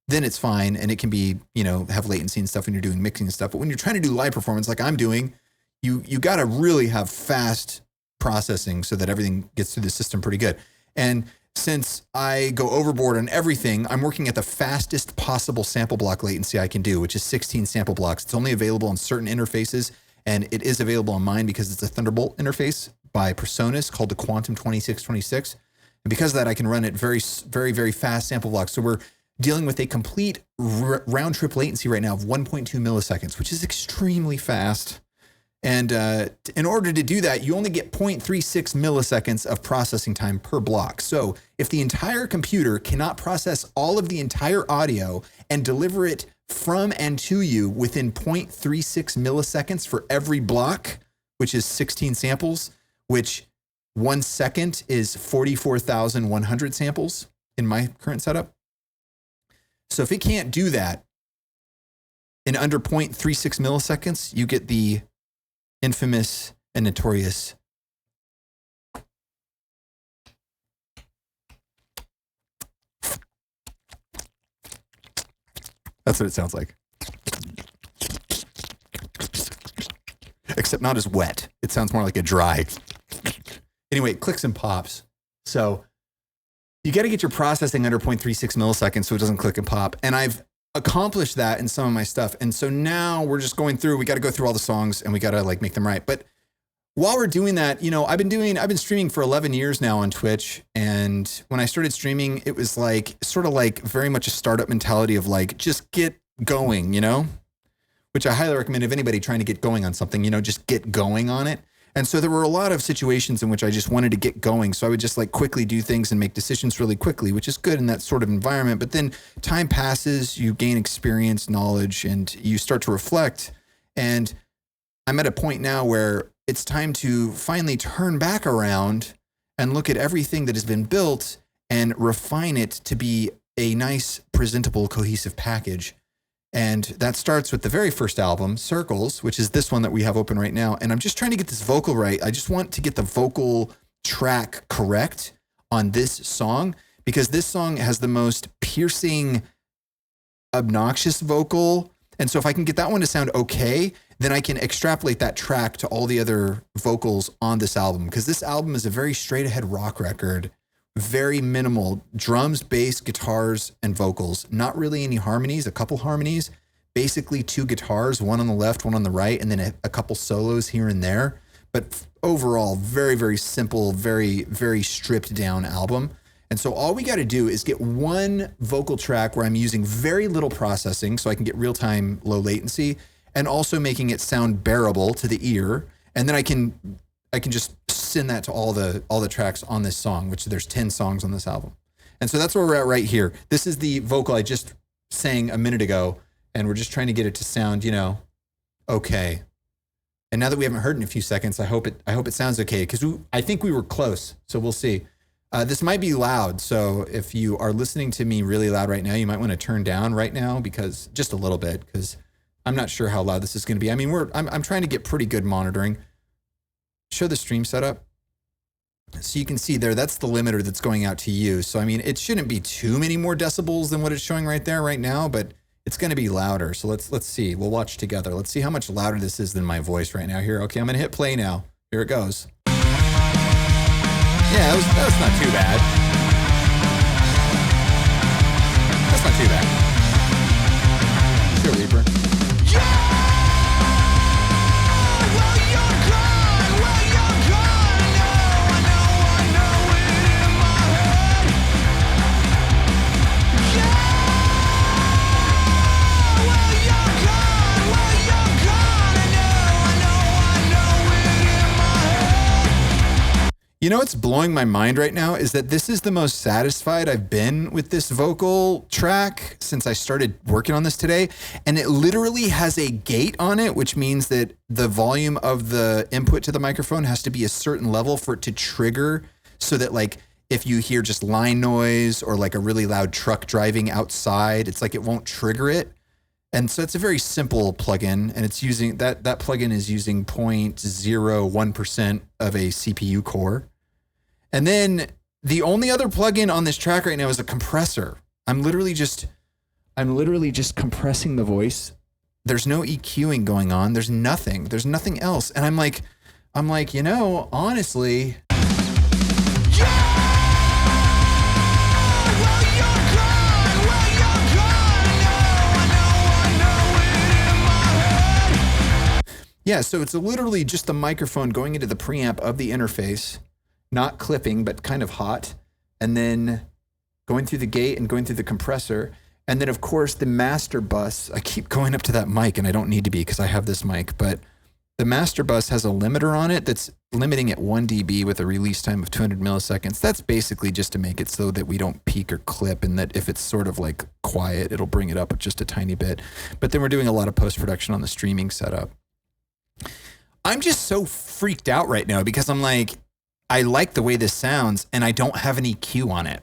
then it's fine. And it can be, have latency and stuff when you're doing mixing and stuff. But when you're trying to do live performance like I'm doing, you got to really have fast processing so that everything gets through the system pretty good. And since I go overboard on everything, I'm working at the fastest possible sample block latency I can do, which is 16 sample blocks. It's only available on certain interfaces, and it is available on mine because it's a Thunderbolt interface by Presonus called the Quantum 2626. And because of that, I can run it very, very, very fast sample blocks. So we're dealing with a complete round trip latency right now of 1.2 milliseconds, which is extremely fast. And in order to do that, you only get 0.36 milliseconds of processing time per block. So if the entire computer cannot process all of the entire audio and deliver it from and to you within 0.36 milliseconds for every block, which is 16 samples, which 1 second is 44,100 samples in my current setup. So if it can't do that in under 0.36 milliseconds, you get the infamous and notorious that's what it sounds like. Except not as wet. It sounds more like a dry. Anyway, it clicks and pops. So you got to get your processing under 0.36 milliseconds so it doesn't click and pop. And I've accomplished that in some of my stuff. And so now we're just going through, we got to go through all the songs and we got to like make them right. But while we're doing that, you know, I've been streaming for 11 years now on Twitch. And when I started streaming, it was like sort of like very much a startup mentality of like, just get going, you know, which I highly recommend if anybody trying to get going on something, you know, just get going on it. And so there were a lot of situations in which I just wanted to get going. So I would just like quickly do things and make decisions really quickly, which is good in that sort of environment. But then time passes, you gain experience, knowledge, and you start to reflect. And I'm at a point now where it's time to finally turn back around and look at everything that has been built and refine it to be a nice, presentable, cohesive package. And that starts with the very first album, Circles, which is this one that we have open right now. And I'm just trying to get this vocal right. I just want to get the vocal track correct on this song because this song has the most piercing, obnoxious vocal. And so if I can get that one to sound okay, then I can extrapolate that track to all the other vocals on this album. Because this album is a very straight ahead rock record. Very minimal drums, bass, guitars, and vocals. Not really any harmonies, a couple harmonies, basically 2 guitars, one on the left, one on the right, and then a couple solos here and there. But overall, very, very simple, very, very stripped down album. And so all we got to do is get one vocal track where I'm using very little processing so I can get real-time low latency and also making it sound bearable to the ear. And then I can just send that to all the tracks on this song, which there's 10 songs on this album. And so that's where we're at right here. This is the vocal I just sang a minute ago, and we're just trying to get it to sound, you know, okay. And now that we haven't heard it in a few seconds, I hope it sounds okay because I think we were close. So we'll see. This might be loud. So if you are listening to me really loud right now, you might want to turn down right now because just a little bit, because I'm not sure how loud this is going to be. I mean, I'm trying to get pretty good monitoring. Show the stream setup. So you can see there, that's the limiter that's going out to you. So, I mean, it shouldn't be too many more decibels than what it's showing right there right now, but it's going to be louder. So let's see. We'll watch together. Let's see how much louder this is than my voice right now here. Okay, I'm going to hit play now. Here it goes. Yeah, that's not too bad. That's not too bad. Sure, Reaper. You know what's blowing my mind right now is that this is the most satisfied I've been with this vocal track since I started working on this today. And it literally has a gate on it, which means that the volume of the input to the microphone has to be a certain level for it to trigger, so that like if you hear just line noise or like a really loud truck driving outside, it's like it won't trigger it. And so it's a very simple plugin, and it's using that plugin is using 0.01% of a CPU core. And then the only other plugin on this track right now is a compressor. I'm literally just compressing the voice. There's no EQing going on. There's nothing else. And I'm like, you know, honestly, yeah, so it's literally just the microphone going into the preamp of the interface, not clipping, but kind of hot, and then going through the gate and going through the compressor. And then, of course, the master bus. I keep going up to that mic, and I don't need to be because I have this mic, but the master bus has a limiter on it that's limiting at 1 dB with a release time of 200 milliseconds. That's basically just to make it so that we don't peak or clip, and that if it's sort of like quiet, it'll bring it up just a tiny bit. But then we're doing a lot of post-production on the streaming setup. I'm just so freaked out right now because I'm like, I like the way this sounds and I don't have an EQ on it,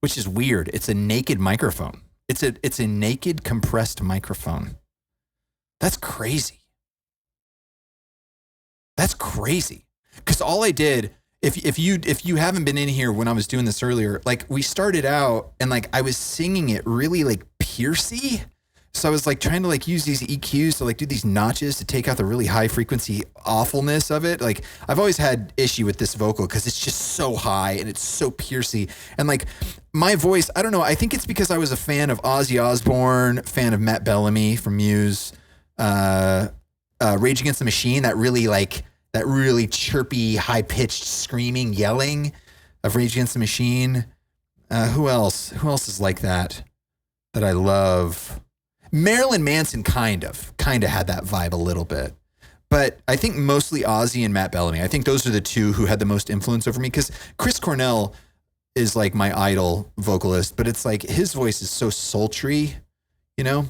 which is weird. It's a naked microphone. It's a naked compressed microphone. That's crazy. That's crazy. Because all I did, if you haven't been in here when I was doing this earlier, like we started out and like I was singing it really like piercy. So I was like trying to like use these EQs to like do these notches to take out the really high frequency awfulness of it. Like I've always had issue with this vocal because it's just so high and it's so piercy. And like my voice, I don't know. I think it's because I was a fan of Ozzy Osbourne, fan of Matt Bellamy from Muse, Rage Against the Machine. That really chirpy, high pitched screaming, yelling of Rage Against the Machine. Who else? Who else is like that I love? Marilyn Manson kind of had that vibe a little bit, but I think mostly Ozzy and Matt Bellamy. I think those are the two who had the most influence over me, because Chris Cornell is like my idol vocalist, but it's like his voice is so sultry, you know?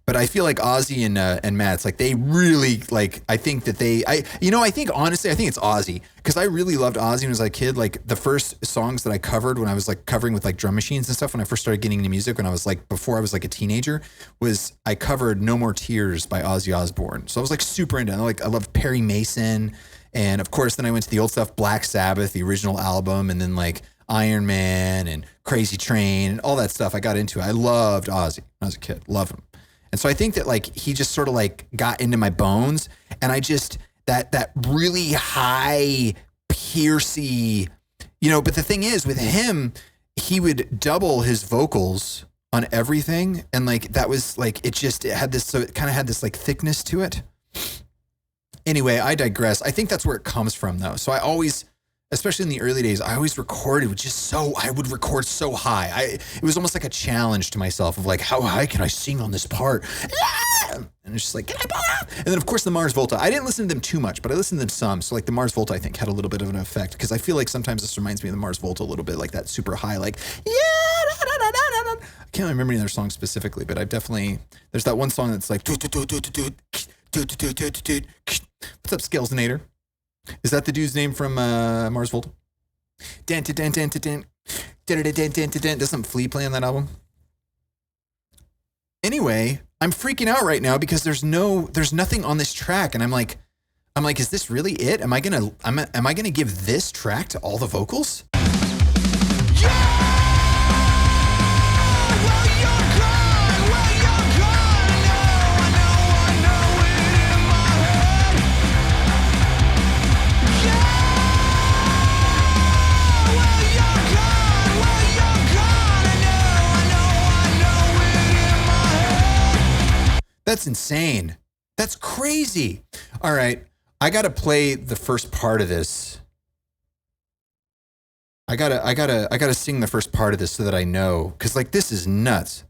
But I feel like Ozzy and Matt's like, they really like, I think honestly, I think it's Ozzy, because I really loved Ozzy when I was a kid. Like the first songs that I covered when I was like covering with like drum machines and stuff, when I first started getting into music, when I was like, before I was like a teenager, was I covered No More Tears by Ozzy Osbourne. So I was like super into it. Like I loved Perry Mason. And of course, then I went to the old stuff, Black Sabbath, the original album, and then like Iron Man and Crazy Train and all that stuff. I got into it. I loved Ozzy when I was a kid, loved him. And so I think that like he just sort of like got into my bones, and I just that really high piercy, you know. But the thing is with him, he would double his vocals on everything, and like that was like it had this, so it kind of had this like thickness to it. Anyway, I digress. I think that's where it comes from though. So I always, especially in the early days, I always recorded with I would record so high. It was almost like a challenge to myself of like, how high can I sing on this part? And it's just like, and then of course the Mars Volta. I didn't listen to them too much, but I listened to them some. So like the Mars Volta, I think, had a little bit of an effect, because I feel like sometimes this reminds me of the Mars Volta a little bit, like that super high, like, I can't remember any other songs specifically, but there's that one song that's like, what's up, Scalesinator? Is that the dude's name from Mars Volta? Does some Flea play on that album? Anyway, I'm freaking out right now because there's nothing on this track, and I'm like, is this really it? Am I gonna give this track to all the vocals? That's insane. That's crazy. All right. I got to play the first part of this. I gotta sing the first part of this so that I know. 'Cause like, this is nuts.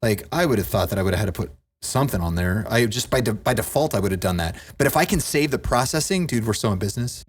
Like I would have thought that I would have had to put something on there. I just by default, I would have done that. But if I can save the processing, dude, we're so in business.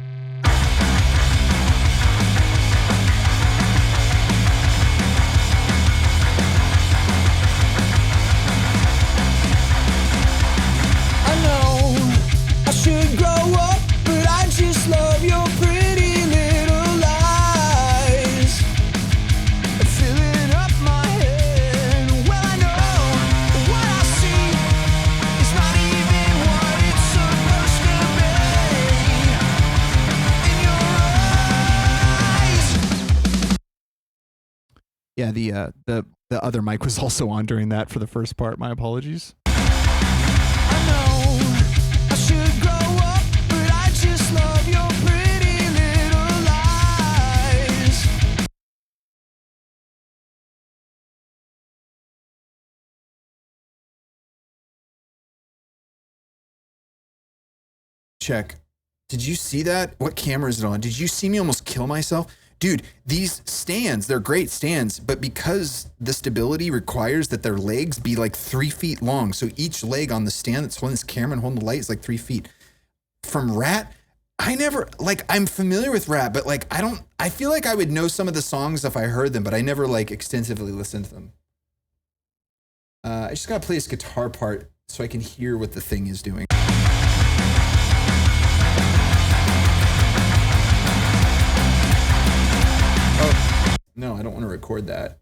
Yeah, the other mic was also on during that for the first part. My apologies. Check. Did you see that? What camera is it on? Did you see me almost kill myself? Dude, these stands, they're great stands, but because the stability requires that their legs be like 3 feet long, so each leg on the stand that's holding this camera and holding the light is like 3 feet. From Rat, I'm familiar with Rat, but like, I feel like I would know some of the songs if I heard them, but I never like extensively listened to them. I just gotta play this guitar part so I can hear what the thing is doing. No, I don't want to record that.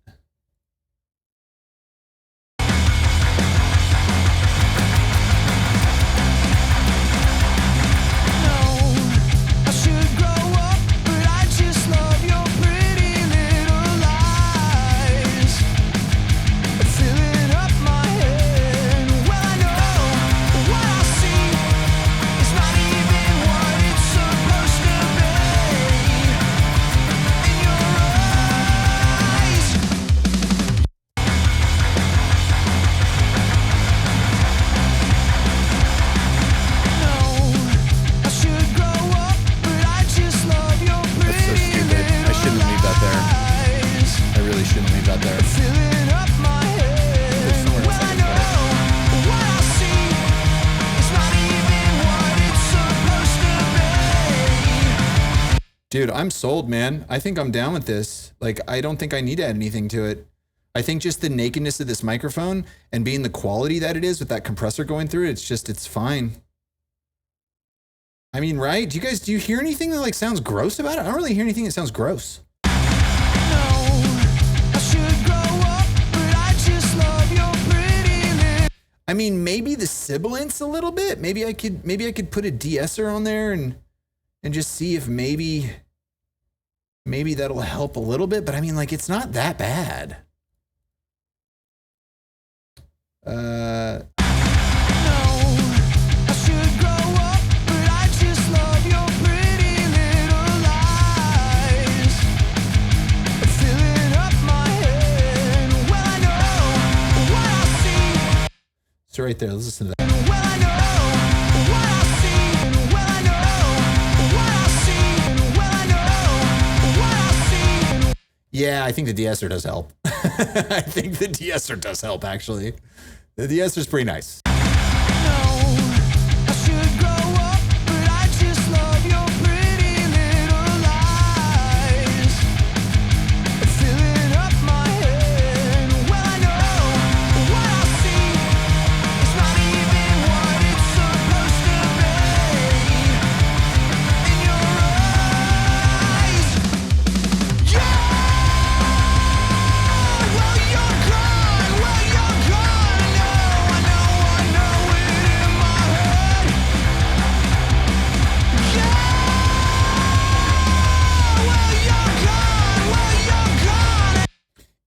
Filling up my head. probably shouldn't leave that there. Filling up my head. There's somewhere else Well, I I can put it. know what I see. It's not even what it's supposed to be. Dude, I'm sold, man. I think I'm down with this. Like, I don't think I need to add anything to it. I think just the nakedness of this microphone and being the quality that it is with that compressor going through it, it's fine. I mean, right? Do you hear anything that like sounds gross about it? I don't really hear anything that sounds gross. I mean, maybe the sibilance a little bit. Maybe I could put a de-esser on there and just see if maybe that'll help a little bit. But I mean, like, it's not that bad. So right there, let's listen to that. Yeah, I think the de-esser does help. I think the de-esser does help, actually. The de-esser's pretty nice.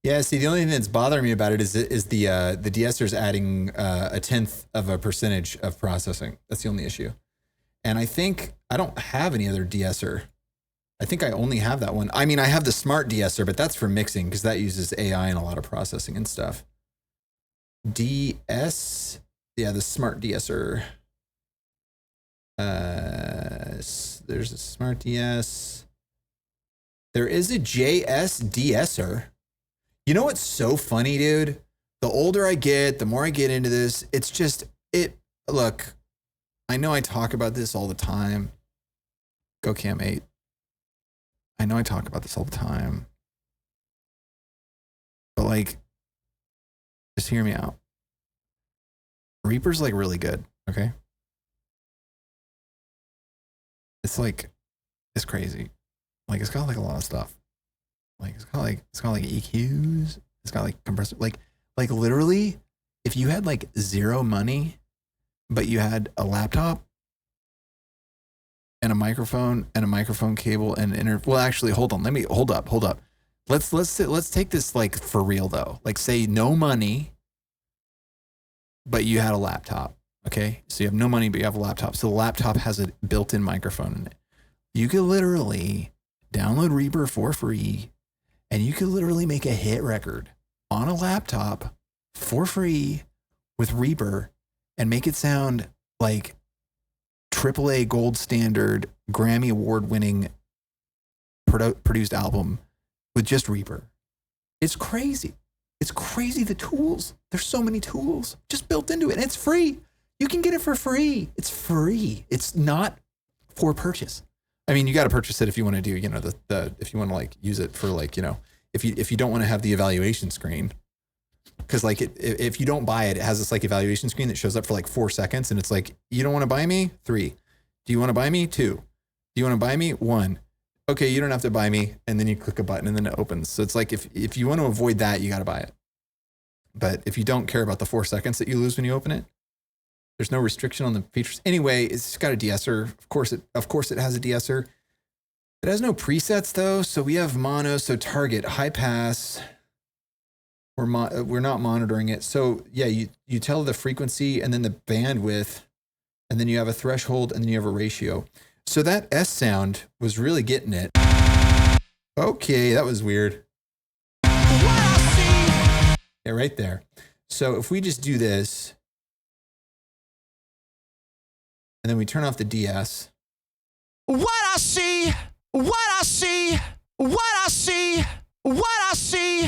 Yeah, see, the only thing that's bothering me about it is the de-esser's adding a 0.1% of processing. That's the only issue. And I think I don't have any other de-esser. I think I only have that one. I mean, I have the smart de-esser, but that's for mixing because that uses AI and a lot of processing and stuff. DS, yeah, the smart de-esser. There's a smart DS. There is a JS de-esser. You know what's so funny, dude? The older I get, the more I get into this, it's just, look, I know I talk about this all the time. Go Cam 8. I know I talk about this all the time. But like, just hear me out. Reaper's like really good, okay? It's like, it's crazy. Like, it's got like a lot of stuff. Like it's got like EQs. It's got like compressor. Like literally, if you had like zero money, but you had a laptop and a microphone cable and well, actually, hold on. Hold up. Let's take this like for real though. Like say no money, but you had a laptop. Okay, so you have no money, but you have a laptop. So the laptop has a built-in microphone in it. You could literally download Reaper for free. And you could literally make a hit record on a laptop for free with Reaper and make it sound like AAA gold standard Grammy award winning produced album with just Reaper. It's crazy. It's crazy. The tools. There's so many tools just built into it. And it's free. You can get it for free. It's free. It's not for purchase. I mean, you got to purchase it if you want to do, you know, if you want to like use it for like, you know, if you don't want to have the evaluation screen, because like if you don't buy it, it has this like evaluation screen that shows up for like 4 seconds, and it's like, you don't want to buy me? 3. Do you want to buy me? 2. Do you want to buy me? 1. Okay, you don't have to buy me, and then you click a button and then it opens. So it's like if you want to avoid that, you got to buy it. But if you don't care about the 4 seconds that you lose when you open it, there's no restriction on the features. Anyway, it's got a de-esser. Of course it has a de-esser. It has no presets though. So we have mono, so target, high pass. We're not monitoring it. So yeah, you tell the frequency and then the bandwidth, and then you have a threshold and then you have a ratio. So that S sound was really getting it. Okay, that was weird. Yeah, right there. So if we just do this, and then we turn off the DS. What I see, what I see, what I see, what I see,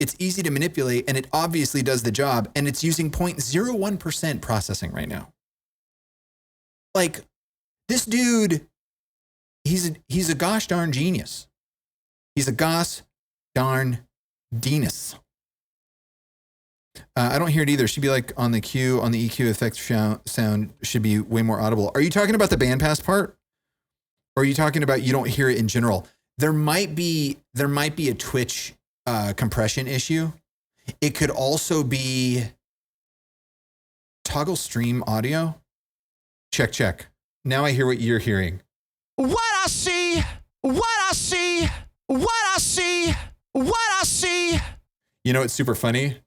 it's easy to manipulate, and it obviously does the job, and it's using 0.01% processing right now. Like, this dude, he's a gosh darn genius. He's a gosh darn genius. I don't hear it either. Should be like on the EQ effect sound should be way more audible. Are you talking about the bandpass part? Or are you talking about you don't hear it in general? There might be a Twitch compression issue. It could also be toggle stream audio. Check. Now I hear what you're hearing. What I see, what I see, what I see, what I see. You know, it's super funny.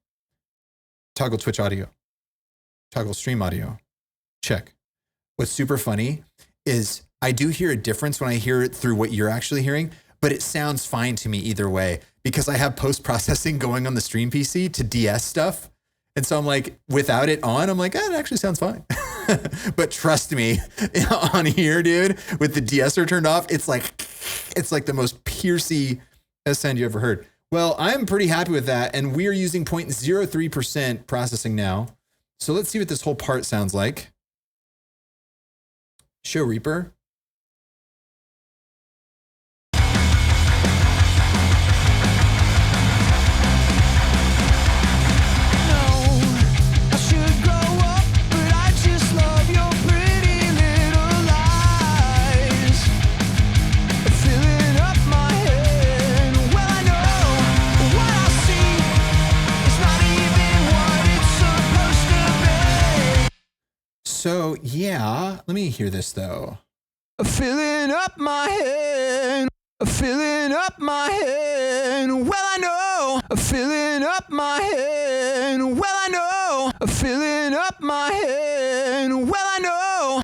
Toggle Twitch audio. Toggle stream audio. Check. What's super funny is I do hear a difference when I hear it through what you're actually hearing, but it sounds fine to me either way because I have post-processing going on the stream PC to DS stuff. And so I'm like, without it on, I'm like, it actually sounds fine. But trust me, on here, dude, with the de-esser turned off, it's like the most piercy sound you ever heard. Well, I'm pretty happy with that, and we are using 0.03% processing now. So let's see what this whole part sounds like. Show Reaper. So, yeah, let me hear this, though. Filling up my head, filling up my head. Well, I know, filling up my head. Well, I know, filling up my head. Well, I know.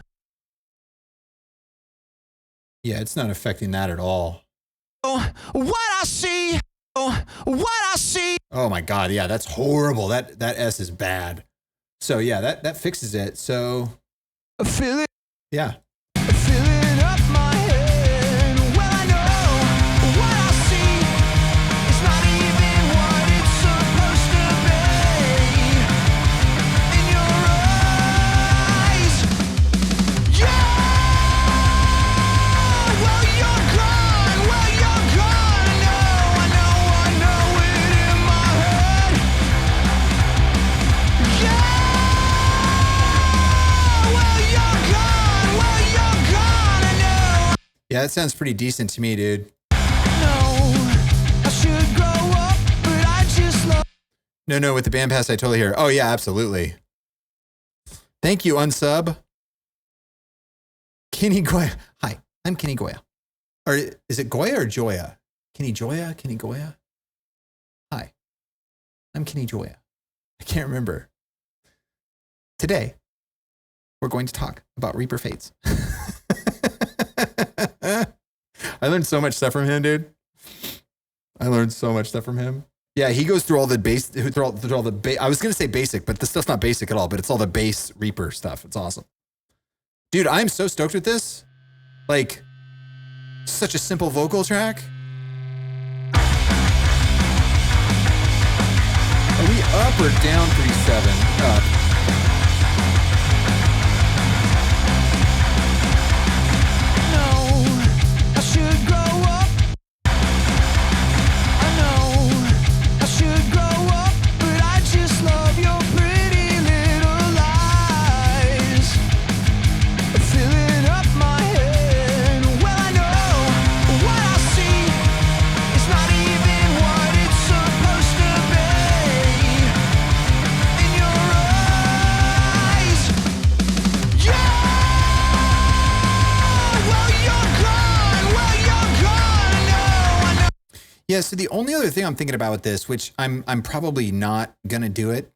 Yeah, it's not affecting that at all. What I see, what I see. Oh, my God. Yeah, that's horrible. That S is bad. So, yeah, that fixes it. So, Filling, yeah. filling up my head. Well, I know what I see. It's not even what it's supposed to be. In your eyes, yeah. Well, you're gone. Well, you're gone. I know it in my head. Yeah. Yeah, that sounds pretty decent to me, dude. No, with the bandpass, I totally hear it. Oh, yeah, absolutely. Thank you, unsub. Kenny Goya. Hi, I'm Kenny Goya. Or is it Goya or Joya? Kenny Joya? Kenny Goya? Hi, I'm Kenny Joya. I can't remember. Today, we're going to talk about Reaper Fates. I learned so much stuff from him, dude. Yeah, he goes through all the base, through all the I was going to say basic, but this stuff's not basic at all, but it's all the base Reaper stuff. It's awesome. Dude, I'm so stoked with this. Like, such a simple vocal track. Are we up or down 37? Up. Yeah, so the only other thing I'm thinking about with this, which I'm probably not gonna do it,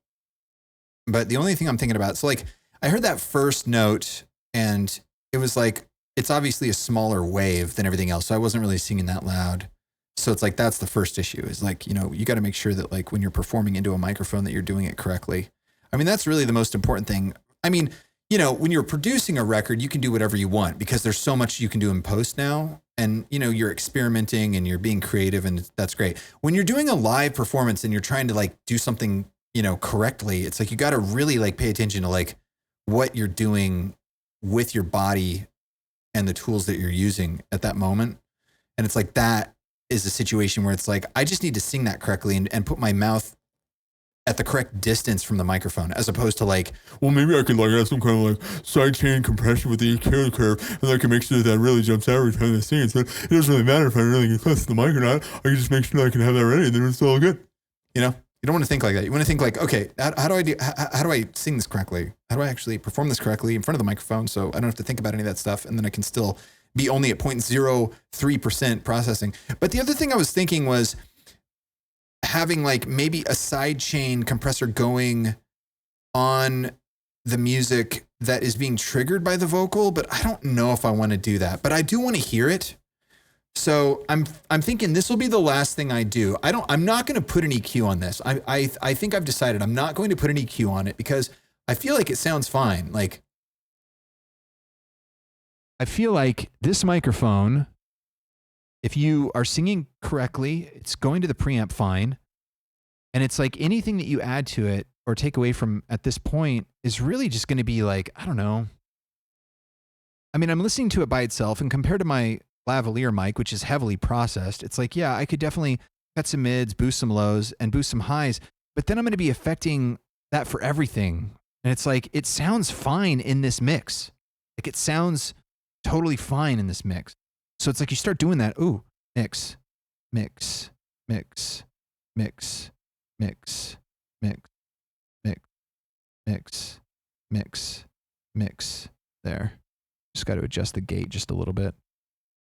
but the only thing I'm thinking about, so like I heard that first note and it was like, it's obviously a smaller wave than everything else, so I wasn't really singing that loud. So it's like, that's the first issue is like, you know, you got to make sure that like when you're performing into a microphone that you're doing it correctly. I mean, that's really the most important thing. I mean, you know, when you're producing a record, you can do whatever you want because there's so much you can do in post now. And, you know, you're experimenting and you're being creative, and that's great. When you're doing a live performance and you're trying to like do something, you know, correctly, it's like you got to really like pay attention to like what you're doing with your body and the tools that you're using at that moment. And it's like that is a situation where it's like, I just need to sing that correctly and put my mouth at the correct distance from the microphone, as opposed to like, well, maybe I could like have some kind of like sidechain compression with the EQ curve, and I can make sure that really jumps out every time I sing it. So it doesn't really matter if I really get close to the mic or not. I can just make sure I can have that ready, and then it's all good. You know, you don't want to think like that. You want to think like, okay, how do I sing this correctly? How do I actually perform this correctly in front of the microphone, so I don't have to think about any of that stuff, and then I can still be only at 0.03% processing. But the other thing I was thinking was having like maybe a sidechain compressor going on the music that is being triggered by the vocal, but I don't know if I want to do that, but I do want to hear it. So I'm thinking this will be the last thing I do. I'm not going to put an EQ on this. I think I've decided I'm not going to put an EQ on it because I feel like it sounds fine. Like, I feel like this microphone, if you are singing correctly, it's going to the preamp fine. And it's like anything that you add to it or take away from at this point is really just going to be like, I don't know. I mean, I'm listening to it by itself, and compared to my lavalier mic, which is heavily processed, it's like, yeah, I could definitely cut some mids, boost some lows, and boost some highs. But then I'm going to be affecting that for everything. And it's like, it sounds fine in this mix. Like, it sounds totally fine in this mix. So it's like you start doing that. Ooh, mix, mix, mix, mix, mix, mix, mix, mix, mix, mix. There. Just got to adjust the gate just a little bit.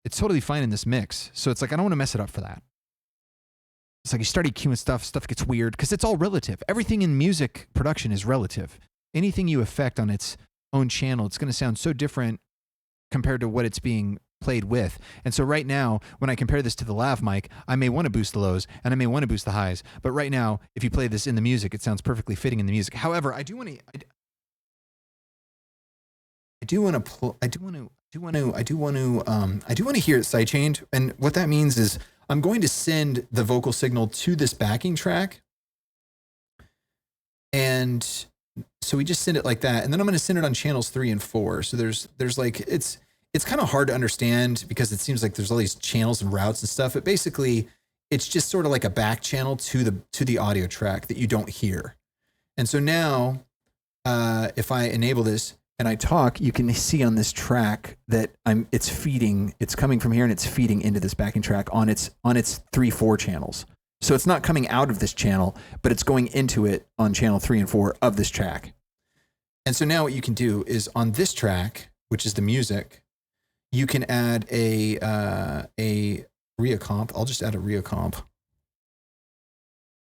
It's totally fine in this mix. So it's like, I don't want to mess it up for that. It's like you start EQing stuff gets weird because it's all relative. Everything in music production is relative. Anything you affect on its own channel, it's going to sound so different compared to what it's being played with. And so right now, when I compare this to the lav mic, I may want to boost the lows and I may want to boost the highs. But right now, if you play this in the music, it sounds perfectly fitting in the music. However, I do want to hear it sidechained. And what that means is I'm going to send the vocal signal to this backing track. And so we just send it like that. And then I'm going to send it on channels 3 and 4. So there's like, it's kind of hard to understand because it seems like there's all these channels and routes and stuff. But basically it's just sort of like a back channel to the audio track that you don't hear. And so now, if I enable this and I talk, you can see on this track that it's coming from here and it's feeding into this backing track on its 3-4 channels. So it's not coming out of this channel, but it's going into it on channel 3 and 4 of this track. And so now what you can do is on this track, which is the music, you can add a RIA comp. I'll just add a RIA comp.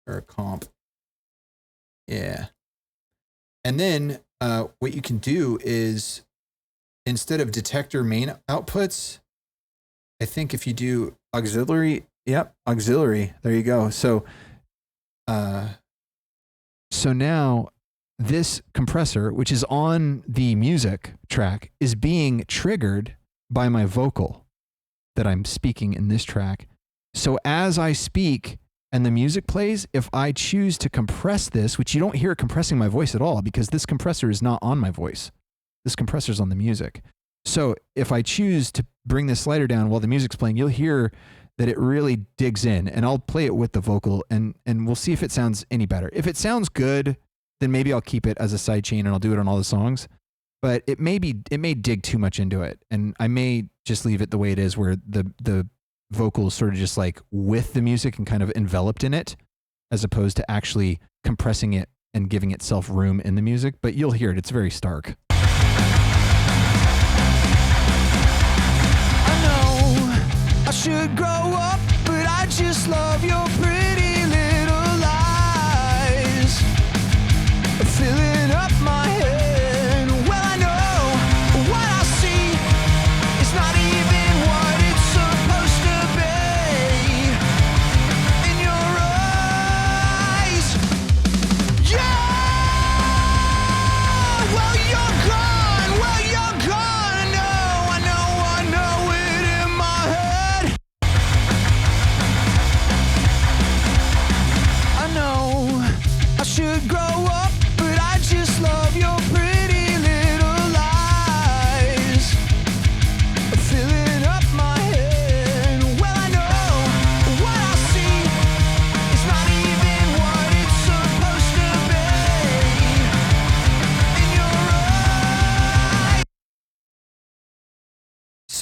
Or a comp. Yeah. And then what you can do is, instead of detector main outputs, I think if you do auxiliary, auxiliary, there you go. So now this compressor, which is on the music track, is being triggered by my vocal that I'm speaking in this track. So as I speak and the music plays, if I choose to compress this, which you don't hear it compressing my voice at all because this compressor is not on my voice. This compressor is on the music. So if I choose to bring this slider down while the music's playing, you'll hear that it really digs in, and I'll play it with the vocal and we'll see if it sounds any better. If it sounds good, then maybe I'll keep it as a side chain and I'll do it on all the songs. But it may dig too much into it, and I may just leave it the way it is, where the vocal is sort of just like with the music and kind of enveloped in it, as opposed to actually compressing it and giving itself room in the music. But you'll hear it; it's very stark. I know I should grow up, but I just love your pretty little lies, filling up my head. Well, I know what I see is not even what it's supposed to be in your eyes. Yeah, well, you're gone.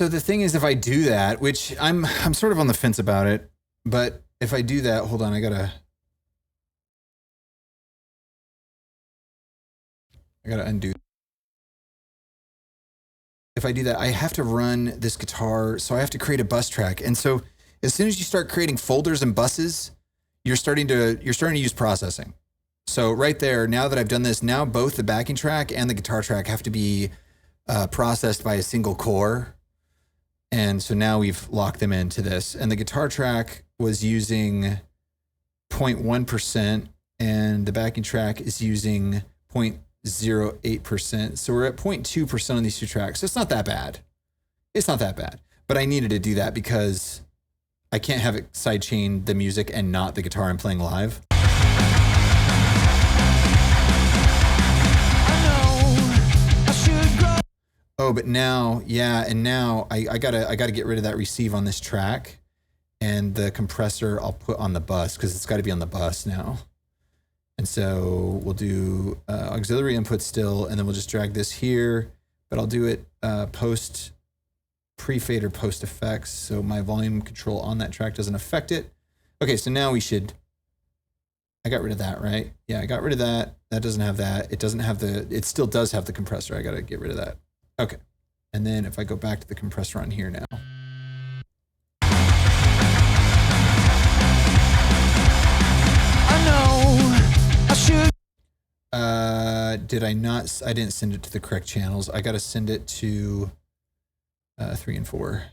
so the thing is, if I do that, which I'm sort of on the fence about it, but if I do that, hold on, I gotta undo. If I do that, I have to run this guitar, so I have to create a bus track. And so as soon as you start creating folders and buses, you're starting to use processing. So right there, now that I've done this, now both the backing track and the guitar track have to be processed by a single core. And so now we've locked them into this. And the guitar track was using 0.1% and the backing track is using 0.08%. So we're at 0.2% on these two tracks. So it's not that bad. It's not that bad. But I needed to do that because I can't have it sidechain the music and not the guitar I'm playing live. Oh, but now, yeah, and now I gotta get rid of that receive on this track, and the compressor I'll put on the bus because it's got to be on the bus now. And so we'll do auxiliary input still, and then we'll just drag this here, but I'll do it post pre-fader, post effects, so my volume control on that track doesn't affect it. Okay, so now we should. I got rid of that, right? Yeah, I got rid of that. That doesn't have that. It doesn't have the. It still does have the compressor. I gotta get rid of that. Okay, and then if I go back to the compressor on here now. I know I should. Did I not? I didn't send it to the correct channels. I got to send it to 3 and 4.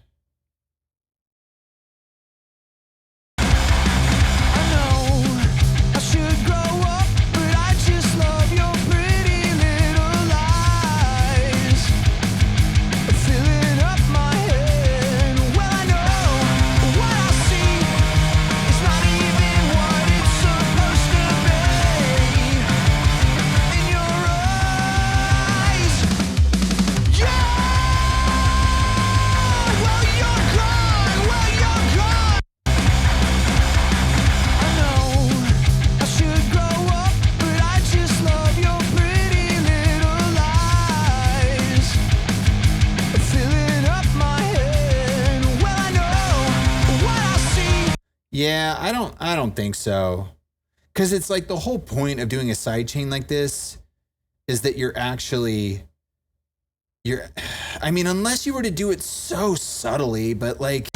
Yeah, I don't think so. Cause it's like the whole point of doing a sidechain like this is that I mean, unless you were to do it so subtly, but like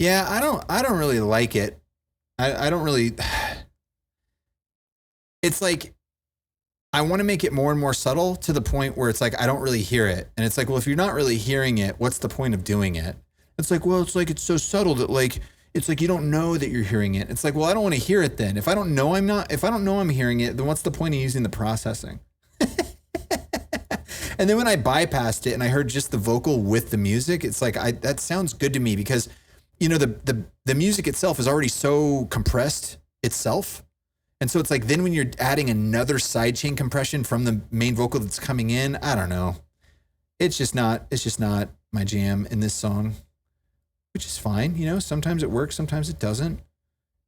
yeah, I don't really like it. I don't really, it's like, I want to make it more and more subtle to the point where it's like, I don't really hear it. And it's like, well, if you're not really hearing it, what's the point of doing it? It's like, well, it's like, it's so subtle that like, it's like, you don't know that you're hearing it. It's like, well, I don't want to hear it then. If I don't know I'm hearing it, then what's the point of using the processing? And then when I bypassed it and I heard just the vocal with the music, it's like, that sounds good to me because, you know, the music itself is already so compressed itself. And so it's like, then when you're adding another sidechain compression from the main vocal that's coming in, I don't know. It's just not my jam in this song, which is fine. You know, sometimes it works, sometimes it doesn't.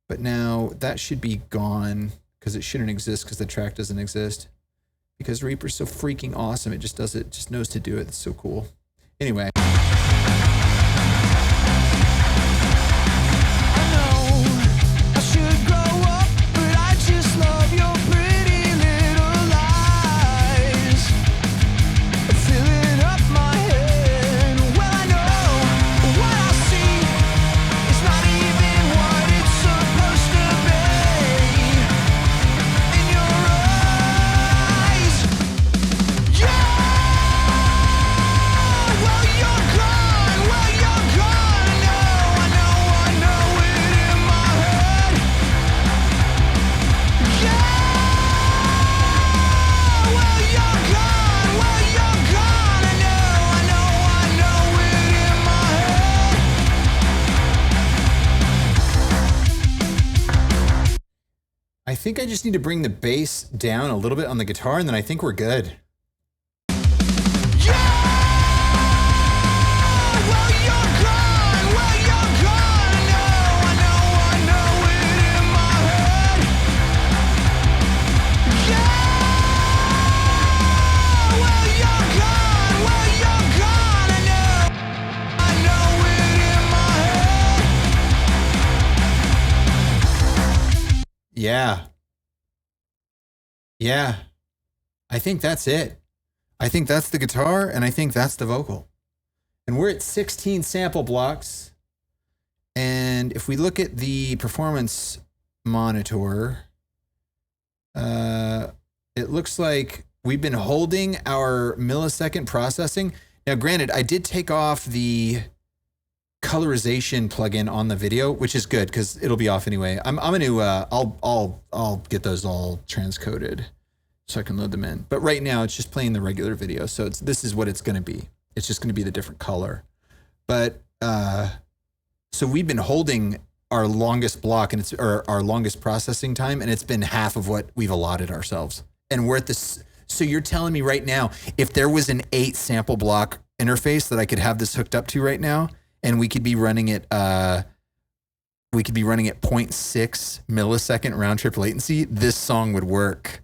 But now that should be gone because it shouldn't exist because the track doesn't exist. Because Reaper's so freaking awesome. It just does it, just knows to do it. It's so cool. Anyway. It's not I think I just need to bring the bass down a little bit on the guitar, and then I think we're good. Yeah. Yeah. I think that's it. I think that's the guitar, and I think that's the vocal. And we're at 16 sample blocks. And if we look at the performance monitor, it looks like we've been holding our millisecond processing. Now, granted, I did take off the colorization plugin on the video, which is good because it'll be off anyway. I'm gonna I'll get those all transcoded so I can load them in. But right now it's just playing the regular video, so this is what it's gonna be. It's just gonna be the different color. But so we've been holding our longest block and our longest processing time, and it's been half of what we've allotted ourselves. And we're at this. So you're telling me right now, if there was an 8 sample block interface that I could have this hooked up to right now, and we could be running it, 0.6 millisecond round trip latency, this song would work.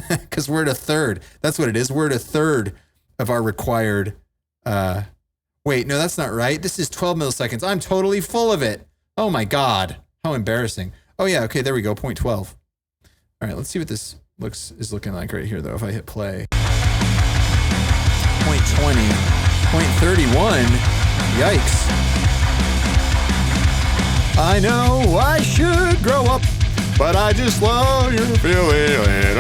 Because we're at a third. That's what it is. We're at a third of our required. Wait, no, that's not right. This is 12 milliseconds. I'm totally full of it. Oh my God. How embarrassing. Oh yeah, okay, there we go, 0.12. All right, let's see what this is looking like right here though, if I hit play. 0.20, 0.31, yikes. I know I should grow up, but I just love your feeling.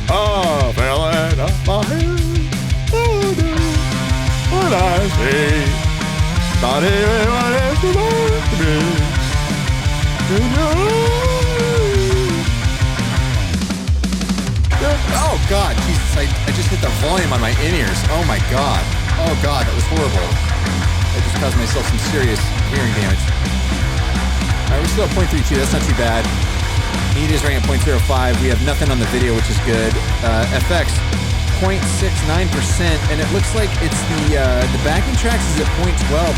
Oh, I fell it up my head. Oh, no, what I say, not even what it's supposed to be. You know. Oh God, Jesus! I just hit the volume on my in-ears. Oh my God. Oh God, that was horrible. I just caused myself some serious hearing damage. All right, we're still at 0.32. That's not too bad. Need is running at 0.05. We have nothing on the video, which is good. FX 0.69%, and it looks like it's the backing tracks is at 0.12.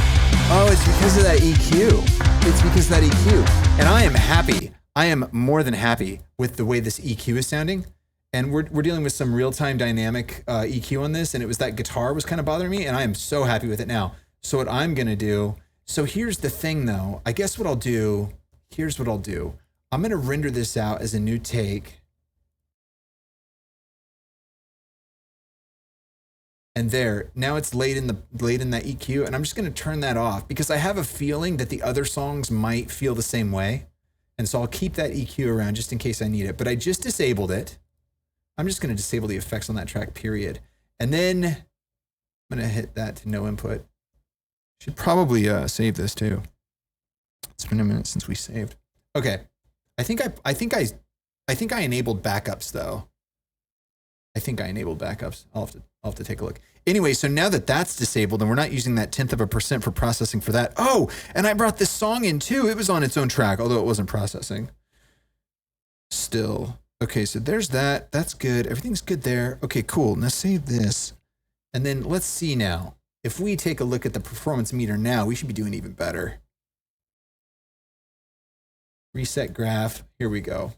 Oh, it's because of that EQ. It's because of that EQ. And I am happy. I am more than happy with the way this EQ is sounding. And we're dealing with some real-time dynamic EQ on this, and it was that guitar was kind of bothering me, and I am so happy with it now. So what I'm gonna do, so here's the thing though, I guess what I'll do, here's what I'll do. I'm gonna render this out as a new take. And there, now it's laid in that EQ, and I'm just gonna turn that off because I have a feeling that the other songs might feel the same way. And so I'll keep that EQ around just in case I need it, but I just disabled it. I'm just gonna disable the effects on that track, period. And then I'm gonna hit that to no input. Should probably save this too. It's been a minute since we saved. Okay, I think I enabled backups though. I think I enabled backups. I'll have to take a look. Anyway, so now that that's disabled and we're not using that 0.1% for processing for that. Oh, and I brought this song in too. It was on its own track, although it wasn't processing. Still. Okay, so there's that. That's good. Everything's good there. Okay, cool. Now save this. And then let's see now. If we take a look at the performance meter now, we should be doing even better. Reset graph. Here we go.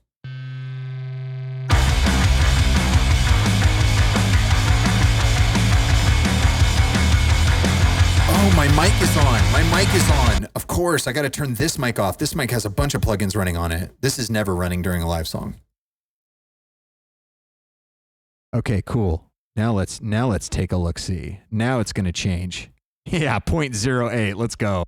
Oh, my mic is on. My mic is on. Of course, I got to turn this mic off. This mic has a bunch of plugins running on it. This is never running during a live song. Okay, cool. Now let's take a look see. Now it's going to change. Yeah, 0.08. Let's go.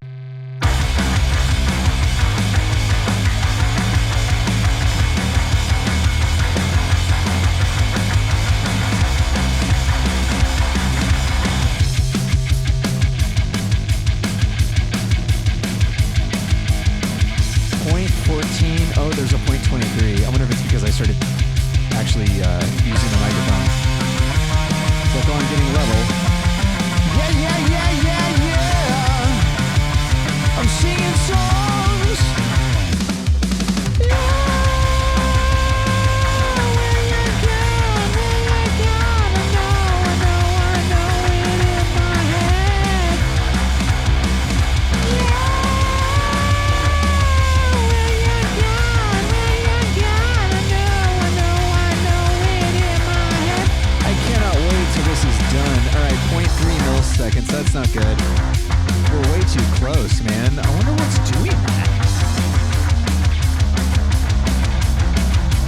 Oh, there's a 0.23. I wonder if it's because I started actually using the microphone. So if I'm getting level. Yeah. I'm singing songs milliseconds. That's not good. We're way too close, man. I wonder what's doing that.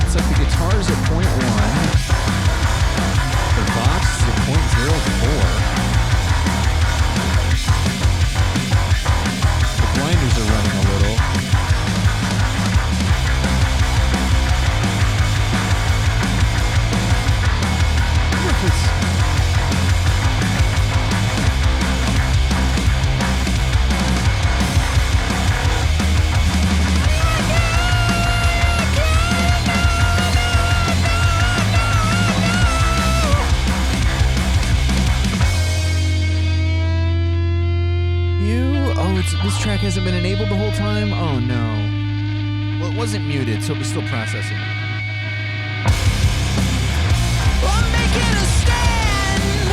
It's like the guitar's at 0.1. The Vox is at 0.04. The blinders are running a little. I wonder if it's... This track hasn't been enabled the whole time? Oh no. Well, it wasn't muted, so it was still processing. I'm making a stand.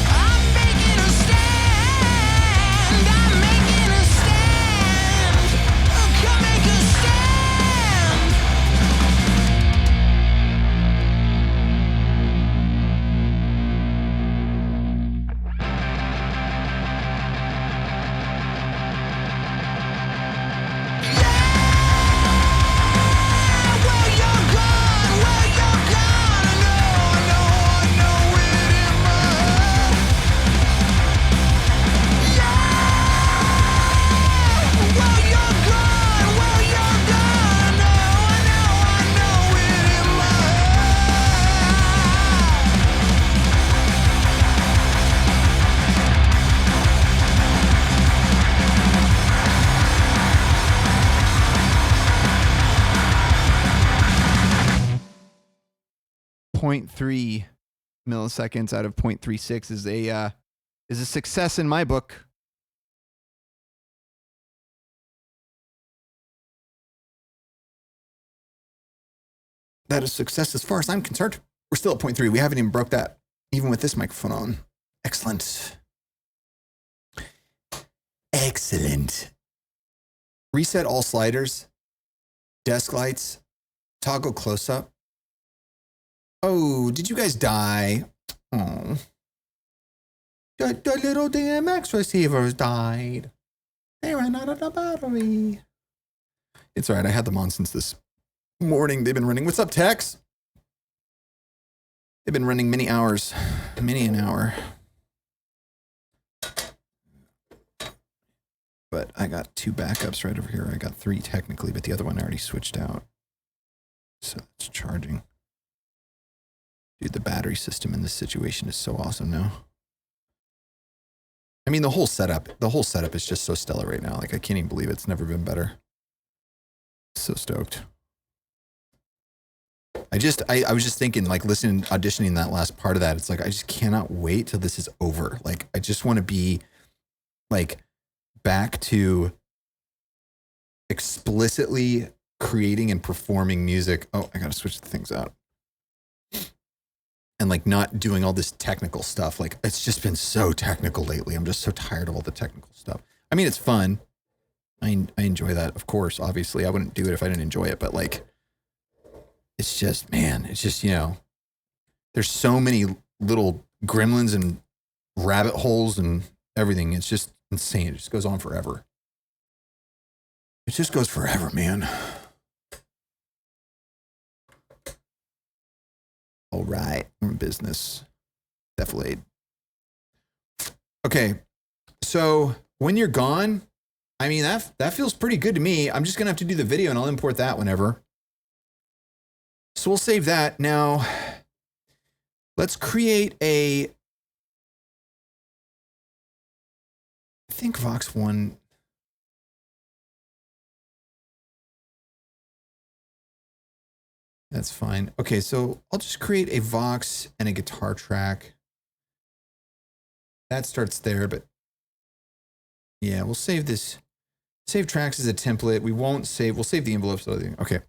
I'm making a stand. I'm making a stand. Come make a stand. Well, you're gone. Well, you're gone. I know it in my heart. Well, you're gone. Well, you're gone. I know it in my heart. Point 0.3 milliseconds out of 0.36 is a success in my book. That is success as far as I'm concerned. We're still at 0.3. We haven't even broke that, even with this microphone on. Excellent. Excellent. Reset all sliders, desk lights, toggle close up. Oh, did you guys die? Oh. The little DMX receivers died. They ran out of the battery. It's all right. I had them on since this morning. They've been running. What's up, Tex? They've been running many hours, many an hour. But I got 2 backups right over here. I got 3 technically, but the other one I already switched out. So it's charging. Dude, the battery system in this situation is so awesome now. I mean, the whole setup is just so stellar right now. Like, I can't even believe it's never been better. So stoked. I was just thinking, like, auditioning that last part of that, it's like, I just cannot wait till this is over. Like, I just want to be, like, back to explicitly creating and performing music. Oh, I gotta switch the things out. And like not doing all this technical stuff. Like it's just been so technical lately. I'm just so tired of all the technical stuff. I mean, it's fun. I enjoy that, of course, obviously. I wouldn't do it if I didn't enjoy it, but like, it's just, man, it's just, you know, there's so many little gremlins and rabbit holes and everything. It's just insane. It just goes on forever. It just goes forever, man. All right, we're in business. Definitely. Okay, so when you're gone, I mean, that feels pretty good to me. I'm just gonna have to do the video and I'll import that whenever. So we'll save that. Now, let's create I think Vox 1. That's fine. Okay, so I'll just create a Vox and a guitar track. That starts there, but yeah, we'll save this. Save tracks as a template. We'll save the envelopes. Okay,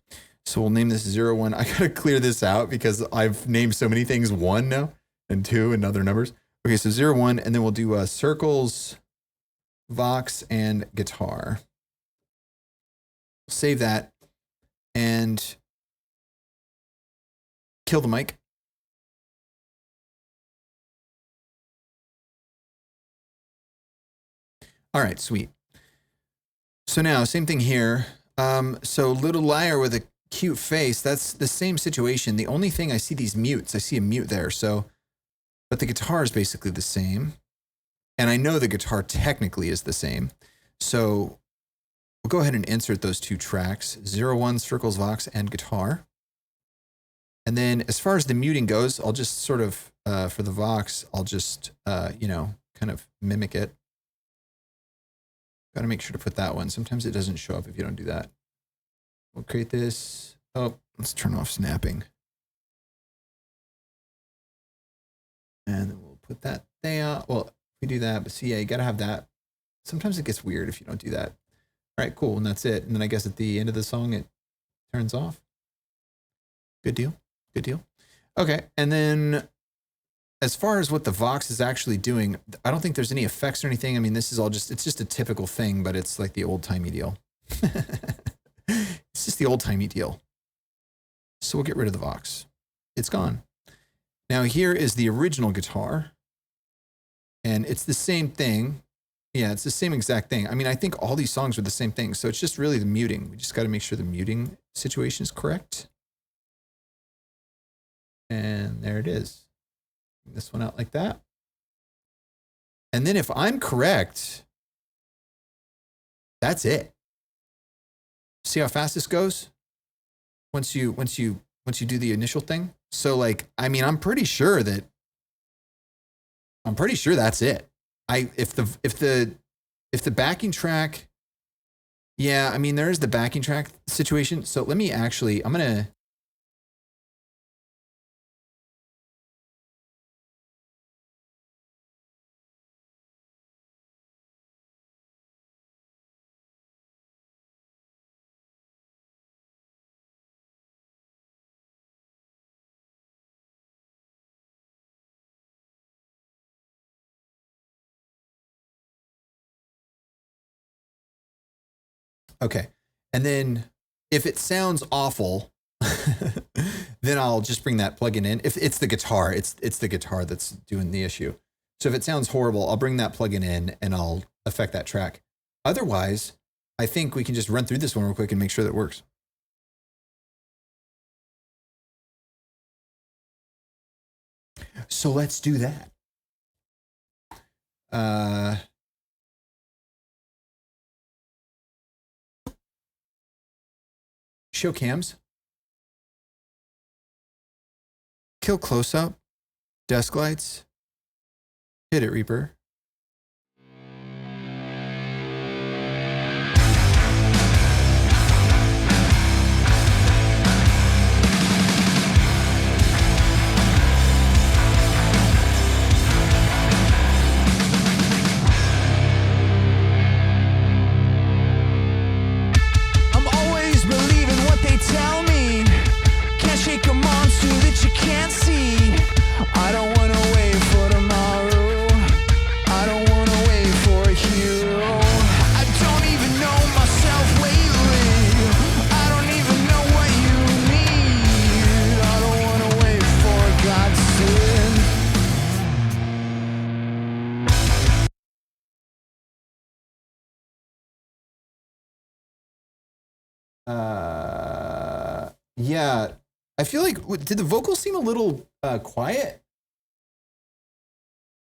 so we'll name this 01. I gotta clear this out because I've named so many things 1 now and 2 and other numbers. Okay, so 01, and then we'll do circles, Vox, and guitar. Save that and kill the mic. All right, sweet. So now, same thing here. So Little Liar with a cute face, that's the same situation. The only thing I see these mutes. I see a mute there. So, but the guitar is basically the same. And I know the guitar technically is the same. So we'll go ahead and insert those two tracks, 01 Circles, Vox, and guitar. And then as far as the muting goes, I'll just sort of, for the Vox, I'll just, kind of mimic it. Got to make sure to put that one. Sometimes it doesn't show up if you don't do that. We'll create this. Oh, let's turn off snapping. And then we'll put that there. Well, we do that, but see, yeah, you got to have that. Sometimes it gets weird if you don't do that. All right, cool. And that's it. And then I guess at the end of the song, it turns off. Good deal. Good deal. Okay. And then as far as what the Vox is actually doing, I don't think there's any effects or anything. I mean, this is all just, it's just a typical thing, but it's like the old timey deal. It's just the old timey deal. So we'll get rid of the Vox. It's gone. Now here is the original guitar. And it's the same thing. Yeah, it's the same exact thing. I mean, I think all these songs are the same thing. So it's just really the muting. We just got to make sure the muting situation is correct. And there it is. Bring this one out like that. And then if I'm correct, that's it. See how fast this goes? Once you do the initial thing. So like, I mean, I'm pretty sure that's it. If the backing track, yeah, I mean, there's the backing track situation. So let me actually, I'm going to, okay. And then if it sounds awful, then I'll just bring that plugin in. If it's the guitar, it's the guitar that's doing the issue. So if it sounds horrible, I'll bring that plugin in and I'll affect that track. Otherwise, I think we can just run through this one real quick and make sure that it works. So let's do that. Show cams. Kill close up. Desk lights. Hit it, Reaper. I'm always believing what they tell me. Can't shake a monster that you can't see. I don't wanna wait for tomorrow. I don't wanna wait for a hero. I don't even know myself lately. I don't even know what you need. I don't wanna wait for God's sin. Yeah, I feel like, did the vocals seem a little quiet?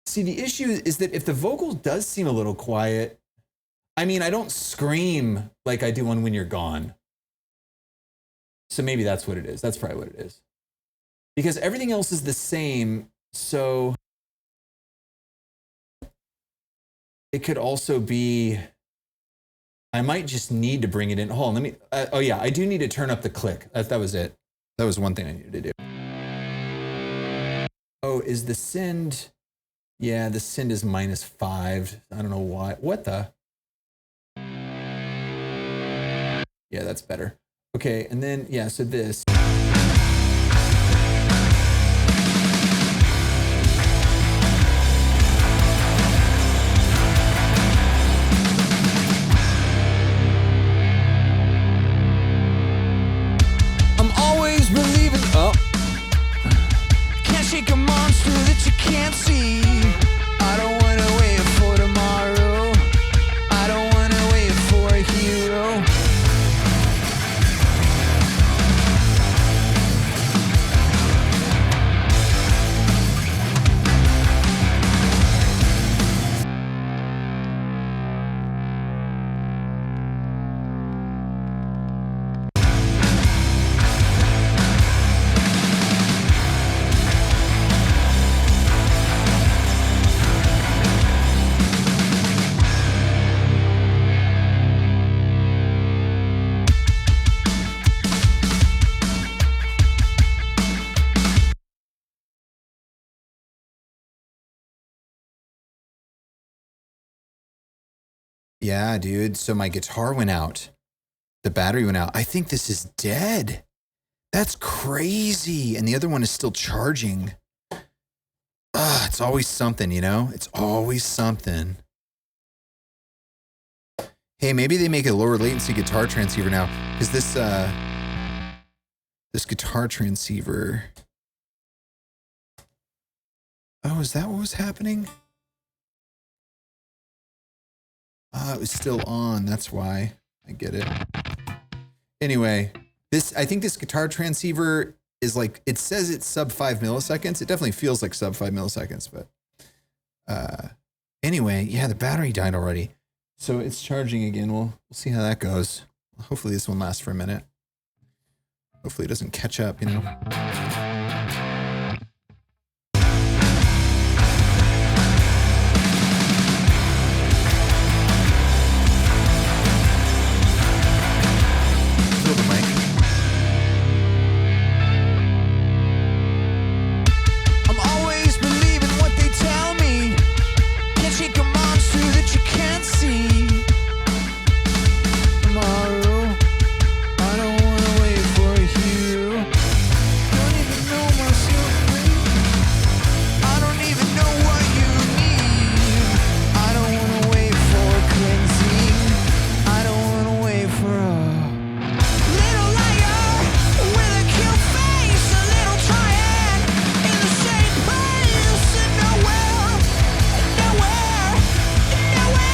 See, the issue is that if the vocal does seem a little quiet, I mean, I don't scream like I do on When You're Gone. So maybe that's what it is. That's probably what it is. Because everything else is the same. So it could also be, I might just need to bring it in. Hold on, let me, oh yeah, I do need to turn up the click. That was it. That was one thing I needed to do. Oh, is the send? Yeah, the send is -5. I don't know why. What the? Yeah, that's better. Okay, and then, yeah, so this. I'm always believing. Oh. Can't shake a monster that you can't see. I don't wanna wait for tomorrow. Yeah, dude. So my guitar went out. The battery went out. I think this is dead. That's crazy. And the other one is still charging. It's always something, you know? It's always something. Hey, maybe they make a lower latency guitar transceiver now. Because this guitar transceiver. Oh, is that what was happening? It was still on. That's why. I get it. Anyway, I think this guitar transceiver is like, it says it's sub 5 milliseconds. It definitely feels like sub 5 milliseconds, but anyway, yeah, the battery died already. So it's charging again. We'll see how that goes. Hopefully this one lasts for a minute. Hopefully it doesn't catch up, you know. I'm always believing what they tell me. Can't shake a monster that you can't see. Tomorrow, I don't wanna wait for a hero. Don't even know myself, I don't even know what you need. I don't wanna wait for cleansing. I don't wanna wait for a little liar with a cute face, a little triad in the same place, and nowhere, nowhere, nowhere.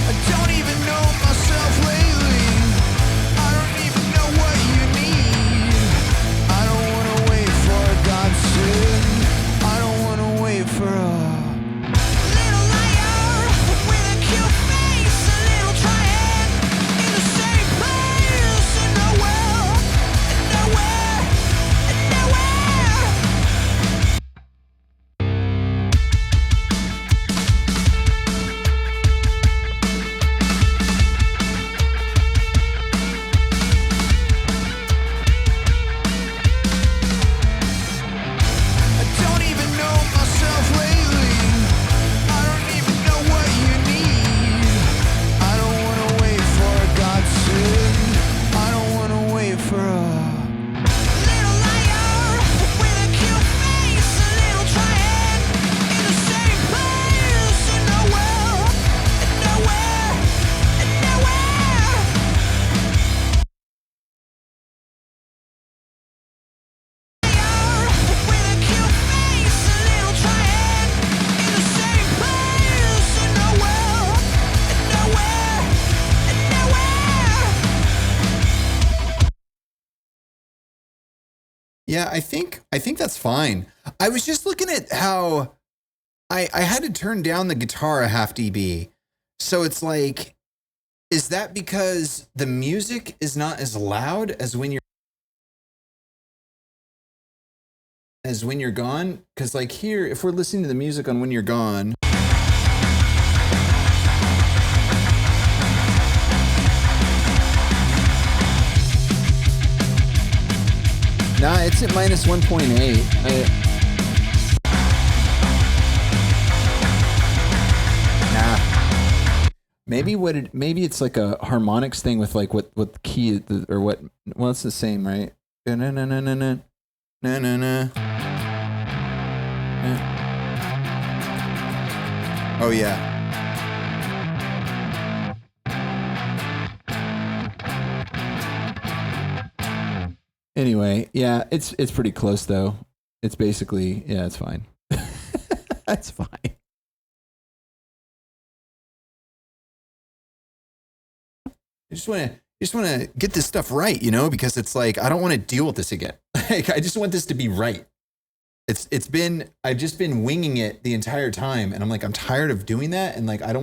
I don't even know myself lately. I don't even know what you need. I don't wanna wait for a godsend. I don't wanna wait for a little liar with a cute face, a little triad in the same place, and nowhere, nowhere, nowhere. I don't even know myself lately. I don't even know what you need. I don't wanna wait for a godsend. I don't wanna wait for a little liar with a cute face, a little triad in the same place, and nowhere, nowhere, nowhere. With a cute face, a little triad in the same place, and nowhere, nowhere, nowhere. Yeah, I think that's fine. I was just looking at how I had to turn down the guitar a half dB. So it's like, is that because the music is not as loud as when you're gone? Because like here, if we're listening to the music on When You're Gone, nah, it's at minus 1.8. Nah. Maybe it's like a harmonics thing with like what key or what. Well, it's the same, right? Na na na na na na na na. Oh yeah. Anyway, yeah, it's pretty close though. It's basically, yeah, it's fine. That's fine. I just want to get this stuff right, you know, because it's like I don't want to deal with this again. Like I just want this to be right. I've just been winging it the entire time, and I'm like, I'm tired of doing that, and like I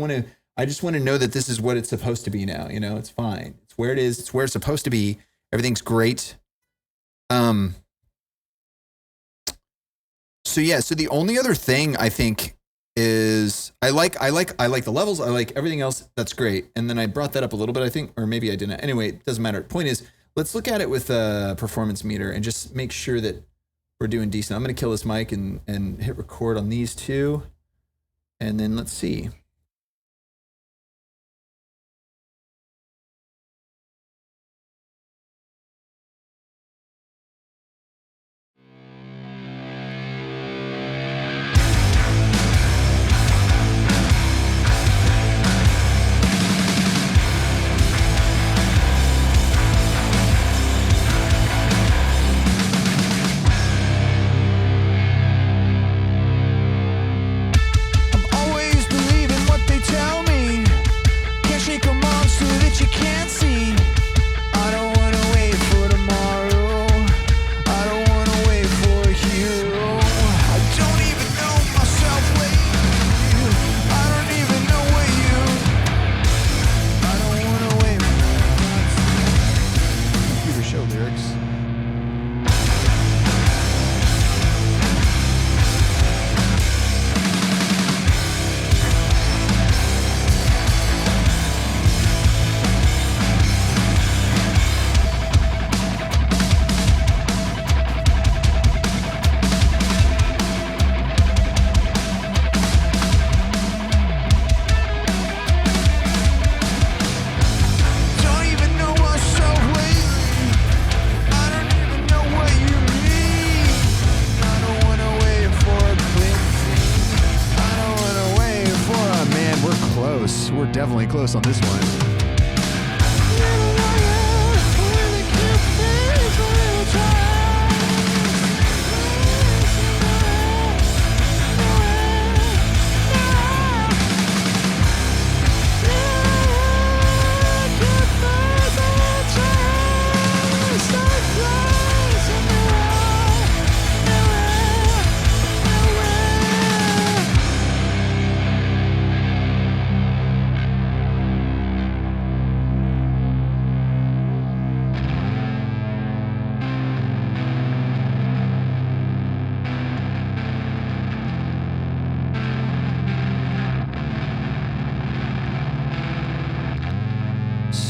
just want to know that this is what it's supposed to be now. You know, it's fine. It's It's where it is. It's where it's supposed to be. Everything's great. So yeah, so the only other thing I think is I like the levels. I like everything else. That's great. And then I brought that up a little bit, I think, or maybe I didn't. Anyway, it doesn't matter. Point is, let's look at it with a performance meter and just make sure that we're doing decent. I'm going to kill this mic and hit record on these two. And then let's see. Always believing what they tell me. Can't shake a monster that you can't see. I don't wanna wait for tomorrow. I don't wanna wait for a hero. I don't even know myself lately. I don't even know what you. I don't wanna wait for Computer show lyrics. Don't even know myself lately. I don't even know what you mean. I don't wanna wait for a cleansing. I don't wanna wait for a Man, we're close. We're definitely close on this one. little liar with a cute face, a little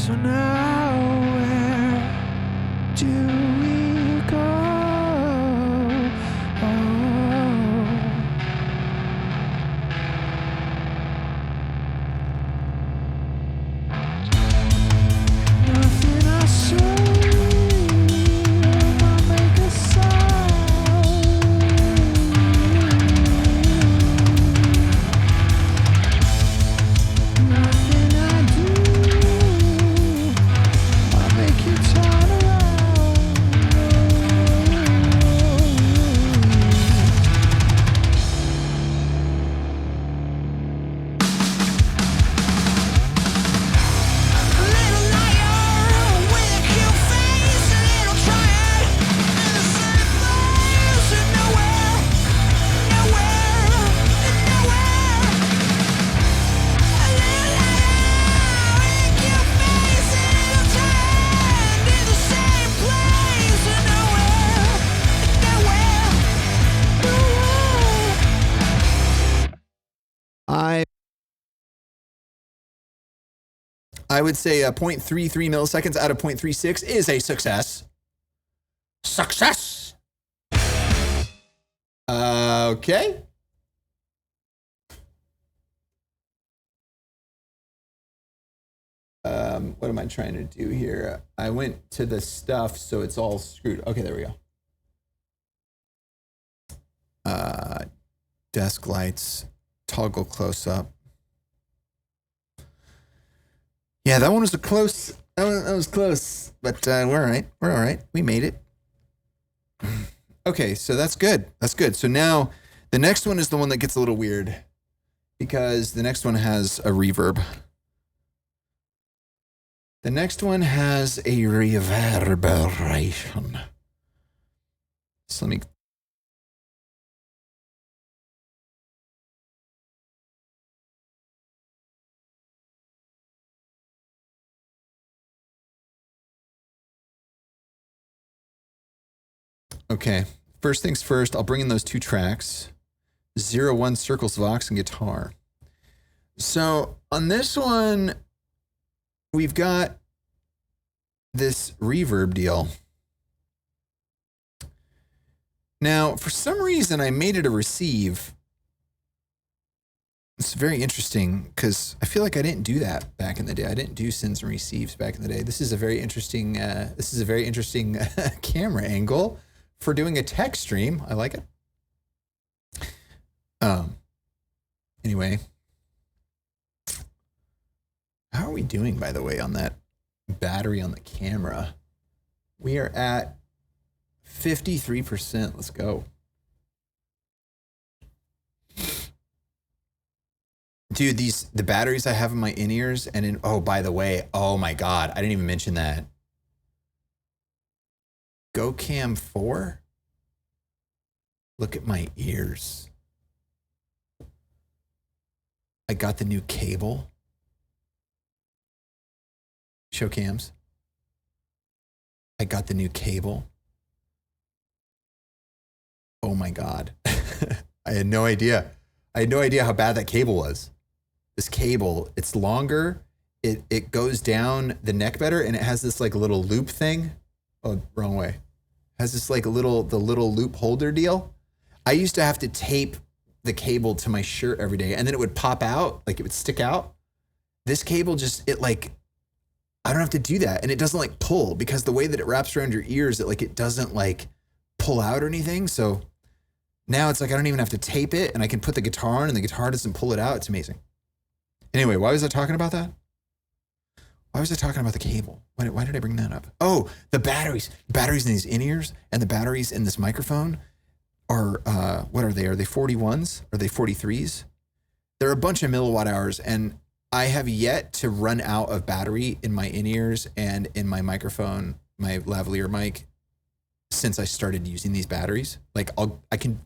So now where do we go? Nothing I say might make a sound. Nothing I do might make you turn around. Little liar with a cute face, a little tired in the same place and nowhere, nowhere, nowhere. A little liar with a cute face, a little tired in the same place and nowhere, nowhere, nowhere. I would say 0.33 milliseconds out of 0.36 is a success. Success. Okay. What am I trying to do here? I went to the stuff, so it's all screwed. Okay, there we go. Desk lights, toggle close up. Yeah, that one was a close. That was close, but we're all right. We're all right. We made it. Okay, so that's good. That's good. So now the next one is the one that gets a little weird because the next one has a reverb. The next one has a reverberation. So let me Okay. First things first, I'll bring in those 2 tracks. 01 Circles, Vox, and guitar. So on this one, we've got this reverb deal. Now, for some reason, I made it a receive. It's very interesting because I feel like I didn't do that back in the day. I didn't do sends and receives back in the day. This is a very interesting. Camera angle for doing a tech stream. I like it. Anyway, how are we doing, by the way, on that battery on the camera? We are at 53%. Let's go. Dude, the batteries I have in my in-ears and in, oh, by the way, oh my God, I didn't even mention that. GoCam 4? Look at my ears. I got the new cable. Show cams. I got the new cable. Oh my God. I had no idea. I had no idea how bad that cable was. This cable, it's longer. It goes down the neck better, and it has this like little loop thing. Oh, wrong way. It has this like the little loop holder deal. I used to have to tape the cable to my shirt every day, and then it would pop out, like it would stick out. This cable just, I don't have to do that. And it doesn't like pull, because the way that it wraps around your ears, it doesn't like pull out or anything. So now it's like, I don't even have to tape it, and I can put the guitar on and the guitar doesn't pull it out. It's amazing. Anyway, why was I talking about that? Why was I talking about the cable? Why did I bring that up? Oh, the batteries. Batteries in these in-ears and the batteries in this microphone are, what are they? Are they 41s? Are they 43s? They're a bunch of milliwatt hours, and I have yet to run out of battery in my in-ears and in my microphone, my lavalier mic, since I started using these batteries. Like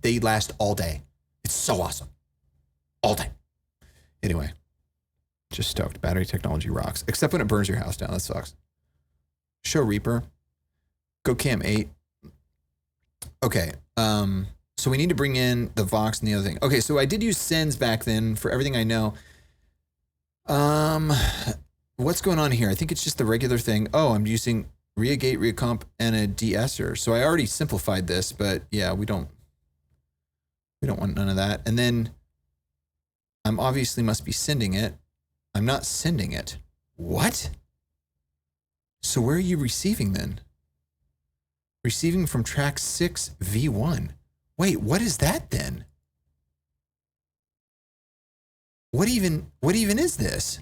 they last all day. It's so awesome. All day. Anyway, just stoked. Battery technology rocks, except when it burns your house down. That sucks. Show Reaper. GoCam 8. Okay. So we need to bring in the Vox and the other thing. Okay, so I did use sends back then for everything I know. What's going on here? I think it's just the regular thing. Oh, I'm using ReaGate, ReaComp, and a de-esser. So I already simplified this, but yeah, we don't want none of that. And then I'm obviously must be sending it. I'm not sending it. What? So where are you receiving then? Receiving from track 6 V1. Wait, what is that then? What even is this?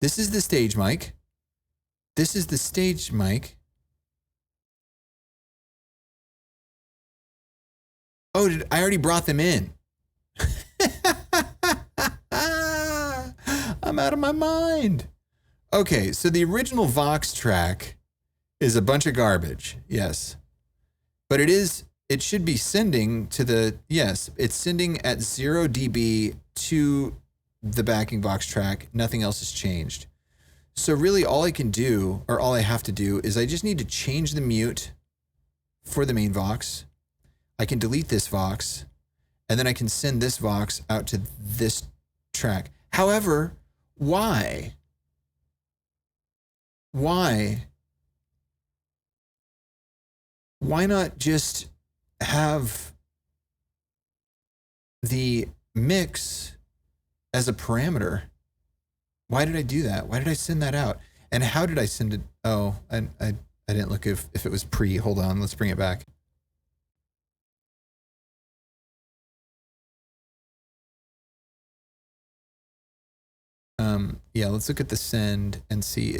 This is the stage mic. This is the stage mic. Oh, I already brought them in. I'm out of my mind. Okay, so the original Vox track is a bunch of garbage. Yes. But it should be sending to it's sending at 0 dB to the backing Vox track. Nothing else has changed. So really all I can do, or all I have to do, is I just need to change the mute for the main Vox. I can delete this Vox, and then I can send this Vox out to this track. However, why? Why not just have the mix as a parameter? Why did I do that? Why did I send that out? And how did I send it? Oh, I didn't look if it was pre. Hold on, let's bring it back. Yeah, let's look at the send and see,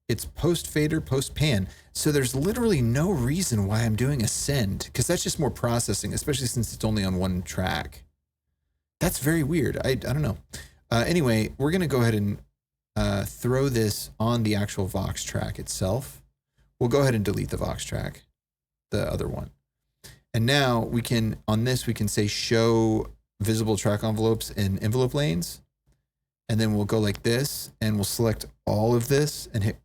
it's post fader, post pan. So there's literally no reason why I'm doing a send, because that's just more processing, especially since it's only on one track. That's very weird. I don't know. Anyway, we're going to go ahead and throw this on the actual Vox track itself. We'll go ahead and delete the Vox track, the other one. And now we can, on this, we can say show visible track envelopes in envelope lanes. And then we'll go like this, and we'll select all of this and hit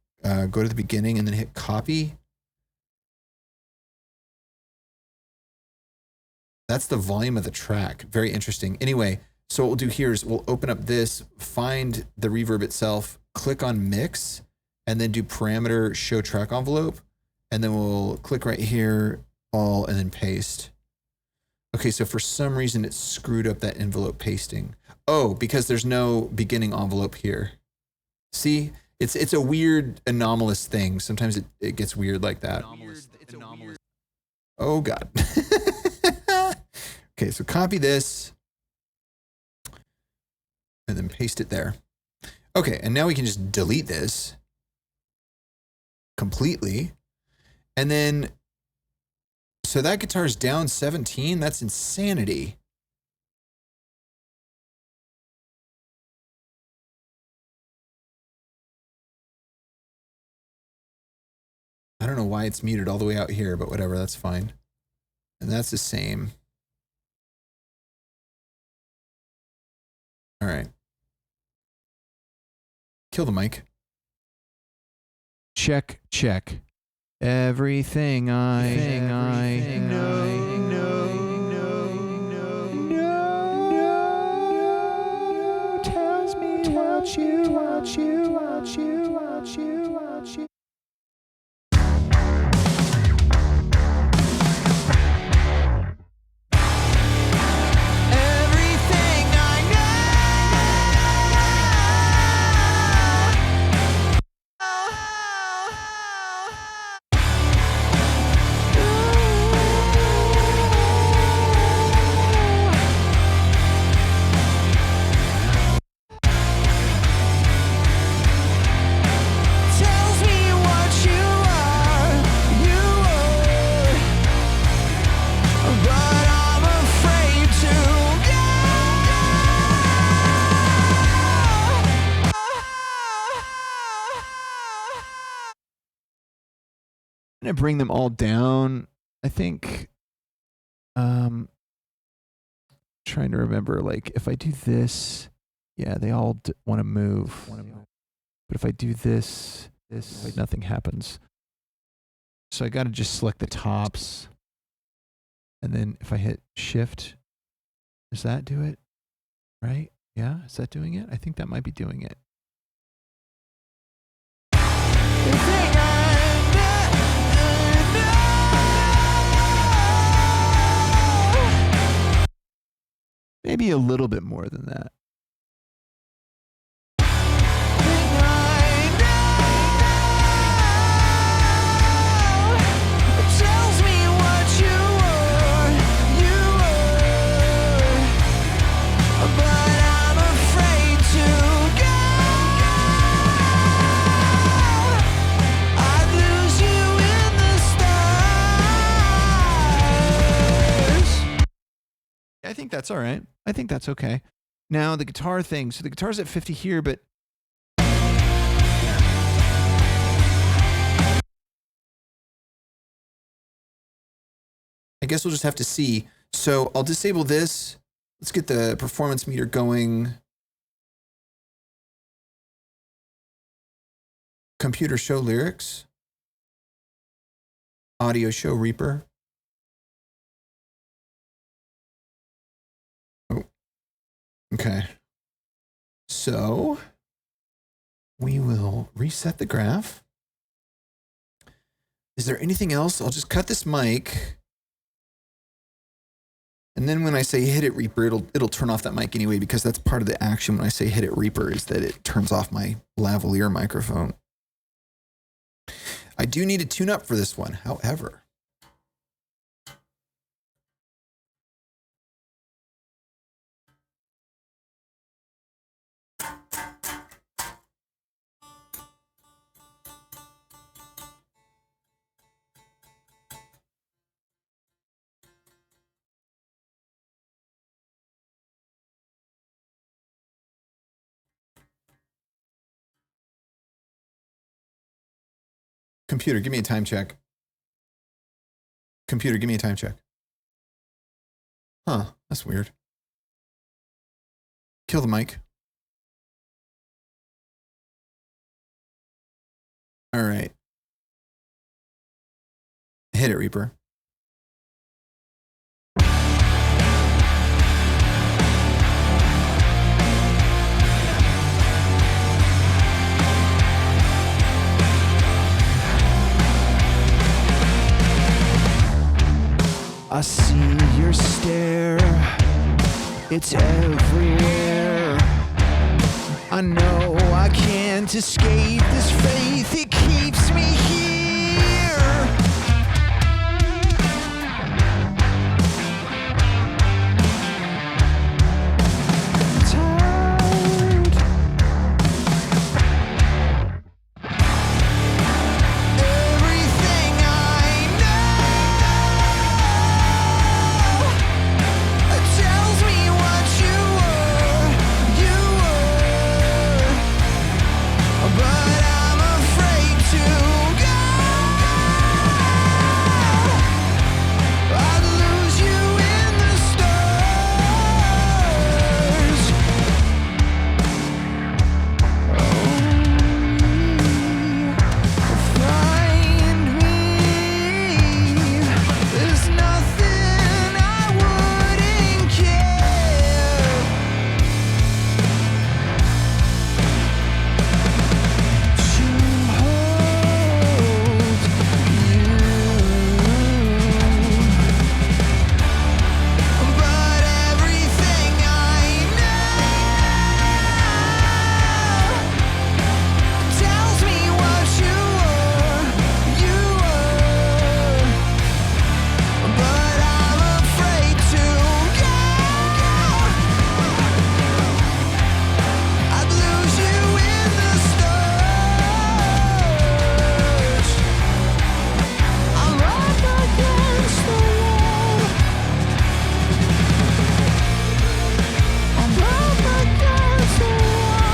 go to the beginning and then hit copy. That's the volume of the track. Very interesting. Anyway, so what we'll do here is we'll open up this, find the reverb itself, click on mix, and then do parameter show track envelope. And then we'll click right here, all, and then paste. Okay, so for some reason it screwed up that envelope pasting. Oh, because there's no beginning envelope here. See, it's a weird anomalous thing. Sometimes it gets weird like that. Oh God. Okay, so copy this and then paste it there. Okay, and now we can just delete this completely. And then, so that guitar's down 17. That's insanity. I don't know why it's muted all the way out here, but whatever, that's fine. And that's the same. All right. Kill the mic. Check, check. Everything I know tells me what you. Everything I tells me what you are, but I'm afraid to go. I'm gonna bring them all down. I think. Trying to remember, like, if I do this, yeah, they all want to move. But if I do this, nothing happens. So I got to just select the tops. And then if I hit shift, does that do it? Right? Yeah, is that doing it? I think that might be doing it. Maybe a little bit more than that. Tells me what you are, but I'm afraid to go. I'd lose you in the stars. I think that's all right. I think that's okay. Now the guitar thing. So the guitar's at 50 here, but I guess we'll just have to see. So I'll disable this. Let's get the performance meter going. Computer show lyrics. Audio show Reaper. Oh, okay. So we will reset the graph. Is there anything else? I'll just cut this mic. And then when I say hit it Reaper, it'll turn off that mic anyway, because that's part of the action when I say hit it Reaper is that it turns off my lavalier microphone. I do need a tune up for this one, however. Computer, give me a time check. Computer, give me a time check. Huh, that's weird. Kill the mic. All right. Hit it, Reaper. It's everywhere. I know I can't escape this faith. It keeps me here. Tired. Everything I know tells me what you were, but I'm afraid to go. I'd lose you in the stars. Find me. There's nothing I wouldn't care to hold you. But everything I know tells me what you were, but I'm afraid to go. I'd lose you in the stars. I'm up against the wall. I'm up against the wall.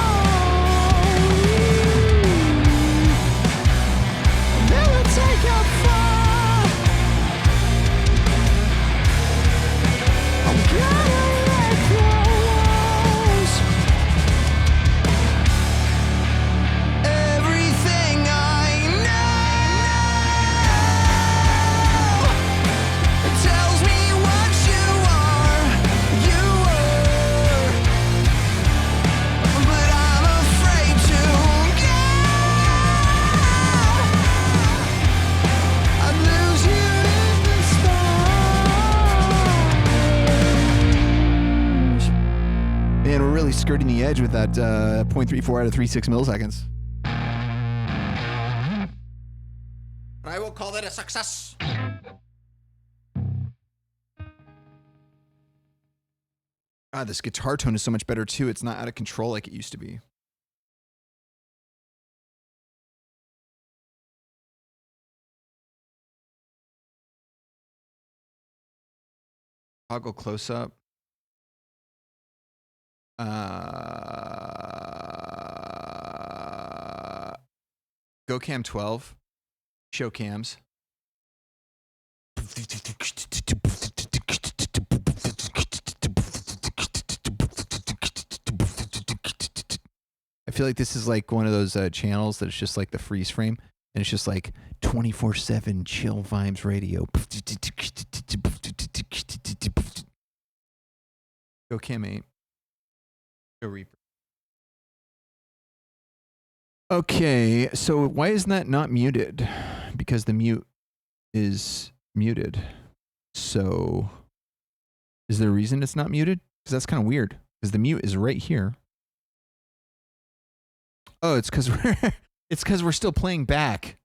I'll never take you far. I'm gonna let the walls. Everything I know tells me what you are, but I'm afraid to go. I'd lose you in the stars. Man, we're really skirting the edge with that 0.34 out of 36 milliseconds. I will call that a success. This guitar tone is so much better too. It's not out of control like it used to be. Toggle close up. GoCam 12. Show cams. I feel like this is like one of those channels that's just like the freeze frame, and it's just like 24/7 chill vibes radio. Go Cam 8. Go Reaper. Okay, so why isn't that not muted? Because the mute is muted. So is there a reason it's not muted? Because that's kind of weird. Because the mute is right here. Oh, it's because we're still playing back.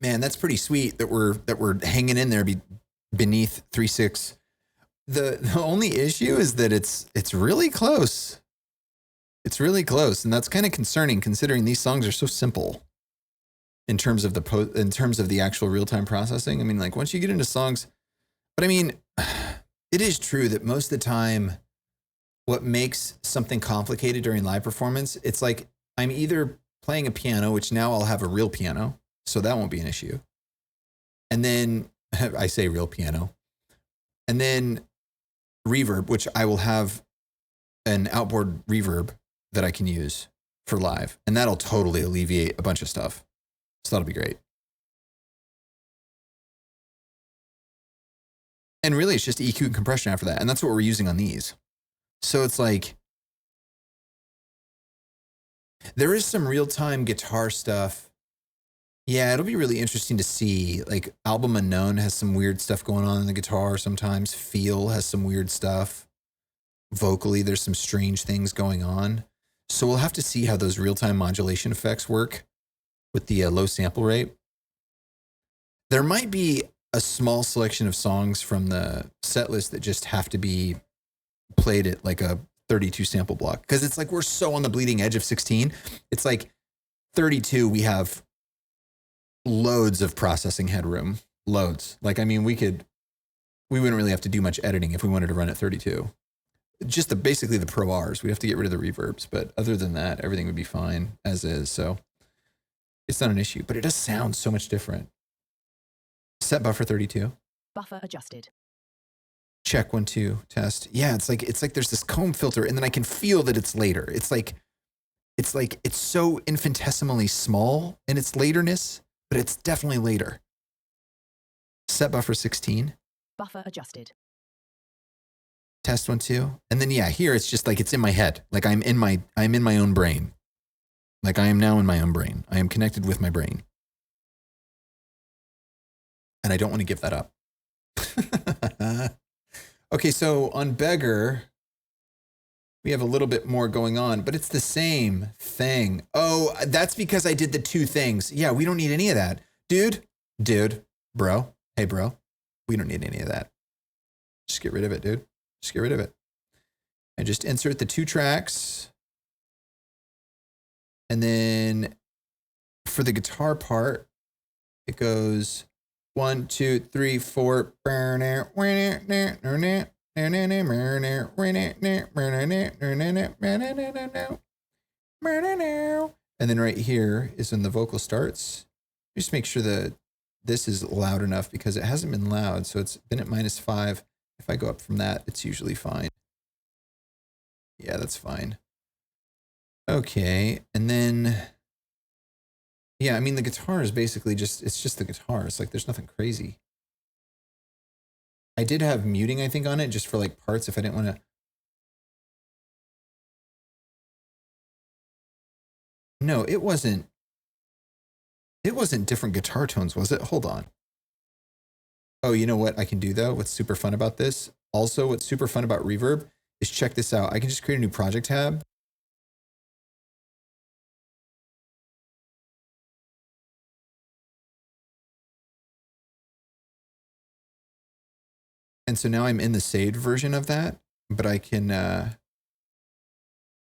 Man, that's pretty sweet that we're hanging in there beneath 3.6. The only issue is that it's really close. It's really close, and that's kind of concerning considering these songs are so simple in terms of the actual real-time processing. I mean, like once you get into songs, but I mean, it is true that most of the time what makes something complicated during live performance, it's like I'm either playing a piano, which now I'll have a real piano, so that won't be an issue. And then I say real piano. And then reverb, which I will have an outboard reverb that I can use. for live. And that'll totally alleviate a bunch of stuff. So that'll be great. And really, it's just EQ and compression after that. And that's what we're using on these. So it's like, there is some real-time guitar stuff. Yeah, it'll be really interesting to see. Like, Album Unknown has some weird stuff going on in the guitar sometimes. Feel has some weird stuff. Vocally, there's some strange things going on. So we'll have to see how those real-time modulation effects work with the low sample rate. There might be a small selection of songs from the set list that just have to be played at like a 32 sample block. Because it's like we're so on the bleeding edge of 16. It's like 32, we have loads of processing headroom. Loads. Like, I mean, we wouldn't really have to do much editing if we wanted to run at 32. Just basically the Pro Rs. We have to get rid of the reverbs. But other than that, everything would be fine as is. So it's not an issue. But it does sound so much different. Set buffer 32. Buffer adjusted. Check 1, 2, test. Yeah, it's like there's this comb filter, and then I can feel that it's later. It's so infinitesimally small in its laterness, but it's definitely later. Set buffer 16. Buffer adjusted. Test 1, 2. And then yeah, here it's just like it's in my head. Like I'm in my own brain. Like I am now in my own brain. I am connected with my brain. And I don't want to give that up. Okay, so on Beggar, we have a little bit more going on, but it's the same thing. Oh, that's because I did the two things. Yeah, we don't need any of that. Dude, bro, hey, bro, we don't need any of that. Just get rid of it, dude. Just get rid of it. And just insert the 2 tracks. And then for the guitar part, it goes 1, 2, 3, 4. And then right here is when the vocal starts. Just make sure that this is loud enough because it hasn't been loud. So it's been at -5. If I go up from that, it's usually fine. Yeah, that's fine. Okay. And then, yeah, I mean, the guitar is basically it's just the guitar. It's like, there's nothing crazy. I did have muting, I think, on it just for like parts if I didn't want to. No, it wasn't different guitar tones, was it? Hold on. Oh, you know what I can do though? What's super fun about this? Also, what's super fun about Reverb is check this out. I can just create a new project tab. And so now I'm in the saved version of that, but I can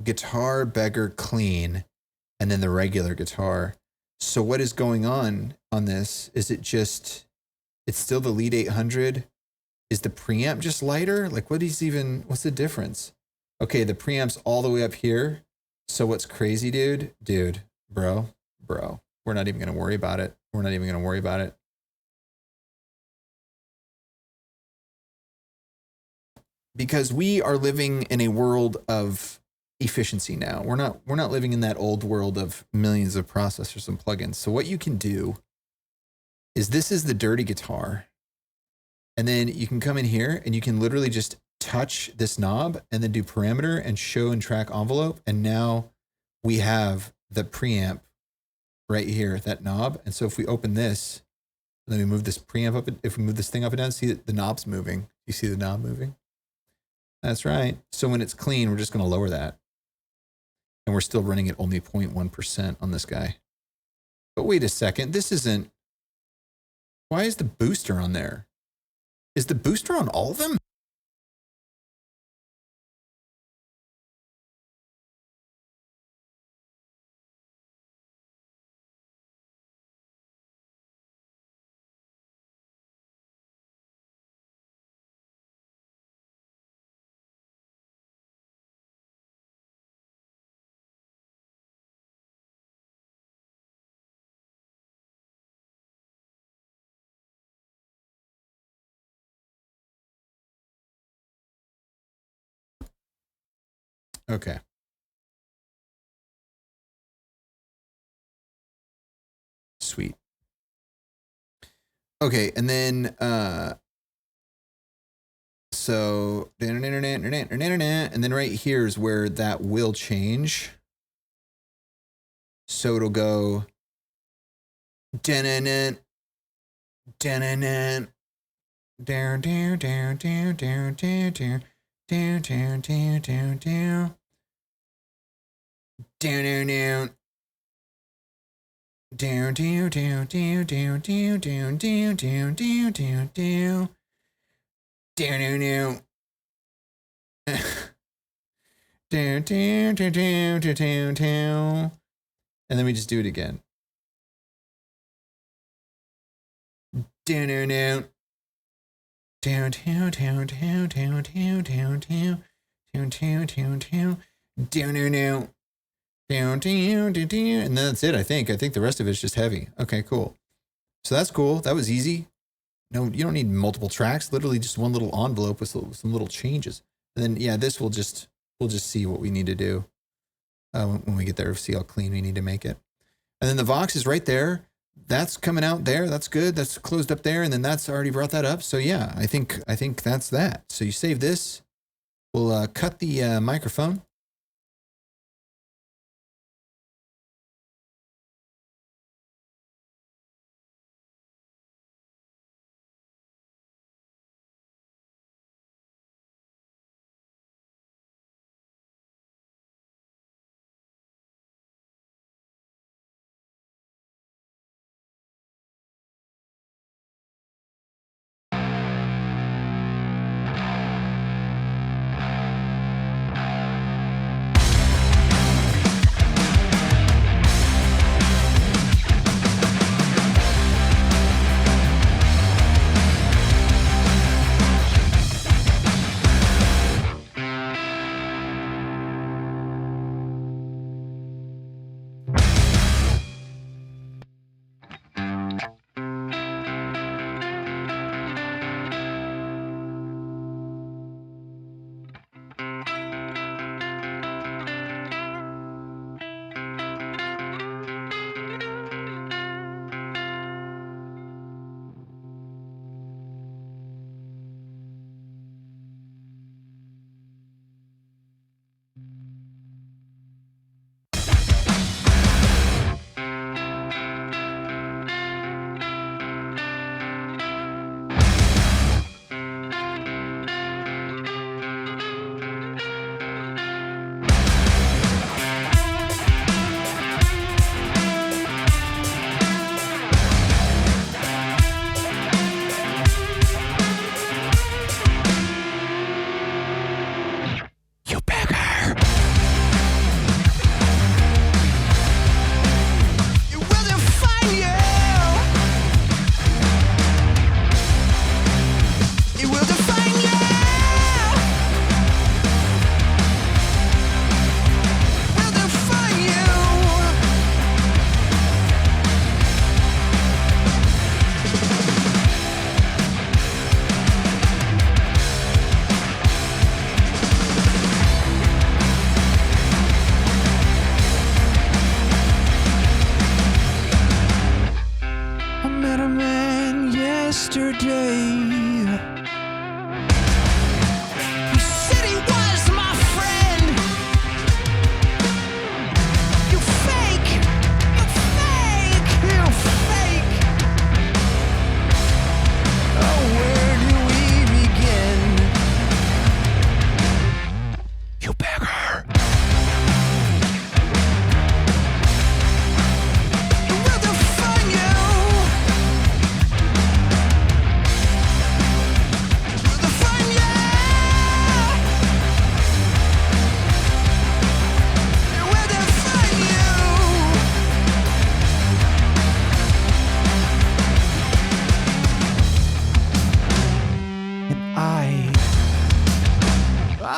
guitar, Beggar, clean, and then the regular guitar. So what is going on this? Is it's still the Lead 800? Is the preamp just lighter? Like what's the difference? Okay, the preamp's all the way up here. So what's crazy, dude, bro, we're not even going to worry about it. Because we are living in a world of efficiency now. We're not living in that old world of millions of processors and plugins. So what you can do is this is the dirty guitar. And then you can come in here and you can literally just touch this knob and then do parameter and show and track envelope. And now we have the preamp right here, that knob. And so if we open this, then we move this preamp up. If we move this thing up and down, see the knob's moving. You see the knob moving? That's right. So when it's clean, we're just going to lower that. And we're still running at only 0.1% on this guy. But wait a second. Why is the booster on there? Is the booster on all of them? Okay. Okay, and then so internet, and then right here is where that will change. So it'll go down. And then we just do it again. And that's it, I think. I think the rest of it's just heavy. Okay, cool. So that's cool. That was easy. No, you don't need multiple tracks. Literally just one little envelope with some little changes. And then, yeah, this we'll just see what we need to do when we get there. See how clean we need to make it. And then the Vox is right there. That's coming out there. That's good. That's closed up there. And then that's already brought that up. So yeah, I think that's that. So you save this. We'll cut the microphone.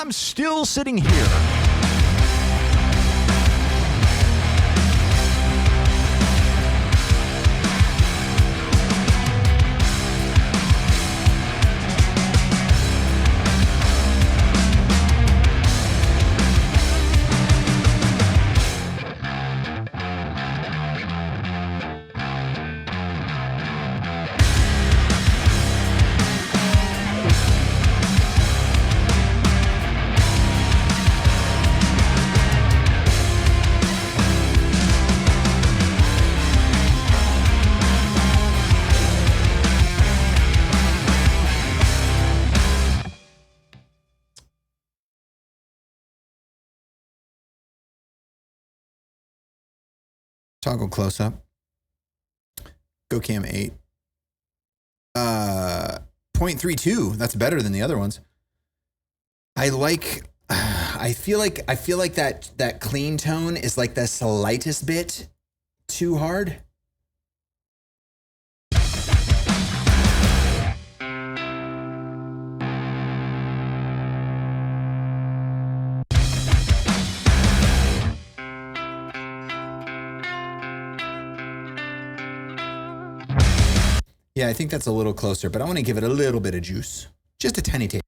I'm still sitting here. Toggle close up. Go cam 8. 0.32. That's better than the other ones. I feel like that clean tone is like the slightest bit too hard. Yeah, I think that's a little closer, but I want to give it a little bit of juice. Just a tiny taste.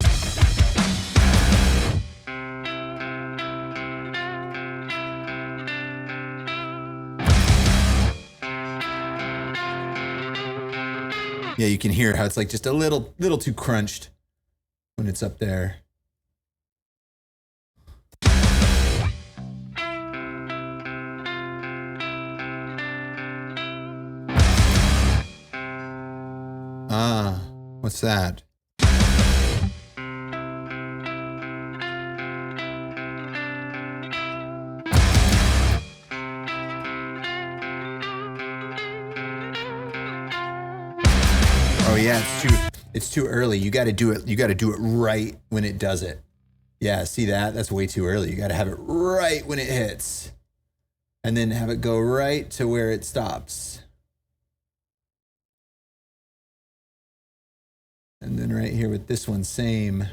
Yeah, you can hear how it's like just a little too crunched when it's up there. Ah, what's that? Oh yeah, it's too early. You got to do it right when it does it. Yeah, see that? That's way too early. You got to have it right when it hits. And then have it go right to where it stops. And then right here with this one, same.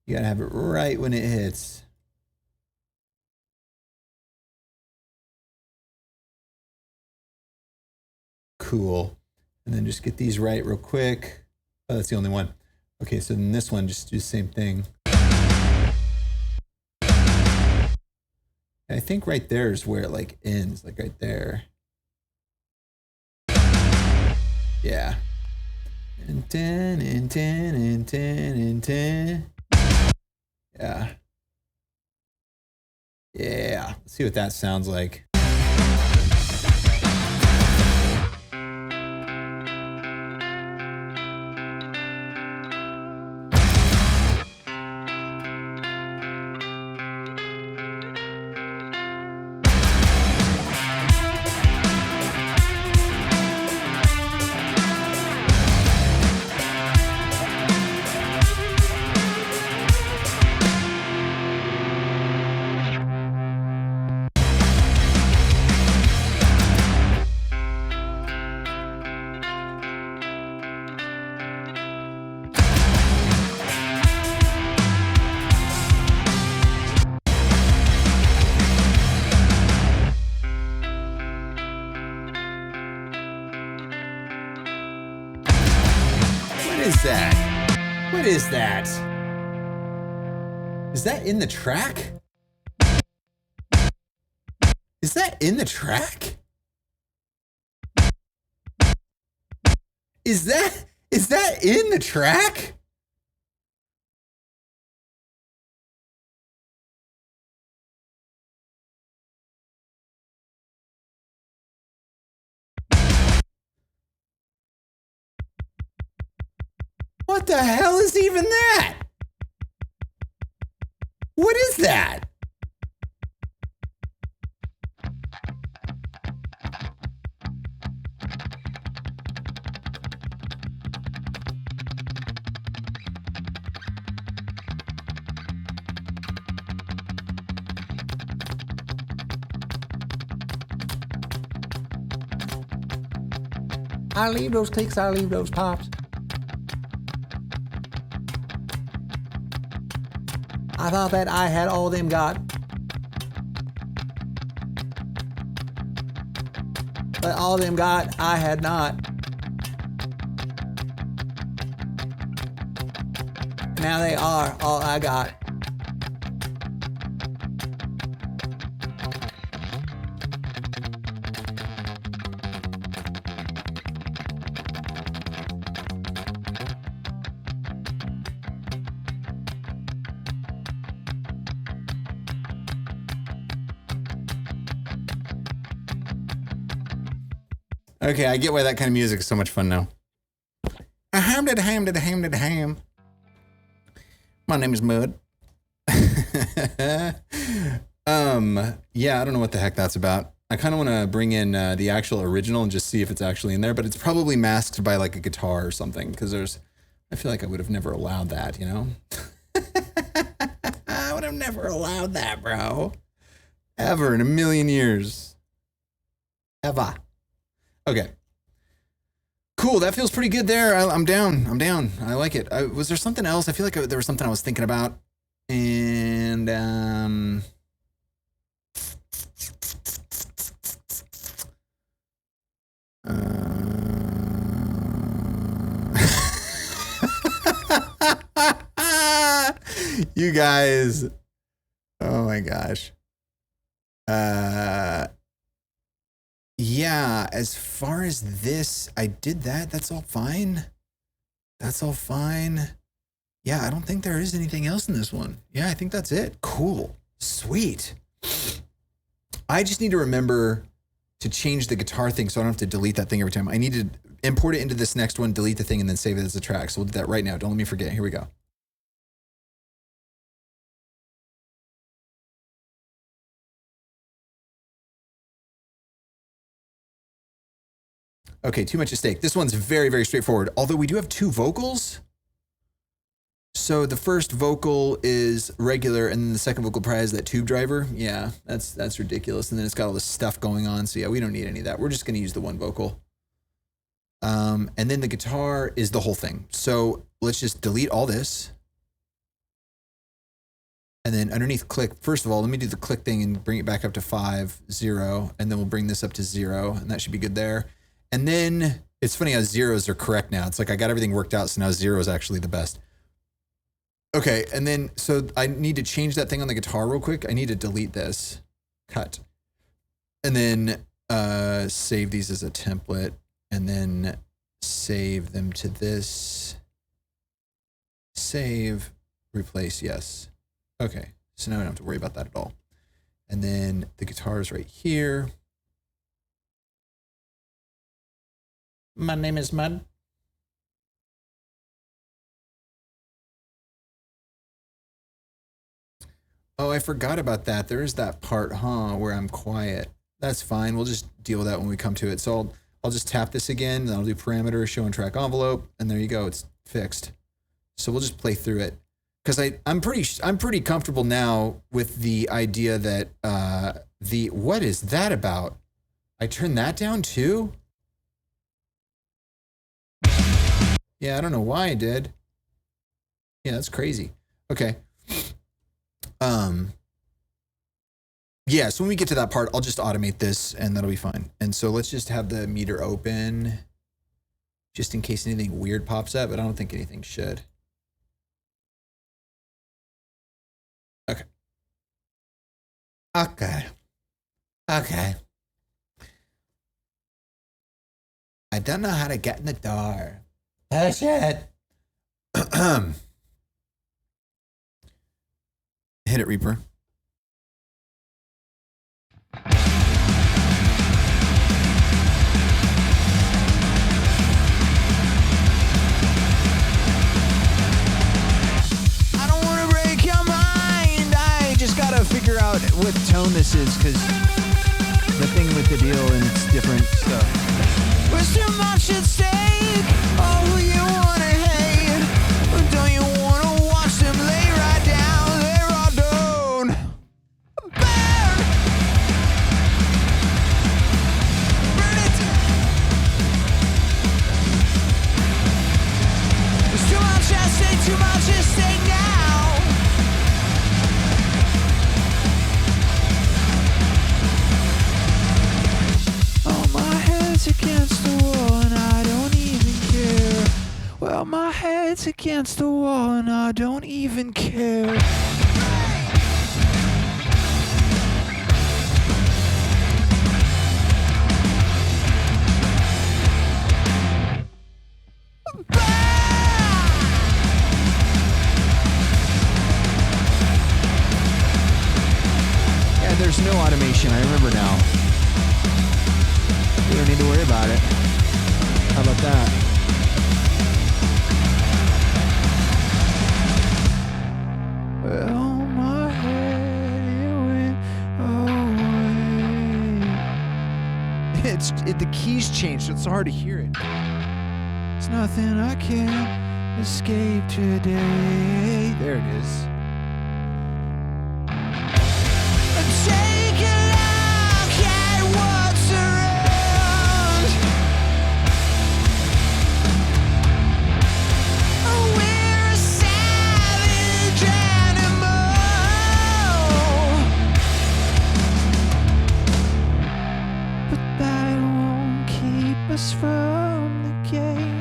You gotta have it right when it hits. Cool. And then just get these right real quick. Oh, that's the only one. Okay, so then this one, just do the same thing. I think right there is where it like ends, like right there. Yeah. And 10 and 10 and 10 and 10. Yeah. Yeah. Let's see what that sounds like. What is that? Is that in the track? Is that in the track? Is that in the track? What the hell is even that? What is that? I leave those clicks, I leave those pops. I thought that I had all them got. But all them got, I had not. Now they are all I got. Okay, I get why that kind of music is so much fun now. A ham did a ham did a ham did a ham. My name is Mud. Yeah, I don't know what the heck that's about. I kind of want to bring in the actual original and just see if it's actually in there, but it's probably masked by like a guitar or something because I feel like I would have never allowed that, you know? I would have never allowed that, bro. Ever in a million years. Ever. Okay. Cool. That feels pretty good there. I'm down. I like it. Was there something else? I feel like there was something I was thinking about. And, you guys. Oh my gosh. Yeah, as far as this, I did that. That's all fine. Yeah, I don't think there is anything else in this one. Yeah, I think that's it. Cool. Sweet. I just need to remember to change the guitar thing so I don't have to delete that thing every time. I need to import it into this next one, delete the thing, and then save it as a track. So we'll do that right now. Don't let me forget. Here we go. Okay, too much at stake. This one's very, very straightforward. Although we do have 2 vocals. So the first vocal is regular, and then the second vocal probably has that tube driver. Yeah, that's ridiculous. And then it's got all this stuff going on. So yeah, we don't need any of that. We're just going to use the one vocal. And then the guitar is the whole thing. So let's just delete all this. And then underneath click, first of all, let me do the click thing and bring it back up to 5, 0. And then we'll bring this up to 0, and that should be good there. And then it's funny how zeros are correct now. It's like I got everything worked out, so now 0 is actually the best. Okay, and then so I need to change that thing on the guitar real quick. I need to delete this, cut, and then save these as a template, and then save them to this. Save, replace, yes. Okay, so now I don't have to worry about that at all. And then the guitar is right here. My name is Mud. Oh, I forgot about that. There is that part, where I'm quiet. That's fine. We'll just deal with that when we come to it. So I'll just tap this again, then I'll do parameter, show and track envelope, and there you go. It's fixed. So we'll just play through it. Because I'm pretty comfortable now with the idea that what is that about? I turned that down too? Yeah, I don't know why I did. Yeah, that's crazy. Okay. Yeah, so when we get to that part, I'll just automate this and that'll be fine. And so let's just have the meter open just in case anything weird pops up, but I don't think anything should. Okay. Okay. I don't know how to get in the door. Oh, shit. Hit it, Reaper. I don't want to break your mind. I just got to figure out what tone this is because the thing with the deal and it's different stuff. There's too much at stake. Oh, who you want to hate? Don't you want to watch them lay right down there all done? Burn! Burn it! There's too much at stake, too much at stake now. Oh, my head's against the wall and I don't even care. Well, my head's against the wall and I don't even care. Yeah, there's no automation. I remember now. We don't need to worry about it. How about that? Well, my head, it went away. keys changed, so it's hard to hear it. It's nothing I can't escape today. There it is. Take a look at what's around. We're a savage animal, But that won't keep us from the game.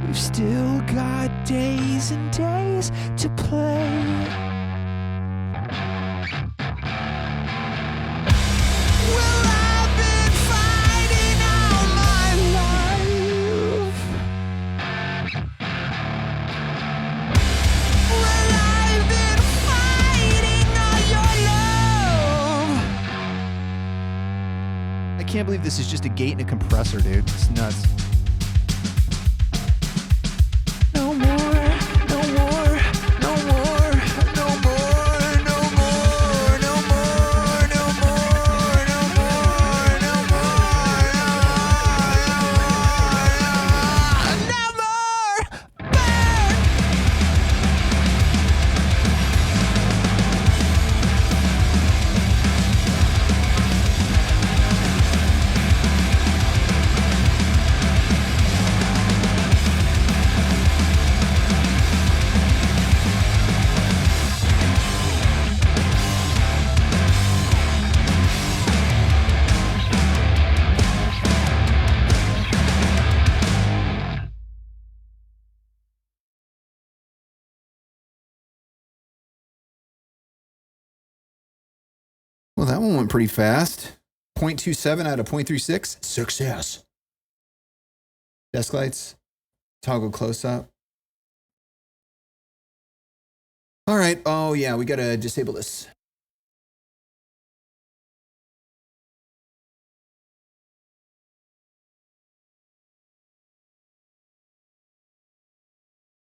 We've still got days and days to play. well, I've been fighting all my life. Well, I've been fighting all your love. I can't believe this is just a gate and a compressor, dude. It's nuts. No more, no more, no more, no more, no more, no more, no more, no more, no more, No more burn. Well, that one went pretty fast. 0.27 out of 0.36. Success. Desk lights. Toggle close up. All right. Oh, yeah. We got to disable this.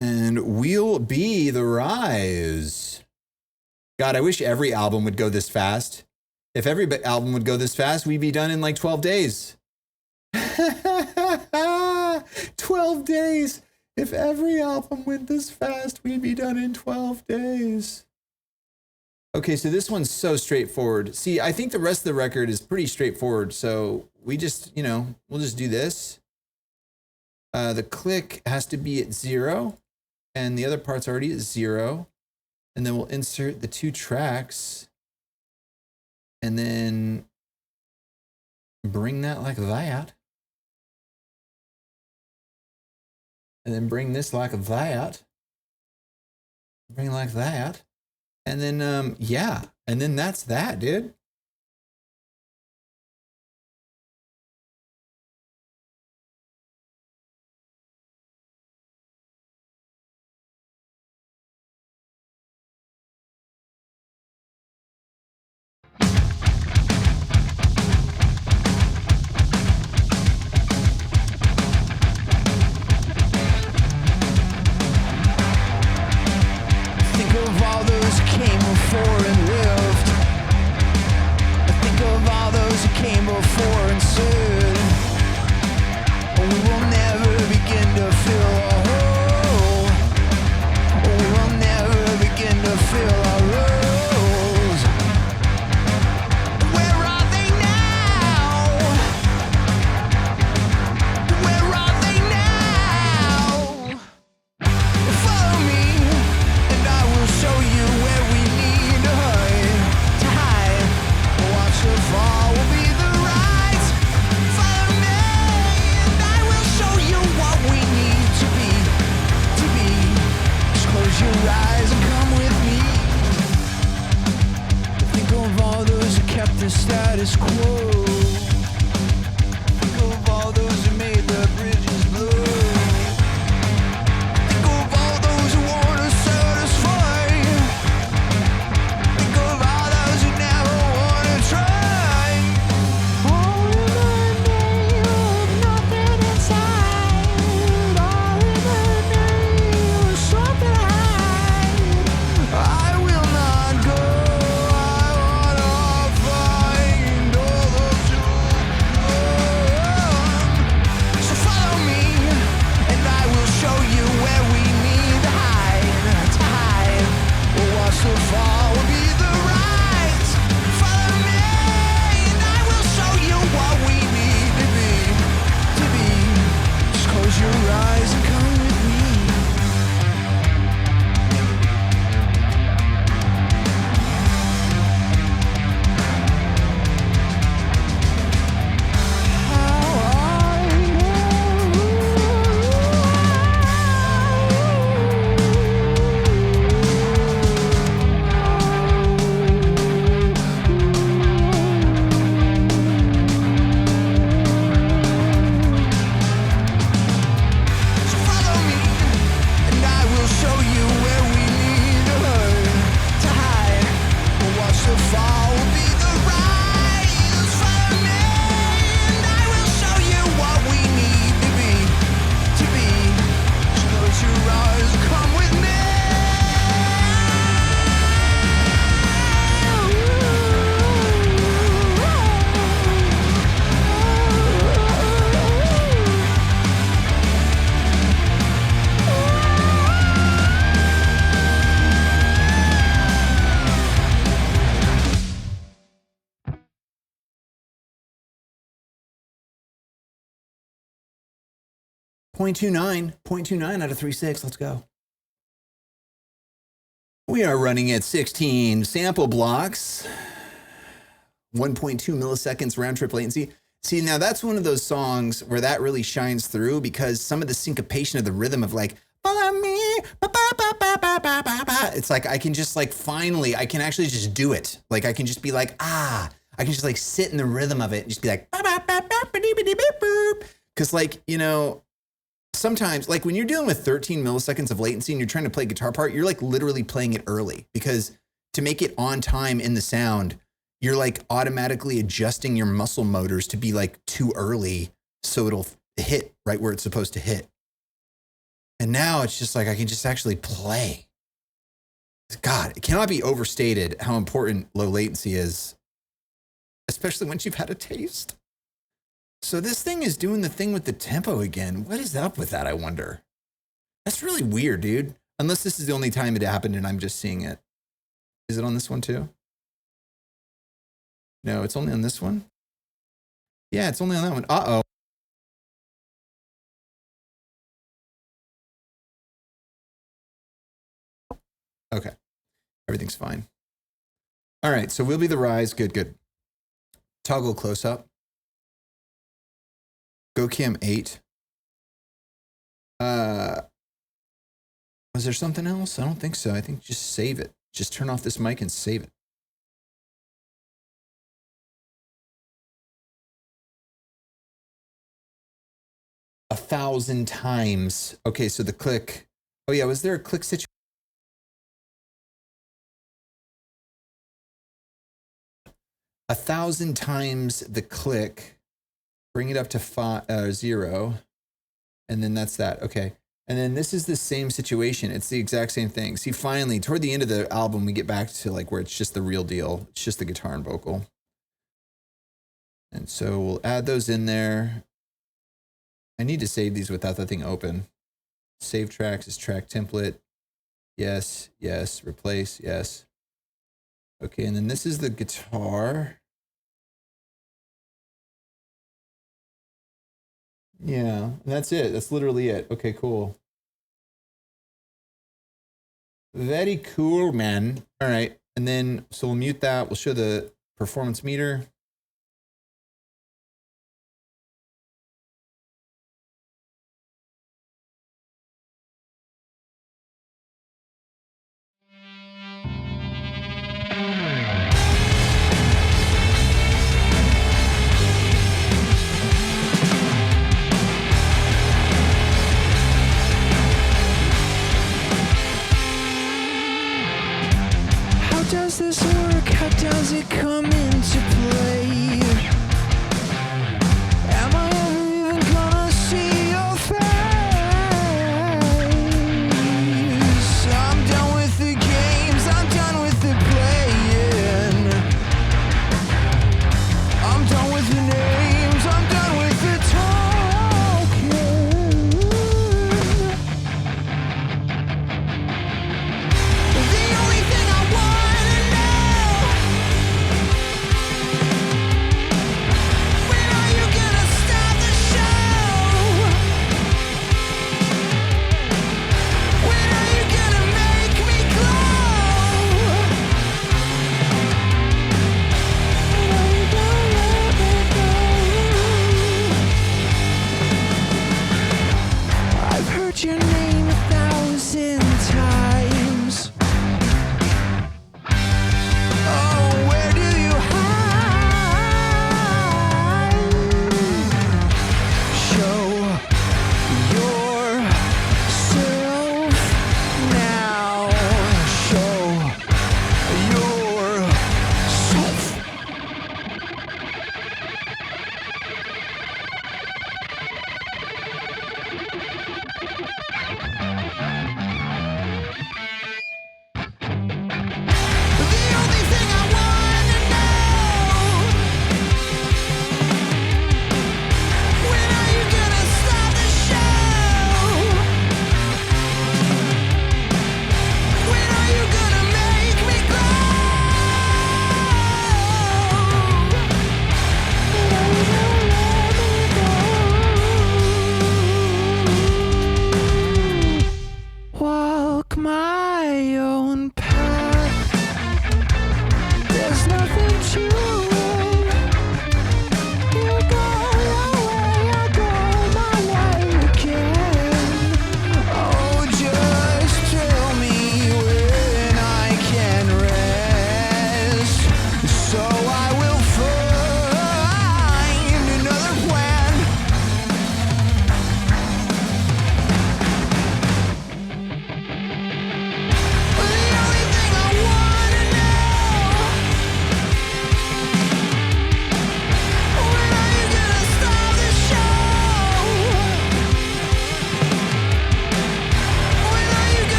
And we'll be the rise. God, I wish every album would go this fast. If every album would go this fast, we'd be done in like 12 days. 12 days. If every album went this fast, we'd be done in 12 days. Okay, so this one's so straightforward. See, I think the rest of the record is pretty straightforward. So we just, we'll just do this. The click has to be at 0, and the other part's already at 0. And then we'll insert the 2 tracks and then bring that like that. And then bring this like that. Bring like that. And then, yeah. And then that's that, dude. Think of all those who came before and lived. Think of all those who came before and said, we will never begin to fill a hole. We will never begin to fill our roles. Where are they now? Where are they now? Follow me, and I will show you where we need to hide. Watch the fall will be the rise. Follow me, and I will show you what we need to be. 0.29 out of 3.6. Let's go. We are running at 16 sample blocks, 1.2 milliseconds round trip latency. See, now that's one of those songs where that really shines through because some of the syncopation of the rhythm of like, follow me, ba, ba, ba, ba, ba, ba, ba, ba. It's like, I can just like, finally, I can actually just do it. Like, I can just be like, I can just like sit in the rhythm of it and just be like, because like, you know, sometimes like when you're dealing with 13 milliseconds of latency and you're trying to play a guitar part, you're like literally playing it early because to make it on time in the sound, you're like automatically adjusting your muscle motors to be like too early so it'll hit right where it's supposed to hit. And now it's just like I can just actually play. God, it cannot be overstated how important low latency is, especially once you've had a taste. So this thing is doing the thing with the tempo again. What is up with that, I wonder? That's really weird, dude. Unless this is the only time it happened and I'm just seeing it. Is it on this one too? No, it's only on this one. Yeah, it's only on that one. Uh-oh. Okay. Everything's fine. All right, so we'll be the rise. Good, good. Toggle close up. Go cam 8. Was there something else? I don't think so. I think just save it. Just turn off this mic and save it. A 1,000 times. Okay, so the click. Oh yeah, was there a click situation? A 1,000 times the click. Bring it up to 0. And then that's that. Okay. And then this is the same situation. It's the exact same thing. See, finally, toward the end of the album, we get back to like where it's just the real deal. It's just the guitar and vocal. And so we'll add those in there. I need to save these without that thing open. Save tracks is track template. Yes, yes. Replace, yes. Okay, and then this is the guitar. Yeah, and that's it. That's literally it. Okay, cool. Very cool, man. All right, and then, so we'll mute that. We'll show the performance meter. How does this work? How does it come into play?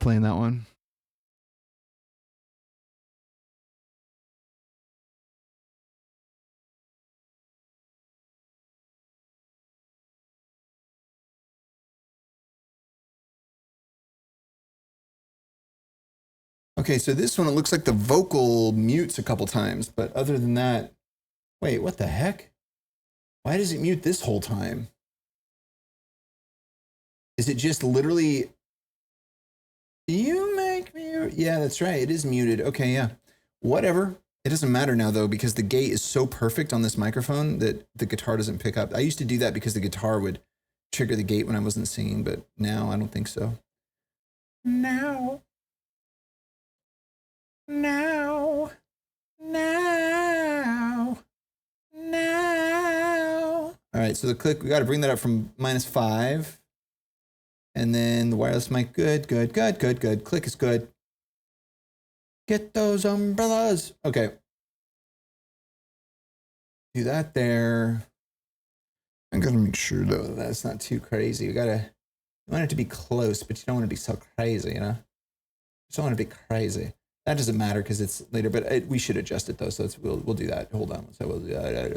playing that one. Okay, so this one, it looks like the vocal mutes a couple times, but other than that, wait, what the heck? Why does it mute this whole time? Is it just literally, you make me, yeah, that's right, it is muted. Okay, yeah, whatever. It doesn't matter now though, because the gate is so perfect on this microphone that the guitar doesn't pick up. I used to do that because the guitar would trigger the gate when I wasn't singing, but now I don't think so. Now. All right, so the click, we got to bring that up from -5. And then the wireless mic, good. Click is good. Get those umbrellas. Okay. Do that there. I got to make sure though that's not too crazy. You want it to be close, but you don't want to be so crazy, you know? You don't want to be crazy. That doesn't matter because it's later, but we should adjust it though. So we'll do that. Hold on. So we'll do that.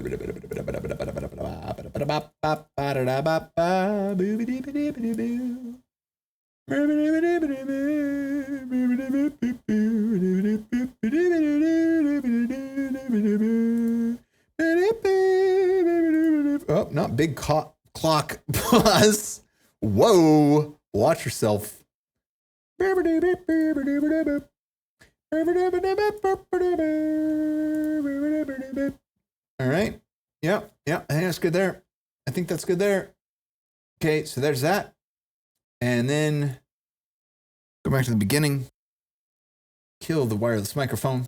Oh, not big clock pause. Whoa. Watch yourself. All right. Yeah. I think that's good there. Okay, so there's that. And then go back to the beginning. Kill the wireless microphone.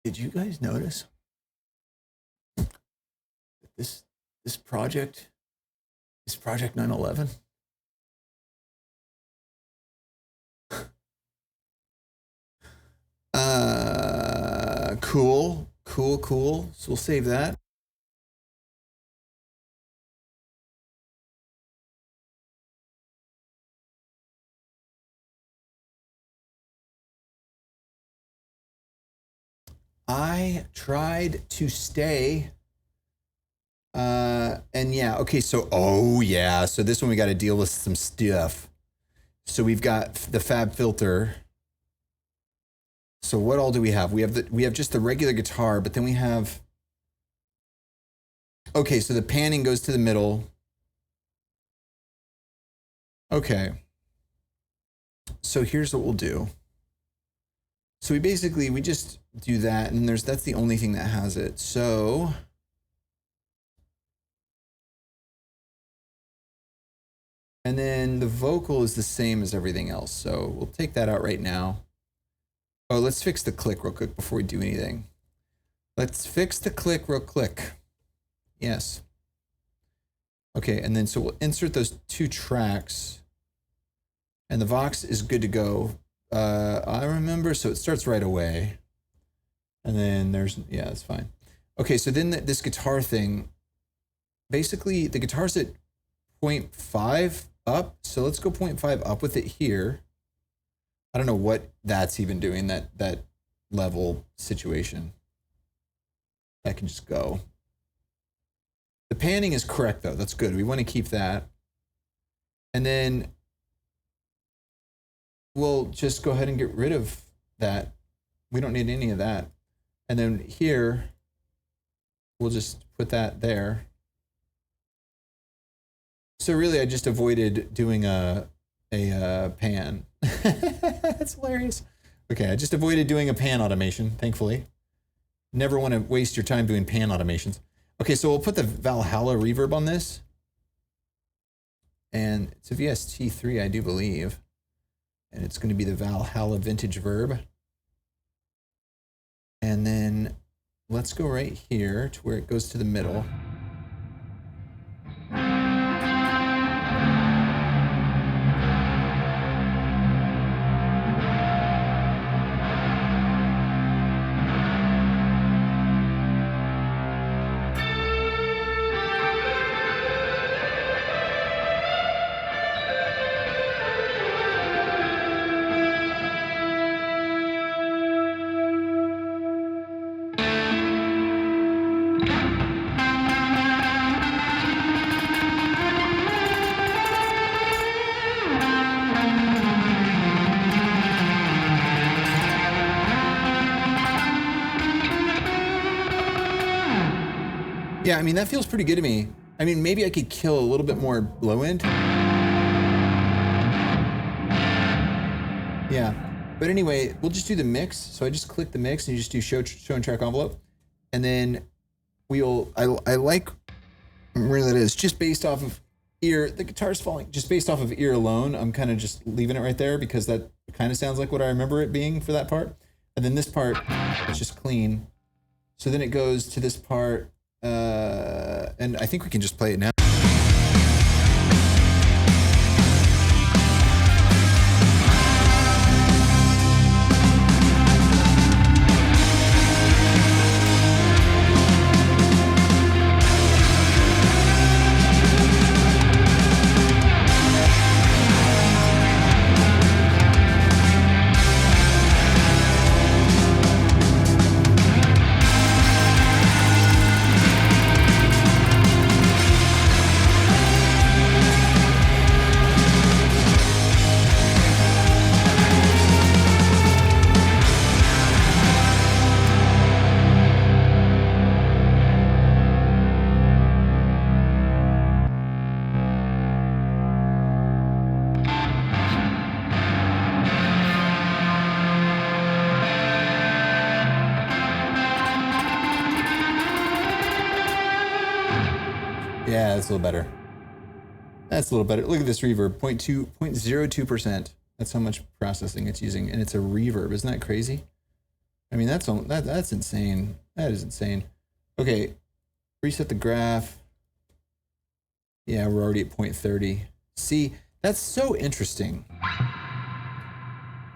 Did you guys notice that this project is Project 911? Cool. So we'll save that. I tried to stay. And yeah, okay, so, oh yeah, so this one we got to deal with some stuff. So we've got the Fab Filter. So what all do we have? We have just the regular guitar, but then we have, okay, so the panning goes to the middle. Okay. So here's what we'll do. So we just do that, and that's the only thing that has it. So and then the vocal is the same as everything else. So we'll take that out right now. Oh, let's fix the click real quick before we do anything. Let's fix the click real quick. Yes. Okay, and then so we'll insert those 2 tracks. And the Vox is good to go. I remember, so it starts right away. And then yeah, it's fine. Okay, so then this guitar thing, basically the guitar's at 0.5 up. So let's go 0.5 up with it here. I don't know what that's even doing, that level situation. That can just go. The panning is correct though. That's good. We want to keep that. And then we'll just go ahead and get rid of that. We don't need any of that. And then here, we'll just put that there. So really, I just avoided doing a pan. That's hilarious. Okay, I just avoided doing a pan automation, thankfully. Never want to waste your time doing pan automations. Okay, so we'll put the Valhalla reverb on this. And it's a VST3, I do believe. And it's going to be the Valhalla Vintage Verb. And then let's go right here to where it goes to the middle. Yeah, I mean, that feels pretty good to me. I mean, maybe I could kill a little bit more low end. Yeah, but anyway, we'll just do the mix. So I just click the mix and you just do show and track envelope. And then I like where that is, just based off of ear, the guitar's falling, just based off of ear alone. I'm kind of just leaving it right there because that kind of sounds like what I remember it being for that part. And then this part, it's just clean. So then it goes to this part. And I think we can just play it now. Yeah, that's a little better. That's a little better. Look at this reverb, 0.02%. That's how much processing it's using, and it's a reverb. Isn't that crazy? I mean, that's insane. That is insane. Okay, reset the graph. Yeah, we're already at 0.30. See, that's so interesting.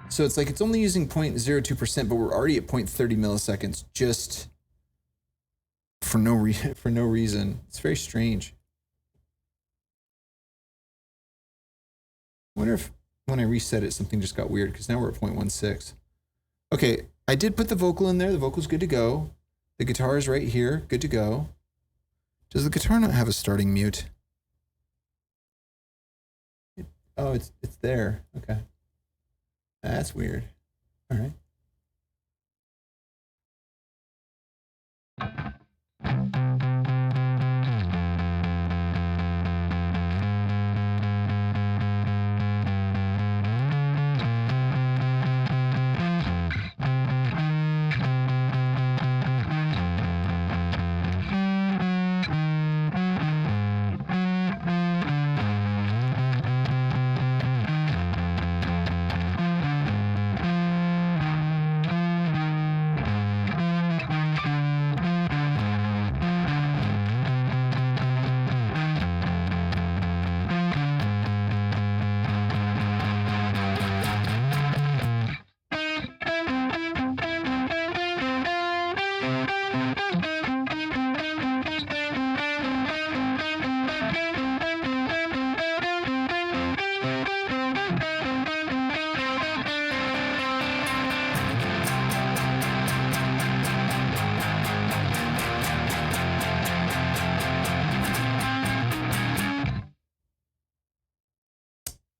So it's like it's only using 0.02%, but we're already at 0.30 milliseconds just for no reason. It's very strange. I wonder if when I reset it, something just got weird because now we're at 0.16. Okay, I did put the vocal in there. The vocal's good to go. The guitar is right here, good to go. Does the guitar not have a starting mute? Oh, it's there. Okay. That's weird. All right.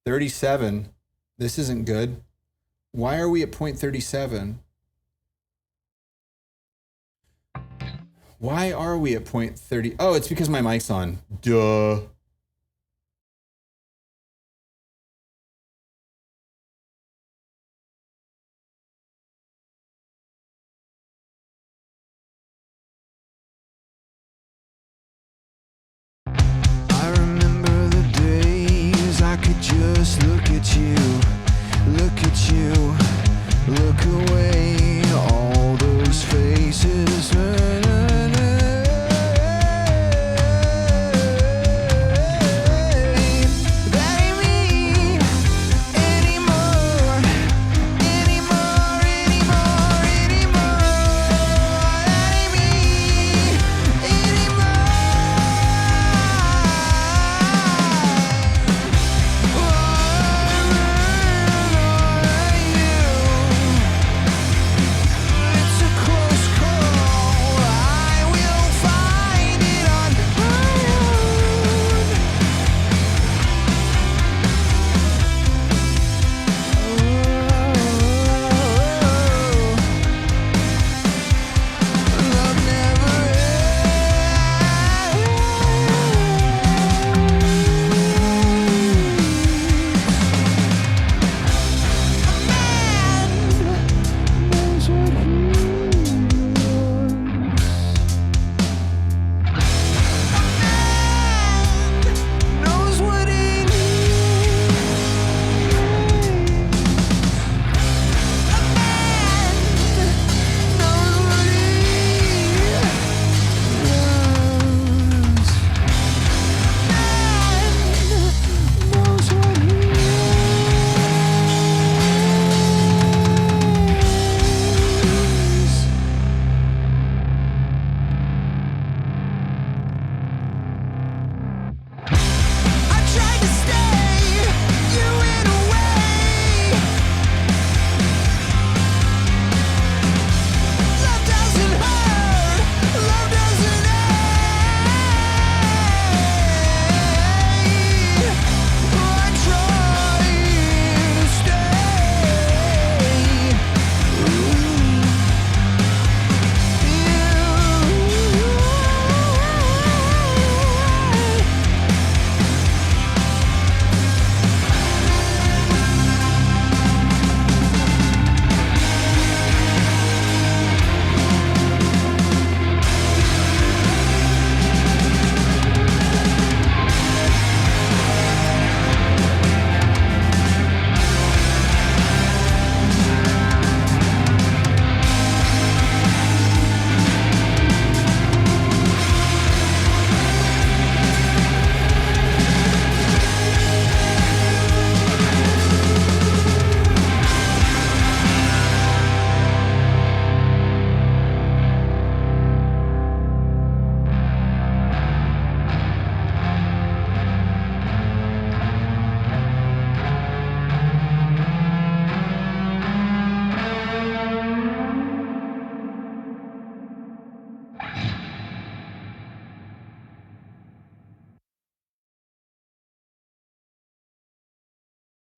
.37. This isn't good. Why are we at 0.37? Why are we at 0.30? Oh, it's because my mic's on. Duh. I remember the days I could just look at you, look away, all those faces.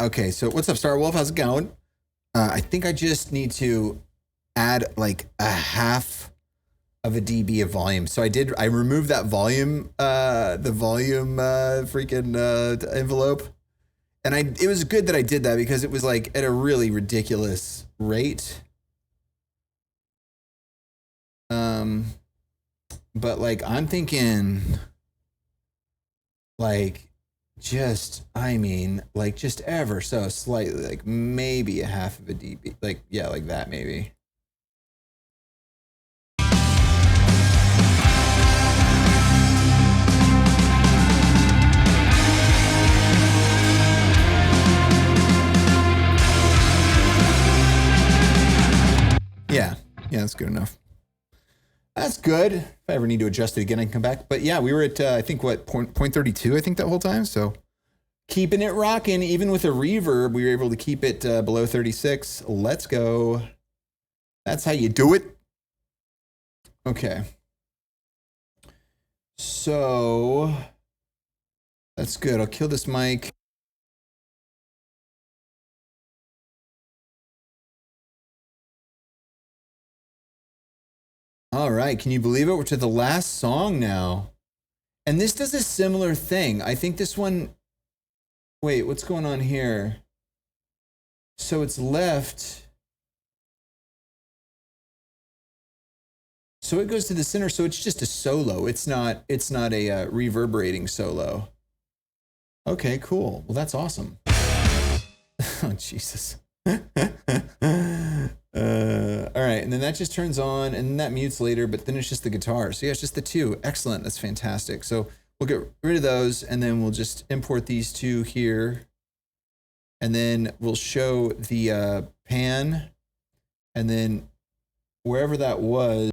Okay, so what's up, Star Wolf? How's it going? I think I just need to add like a half of a dB of volume. So I removed that volume, freaking envelope. And it was good that I did that because it was like at a really ridiculous rate. But like, I'm thinking like just ever so slightly, like maybe a half of a dB, like, yeah, like that maybe. Yeah, that's good enough. That's good. If I ever need to adjust it again, I can come back. But yeah, we were at, I think, point 32, I think, that whole time. So keeping it rocking. Even with a reverb, we were able to keep it below 36. Let's go. That's how you do it. Okay. So that's good. I'll kill this mic. All right, can you believe it? We're to the last song now. And this does a similar thing. I think this one, wait, what's going on here? So it's left. So it goes to the center, so it's just a solo. It's not a reverberating solo. Okay, cool. Well, that's awesome. Oh, Jesus. All right, and then that just turns on, and then that mutes later, but then it's just the guitar. So yeah, it's just the two. Excellent, that's fantastic. So we'll get rid of those, and then we'll just import these two here, and then we'll show the pan, and then wherever that was.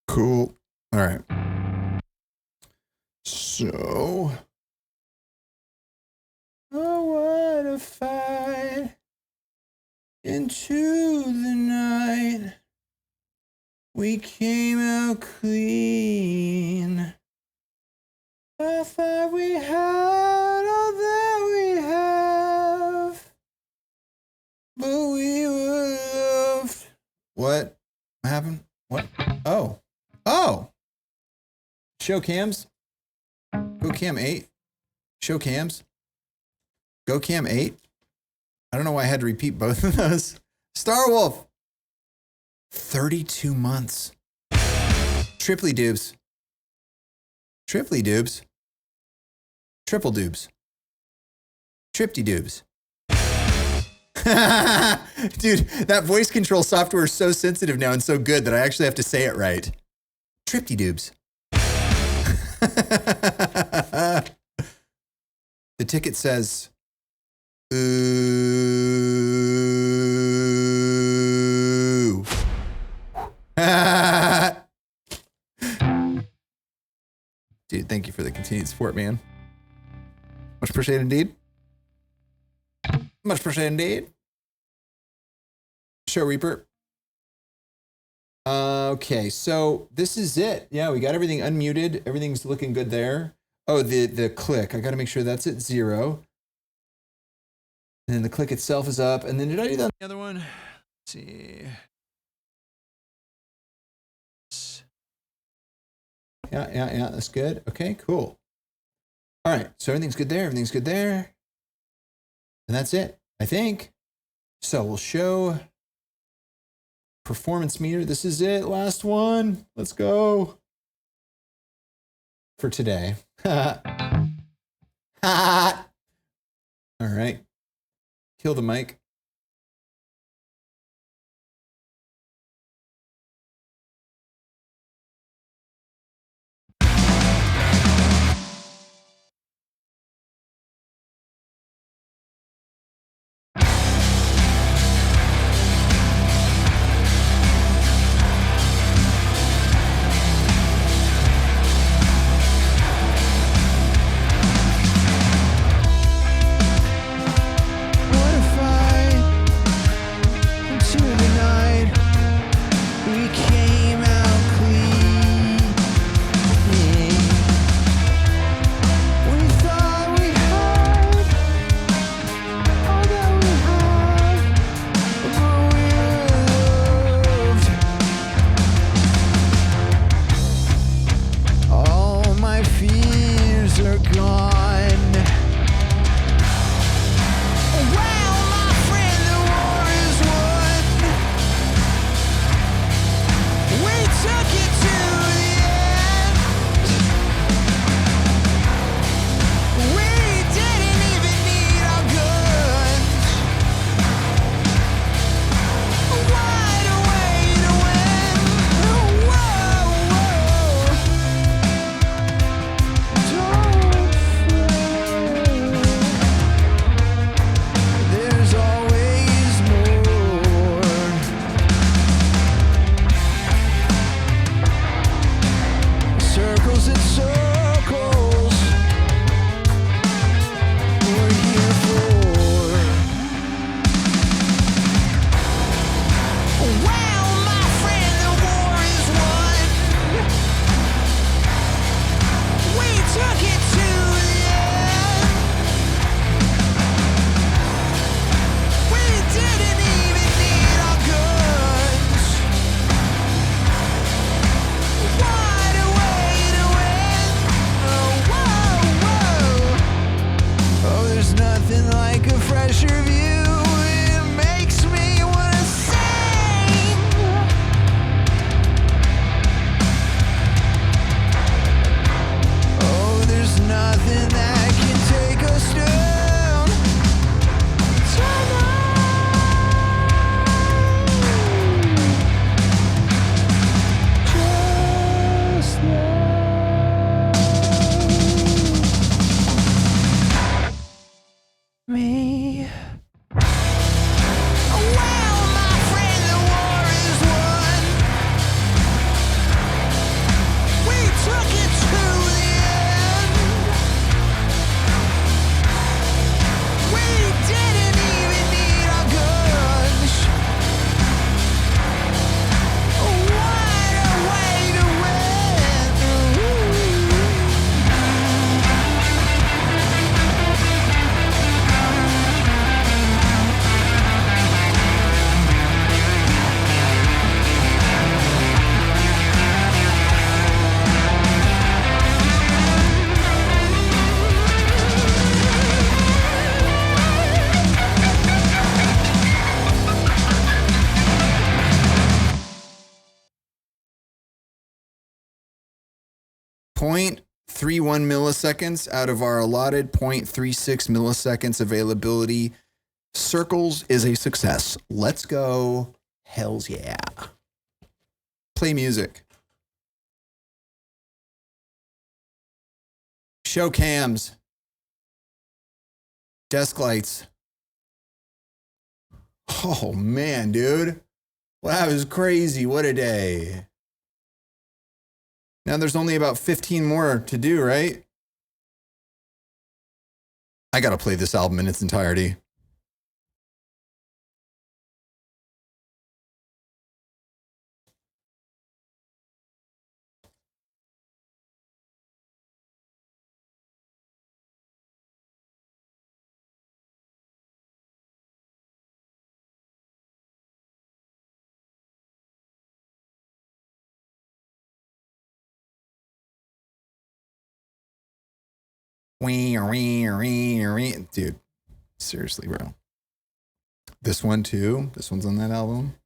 Cool. All right. So, oh, what a fight into the night. We came out clean. I thought we had all that we have, but we were loved. What happened? What? Oh. Show cams. Go cam 8. Show cams. Go cam 8. I don't know why I had to repeat both of those. Star Wolf. 32 months. Triply doobs. Triply doobs. Triple doobs. Tripty doobs. Dude, that voice control software is so sensitive now and so good that I actually have to say it right. Tripty doobs. The ticket says, ooh. Dude, thank you for the continued support, man. Much appreciated indeed. Much appreciated indeed. Show Reaper. Okay, so this is it. Yeah, we got everything unmuted. Everything's looking good there. Oh, the click. I got to make sure that's at 0. And then the click itself is up. And then did I do that on the other one? Let's see. Yeah. That's good. Okay, cool. All right, so everything's good there. Everything's good there. And that's it, I think. So we'll show performance meter. This is it. Last one. Let's go. For today. All right. Kill the mic. What if I, into the night, we came out clean? We thought we had all that we had, but we loved. All my fears are gone. Well, my friend, the war is won. We took it to the end. We didn't even need our guns. Wide away to win. Whoa, don't fret. There's always more. Circles and circles. We're here for. Well, my friend, the war is won. We took it to the end. We didn't even need our guns. Wide away to win. Oh, there's nothing like a fresher view. It makes me wanna sing. Oh, there's nothing that can take us down tonight. Just let me. Well, my friend, the war is won. We took it to the end. We didn't even need our guns. Wide away to win. .31 milliseconds out of our allotted 0.36 milliseconds availability. Circles is a success. Let's go. Hells yeah. Play music. Show cams. Desk lights. Oh, man, dude. Well, that was crazy. What a day. Now there's only about 15 more to do, right? I got to play this album in its entirety. Dude, seriously, bro. This one too. This one's on that album.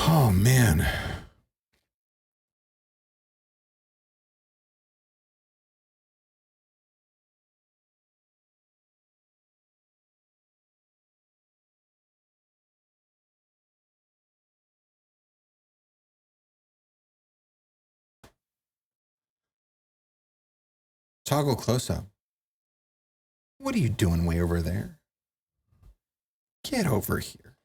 Oh, man. Toggle close up. What are you doing way over there? Get over here.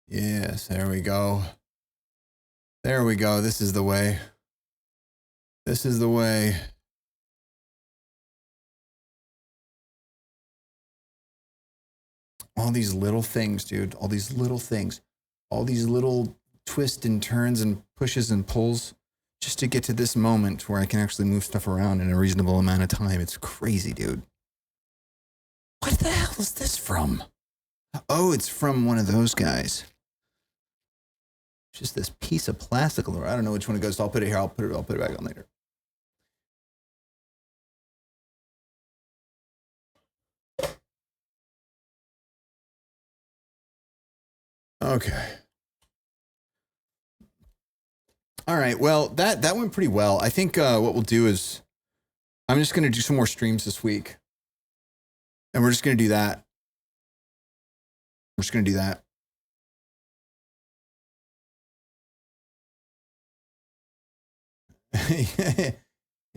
Yes, there we go. There we go. This is the way. This is the way. All these little things, dude. All these little things. All these little twists and turns and pushes and pulls just to get to this moment where I can actually move stuff around in a reasonable amount of time. It's crazy, dude. What the hell is this from? Oh, it's from one of those guys. Just this piece of plastic. I don't know which one it goes. So I'll put it here. I'll put it back on later. Okay. All right. Well, that went pretty well. I think what we'll do is I'm just going to do some more streams this week. And we're just going to do that. We're just going to do that.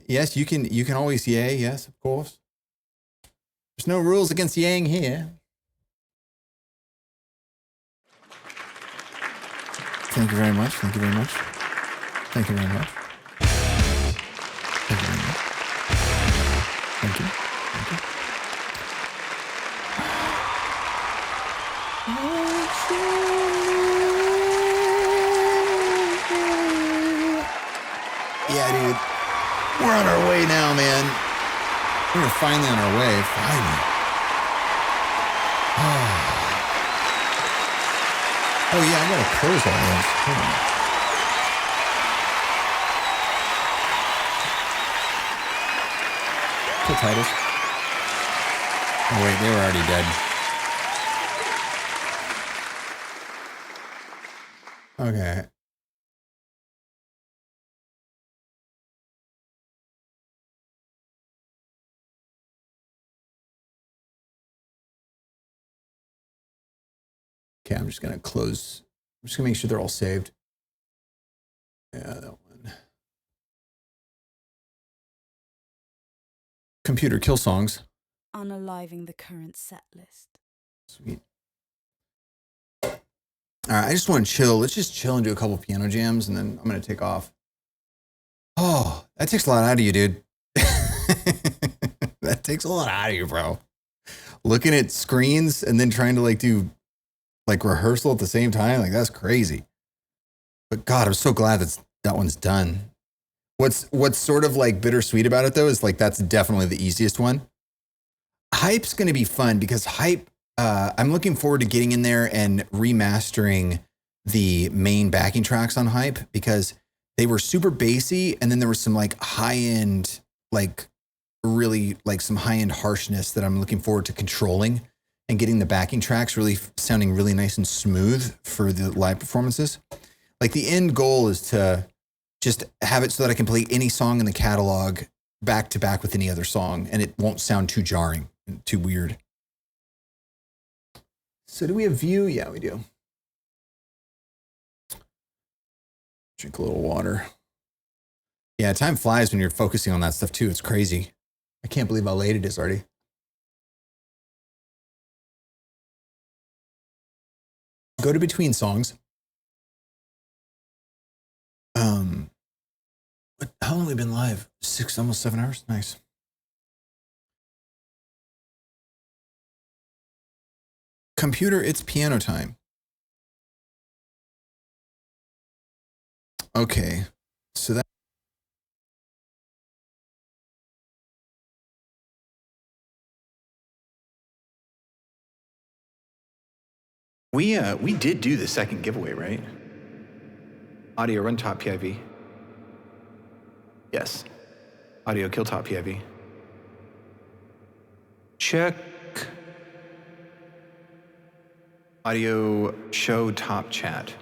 Yes, you can always yay. Yes, of course. There's no rules against yaying here. Thank you very much. Thank you very much. Thank you very much. Thank you very much. Thank you. Thank you. Yeah, dude. We're on our way now, man. We're finally on our way. Finally. Oh, yeah, I'm going to close all those. Hold on. Pull titles. Oh, wait, they were already dead. Okay. Okay, I'm just going to close. I'm just going to make sure they're all saved. Yeah, that one. Computer, kill songs. Unaliving the current set list. Sweet. All right, I just want to chill. Let's just chill and do a couple piano jams, and then I'm going to take off. Oh, that takes a lot out of you, dude. That takes a lot out of you, bro. Looking at screens and then trying to like do like rehearsal at the same time, like that's crazy. But God, I'm so glad that one's done. What's sort of like bittersweet about it though is like that's definitely the easiest one. Hype's going to be fun because Hype, I'm looking forward to getting in there and remastering the main backing tracks on Hype because they were super bassy, and then there was some like high end, like really like some high end harshness that I'm looking forward to controlling and getting the backing tracks really sounding really nice and smooth for the live performances. Like the end goal is to just have it so that I can play any song in the catalog back to back with any other song, and it won't sound too jarring and too weird. So do we have view? Yeah, we do. Drink a little water. Yeah, time flies when you're focusing on that stuff too. It's crazy. I can't believe how late it is already. Go to between songs. How long have we been live? Almost 7 hours? Nice. Computer, it's piano time. Okay, so that. We did do the second giveaway, right? Audio run top PIV. Yes. Audio kill top PIV. Check. Audio show top chat.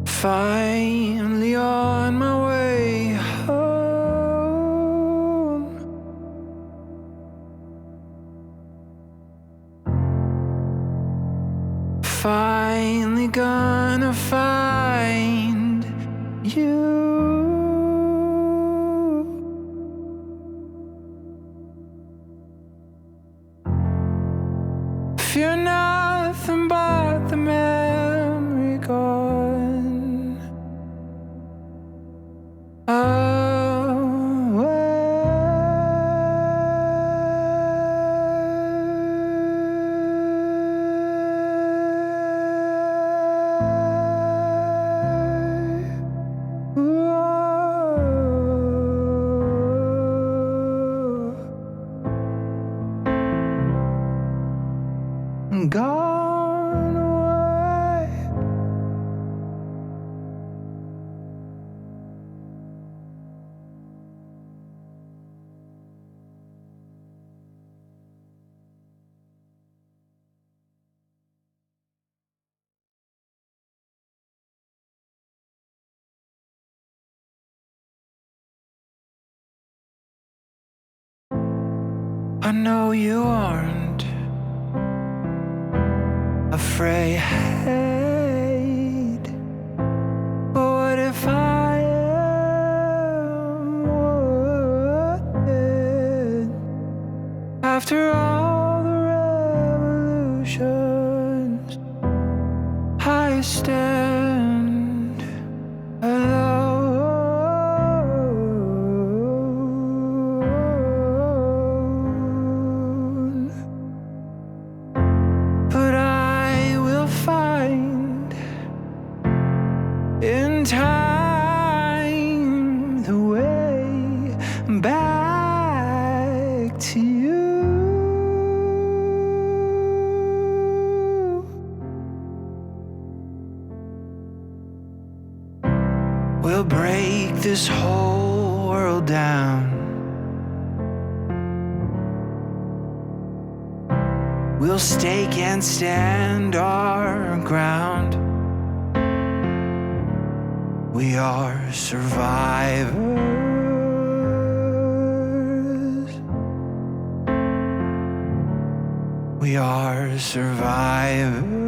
Finally on my way home. Finally gonna find you. Fear nothing but the memory gone. Gone away. I know you aren't afraid, but what if I am? After all the revolutions, I stand alone. But I will find in time the way back to you. We'll break this whole world down. We'll stake and stand our ground. We are survivors. We are survivors.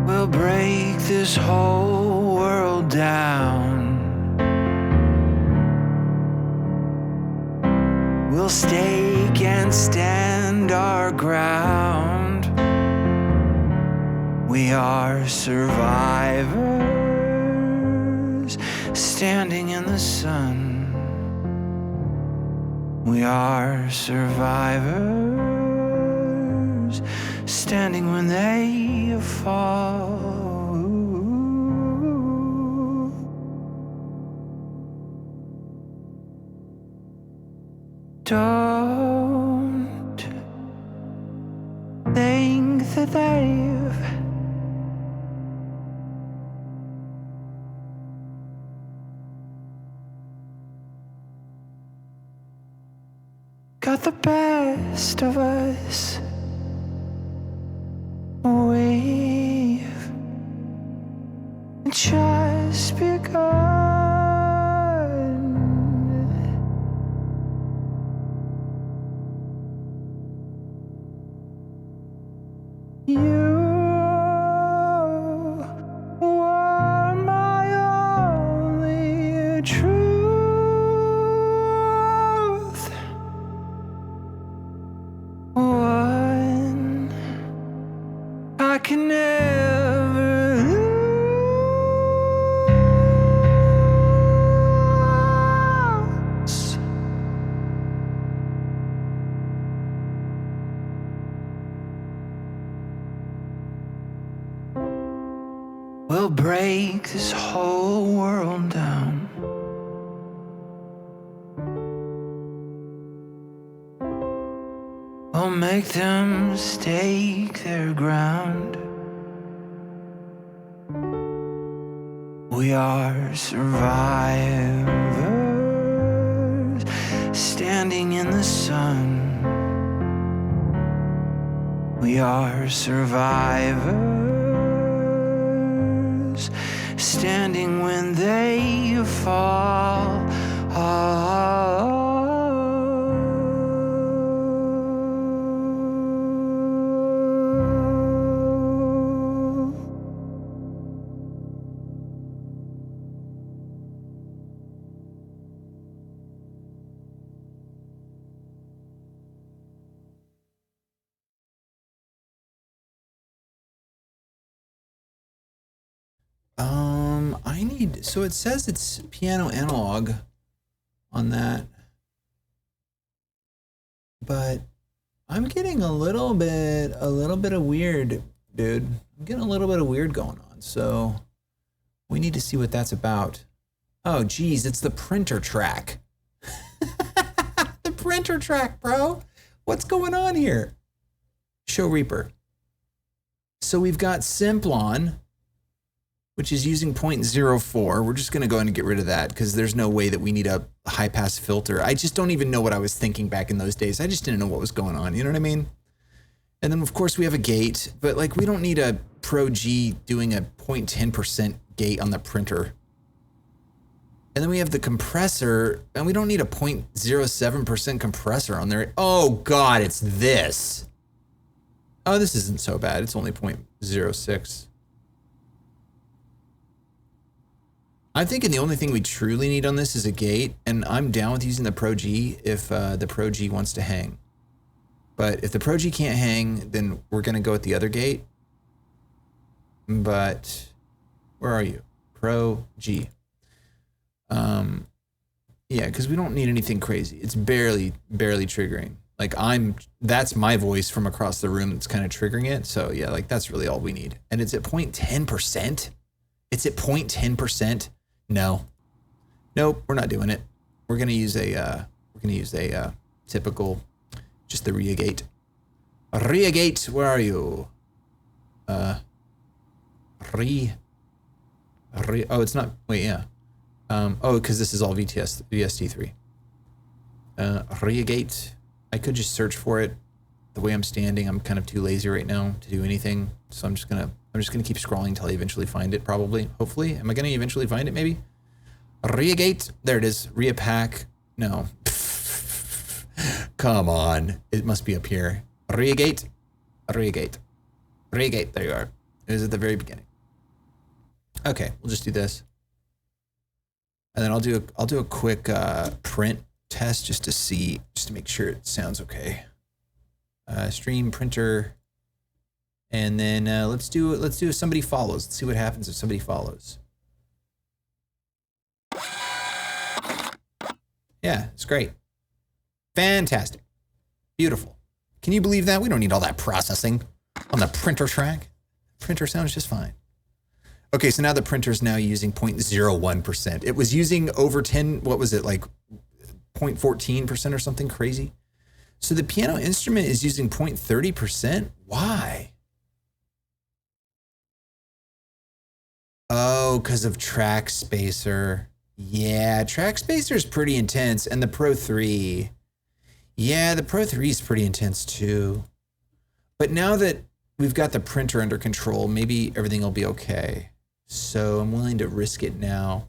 We'll break this whole world down. We'll stake and stand our ground. We are survivors standing in the sun. We are survivors standing when they fall. Don't think that they've got the best of us. We've just begun. You were my only truth. One I can never lose. We'll break this whole world down. We'll make them stake their ground. We are survivors standing in the sun. We are survivors standing when they fall. So it says it's piano analog on that, but I'm getting a little bit of weird, dude. I'm getting a little bit of weird going on. So we need to see what that's about. Oh, geez, it's the printer track. The printer track, bro. What's going on here? Show Reaper. So we've got Simplon, which is using 0.04. We're just going to go ahead and get rid of that because there's no way that we need a high pass filter. I just don't even know what I was thinking back in those days. I just didn't know what was going on. You know what I mean? And then of course we have a gate, but like we don't need a Pro G doing a 0.10% gate on the printer. And then we have the compressor, and we don't need a 0.07% compressor on there. Oh God, it's this. Oh, this isn't so bad. It's only 0.06. I'm thinking the only thing we truly need on this is a gate, and I'm down with using the Pro G if the Pro G wants to hang. But if the Pro G can't hang, then we're gonna go with the other gate. But where are you? Pro G. Yeah, because we don't need anything crazy. It's barely triggering. Like that's my voice from across the room that's kind of triggering it. So yeah, like that's really all we need. And it's at 0.10%. It's at 0.10%. No, nope, we're not doing it. We're gonna use a typical, just the RIA gate. RIA gate, where are you? Oh, it's not. Wait, yeah. Oh, because this is all VST3. RIA gate. I could just search for it. The way I'm standing, I'm kind of too lazy right now to do anything. So I'm just gonna keep scrolling until I eventually find it. Probably, hopefully. Am I gonna eventually find it? Maybe. RIA gate. There it is. RIA pack. No. Come on. It must be up here. RIA gate. RIA gate. RIA gate. There you are. It was at the very beginning. Okay, we'll just do this. And then I'll do a quick print test just to make sure it sounds okay. Stream printer. And then let's do if somebody follows. Let's see what happens if somebody follows. Yeah, it's great. Fantastic. Beautiful. Can you believe that? We don't need all that processing on the printer track. Printer sounds just fine. Okay, so now the printer's now using 0.01%. It was using over 10, what was it, like 0.14% or something crazy? So the piano instrument is using 0.30%? Why? Oh, because of Track Spacer. Yeah, Track Spacer is pretty intense. And the Pro 3. Yeah, the Pro 3 is pretty intense too. But now that we've got the printer under control, maybe everything will be okay. So I'm willing to risk it now.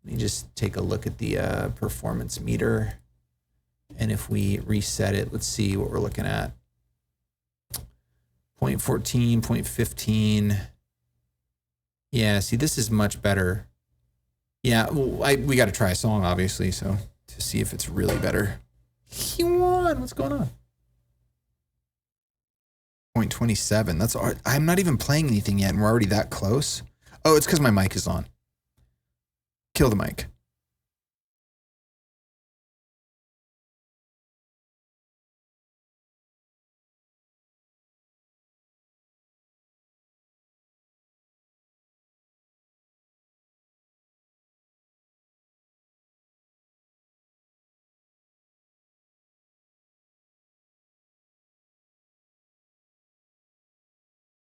Let me just take a look at the performance meter. And if we reset it, let's see what we're looking at. 0.14, 0.15. Yeah, see, this is much better. Yeah, well, we got to try a song, obviously, so to see if it's really better. Huan, what's going on? 0.27. That's all. I'm not even playing anything yet, and we're already that close. Oh, it's because my mic is on. Kill the mic.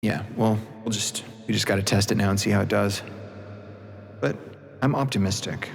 Yeah, well, we just got to test it now and see how it does. But I'm optimistic.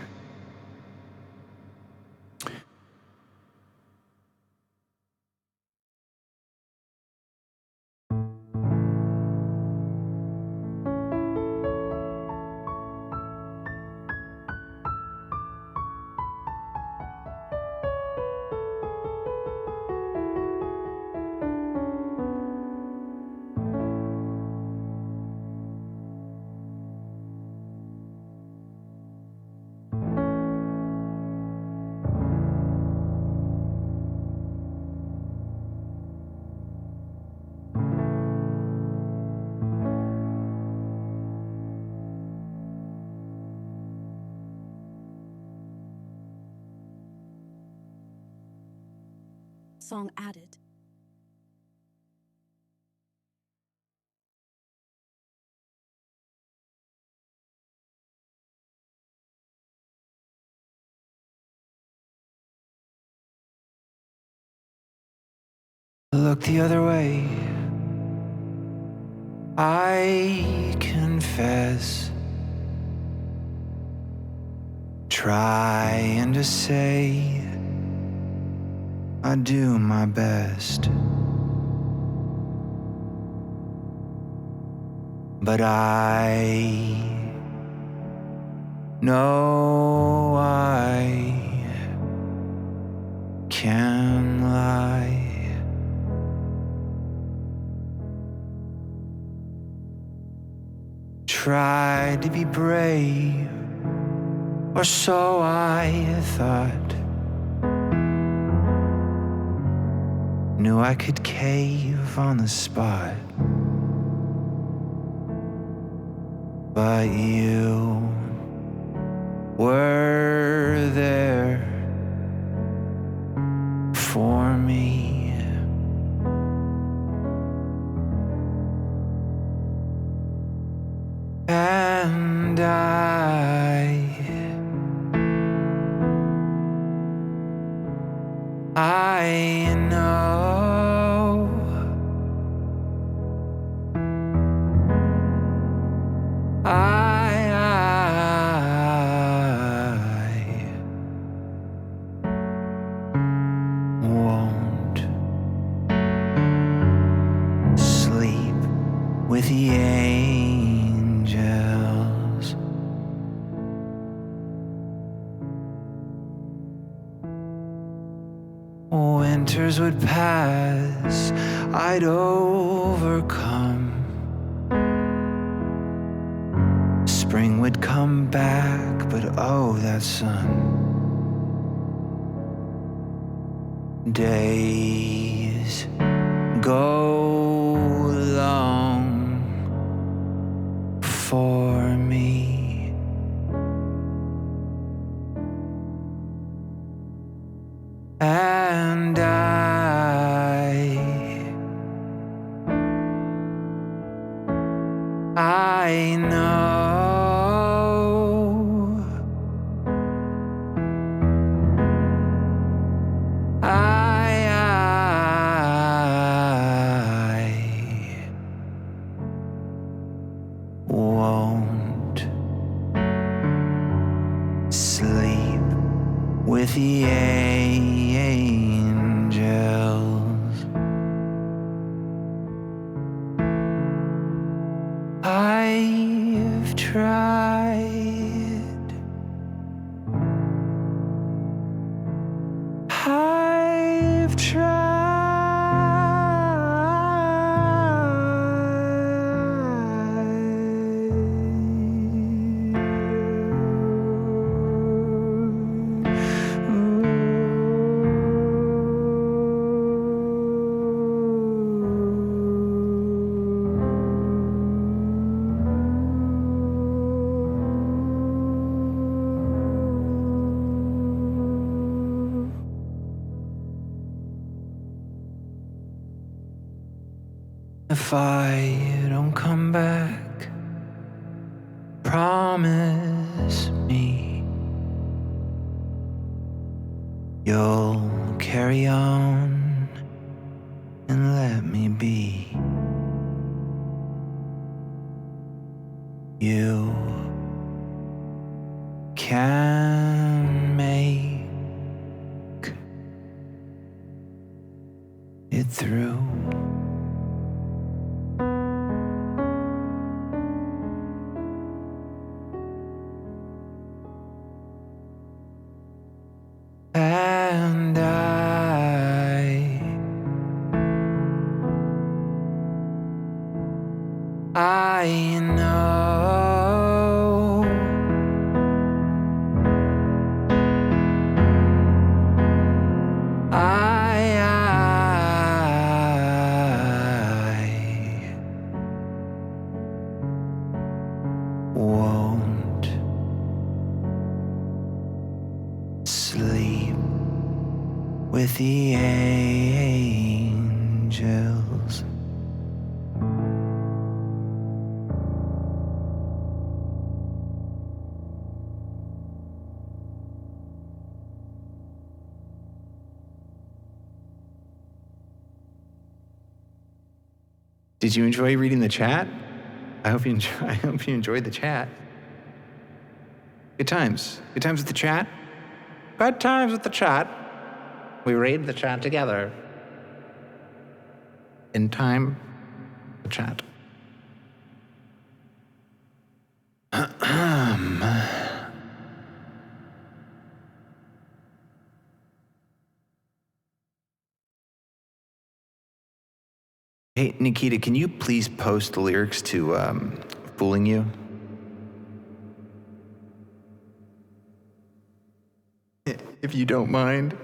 Song added. Look the other way. I confess, trying to say I do my best, but I know I can lie. Tried to be brave, or so I thought. Knew I could cave on the spot, but you were there for me. And I know I won't sleep with the angels. Winters would pass, I'd overcome spring would come back, but oh, that sun. Days go long for me. And I know I won't sleep with the angels. I've tried. I've If I don't come back, promise me you'll carry on and let me be. You can make it through. And I know I won't sleep with the angels. Did you enjoy reading the chat? I hope you enjoyed the chat. Good times. Good times with the chat. Good times with the chat. We read the chat together. In time, the chat. Hey, Nikita, can you please post the lyrics to Fooling You? If you don't mind.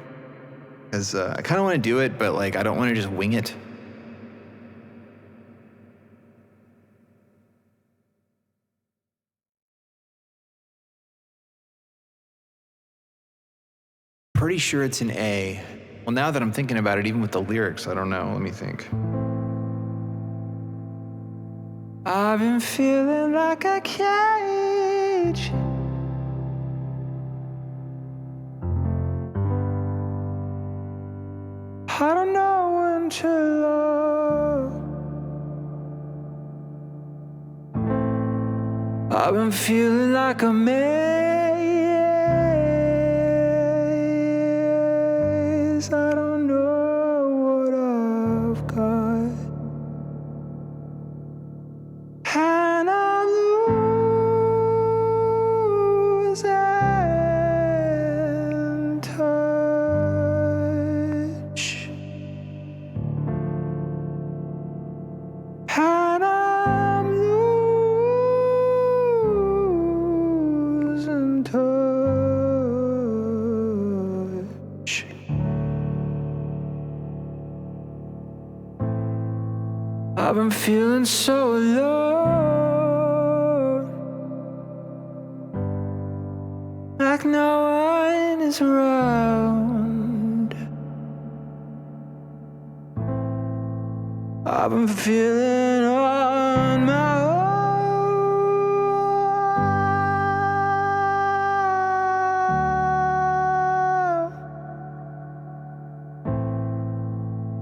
Because I kind of want to do it, but like I don't want to just wing it. Pretty sure it's an A. Well, now that I'm thinking about it, even with the lyrics, I don't know. Let me think. I've been feeling like a cage. I don't know when to love. I've been feeling like a maze. I don't know what I've got. And I'm losing touch. And I'm losing I've been feeling so alone, like no one is around. I've been feeling on my own.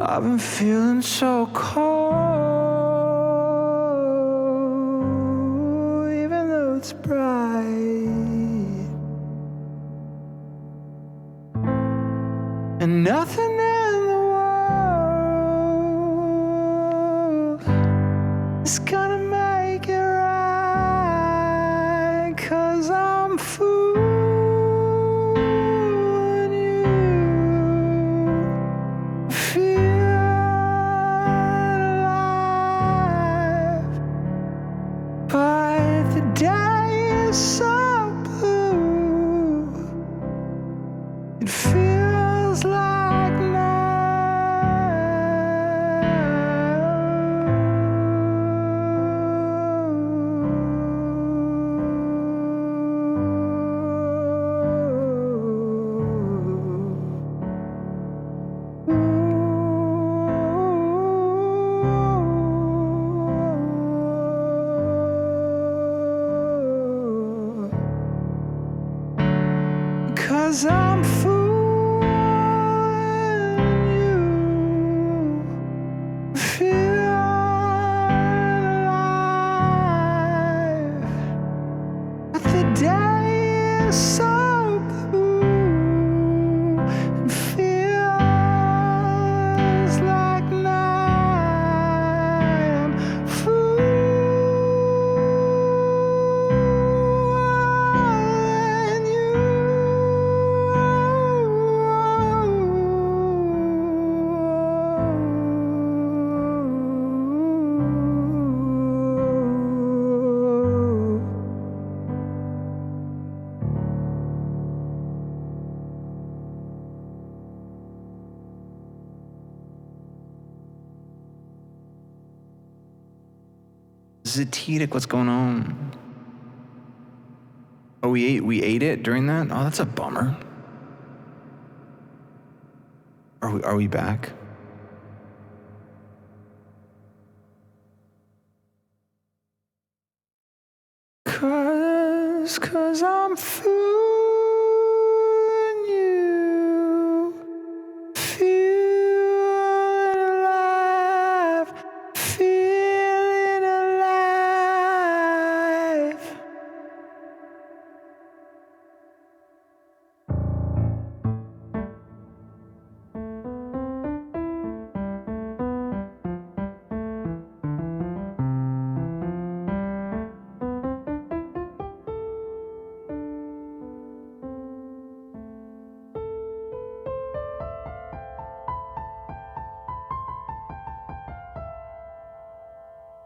I've been feeling so cold, even though it's bright. And nothing in the world is gonna make it right, 'cause I'm fooling you. Feel alive, but the day is so blue. It feels like Cause I'm fooling you. Feel alive, but the day is so blue. It feels like night. I'm fooling you. Zatetic, what's going on? Oh, we ate it during that? Oh, that's a bummer. Are we back? Cause I'm fooling you. Feeling alive, feeling alive.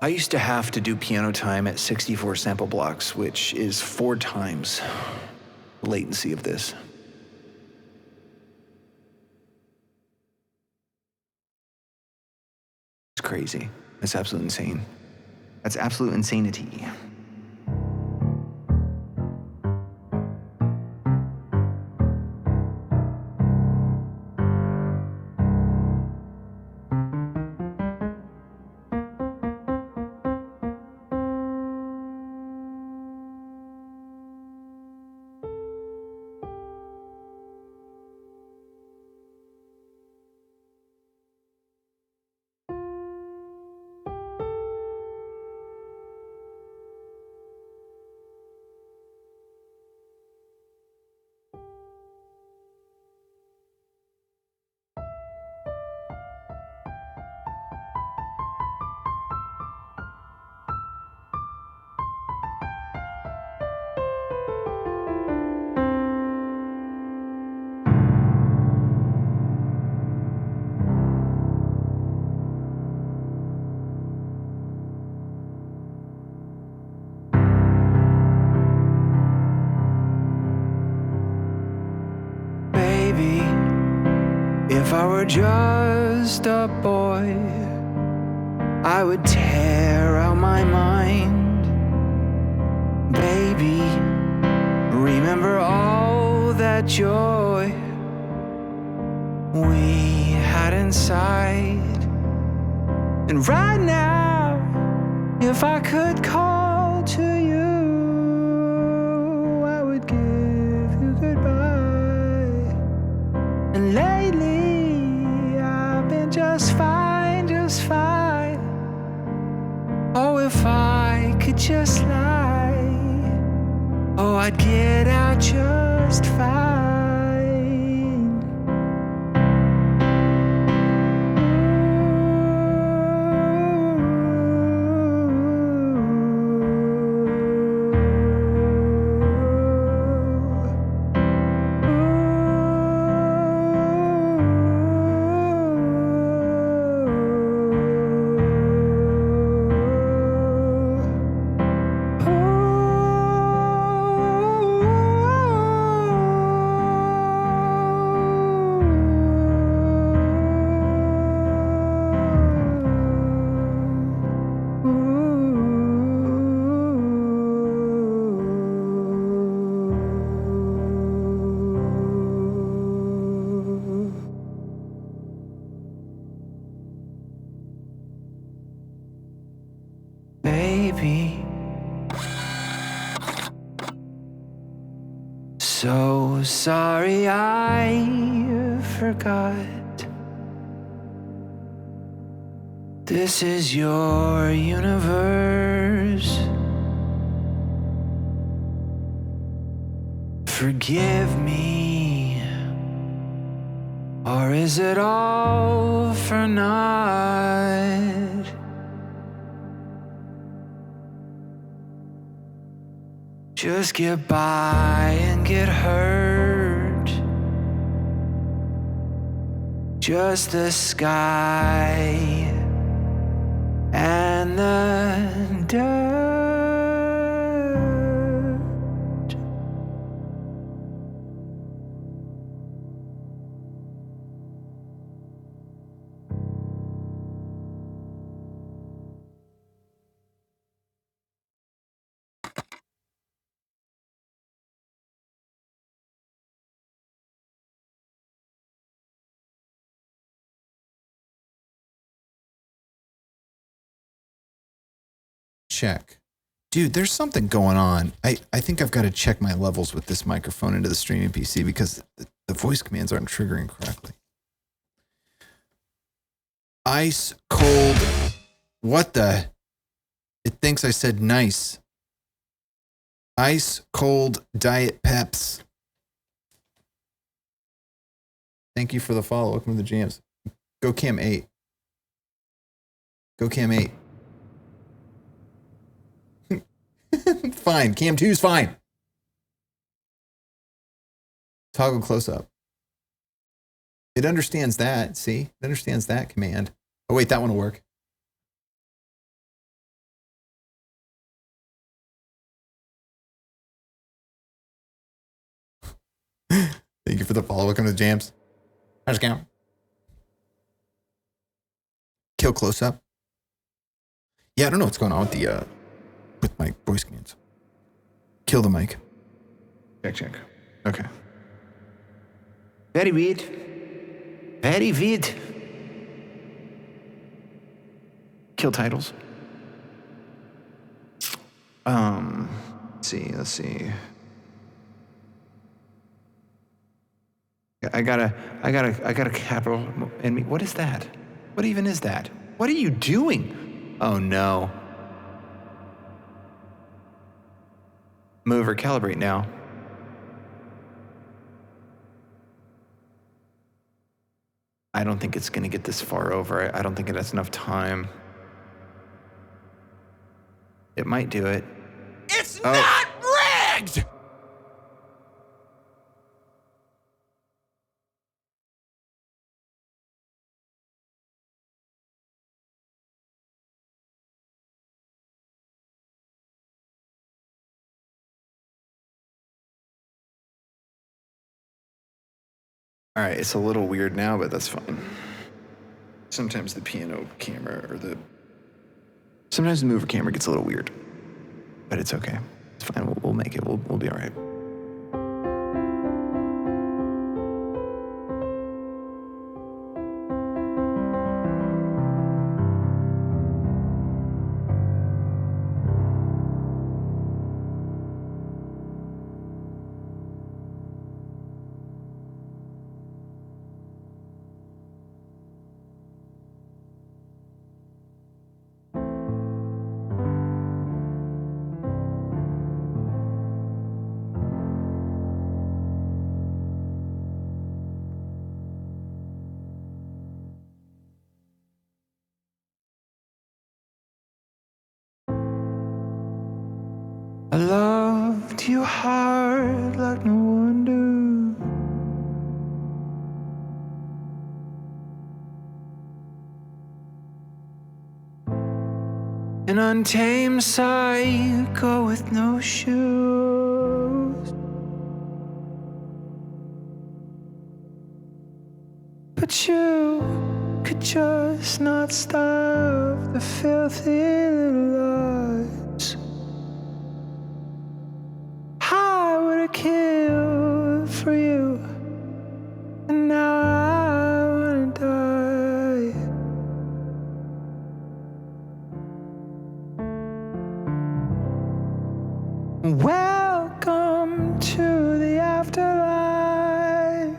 I used to have to do piano time at 64 sample blocks, which is 4 times the latency of this. It's crazy. It's absolute insane. That's absolute insanity. If I were just a boy, I would tear out my mind. Baby, remember all that joy we had inside. And right now, if I could call to you, I would give you goodbye. And lately, I've been just fine, just fine. Oh, if I could just lie, oh, I'd get out just fine. Baby, so sorry I forgot. This is your universe. Forgive me, or is it all for naught? Just get by and get hurt. Just the sky and the dirt. Check. Dude, there's something going on. I think I've got to check my levels with this microphone into the streaming PC because the voice commands aren't triggering correctly. Ice cold. What the? It thinks I said nice. Ice cold Diet Peps. Thank you for the follow. Welcome to the jams. Go Cam 8. Go Cam 8. Fine. Cam 2's fine. Toggle close up. It understands that. See? It understands that command. Oh, wait, that one will work. Thank you for the follow. Welcome to the jams. How's it going? Kill close up. Yeah, I don't know what's going on with my voice commands. Kill the mic. Check. Okay. Very weird. Very weird. Kill titles. Let's see. I got a capital in me. What is that? What even is that? What are you doing? Oh no. Move or calibrate now. I don't think it's going to get this far over. I don't think it has enough time. It might do it. It's not rigged! All right, it's a little weird now, but that's fine. Sometimes the piano camera or the Sometimes the mover camera gets a little weird, but it's okay. It's fine. We'll make it. We'll be all right. I loved you hard like no wonder. An untamed psycho with no shoes. But you could just not stop the filthy little lies. I would have killed for you, and now I wanna die. Welcome to the afterlife.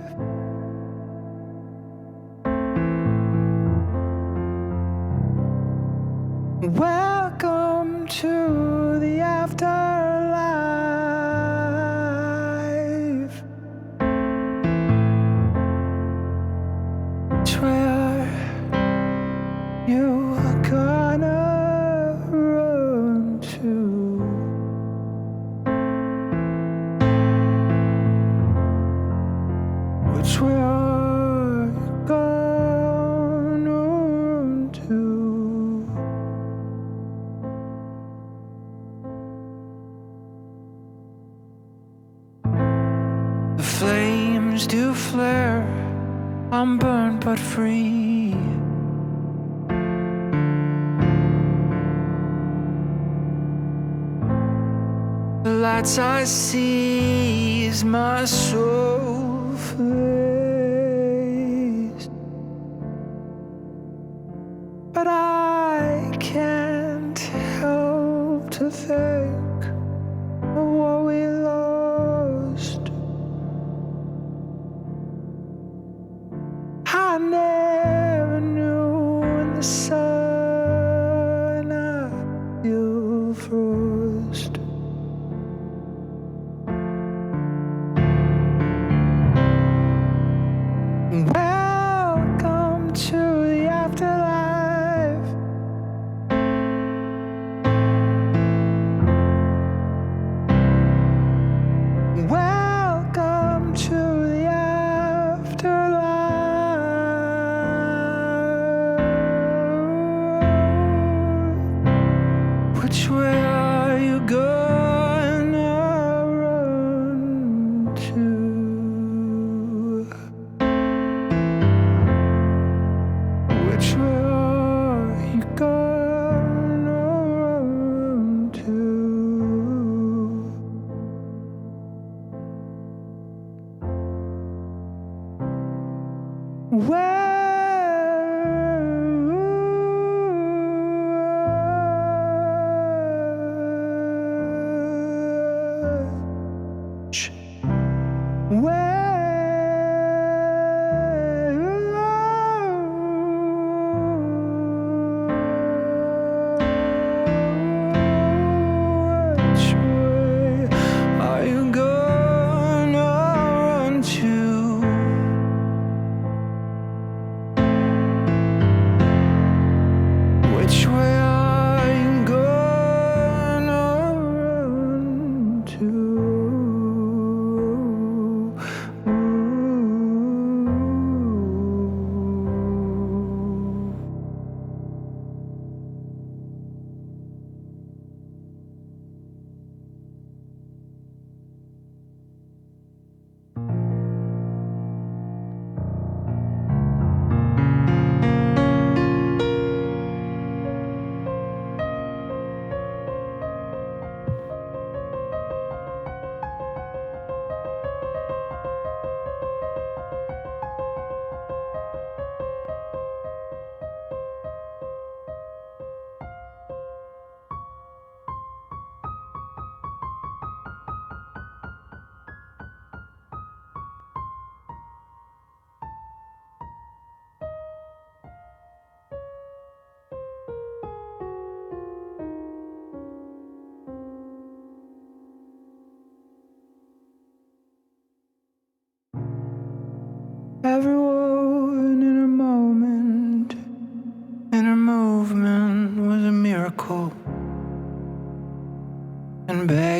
Welcome to the afterlife. It's where you are gonna run to. Which way are you gonna run to? The flames do flare, I'm burned but free. The lights I see is my soul face, but I can't help to think of what we lost. I never knew when the sun I feel frost.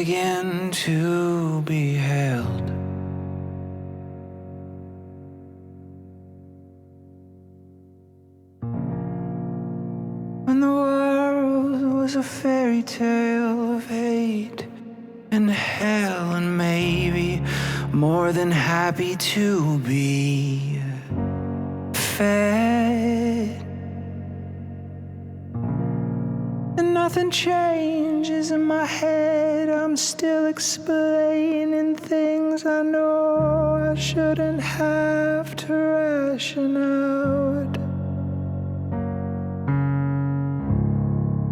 begging to be held. When the world was a fairy tale of hate and hell, and maybe more than happy to be fed. And nothing changes in my head. I'm still explaining things I know I shouldn't have to ration out.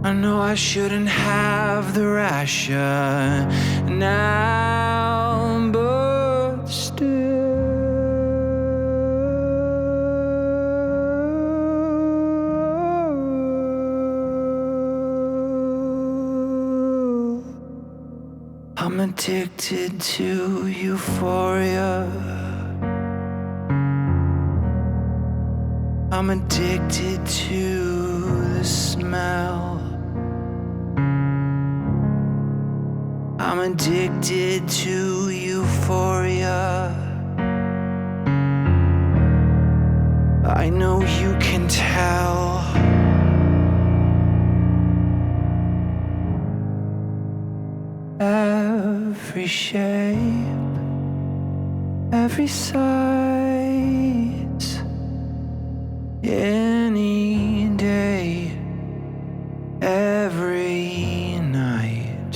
I know I shouldn't have the ration now, but still, I'm addicted to euphoria. I'm addicted to the smell. I'm addicted to euphoria. I know you can tell. Every shape, every size, any day, every night.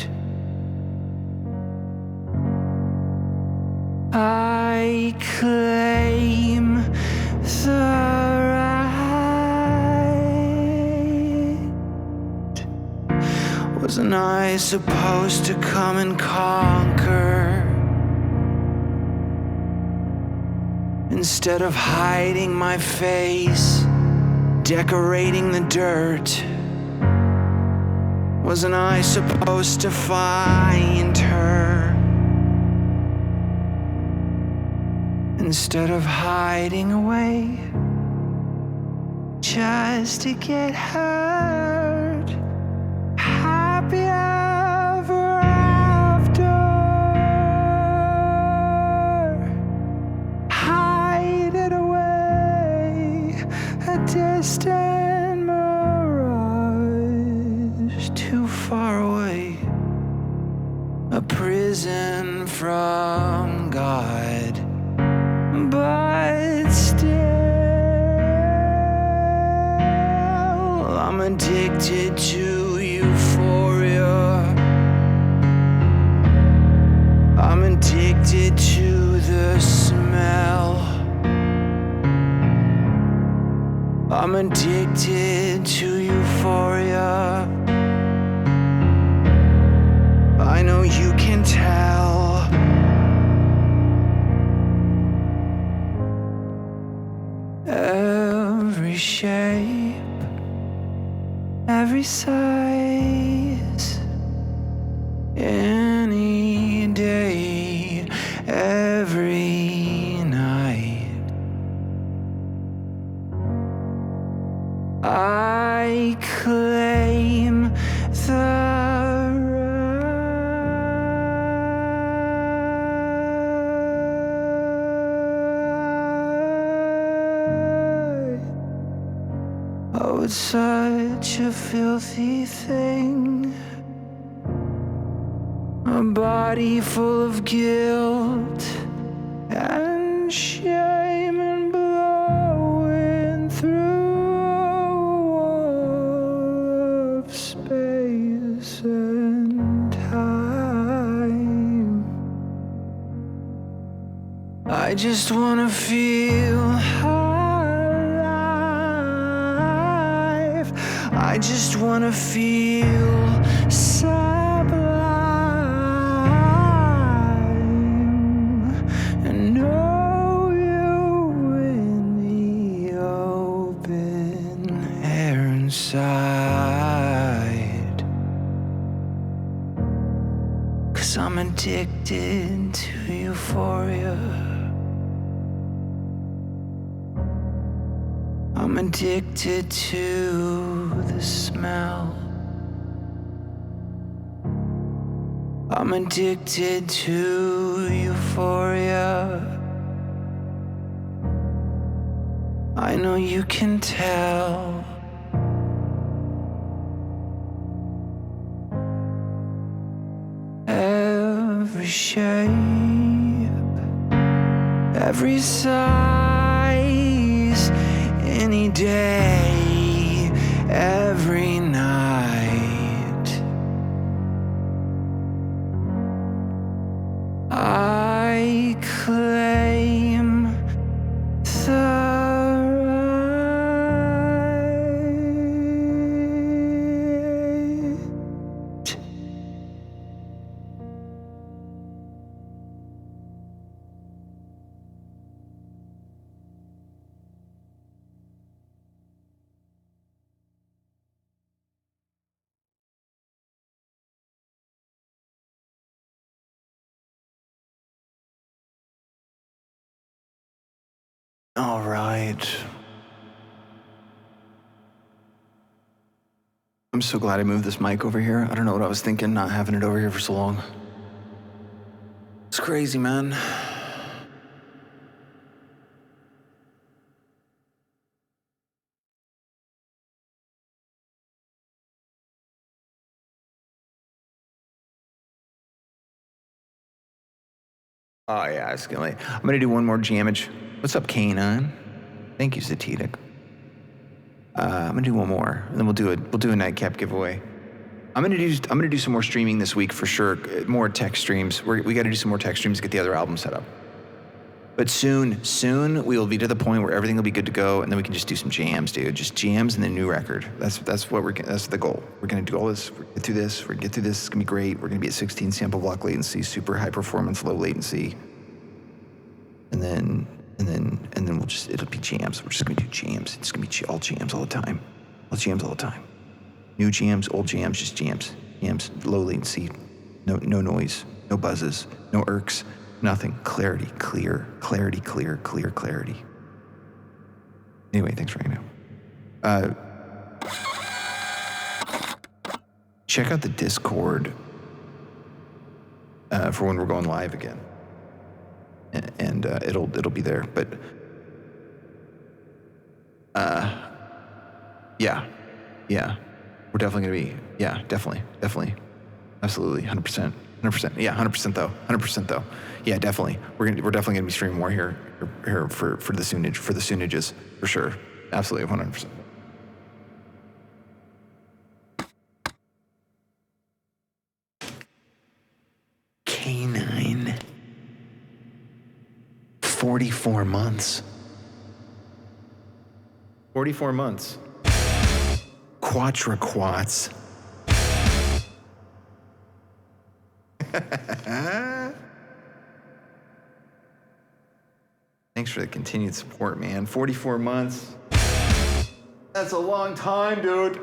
I claim the right. Wasn't I supposed to come and conquer? Instead of hiding my face, decorating the dirt, wasn't I supposed to find her? Instead of hiding away just to get hurt, happy ever after. Hide it away, a distant mirage, too far away, a prison from God. But still, I'm addicted to euphoria. I'm addicted to the smell. I'm addicted to euphoria. I know you can tell. Every shape, every size, any day, every night. I claim the oh, it's such a filthy thing. A body full of guilt and shame, and blowing through a wall of space and time. I just wanna feel alive. I just wanna feel sublime and know you in the open air inside. 'Cause I'm addicted to euphoria. I'm addicted to the smell. I'm addicted to euphoria. I know you can tell. Every shape, every size, any day, every night. I claim the right. All right. I'm so glad I moved this mic over here. I don't know what I was thinking, not having it over here for so long. It's crazy, man. Oh, yeah, it's gonna. I'm gonna do one more jammage. What's up, K9? Thank you, Zatidic. I'm gonna do one more, and then we'll do a nightcap giveaway. I'm gonna do some more streaming this week for sure. More tech streams. We got to do some more tech streams to get the other album set up. But soon we will be to the point where everything will be good to go, and then we can just do some jams, dude. Just jams and the new record. That's the goal. We're gonna do all this. We're gonna get through this. It's gonna be great. We're gonna be at 16 sample block latency, super high performance, low latency. And then it'll be jams. We're just gonna do jams. It's gonna be all jams all the time. All jams all the time. New jams, old jams, just jams. Jams, low latency, no noise, no buzzes, no irks, nothing. Clarity, clear. Anyway, thanks for hanging out. Check out the Discord for when we're going live again. And it'll be there, but yeah, we're definitely gonna be, definitely, absolutely, 100%, yeah, 100% though, yeah, definitely, we're definitely gonna be streaming more here for the Soonages, for sure, absolutely, 100%. K9. 44 months. 44 months. Quattraquats. Thanks for the continued support, man. 44 months. That's a long time, dude.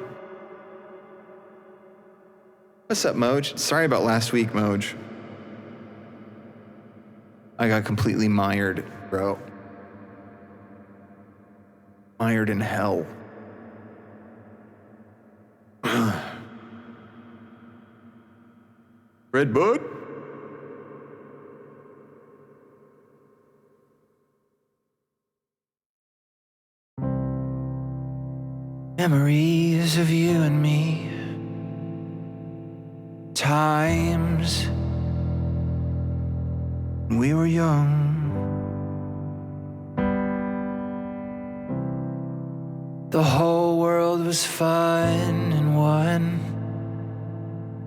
What's up, Moj? Sorry about last week, Moj. I got completely mired, bro. Mired in hell. Red Bud? Memories of you and me. Times when we were young. The whole world was fun and one.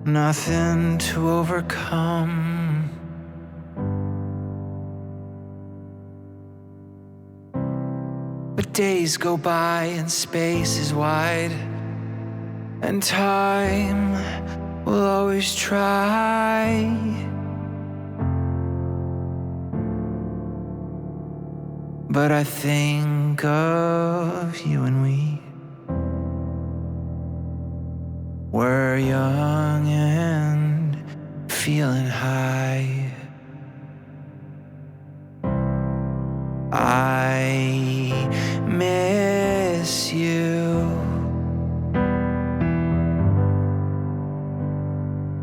Nothing to overcome. But days go by and space is wide, and time will always try. But I think of you and we were young and feeling high. I miss you.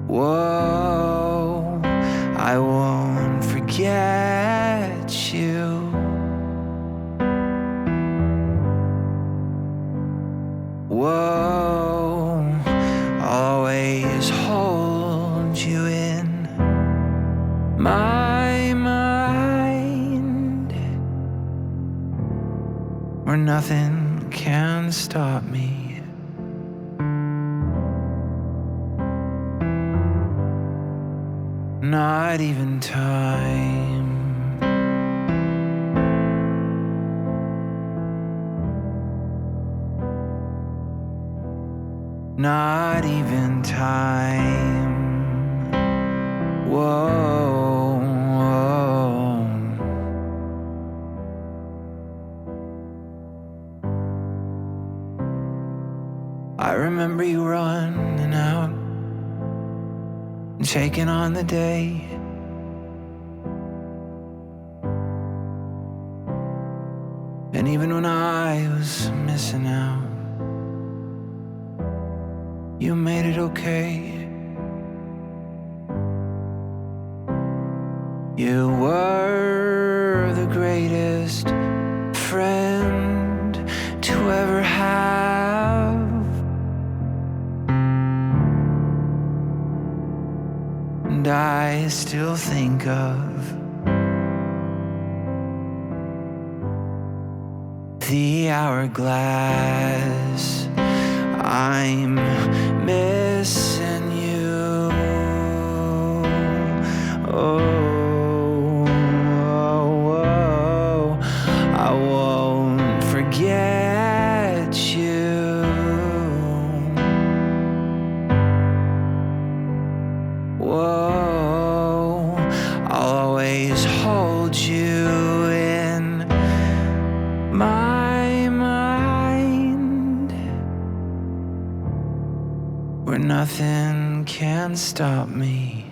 Whoa. I won't forget you. Whoa, I'll always hold you in my mind, where nothing can stop me. Not even time. Not even time. Whoa, whoa. I remember you running out and taking on the day. And even when I was missing out, you made it okay. You were the greatest friend to ever have. And I still think of the hourglass. I'm missing you. Oh, oh, oh. I won't forget you. Whoa, I'll always hold you in my mind, where nothing can stop me.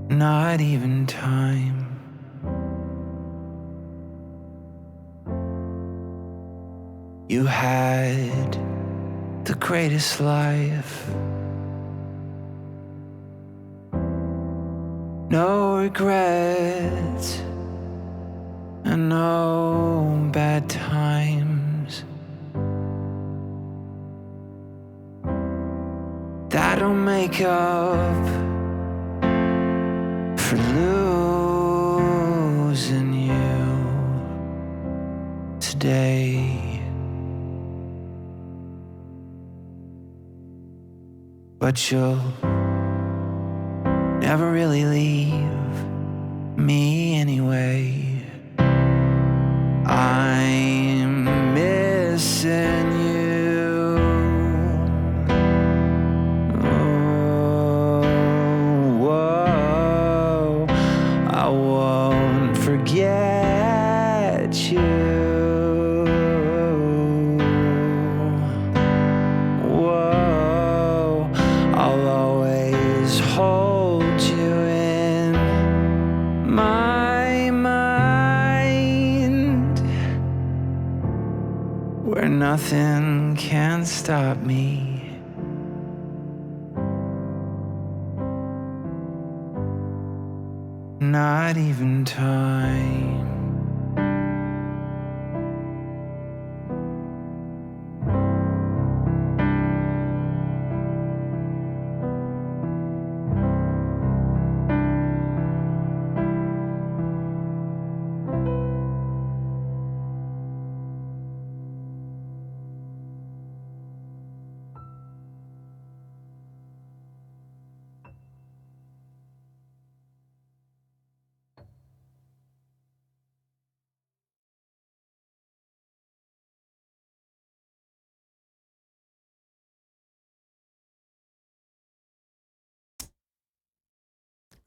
Not even time. You had the greatest life. No regrets and no bad times. That'll make up for losing you today. But you'll never really leave me anyway. I'm missing you. Oh, whoa, I won't forget you. Whoa, I'll always hold you in my mind, where nothing can stop me. Not even time.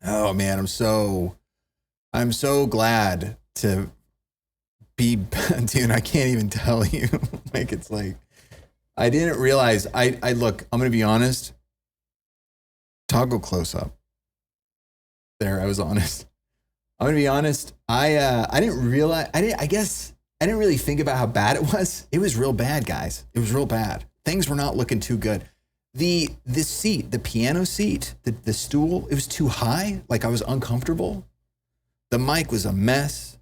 Oh man, I'm so glad to be, dude, I can't even tell you. Like, it's like, I didn't realize, I look, I'm going to be honest. Toggle close up. There, I was honest. I'm going to be honest. I didn't realize, I guess I didn't really think about how bad it was. It was real bad, guys. It was real bad. Things were not looking too good. The seat, the piano seat, the stool, it was too high. Like I was uncomfortable. The mic was a mess.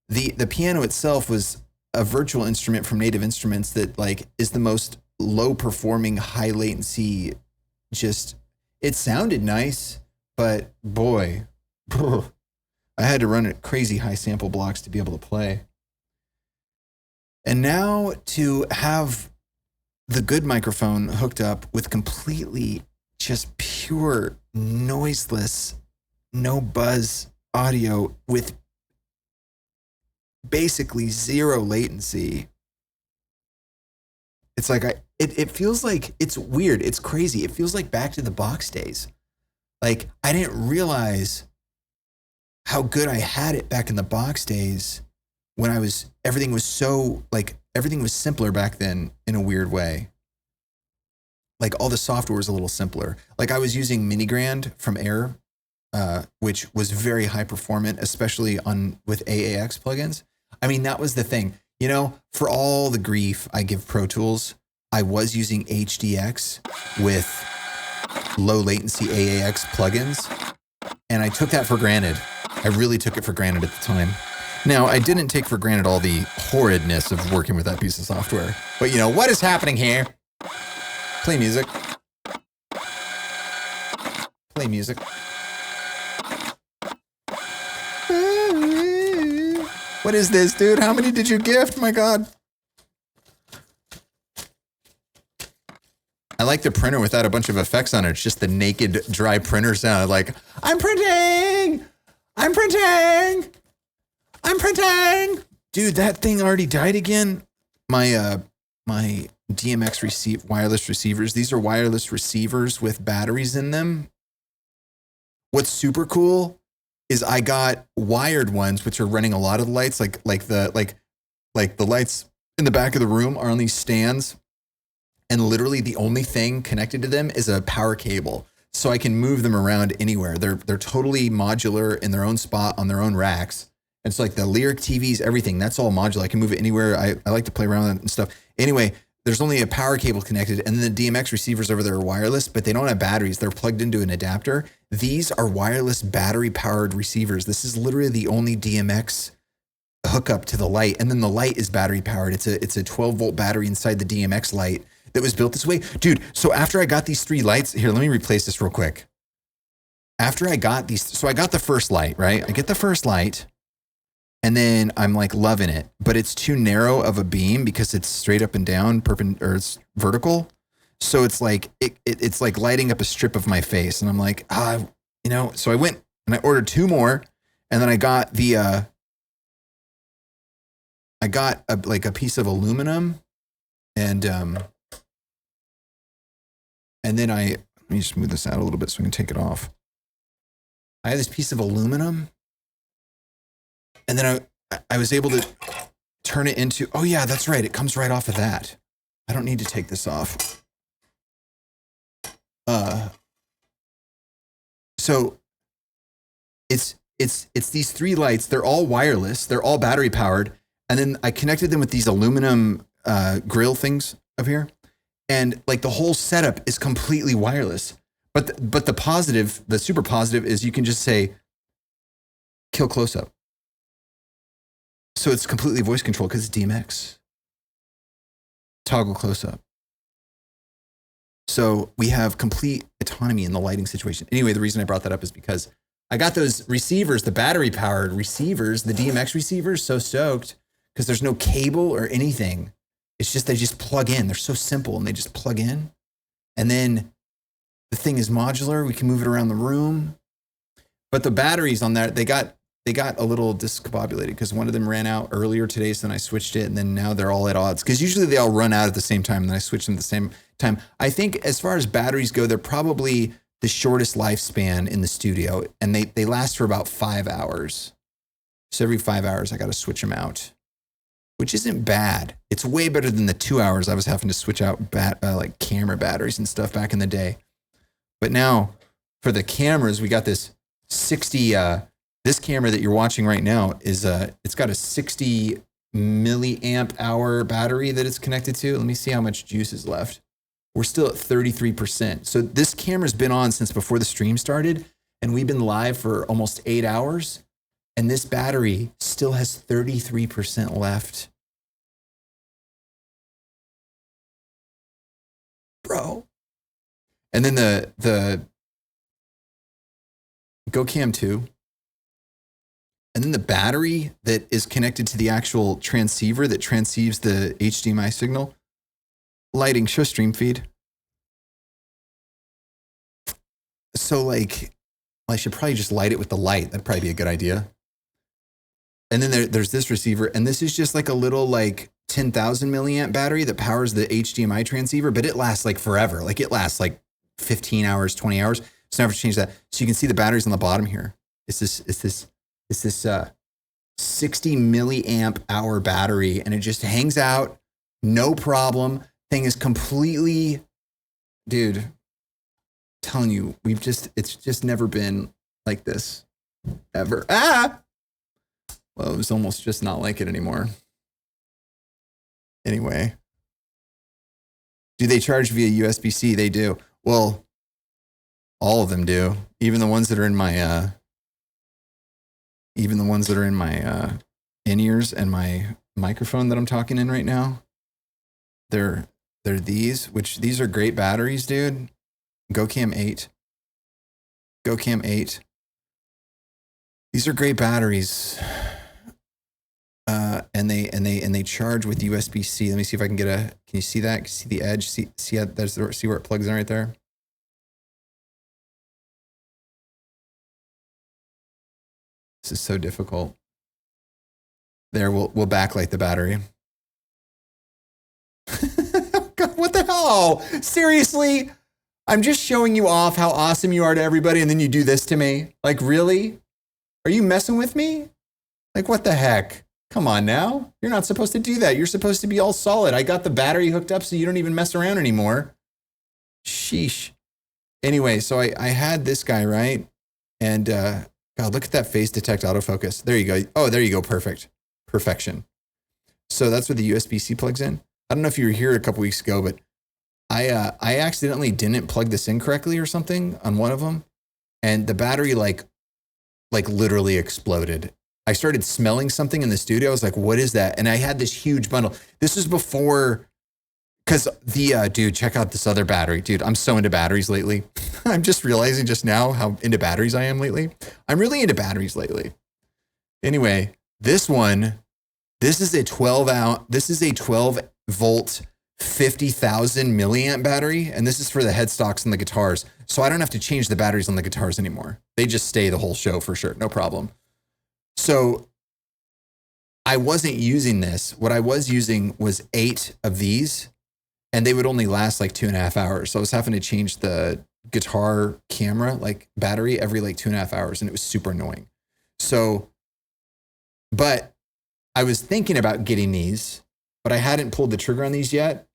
The piano itself was a virtual instrument from Native Instruments that like is the most low performing, high latency. Just it sounded nice, but boy, I had to run at crazy high sample blocks to be able to play. And now to have the good microphone hooked up with completely just pure noiseless, no buzz audio with basically zero latency. It's like it feels like it's weird. It's crazy. It feels like back to the box days. Like I didn't realize how good I had it back in the box days when everything was simpler back then in a weird way. Like all the software was a little simpler. Like I was using MiniGrand from Air, which was very high performant, especially with AAX plugins. I mean, that was the thing, you know, for all the grief I give Pro Tools, I was using HDX with low latency AAX plugins. And I took that for granted. I really took it for granted at the time. Now, I didn't take for granted all the horridness of working with that piece of software. But you know, what is happening here? Play music. Play music. What is this, dude? How many did you gift? My God. I like the printer without a bunch of effects on it. It's just the naked, dry printer sound. Like, I'm printing! I'm printing! I'm printing! Dude, that thing already died again. My DMX wireless receivers. These are wireless receivers with batteries in them. What's super cool is I got wired ones, which are running a lot of the lights, like the lights in the back of the room are on these stands. And literally the only thing connected to them is a power cable. So I can move them around anywhere. They're totally modular in their own spot on their own racks. And it's like the Lyric TVs, everything, that's all modular. I can move it anywhere. I like to play around with it and stuff. Anyway, there's only a power cable connected, and then the DMX receivers over there are wireless, but they don't have batteries. They're plugged into an adapter. These are wireless battery-powered receivers. This is literally the only DMX hookup to the light, and then the light is battery-powered. It's a 12-volt battery inside the DMX light that was built this way. Dude, so after I got these 3 lights, here, let me replace this real quick. After I got these, so I got the first light, right? I get the first light, and then I'm like loving it, but it's too narrow of a beam because it's straight up and down, or it's vertical. So it's like, it's like lighting up a strip of my face. And I'm like, so I went and I ordered 2 more, and then I got a piece of aluminum, and then let me just move this out a little bit so I can take it off. I had this piece of aluminum, and then I was able to turn it into, oh yeah, that's right. It comes right off of that. I don't need to take this off. So it's these 3 lights. They're all wireless. They're all battery powered. And then I connected them with these aluminum grill things up here. And like the whole setup is completely wireless. But the super positive is you can just say, kill close up. So it's completely voice controlled because it's DMX. Toggle close up. So we have complete autonomy in the lighting situation. Anyway, the reason I brought that up is because I got those receivers, the battery powered receivers, the DMX receivers, so stoked because there's no cable or anything. It's just, they just plug in. They're so simple and they just plug in. And then the thing is modular. We can move it around the room. But the batteries on that, they got a little discombobulated because one of them ran out earlier today. So then I switched it, and then now they're all at odds because usually they all run out at the same time. And then I switch them at the same time. I think as far as batteries go, they're probably the shortest lifespan in the studio, and they last for about 5 hours. So every 5 hours, I got to switch them out, which isn't bad. It's way better than the 2 hours I was having to switch out like camera batteries and stuff back in the day. But now for the cameras, we got this 60, this camera that you're watching right now is it's got a 60 milliamp hour battery that it's connected to. Let me see how much juice is left. We're still at 33%. So this camera's been on since before the stream started, and we've been live for almost 8 hours. And this battery still has 33% left. Bro. And then the GoCam 2. And then the battery that is connected to the actual transceiver that transceives the HDMI signal. Lighting, show stream feed. So like, I should probably just light it with the light. That'd probably be a good idea. And then there's this receiver, and this is just like a little like 10,000 milliamp battery that powers the HDMI transceiver, but it lasts like forever. Like it lasts like 15 hours, 20 hours. So never change that. So you can see the batteries on the bottom here. It's this 60 milliamp hour battery, and it just hangs out, no problem. Thing is completely, dude, telling you, it's just never been like this ever. Well, it was almost just not like it anymore. Anyway, do they charge via USB-C? They do. Well, all of them do. Even the ones that are in my in-ears and my microphone that I'm talking in right now. They're these, which these are great batteries, dude. GoCam 8. GoCam 8. These are great batteries. And they charge with USB-C. Let me see if I can get can you see that? Can you see the edge? See where it plugs in right there? This is so difficult. There, we'll backlight the battery. God, what the hell? Seriously? I'm just showing you off how awesome you are to everybody, and then you do this to me? Like, really? Are you messing with me? Like, what the heck? Come on now. You're not supposed to do that. You're supposed to be all solid. I got the battery hooked up so you don't even mess around anymore. Sheesh. Anyway, so I had this guy, right? And God, look at that phase detect autofocus. There you go. Oh, there you go. Perfect. Perfection. So that's where the USB-C plugs in. I don't know if you were here a couple weeks ago, but I accidentally didn't plug this in correctly or something on one of them. And the battery like literally exploded. I started smelling something in the studio. I was like, what is that? And I had this huge bundle. This was before, because dude, check out this other battery. Dude, I'm so into batteries lately. I'm just realizing just now how into batteries I am lately. I'm really into batteries lately. Anyway, this is a 12 volt, 50,000 milliamp battery. And this is for the headstocks and the guitars. So I don't have to change the batteries on the guitars anymore. They just stay the whole show for sure. No problem. So I wasn't using this. What I was using was 8 of these, and they would only last like 2.5 hours. So I was having to change the guitar camera, like battery, every like 2.5 hours, and it was super annoying. So, but I was thinking about getting these, but I hadn't pulled the trigger on these yet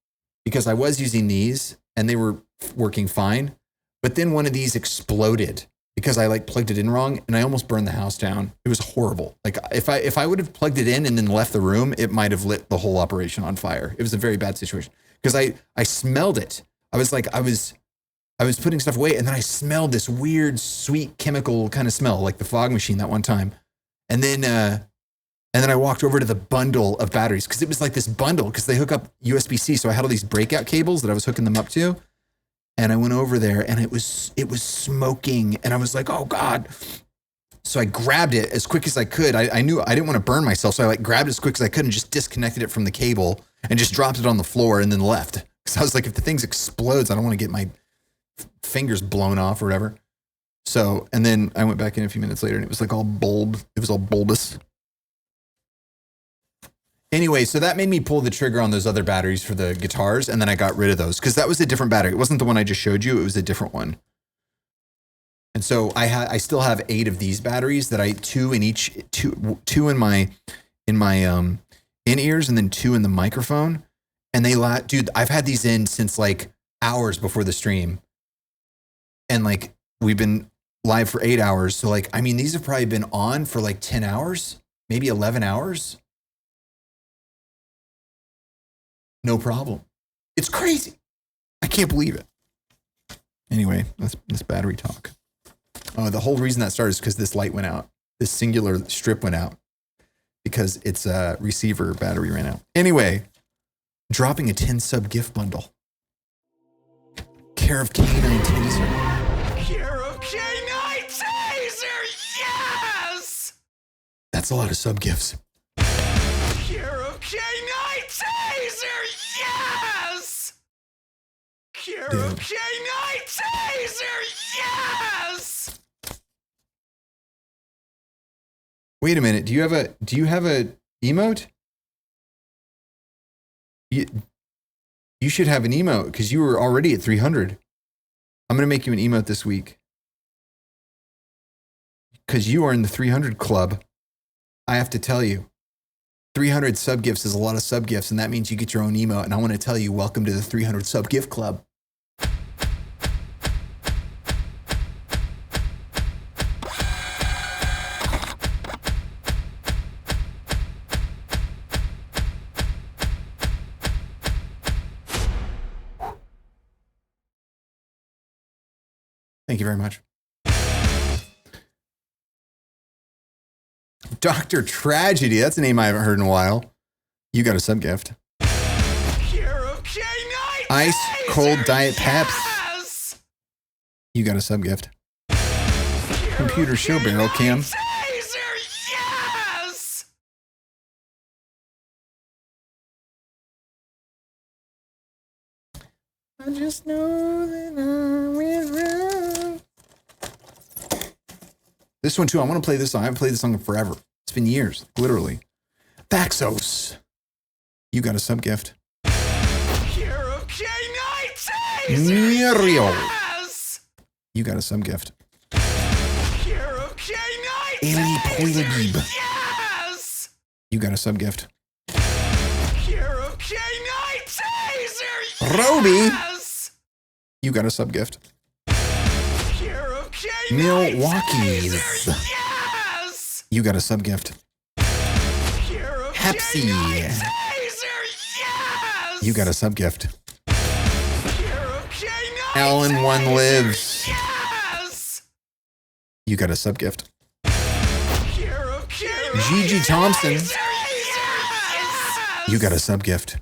because I was using these and they were working fine. But then one of these exploded because I like plugged it in wrong, and I almost burned the house down. It was horrible. Like if I would have plugged it in and then left the room, it might have lit the whole operation on fire. It was a very bad situation because I smelled it. I was putting stuff away, and then I smelled this weird, sweet chemical kind of smell, like the fog machine that one time. And then I walked over to the bundle of batteries because it was like this bundle because they hook up USB-C. So I had all these breakout cables that I was hooking them up to. And I went over there, and it was smoking, and I was like, oh God. So I grabbed it as quick as I could. I knew I didn't want to burn myself. So I like grabbed it as quick as I could and just disconnected it from the cable and just dropped it on the floor and then left. Cause I was like, if the thing explodes, I don't want to get my fingers blown off or whatever. So, and then I went back in a few minutes later, and it was like all bulbed. It was all bulbous. Anyway, so that made me pull the trigger on those other batteries for the guitars, and then I got rid of those because that was a different battery. It wasn't the one I just showed you. It was a different one. And so I still have 8 of these batteries that two in my in-ears and then 2 in the microphone. And dude, I've had these in since like hours before the stream. And like we've been live for 8 hours. So like, I mean, these have probably been on for like 10 hours, maybe 11 hours. No problem. It's crazy. I can't believe it. Anyway, that's battery talk. The whole reason that started is because this light went out. This singular strip went out because its receiver battery ran out. Anyway, dropping a 10 sub gift bundle. Care of Canine Taser. Care of Canine Taser, yes! That's a lot of sub gifts. Care of Canine Taser, yes! Care of Canine Taser, yes! Wait a minute. Do you have a emote? You should have an emote because you were already at 300. I'm going to make you an emote this week. Because you are in the 300 club. I have to tell you, 300 sub gifts is a lot of sub gifts, and that means you get your own emote. And I want to tell you, welcome to the 300 sub gift club. Thank you very much. Dr. Tragedy. That's a name I haven't heard in a while. You got a sub gift. Ice Cold Diet Peps. You got a sub gift. Computer Show Barrel Cam. I just know that I will run. This one too, I want to play this song. I haven't played this song in forever. It's been years, literally. Vaxos. You got a sub gift. Muriel. You got a sub gift. Annie Poilagib. You got a sub gift. Roby. You got a sub gift. Milwaukee's. You got a sub gift. Hepsi. You got a sub gift. Alan One Lives. You got a sub gift. Gigi Thompson. You got a sub gift.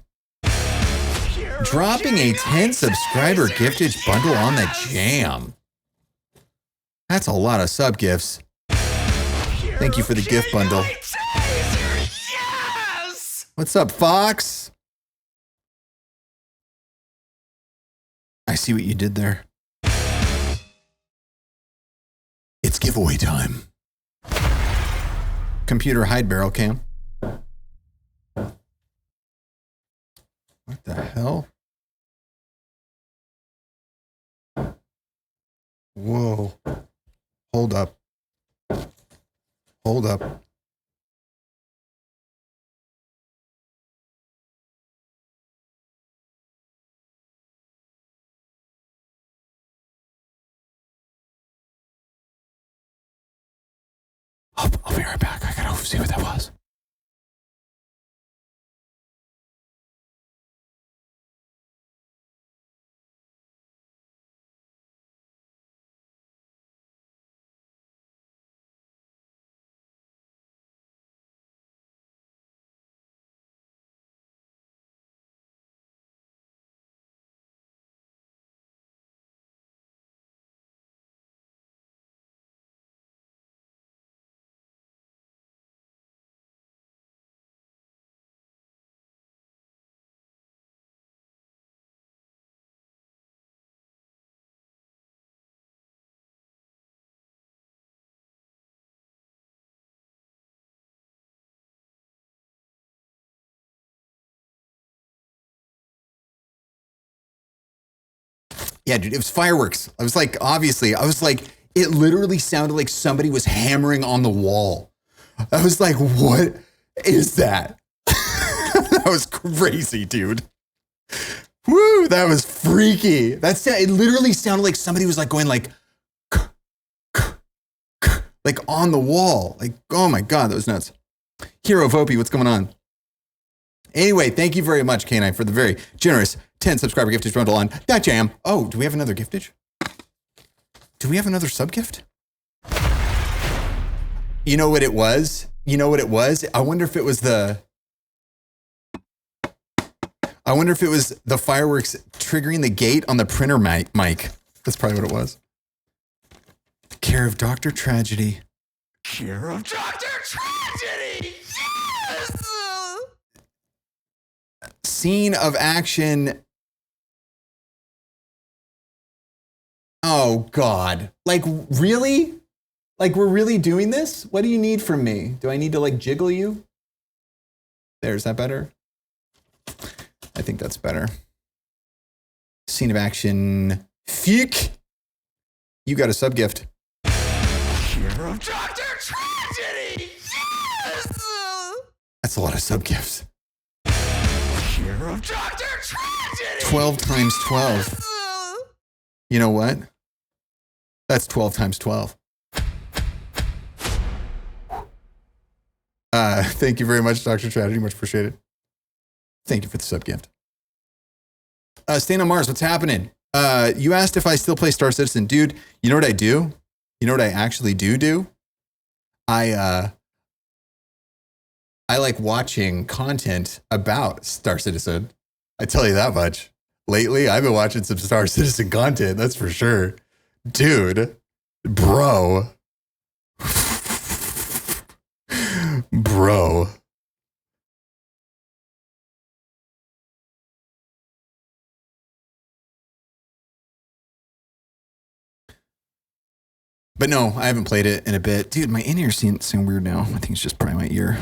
Dropping a 10 subscriber giftage bundle on the jam. That's a lot of sub gifts. Thank you for the gift bundle. What's up, Fox? I see what you did there. It's giveaway time. Computer hide barrel cam. What the hell? Whoa. Hold up. Hold up. I'll be right back. I gotta see what that was. Yeah, dude, it was fireworks. I was like, it literally sounded like somebody was hammering on the wall. I was like, what is that? That was crazy, dude. Woo, that was freaky. It literally sounded like somebody was like going like on the wall. Like, oh my God, that was nuts. Hero Vopi, what's going on? Anyway, thank you very much, K9, for the very generous 10 subscriber giftage bundle on that jam. Oh, do we have another giftage? Do we have another sub gift? You know what it was? I wonder if it was the fireworks triggering the gate on the printer mic. That's probably what it was. Care of Dr. Tragedy. Care of Dr. Tragedy! Yes! Scene of action. Oh, God. Like, really? Like, we're really doing this? What do you need from me? Do I need to, like, jiggle you? Is that better? I think that's better. Scene of action. Fuck. You got a sub gift. Care of Dr. Tragedy! Yes! That's a lot of sub gifts. Care of Dr. Tragedy! 12 times 12. You know what? That's 12 times 12. Thank you very much, Dr. Tragedy. Much appreciated. Thank you for the sub gift. Stain on Mars, what's happening? You asked if I still play Star Citizen. Dude, you know what I do? You know what I actually do? I like watching content about Star Citizen. I tell you that much. Lately, I've been watching some Star Citizen content, that's for sure. Dude, bro. Bro. But no, I haven't played it in a bit. Dude, my in-ear sound weird now. I think it's just probably my ear.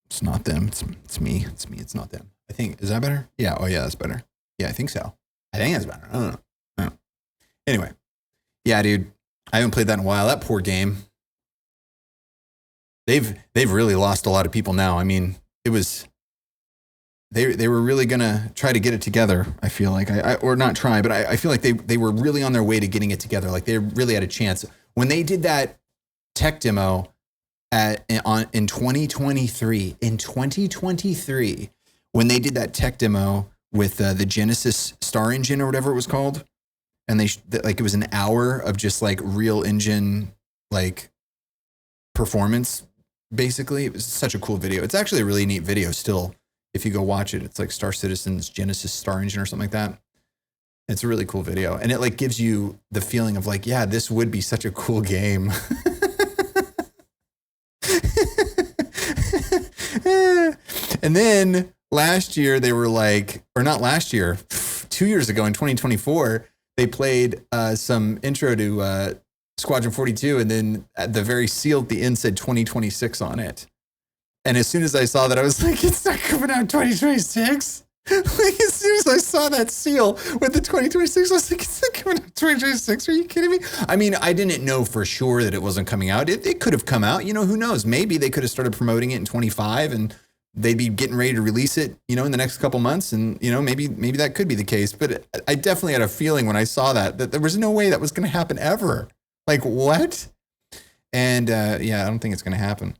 It's not them. It's me. It's me. It's not them. I think, is that better? Yeah. Oh yeah, that's better. Yeah, I think so. I think that's better. I don't know. Anyway. Yeah, dude. I haven't played that in a while. That poor game. They've really lost a lot of people now. I mean, it was they were really gonna try to get it together. I feel like or not try, but I feel like they were really on their way to getting it together. Like they really had a chance when they did that tech demo in 2023. In 2023, when they did that tech demo with the Genesis Star Engine or whatever it was called, and it was an hour of just like real engine like performance. Basically, it was such a cool video. It's actually a really neat video still. If you go watch it, it's like Star Citizen's Genesis Star Engine or something like that. It's a really cool video. And it like gives you the feeling of like, yeah, this would be such a cool game. And then last year they were like, or not last year, 2 years ago in 2024, they played some intro to Squadron 42, and then at the very seal at the end said 2026 on it. And as soon as I saw that, I was like, it's not coming out 2026. Like as soon as I saw that seal with the 2026, I was like, it's not coming out 2026. Are you kidding me? I mean, I didn't know for sure that it wasn't coming out. It could have come out. You know, who knows? Maybe they could have started promoting it in 25 and they'd be getting ready to release it, you know, in the next couple months. And, you know, maybe that could be the case. But I definitely had a feeling when I saw that there was no way that was going to happen ever. Like, what? And yeah, I don't think it's going to happen.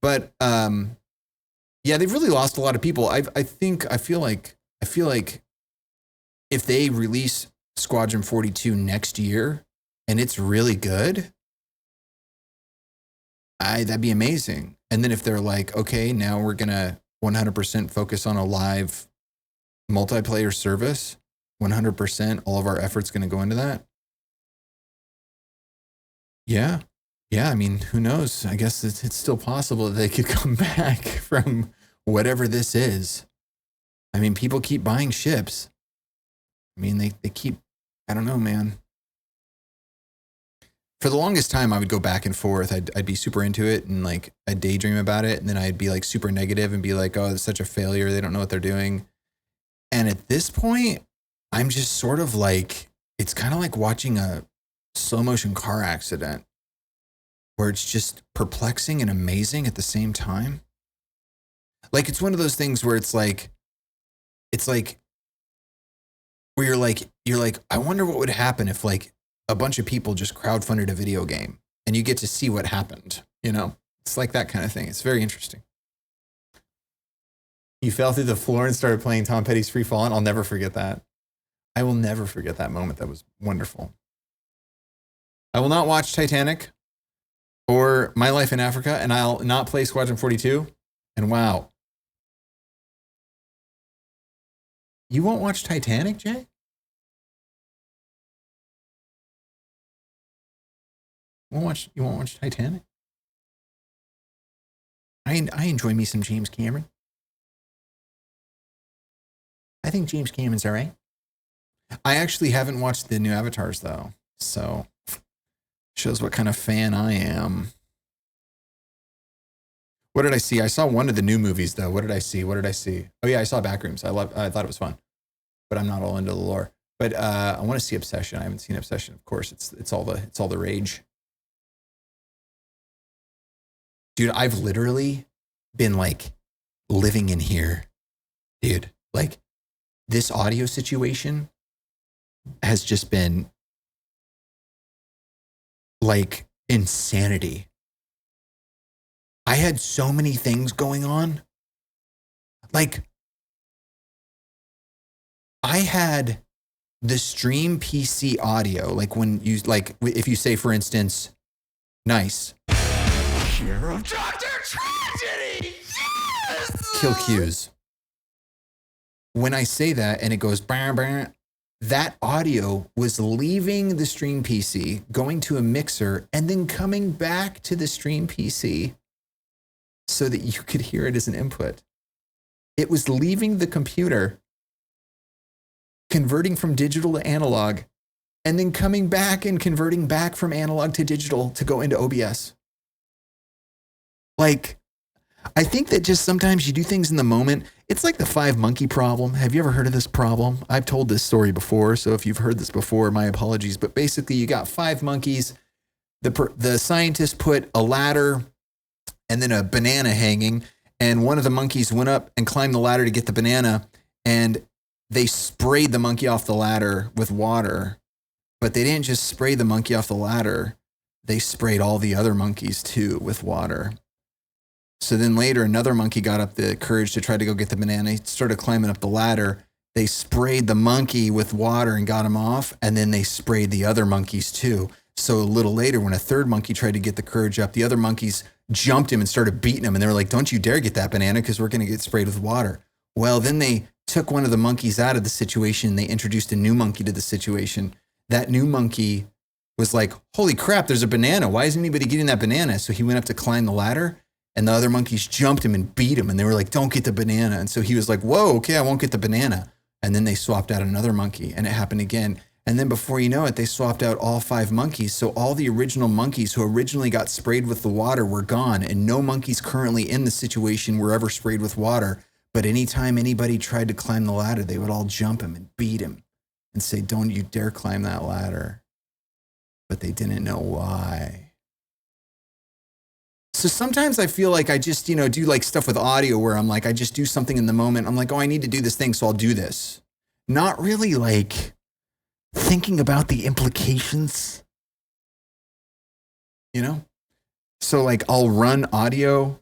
But yeah, they've really lost a lot of people. I feel like if they release Squadron 42 next year and it's really good, that'd be amazing. And then if they're like, okay, now we're going to 100% focus on a live multiplayer service, 100%, all of our efforts going to go into that. Yeah. Yeah, I mean, who knows? I guess it's still possible that they could come back from whatever this is. I mean, people keep buying ships. I mean, they keep, I don't know, man. For the longest time, I would go back and forth. I'd be super into it and like I'd daydream about it. And then I'd be like super negative and be like, oh, it's such a failure. They don't know what they're doing. And at this point, I'm just sort of like, it's kind of like watching a slow motion car accident where it's just perplexing and amazing at the same time. Like, it's one of those things where it's like where you're like, I wonder what would happen if like a bunch of people just crowdfunded a video game and you get to see what happened, you know? It's like that kind of thing. It's very interesting. You fell through the floor and started playing Tom Petty's Free Fallin'. I'll never forget that. I will never forget that moment. That was wonderful. I will not watch Titanic or My Life in Africa, and I'll not play Squadron 42. And wow. You won't watch Titanic, Jay? You won't watch Titanic? I enjoy me some James Cameron. I think James Cameron's all right. I actually haven't watched the new Avatars, though. So, shows what kind of fan I am. What did I see? I saw one of the new movies, though. What did I see? Oh, yeah, I saw Backrooms. I thought it was fun. But I'm not all into the lore. But I want to see Obsession. I haven't seen Obsession. Of course, it's all the rage. Dude, I've literally been like living in here. Dude, like this audio situation has just been like insanity. I had so many things going on. Like, I had the Stream PC audio, like when you, like, if you say, for instance, nice. Year of Dr. Tragedy! Yes! Kill cues. When I say that and it goes, bah, bah, that audio was leaving the Stream PC, going to a mixer, and then coming back to the Stream PC so that you could hear it as an input. It was leaving the computer, converting from digital to analog, and then coming back and converting back from analog to digital to go into OBS. Like, I think that just sometimes you do things in the moment. It's like the 5 monkey problem. Have you ever heard of this problem? I've told this story before, so if you've heard this before, my apologies. But basically, you got 5 monkeys. The scientist put a ladder and then a banana hanging, and one of the monkeys went up and climbed the ladder to get the banana, and they sprayed the monkey off the ladder with water. But they didn't just spray the monkey off the ladder. They sprayed all the other monkeys, too, with water. So then later, another monkey got up the courage to try to go get the banana. He started climbing up the ladder. They sprayed the monkey with water and got him off. And then they sprayed the other monkeys too. So a little later, when a third monkey tried to get the courage up, the other monkeys jumped him and started beating him. And they were like, don't you dare get that banana because we're going to get sprayed with water. Well, then they took one of the monkeys out of the situation. They introduced a new monkey to the situation. That new monkey was like, holy crap, there's a banana. Why isn't anybody getting that banana? So he went up to climb the ladder. And the other monkeys jumped him and beat him. And they were like, don't get the banana. And so he was like, whoa, okay, I won't get the banana. And then they swapped out another monkey. And it happened again. And then before you know it, they swapped out all 5 monkeys. So all the original monkeys who originally got sprayed with the water were gone. And no monkeys currently in the situation were ever sprayed with water. But anytime anybody tried to climb the ladder, they would all jump him and beat him and say, don't you dare climb that ladder. But they didn't know why. So sometimes I feel like I just, do like stuff with audio where I'm like, I just do something in the moment. I'm like, oh, I need to do this thing, so I'll do this. Not really like thinking about the implications, So like I'll run audio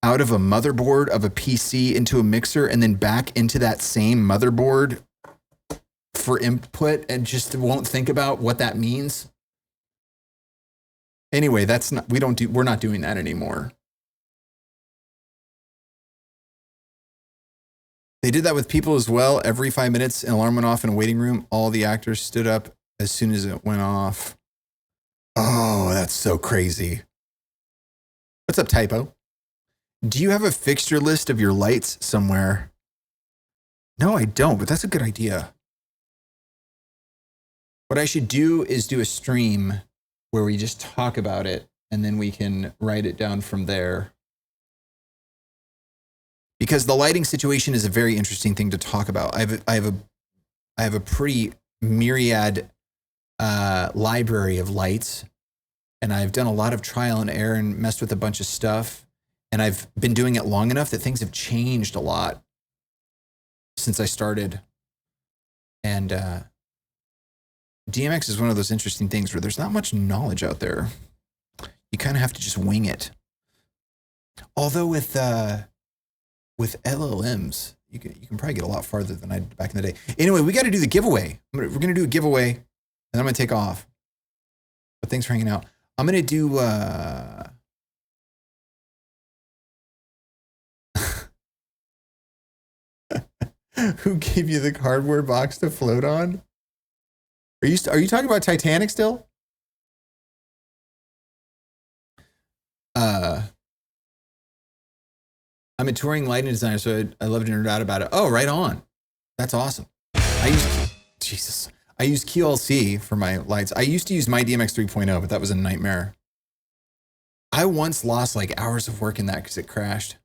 out of a motherboard of a PC into a mixer and then back into that same motherboard for input and just won't think about what that means. Anyway, we're not doing that anymore. They did that with people as well. Every 5 minutes, an alarm went off in a waiting room. All the actors stood up as soon as it went off. Oh, that's so crazy. What's up, Typo? Do you have a fixture list of your lights somewhere? No, I don't, but that's a good idea. What I should do is do a stream where we just talk about it and then we can write it down from there. Because the lighting situation is a very interesting thing to talk about. I have a pretty myriad library of lights, and I've done a lot of trial and error and messed with a bunch of stuff. And I've been doing it long enough that things have changed a lot since I started. And DMX is one of those interesting things where there's not much knowledge out there. You kind of have to just wing it. Although with with LLMs, you can probably get a lot farther than I did back in the day. Anyway, we got to do the giveaway. We're going to do a giveaway, and then I'm going to take off. But thanks for hanging out. I'm going to do... Who gave you the cardboard box to float on? Are you talking about Titanic still? I'm a touring lighting designer, so I love to nerd out about it. Oh, right on. That's awesome. I use QLC for my lights. I used to use my DMX 3.0, but that was a nightmare. I once lost like hours of work in that because it crashed.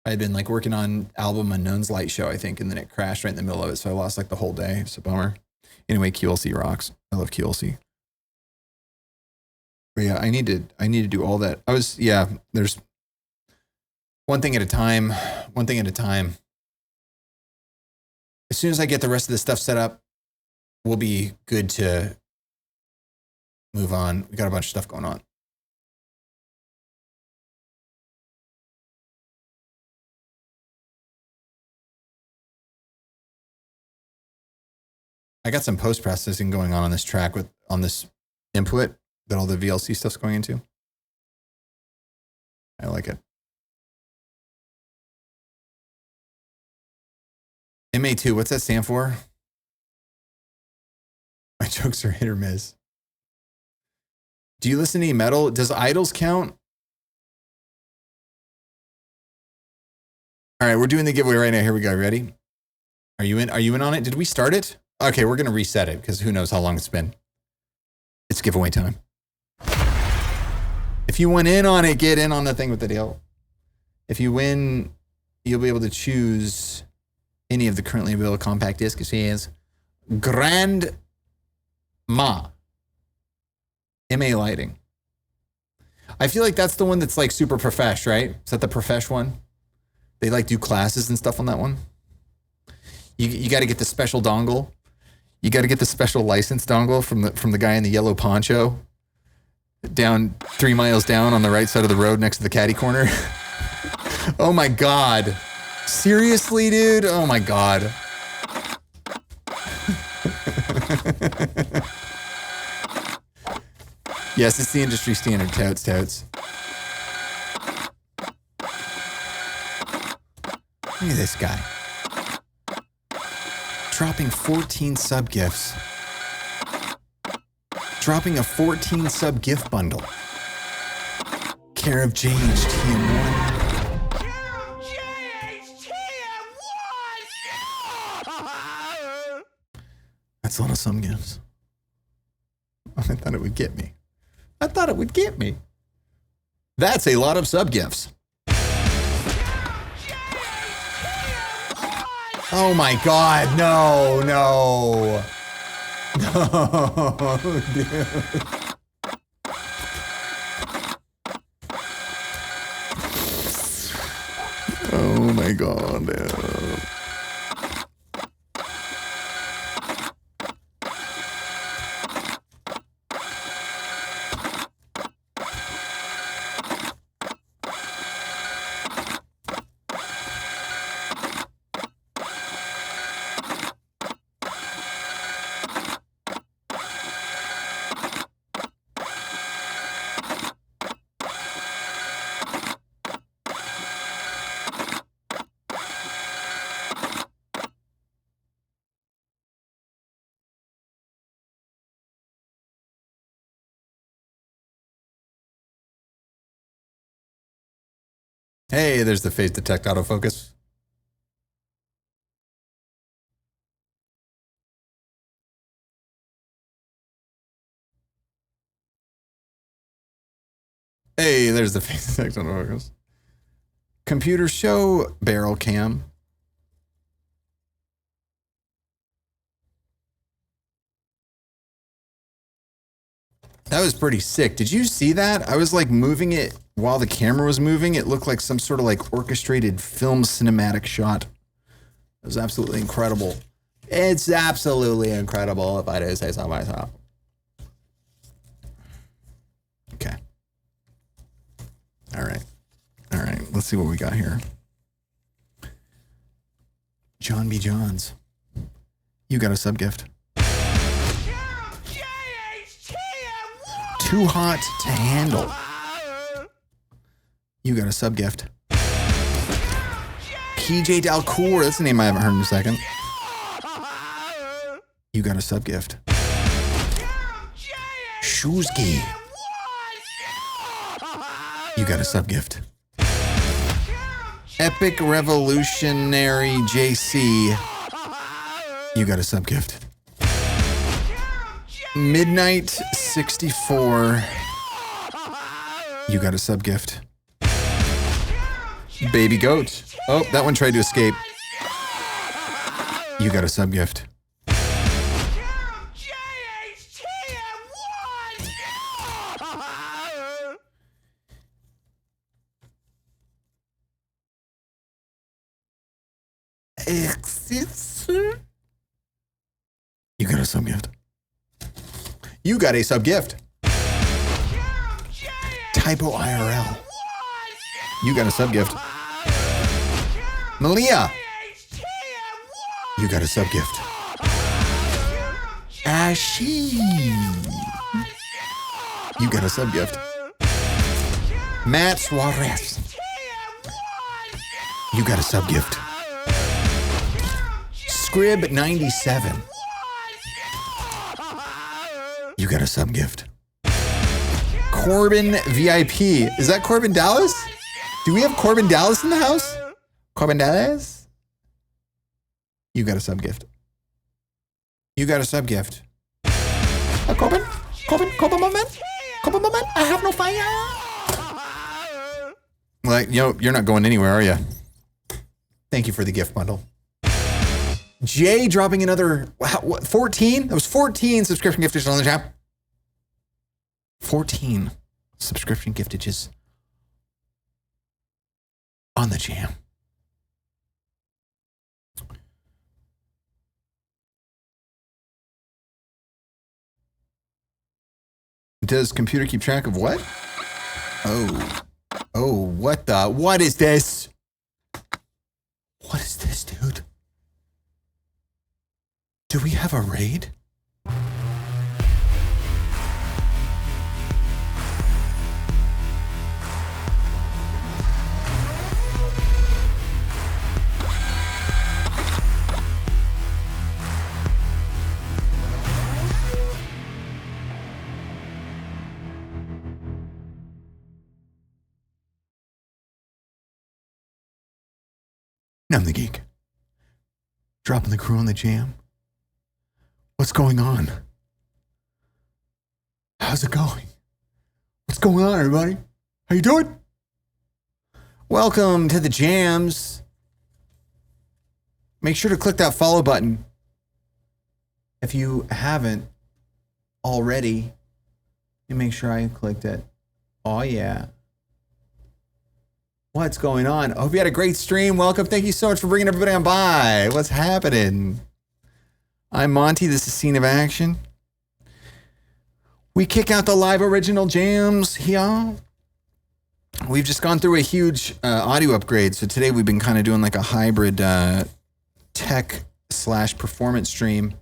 I had been like working on Album Unknown's light show, I think, and then it crashed right in the middle of it. So I lost like the whole day. It's a bummer. Anyway, QLC rocks. I love QLC. But yeah, I need to do all that. There's one thing at a time. As soon as I get the rest of this stuff set up, we'll be good to move on. We got a bunch of stuff going on. I got some post-processing going on this track on this input that all the VLC stuff's going into. I like it. MA2, what's that stand for? My jokes are hit or miss. Do you listen to any metal? Does Idols count? All right, we're doing the giveaway right now. Here we go. Ready? Are you in on it? Did we start it? Okay, we're going to reset it because who knows how long it's been. It's giveaway time. If you went in on it, get in on the thing with the deal. If you win, you'll be able to choose any of the currently available compact discs. It says Grand Ma. MA Lighting. I feel like that's the one that's like super profesh, right? Is that the profesh one? They like do classes and stuff on that one. You got to get the special dongle. You got to get the special license dongle from the guy in the yellow poncho down 3 miles down on the right side of the road next to the caddy corner. Oh my God. Seriously, dude? Oh my God. Yes, it's the industry standard. Totes. Look at this guy. Dropping 14 sub gifts. Dropping a 14 sub gift bundle. Care of JHTM1. That's a lot of sub gifts. I thought it would get me. That's a lot of sub gifts. Oh my God, no, dude. Oh my God, dude. Hey, there's the phase detect autofocus. Hey, there's the phase detect autofocus. Computer show barrel cam. That was pretty sick. Did you see that? I was like moving it while the camera was moving. It looked like some sort of like orchestrated film cinematic shot. It was absolutely incredible. It's absolutely incredible if I do say so myself. Okay. All right. Let's see what we got here. John B. Johns. You got a sub gift. Too hot to handle. You got a sub gift. PJ Dalcour. That's a name I haven't heard in a second. You got a sub gift. Shuzgi. You got a sub gift. Epic Revolutionary JC. You got a sub gift. Midnight 64. You got a sub gift. Baby Goat. Oh, that one tried to escape. You got a sub gift. You got a sub gift. You got a sub gift. Typo IRL. You got a sub gift. Malia. You got a sub gift. Ashi. You got a sub gift. Matt Suarez. You got a sub gift. Scrib 97. You got a sub gift. Corbin VIP. Is that Corbin Dallas? Do we have Corbin Dallas in the house? Corbin Dallas? You got a sub gift. You got a sub gift. Corbin? Corbin moment? Corbin moment? I have no fire. Like, you know, you're not going anywhere, are you? Thank you for the gift bundle. Jay dropping another, what, 14? That was 14 subscription giftages on the chat. 14 subscription giftages on the jam. Does computer keep track of what? Oh, what is this? What is this, dude? Do we have a raid? I'm the geek. Dropping the crew on the jam. What's going on? How's it going? What's going on, everybody? How you doing? Welcome to the jams. Make sure to click that follow button if you haven't already. And make sure I clicked it. Oh, yeah. What's going on? I hope you had a great stream. Welcome. Thank you so much for bringing everybody on by. What's happening? I'm Monty. This is Scene of Action. We kick out the live original jams here. We've just gone through a huge audio upgrade. So today we've been kind of doing like a hybrid tech/performance stream.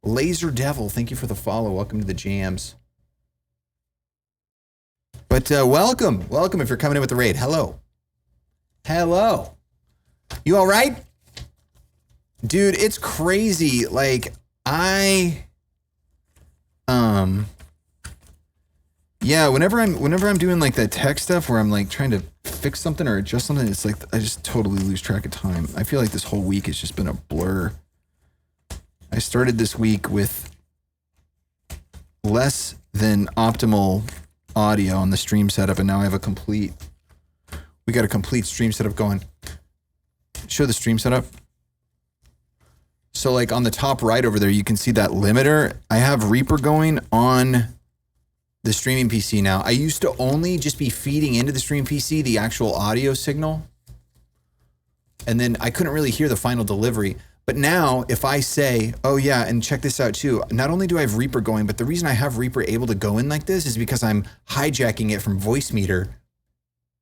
Laser Devil, thank you for the follow. Welcome to the jams. But welcome if you're coming in with the raid. Hello. You all right? Dude, it's crazy. Like whenever I'm doing like that tech stuff where I'm like trying to fix something or adjust something, it's like I just totally lose track of time. I feel like this whole week has just been a blur. I started this week with less than optimal audio on the stream setup, and now I have we got a complete stream setup going. Show the stream setup. So like on the top right over there, you can see that limiter. I have Reaper going on the streaming PC now. I used to only just be feeding into the stream PC the actual audio signal, and then I couldn't really hear the final delivery. But now if I say, oh yeah, and check this out too, not only do I have Reaper going, but the reason I have Reaper able to go in like this is because I'm hijacking it from Voicemeeter.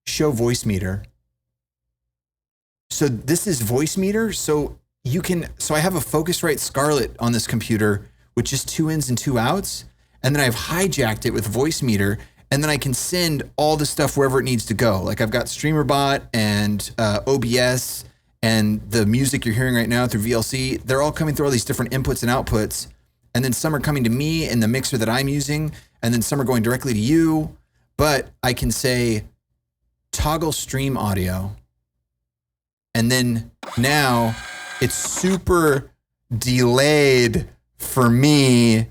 Show Voicemeeter. So this is Voicemeeter. So you can, so I have a Focusrite Scarlett on this computer with just 2 ins and 2 outs. And then I've hijacked it with Voicemeeter, and then I can send all the stuff wherever it needs to go. Like I've got StreamerBot and OBS and the music you're hearing right now through VLC. They're all coming through all these different inputs and outputs. And then some are coming to me in the mixer that I'm using. And then some are going directly to you. But I can say toggle stream audio. And then now it's super delayed for me,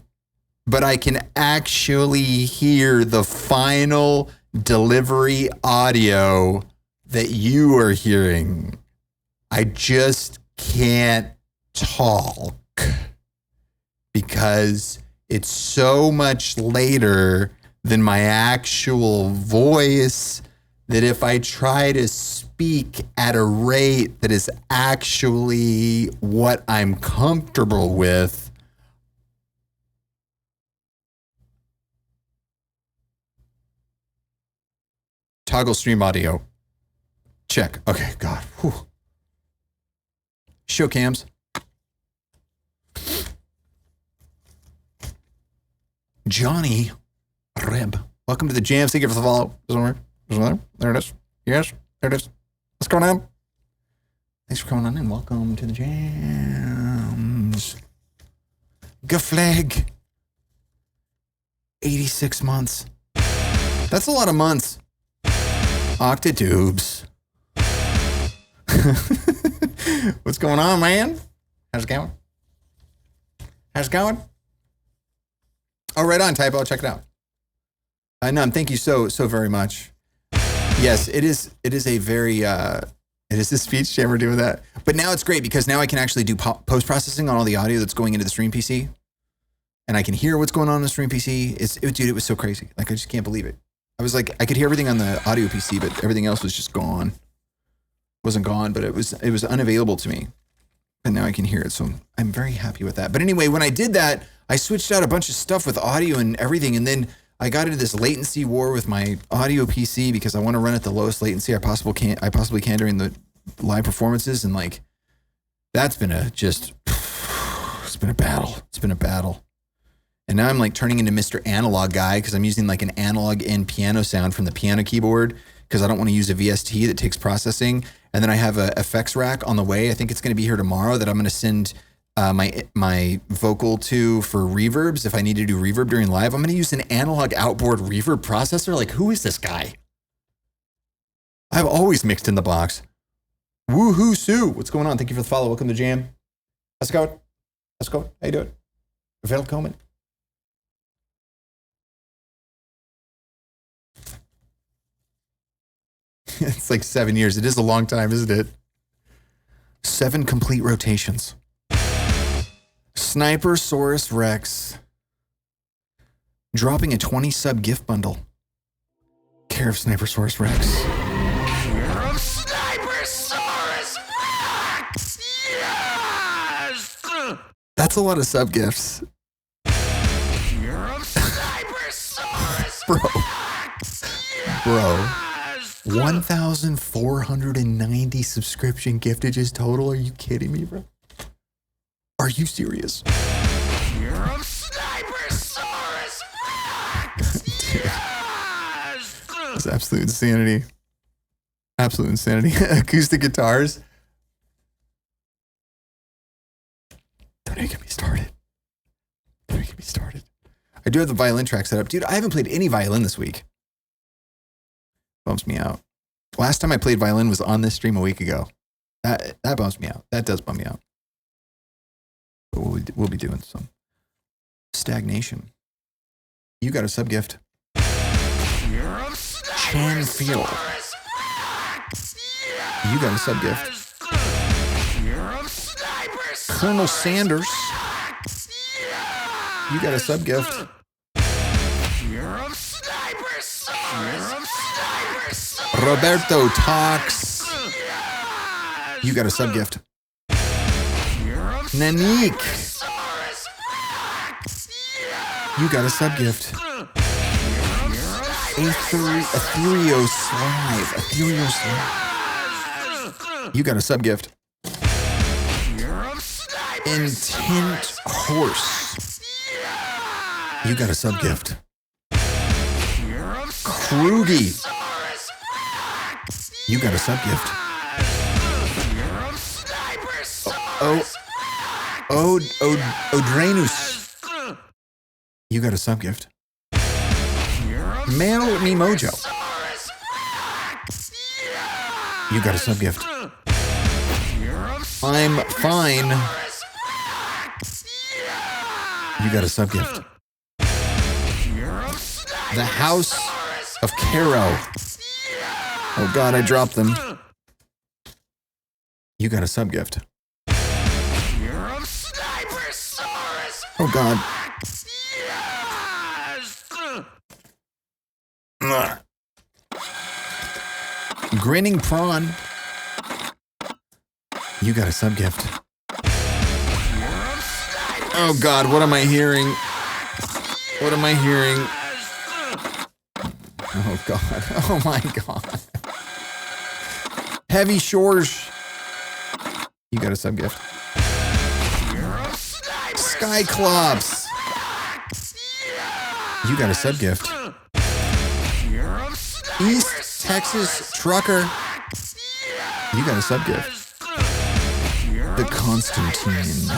but I can actually hear the final delivery audio that you are hearing. I just can't talk because it's so much later than my actual voice that if I try to speak at a rate that is actually what I'm comfortable with, toggle stream audio. Check. Okay, God. Whew. Show cams. Johnny Reb. Welcome to the jams. Thank you for the follow. There it is. Yes, there it is. What's going on? Thanks for coming on in. Welcome to the jams. Gaflag. 86 months. That's a lot of months. Octotubes. What's going on, man? How's it going? How's it going? Oh, right on, Typo. Check it out. Num, thank you so very much. Yes, it is a very, it is a speech jam. We're doing that. But now it's great because now I can actually do post-processing on all the audio that's going into the Stream PC. And I can hear what's going on in the Stream PC. Dude, it was so crazy. Like, I just can't believe it. I was like, I could hear everything on the audio PC, but everything else was just gone. Wasn't gone, but it was unavailable to me. And now I can hear it, so I'm very happy with that. But anyway, when I did that, I switched out a bunch of stuff with audio and everything, and then I got into this latency war with my audio PC because I want to run at the lowest latency I possibly can during the live performances, and like that's been it's been a battle. It's been a battle. And now I'm like turning into Mr. Analog guy because I'm using like an analog in piano sound from the piano keyboard because I don't want to use a VST that takes processing. And then I have a effects rack on the way. I think it's going to be here tomorrow that I'm going to send my vocal to for reverbs. If I need to do reverb during live, I'm going to use an analog outboard reverb processor. Like, who is this guy? I've always mixed in the box. Woohoo Sue. What's going on? Thank you for the follow. Welcome to Jam. How's it going? How's it going? How you doing? Welcome. It's like 7 years. It is a long time, isn't it? 7 complete rotations. Snipersaurus Rex dropping a 20 sub gift bundle. Care of Snipersaurus Rex. Care of Snipersaurus Rex! Yes! That's a lot of sub gifts. Care of Snipersaurus Rex! Bro. 1,490 subscription giftages total. Are you kidding me, bro? Are you serious? Care of Snipersaurus Rex! Yes! It's absolute insanity. Absolute insanity. Acoustic guitars. Don't even get me started. Don't even get me started. I do have the violin track set up. Dude, I haven't played any violin this week. Bumps me out. Last time I played violin was on this stream a week ago. That bumps me out. That does bum me out. But we'll be doing some stagnation. You got a sub gift. Chan Field. You got a sub gift. Colonel Sanders. You got a sub gift. Roberto Talks. You got a sub gift. Nanik. You got a sub gift. Ethereal Slide. You got a sub gift. Intent Horse. You got a sub gift. Krugi. You got a sub gift. Odranus. You got a sub gift. Mail Me Mojo. You got a sub gift. I'm fine. You got a sub gift. The House of Caro. Oh God, I dropped them. You got a sub gift. Oh God. Ugh. Grinning Prawn. You got a sub gift. Oh God, what am I hearing? What am I hearing? Oh God. Oh my God. Heavy Shores. You got a sub gift. Skyclops. You got a sub gift. East Texas Trucker. You got a sub gift. The Constantine.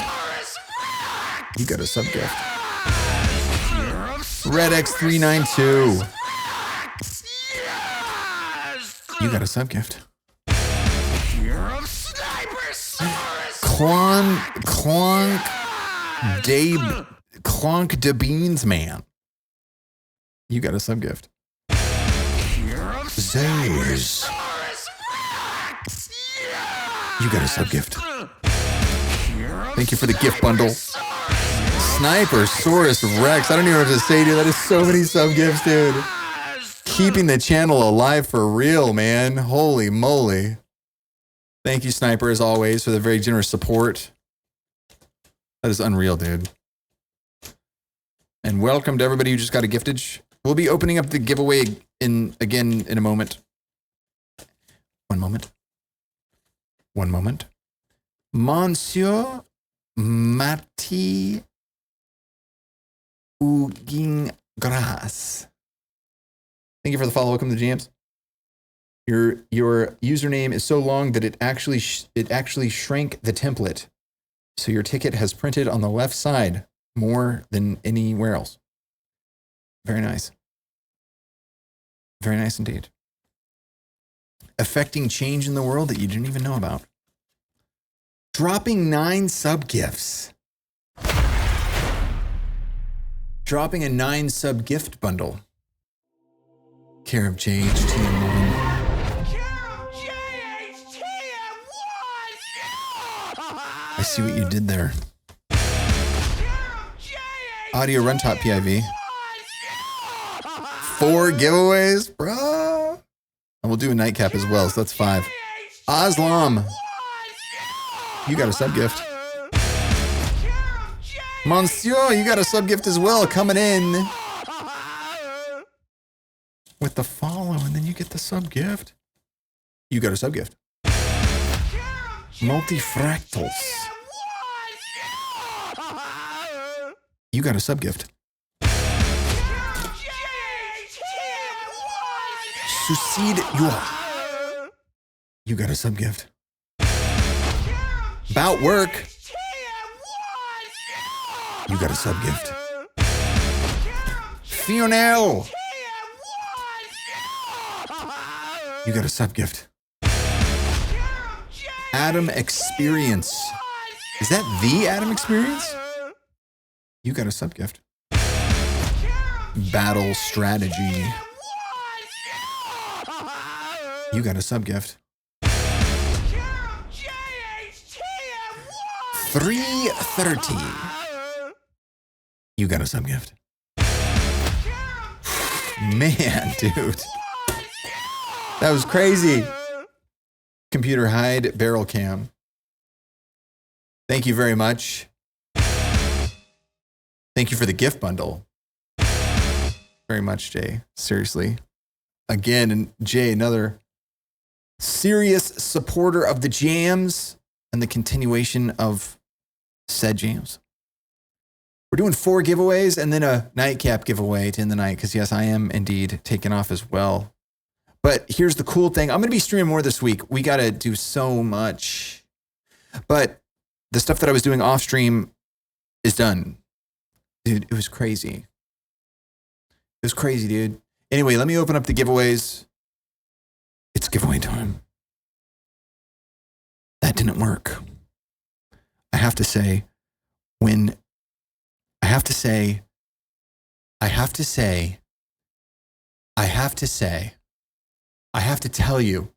You got a sub gift. Red X392. You got a sub gift. Clonk de Beans Man. You got a sub gift. Zays. You got a sub gift. Thank you for the gift bundle. Sniper Saurus Rex. I don't even know what to say, dude. That is so many sub gifts, dude. Keeping the channel alive for real, man. Holy moly. Thank you, Sniper, as always, for the very generous support. That is unreal, dude. And welcome to everybody who just got a giftage. We'll be opening up the giveaway again in a moment. One moment. One moment. Monsieur Mati Ugingras. Thank you for the follow. Welcome to the jams. Your username is so long that it actually shrank the template. So your ticket has printed on the left side more than anywhere else. Very nice. Very nice indeed. Affecting change in the world that you didn't even know about. Dropping 9 sub gifts. Dropping a 9 sub gift bundle. Care of JHTM1. I see what you did there. Audio Runtop PIV. 4 giveaways, bro. And we'll do a nightcap as well, so that's 5. Oslam. You got a sub gift. Monsieur, you got a sub gift as well, coming in with the follow, and then you get the sub gift. You got a sub gift. Multifractals. You got a sub gift. Suicide Yua. You got a sub gift. About Work. You got a sub gift. Fionel. You got a sub gift. Adam Experience. Is that the Adam Experience? You got a sub gift. Battle Strategy. You got a sub gift. 330. You got a sub gift. Man, dude. That was crazy. Computer Hide Barrel Cam. Thank you very much. Thank you for the gift bundle. Very much, Jay. Seriously. Again, and Jay, another serious supporter of the jams and the continuation of said jams. We're doing 4 giveaways and then a nightcap giveaway to end the night because, yes, I am indeed taking off as well. But here's the cool thing. I'm going to be streaming more this week. We got to do so much. But the stuff that I was doing off stream is done. Dude, it was crazy. It was crazy, dude. Anyway, let me open up the giveaways. It's giveaway time. That didn't work. I have to say, I have to tell you,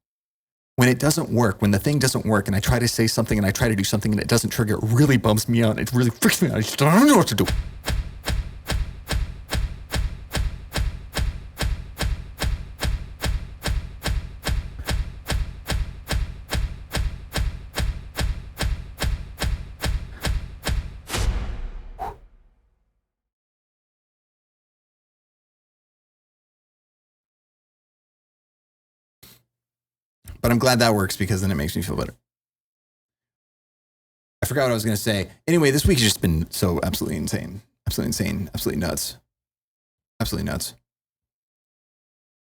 when it doesn't work, when the thing doesn't work, and I try to say something and I try to do something and it doesn't trigger, it really bums me out. It really freaks me out. I just don't know what to do. But I'm glad that works because then it makes me feel better. I forgot what I was going to say. Anyway, this week has just been so absolutely insane. Absolutely insane. Absolutely nuts. Absolutely nuts.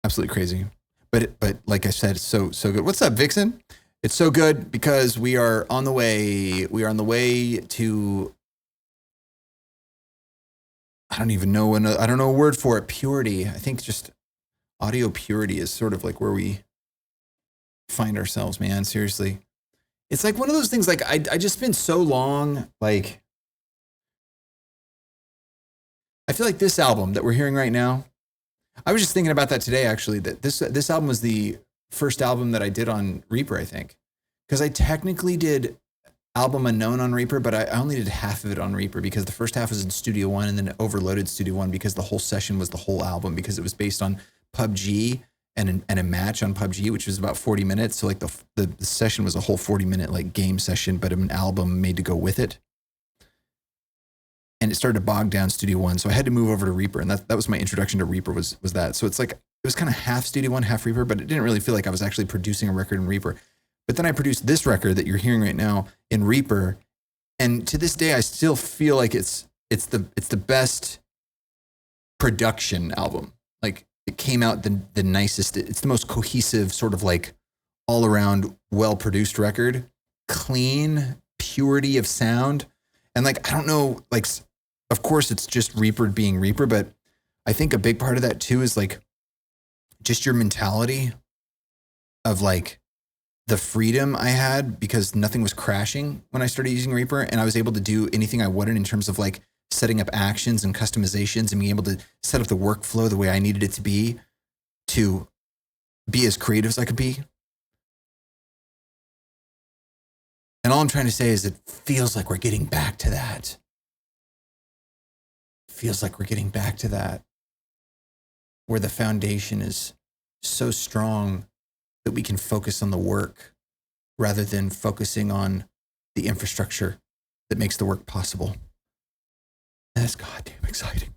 Absolutely crazy. But like I said, it's so good. What's up, Vixen? It's so good because we are on the way. We are on the way to, I don't even know I don't know a word for it. Purity. I think just audio purity is sort of like where we find ourselves, man. Seriously. It's like one of those things, like I just spent so long, like, I feel like this album that we're hearing right now, I was just thinking about that today, actually, that this album was the first album that I did on Reaper, I think. Because I technically did Album Unknown on Reaper, but I only did half of it on Reaper because the first half was in Studio One and then it overloaded Studio One because the whole session was the whole album because it was based on PUBG and a match on PUBG, which was about 40 minutes. So like the session was a whole 40-minute like game session, but an album made to go with it. And it started to bog down Studio One. So I had to move over to Reaper. And that was my introduction to Reaper was that. So it's like, it was kind of half Studio One, half Reaper, but it didn't really feel like I was actually producing a record in Reaper. But then I produced this record that you're hearing right now in Reaper. And to this day, I still feel like it's the best production album. Like, it came out the nicest. It's the most cohesive, sort of like all around well-produced record, clean, purity of sound. And like, I don't know, like, of course it's just Reaper being Reaper, but I think a big part of that too is like just your mentality of like the freedom I had because nothing was crashing when I started using Reaper and I was able to do anything I wanted in terms of like setting up actions and customizations and being able to set up the workflow the way I needed it to be as creative as I could be. And all I'm trying to say is it feels like we're getting back to that. Feels like we're getting back to that where the foundation is so strong that we can focus on the work rather than focusing on the infrastructure that makes the work possible. That's goddamn exciting.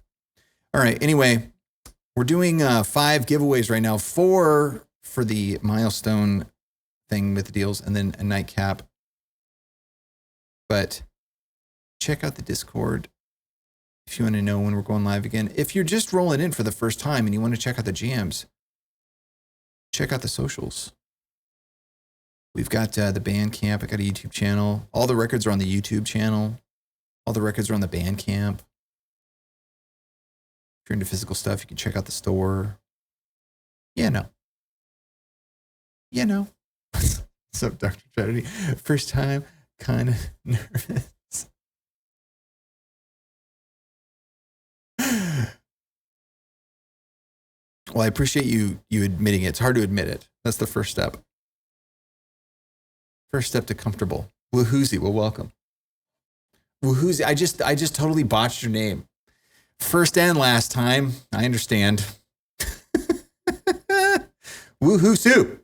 All right. Anyway, we're doing 5 giveaways right now. 4 for the milestone thing with the deals and then a nightcap. But check out the Discord if you want to know when we're going live again. If you're just rolling in for the first time and you want to check out the jams, check out the socials. We've got the Bandcamp. I got a YouTube channel. All the records are on the YouTube channel. All the records are on the Bandcamp. If you're into physical stuff, you can check out the store. Yeah, no. What's up, Dr. Tragedy? First time, kind of nervous. Well, I appreciate you admitting it. It's hard to admit it. That's the first step. First step to comfortable. Woohoozy, well, welcome. Woohoozy, I just totally botched your name. First and last time, I understand. Woohoo soup.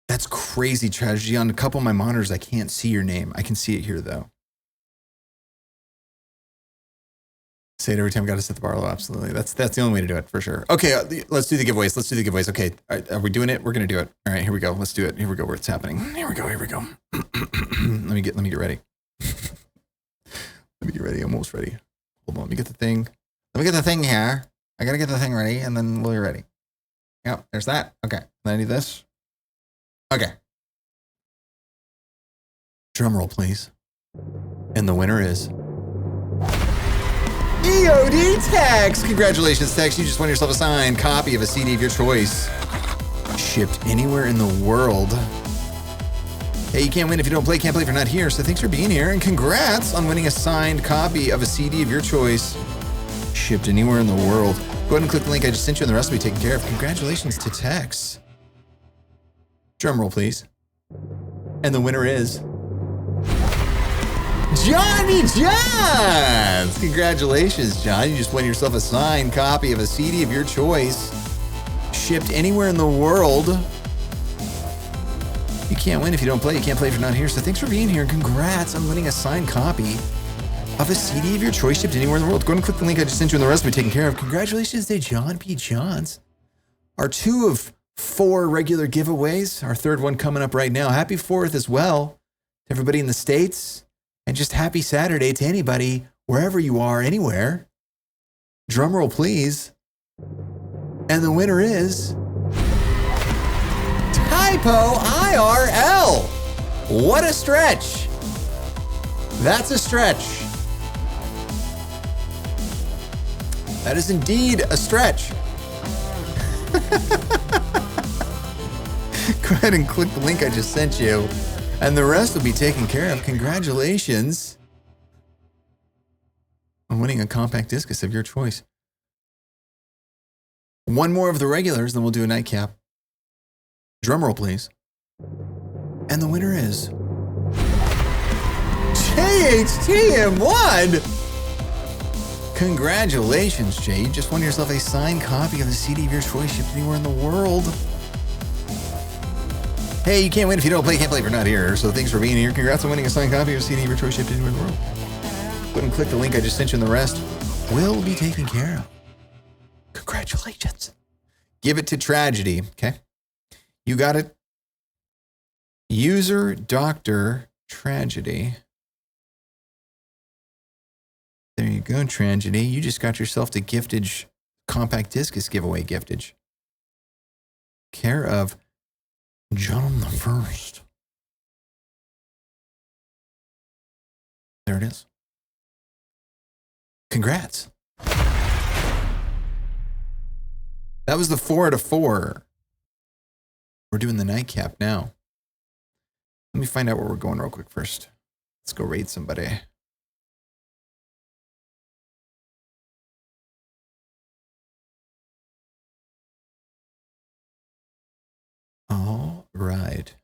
That's crazy tragedy. On a couple of my monitors, I can't see your name. I can see it here though. Say it every time. Got to set the bar low. Absolutely. That's the only way to do it for sure. Okay, let's do the giveaways. Okay, are we doing it? We're gonna do it. All right, here we go. Let's do it. Here we go. Where it's happening. Here we go. let me get ready. Let me get ready. Almost ready. Hold on. Let me get the thing. Let me get the thing here. I gotta get the thing ready, and then we'll be ready. Yep. There's that. Okay. Then I need this. Okay. Drum roll, please. And the winner is EOD Tex. Congratulations, Tex. You just won yourself a signed copy of a CD of your choice. Shipped anywhere in the world. Hey, you can't win if you don't play. Can't play if you're not here. So thanks for being here. And congrats on winning a signed copy of a CD of your choice. Shipped anywhere in the world. Go ahead and click the link I just sent you and the rest will be taken care of. Congratulations to Tex. Drum roll, please. And the winner is Johnny Johns! Congratulations, John. You just won yourself a signed copy of a CD of your choice. Shipped anywhere in the world. You can't win if you don't play. You can't play if you're not here. So thanks for being here and congrats on winning a signed copy of a CD of your choice shipped anywhere in the world. Go ahead and click the link I just sent you and the rest will be taken care of. Congratulations to John P. Johns. Our 2 of 4 regular giveaways. Our 3rd one coming up right now. Happy 4th as well to everybody in the States. And just happy Saturday to anybody, wherever you are, anywhere. Drum roll, please. And the winner is Typo IRL. What a stretch. That's a stretch. That is indeed a stretch. Go ahead and click the link I just sent you. And the rest will be taken care of. Congratulations on winning a compact discus of your choice. 1 more of the regulars, then we'll do a nightcap. Drum roll, please. And the winner is JHTM1. Congratulations, Jay. You just won yourself a signed copy of the CD of your choice shipped anywhere in the world. Hey, you can't win if you don't play. Can't play if you're not here. So thanks for being here. Congrats on winning a signed copy of a CD of your choice shipped anywhere in the world. Go ahead and click the link I just sent you and the rest will be taken care of. Congratulations. Give it to Tragedy, okay? You got it. User Dr. Tragedy. There you go, Tragedy. You just got yourself the Giftage compact discus giveaway giftage. Care of John the First. There it is. Congrats. That was the 4 out of 4. We're doing the nightcap now. Let me find out where we're going real quick first. Let's go raid somebody. All right.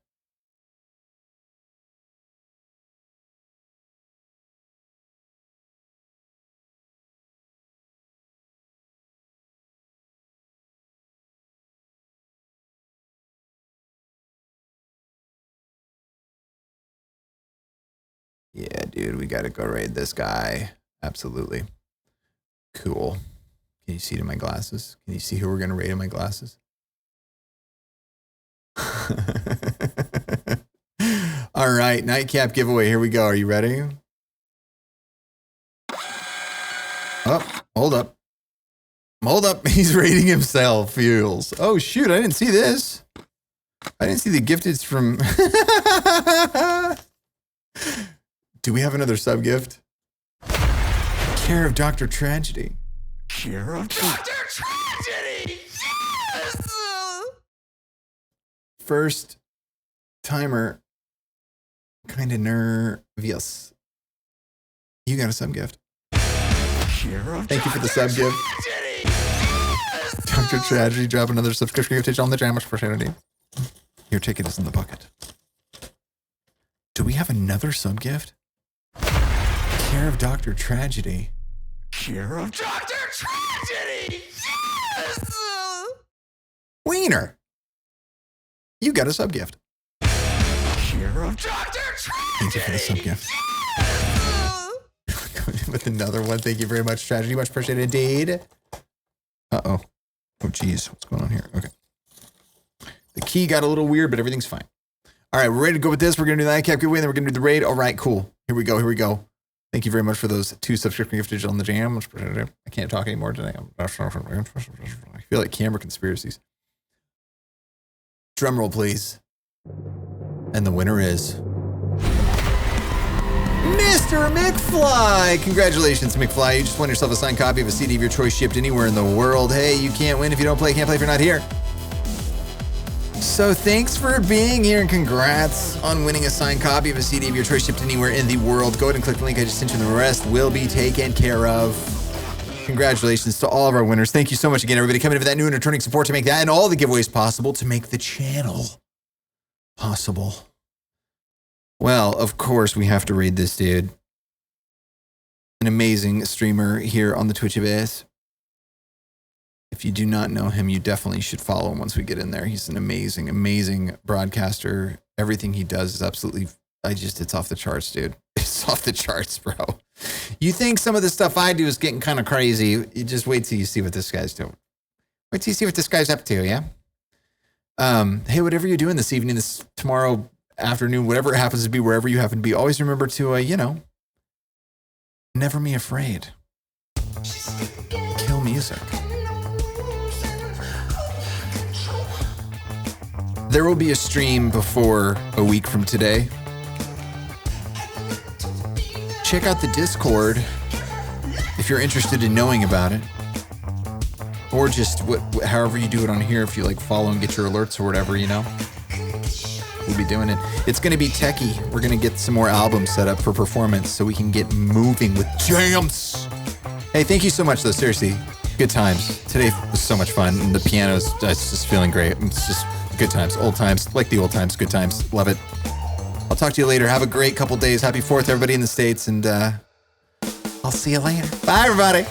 Yeah, dude, we gotta go raid this guy. Absolutely. Cool. Can you see it in my glasses? Can you see who we're gonna raid in my glasses? All right, nightcap giveaway. Here we go. Are you ready? Oh, hold up. Hold up. He's rating himself. Fuels. Oh, shoot. I didn't see this. I didn't see the gifteds from... Do we have another sub gift? Care of Dr. Tragedy. Care of Dr. Tragedy! Yes! First timer. Kind of nervous. You got a sub gift. Thank you for the sub gift. Dr. Tragedy, drop another subscription gift on the Jamish opportunity. Your ticket is in the bucket. Do we have another sub gift? Care of Dr. Tragedy. Care of Dr. Tragedy! Yes! Wiener. You got a sub gift. Care of Dr. Tragedy! Thank you for the sub gift. with another one. Thank you very much, Tragedy. Much appreciated indeed. Uh-oh. Oh, geez. What's going on here? Okay. The key got a little weird, but everything's fine. All right, we're ready to go with this. We're going to do the nightcap giveaway, then we're going to do the raid. All right, cool. Here we go. Thank you very much for those 2 subscription gifted on the jam. Much appreciated. I can't talk anymore today. I feel like camera conspiracies. Drum roll, please. And the winner is Mr. McFly. Congratulations, McFly. You just won yourself a signed copy of a CD of your choice shipped anywhere in the world. Hey, you can't win if you don't play. Can't play if you're not here. So thanks for being here and congrats on winning a signed copy of a CD of your choice shipped anywhere in the world. Go ahead and click the link I just sent you and the rest will be taken care of. Congratulations to all of our winners. Thank you so much again, everybody, coming in for that new and returning support to make that and all the giveaways possible, to make the channel possible. Well, of course, we have to raid this dude. An amazing streamer here on the Twitch Abyss. If you do not know him, you definitely should follow him once we get in there. He's an amazing, amazing broadcaster. Everything he does is absolutely, it's off the charts, dude. It's off the charts, bro. You think some of the stuff I do is getting kind of crazy. You just wait till you see what this guy's doing. Wait till you see what this guy's up to, yeah? Hey, whatever you're doing this evening, this tomorrow afternoon, whatever it happens to be, wherever you happen to be, always remember to, never be afraid. Kill music. There will be a stream before a week from today. Check out the Discord if you're interested in knowing about it. Or just however you do it on here, if you like follow and get your alerts or whatever, We'll be doing it. It's going to be techie. We're going to get some more albums set up for performance so we can get moving with jams. Hey, thank you so much, though. Seriously, good times. Today was so much fun. And the piano's just feeling great. It's just good times, old times, like the old times, good times. Love it. I'll talk to you later. Have a great couple days. Happy 4th, everybody in the States. And I'll see you later. Bye, everybody.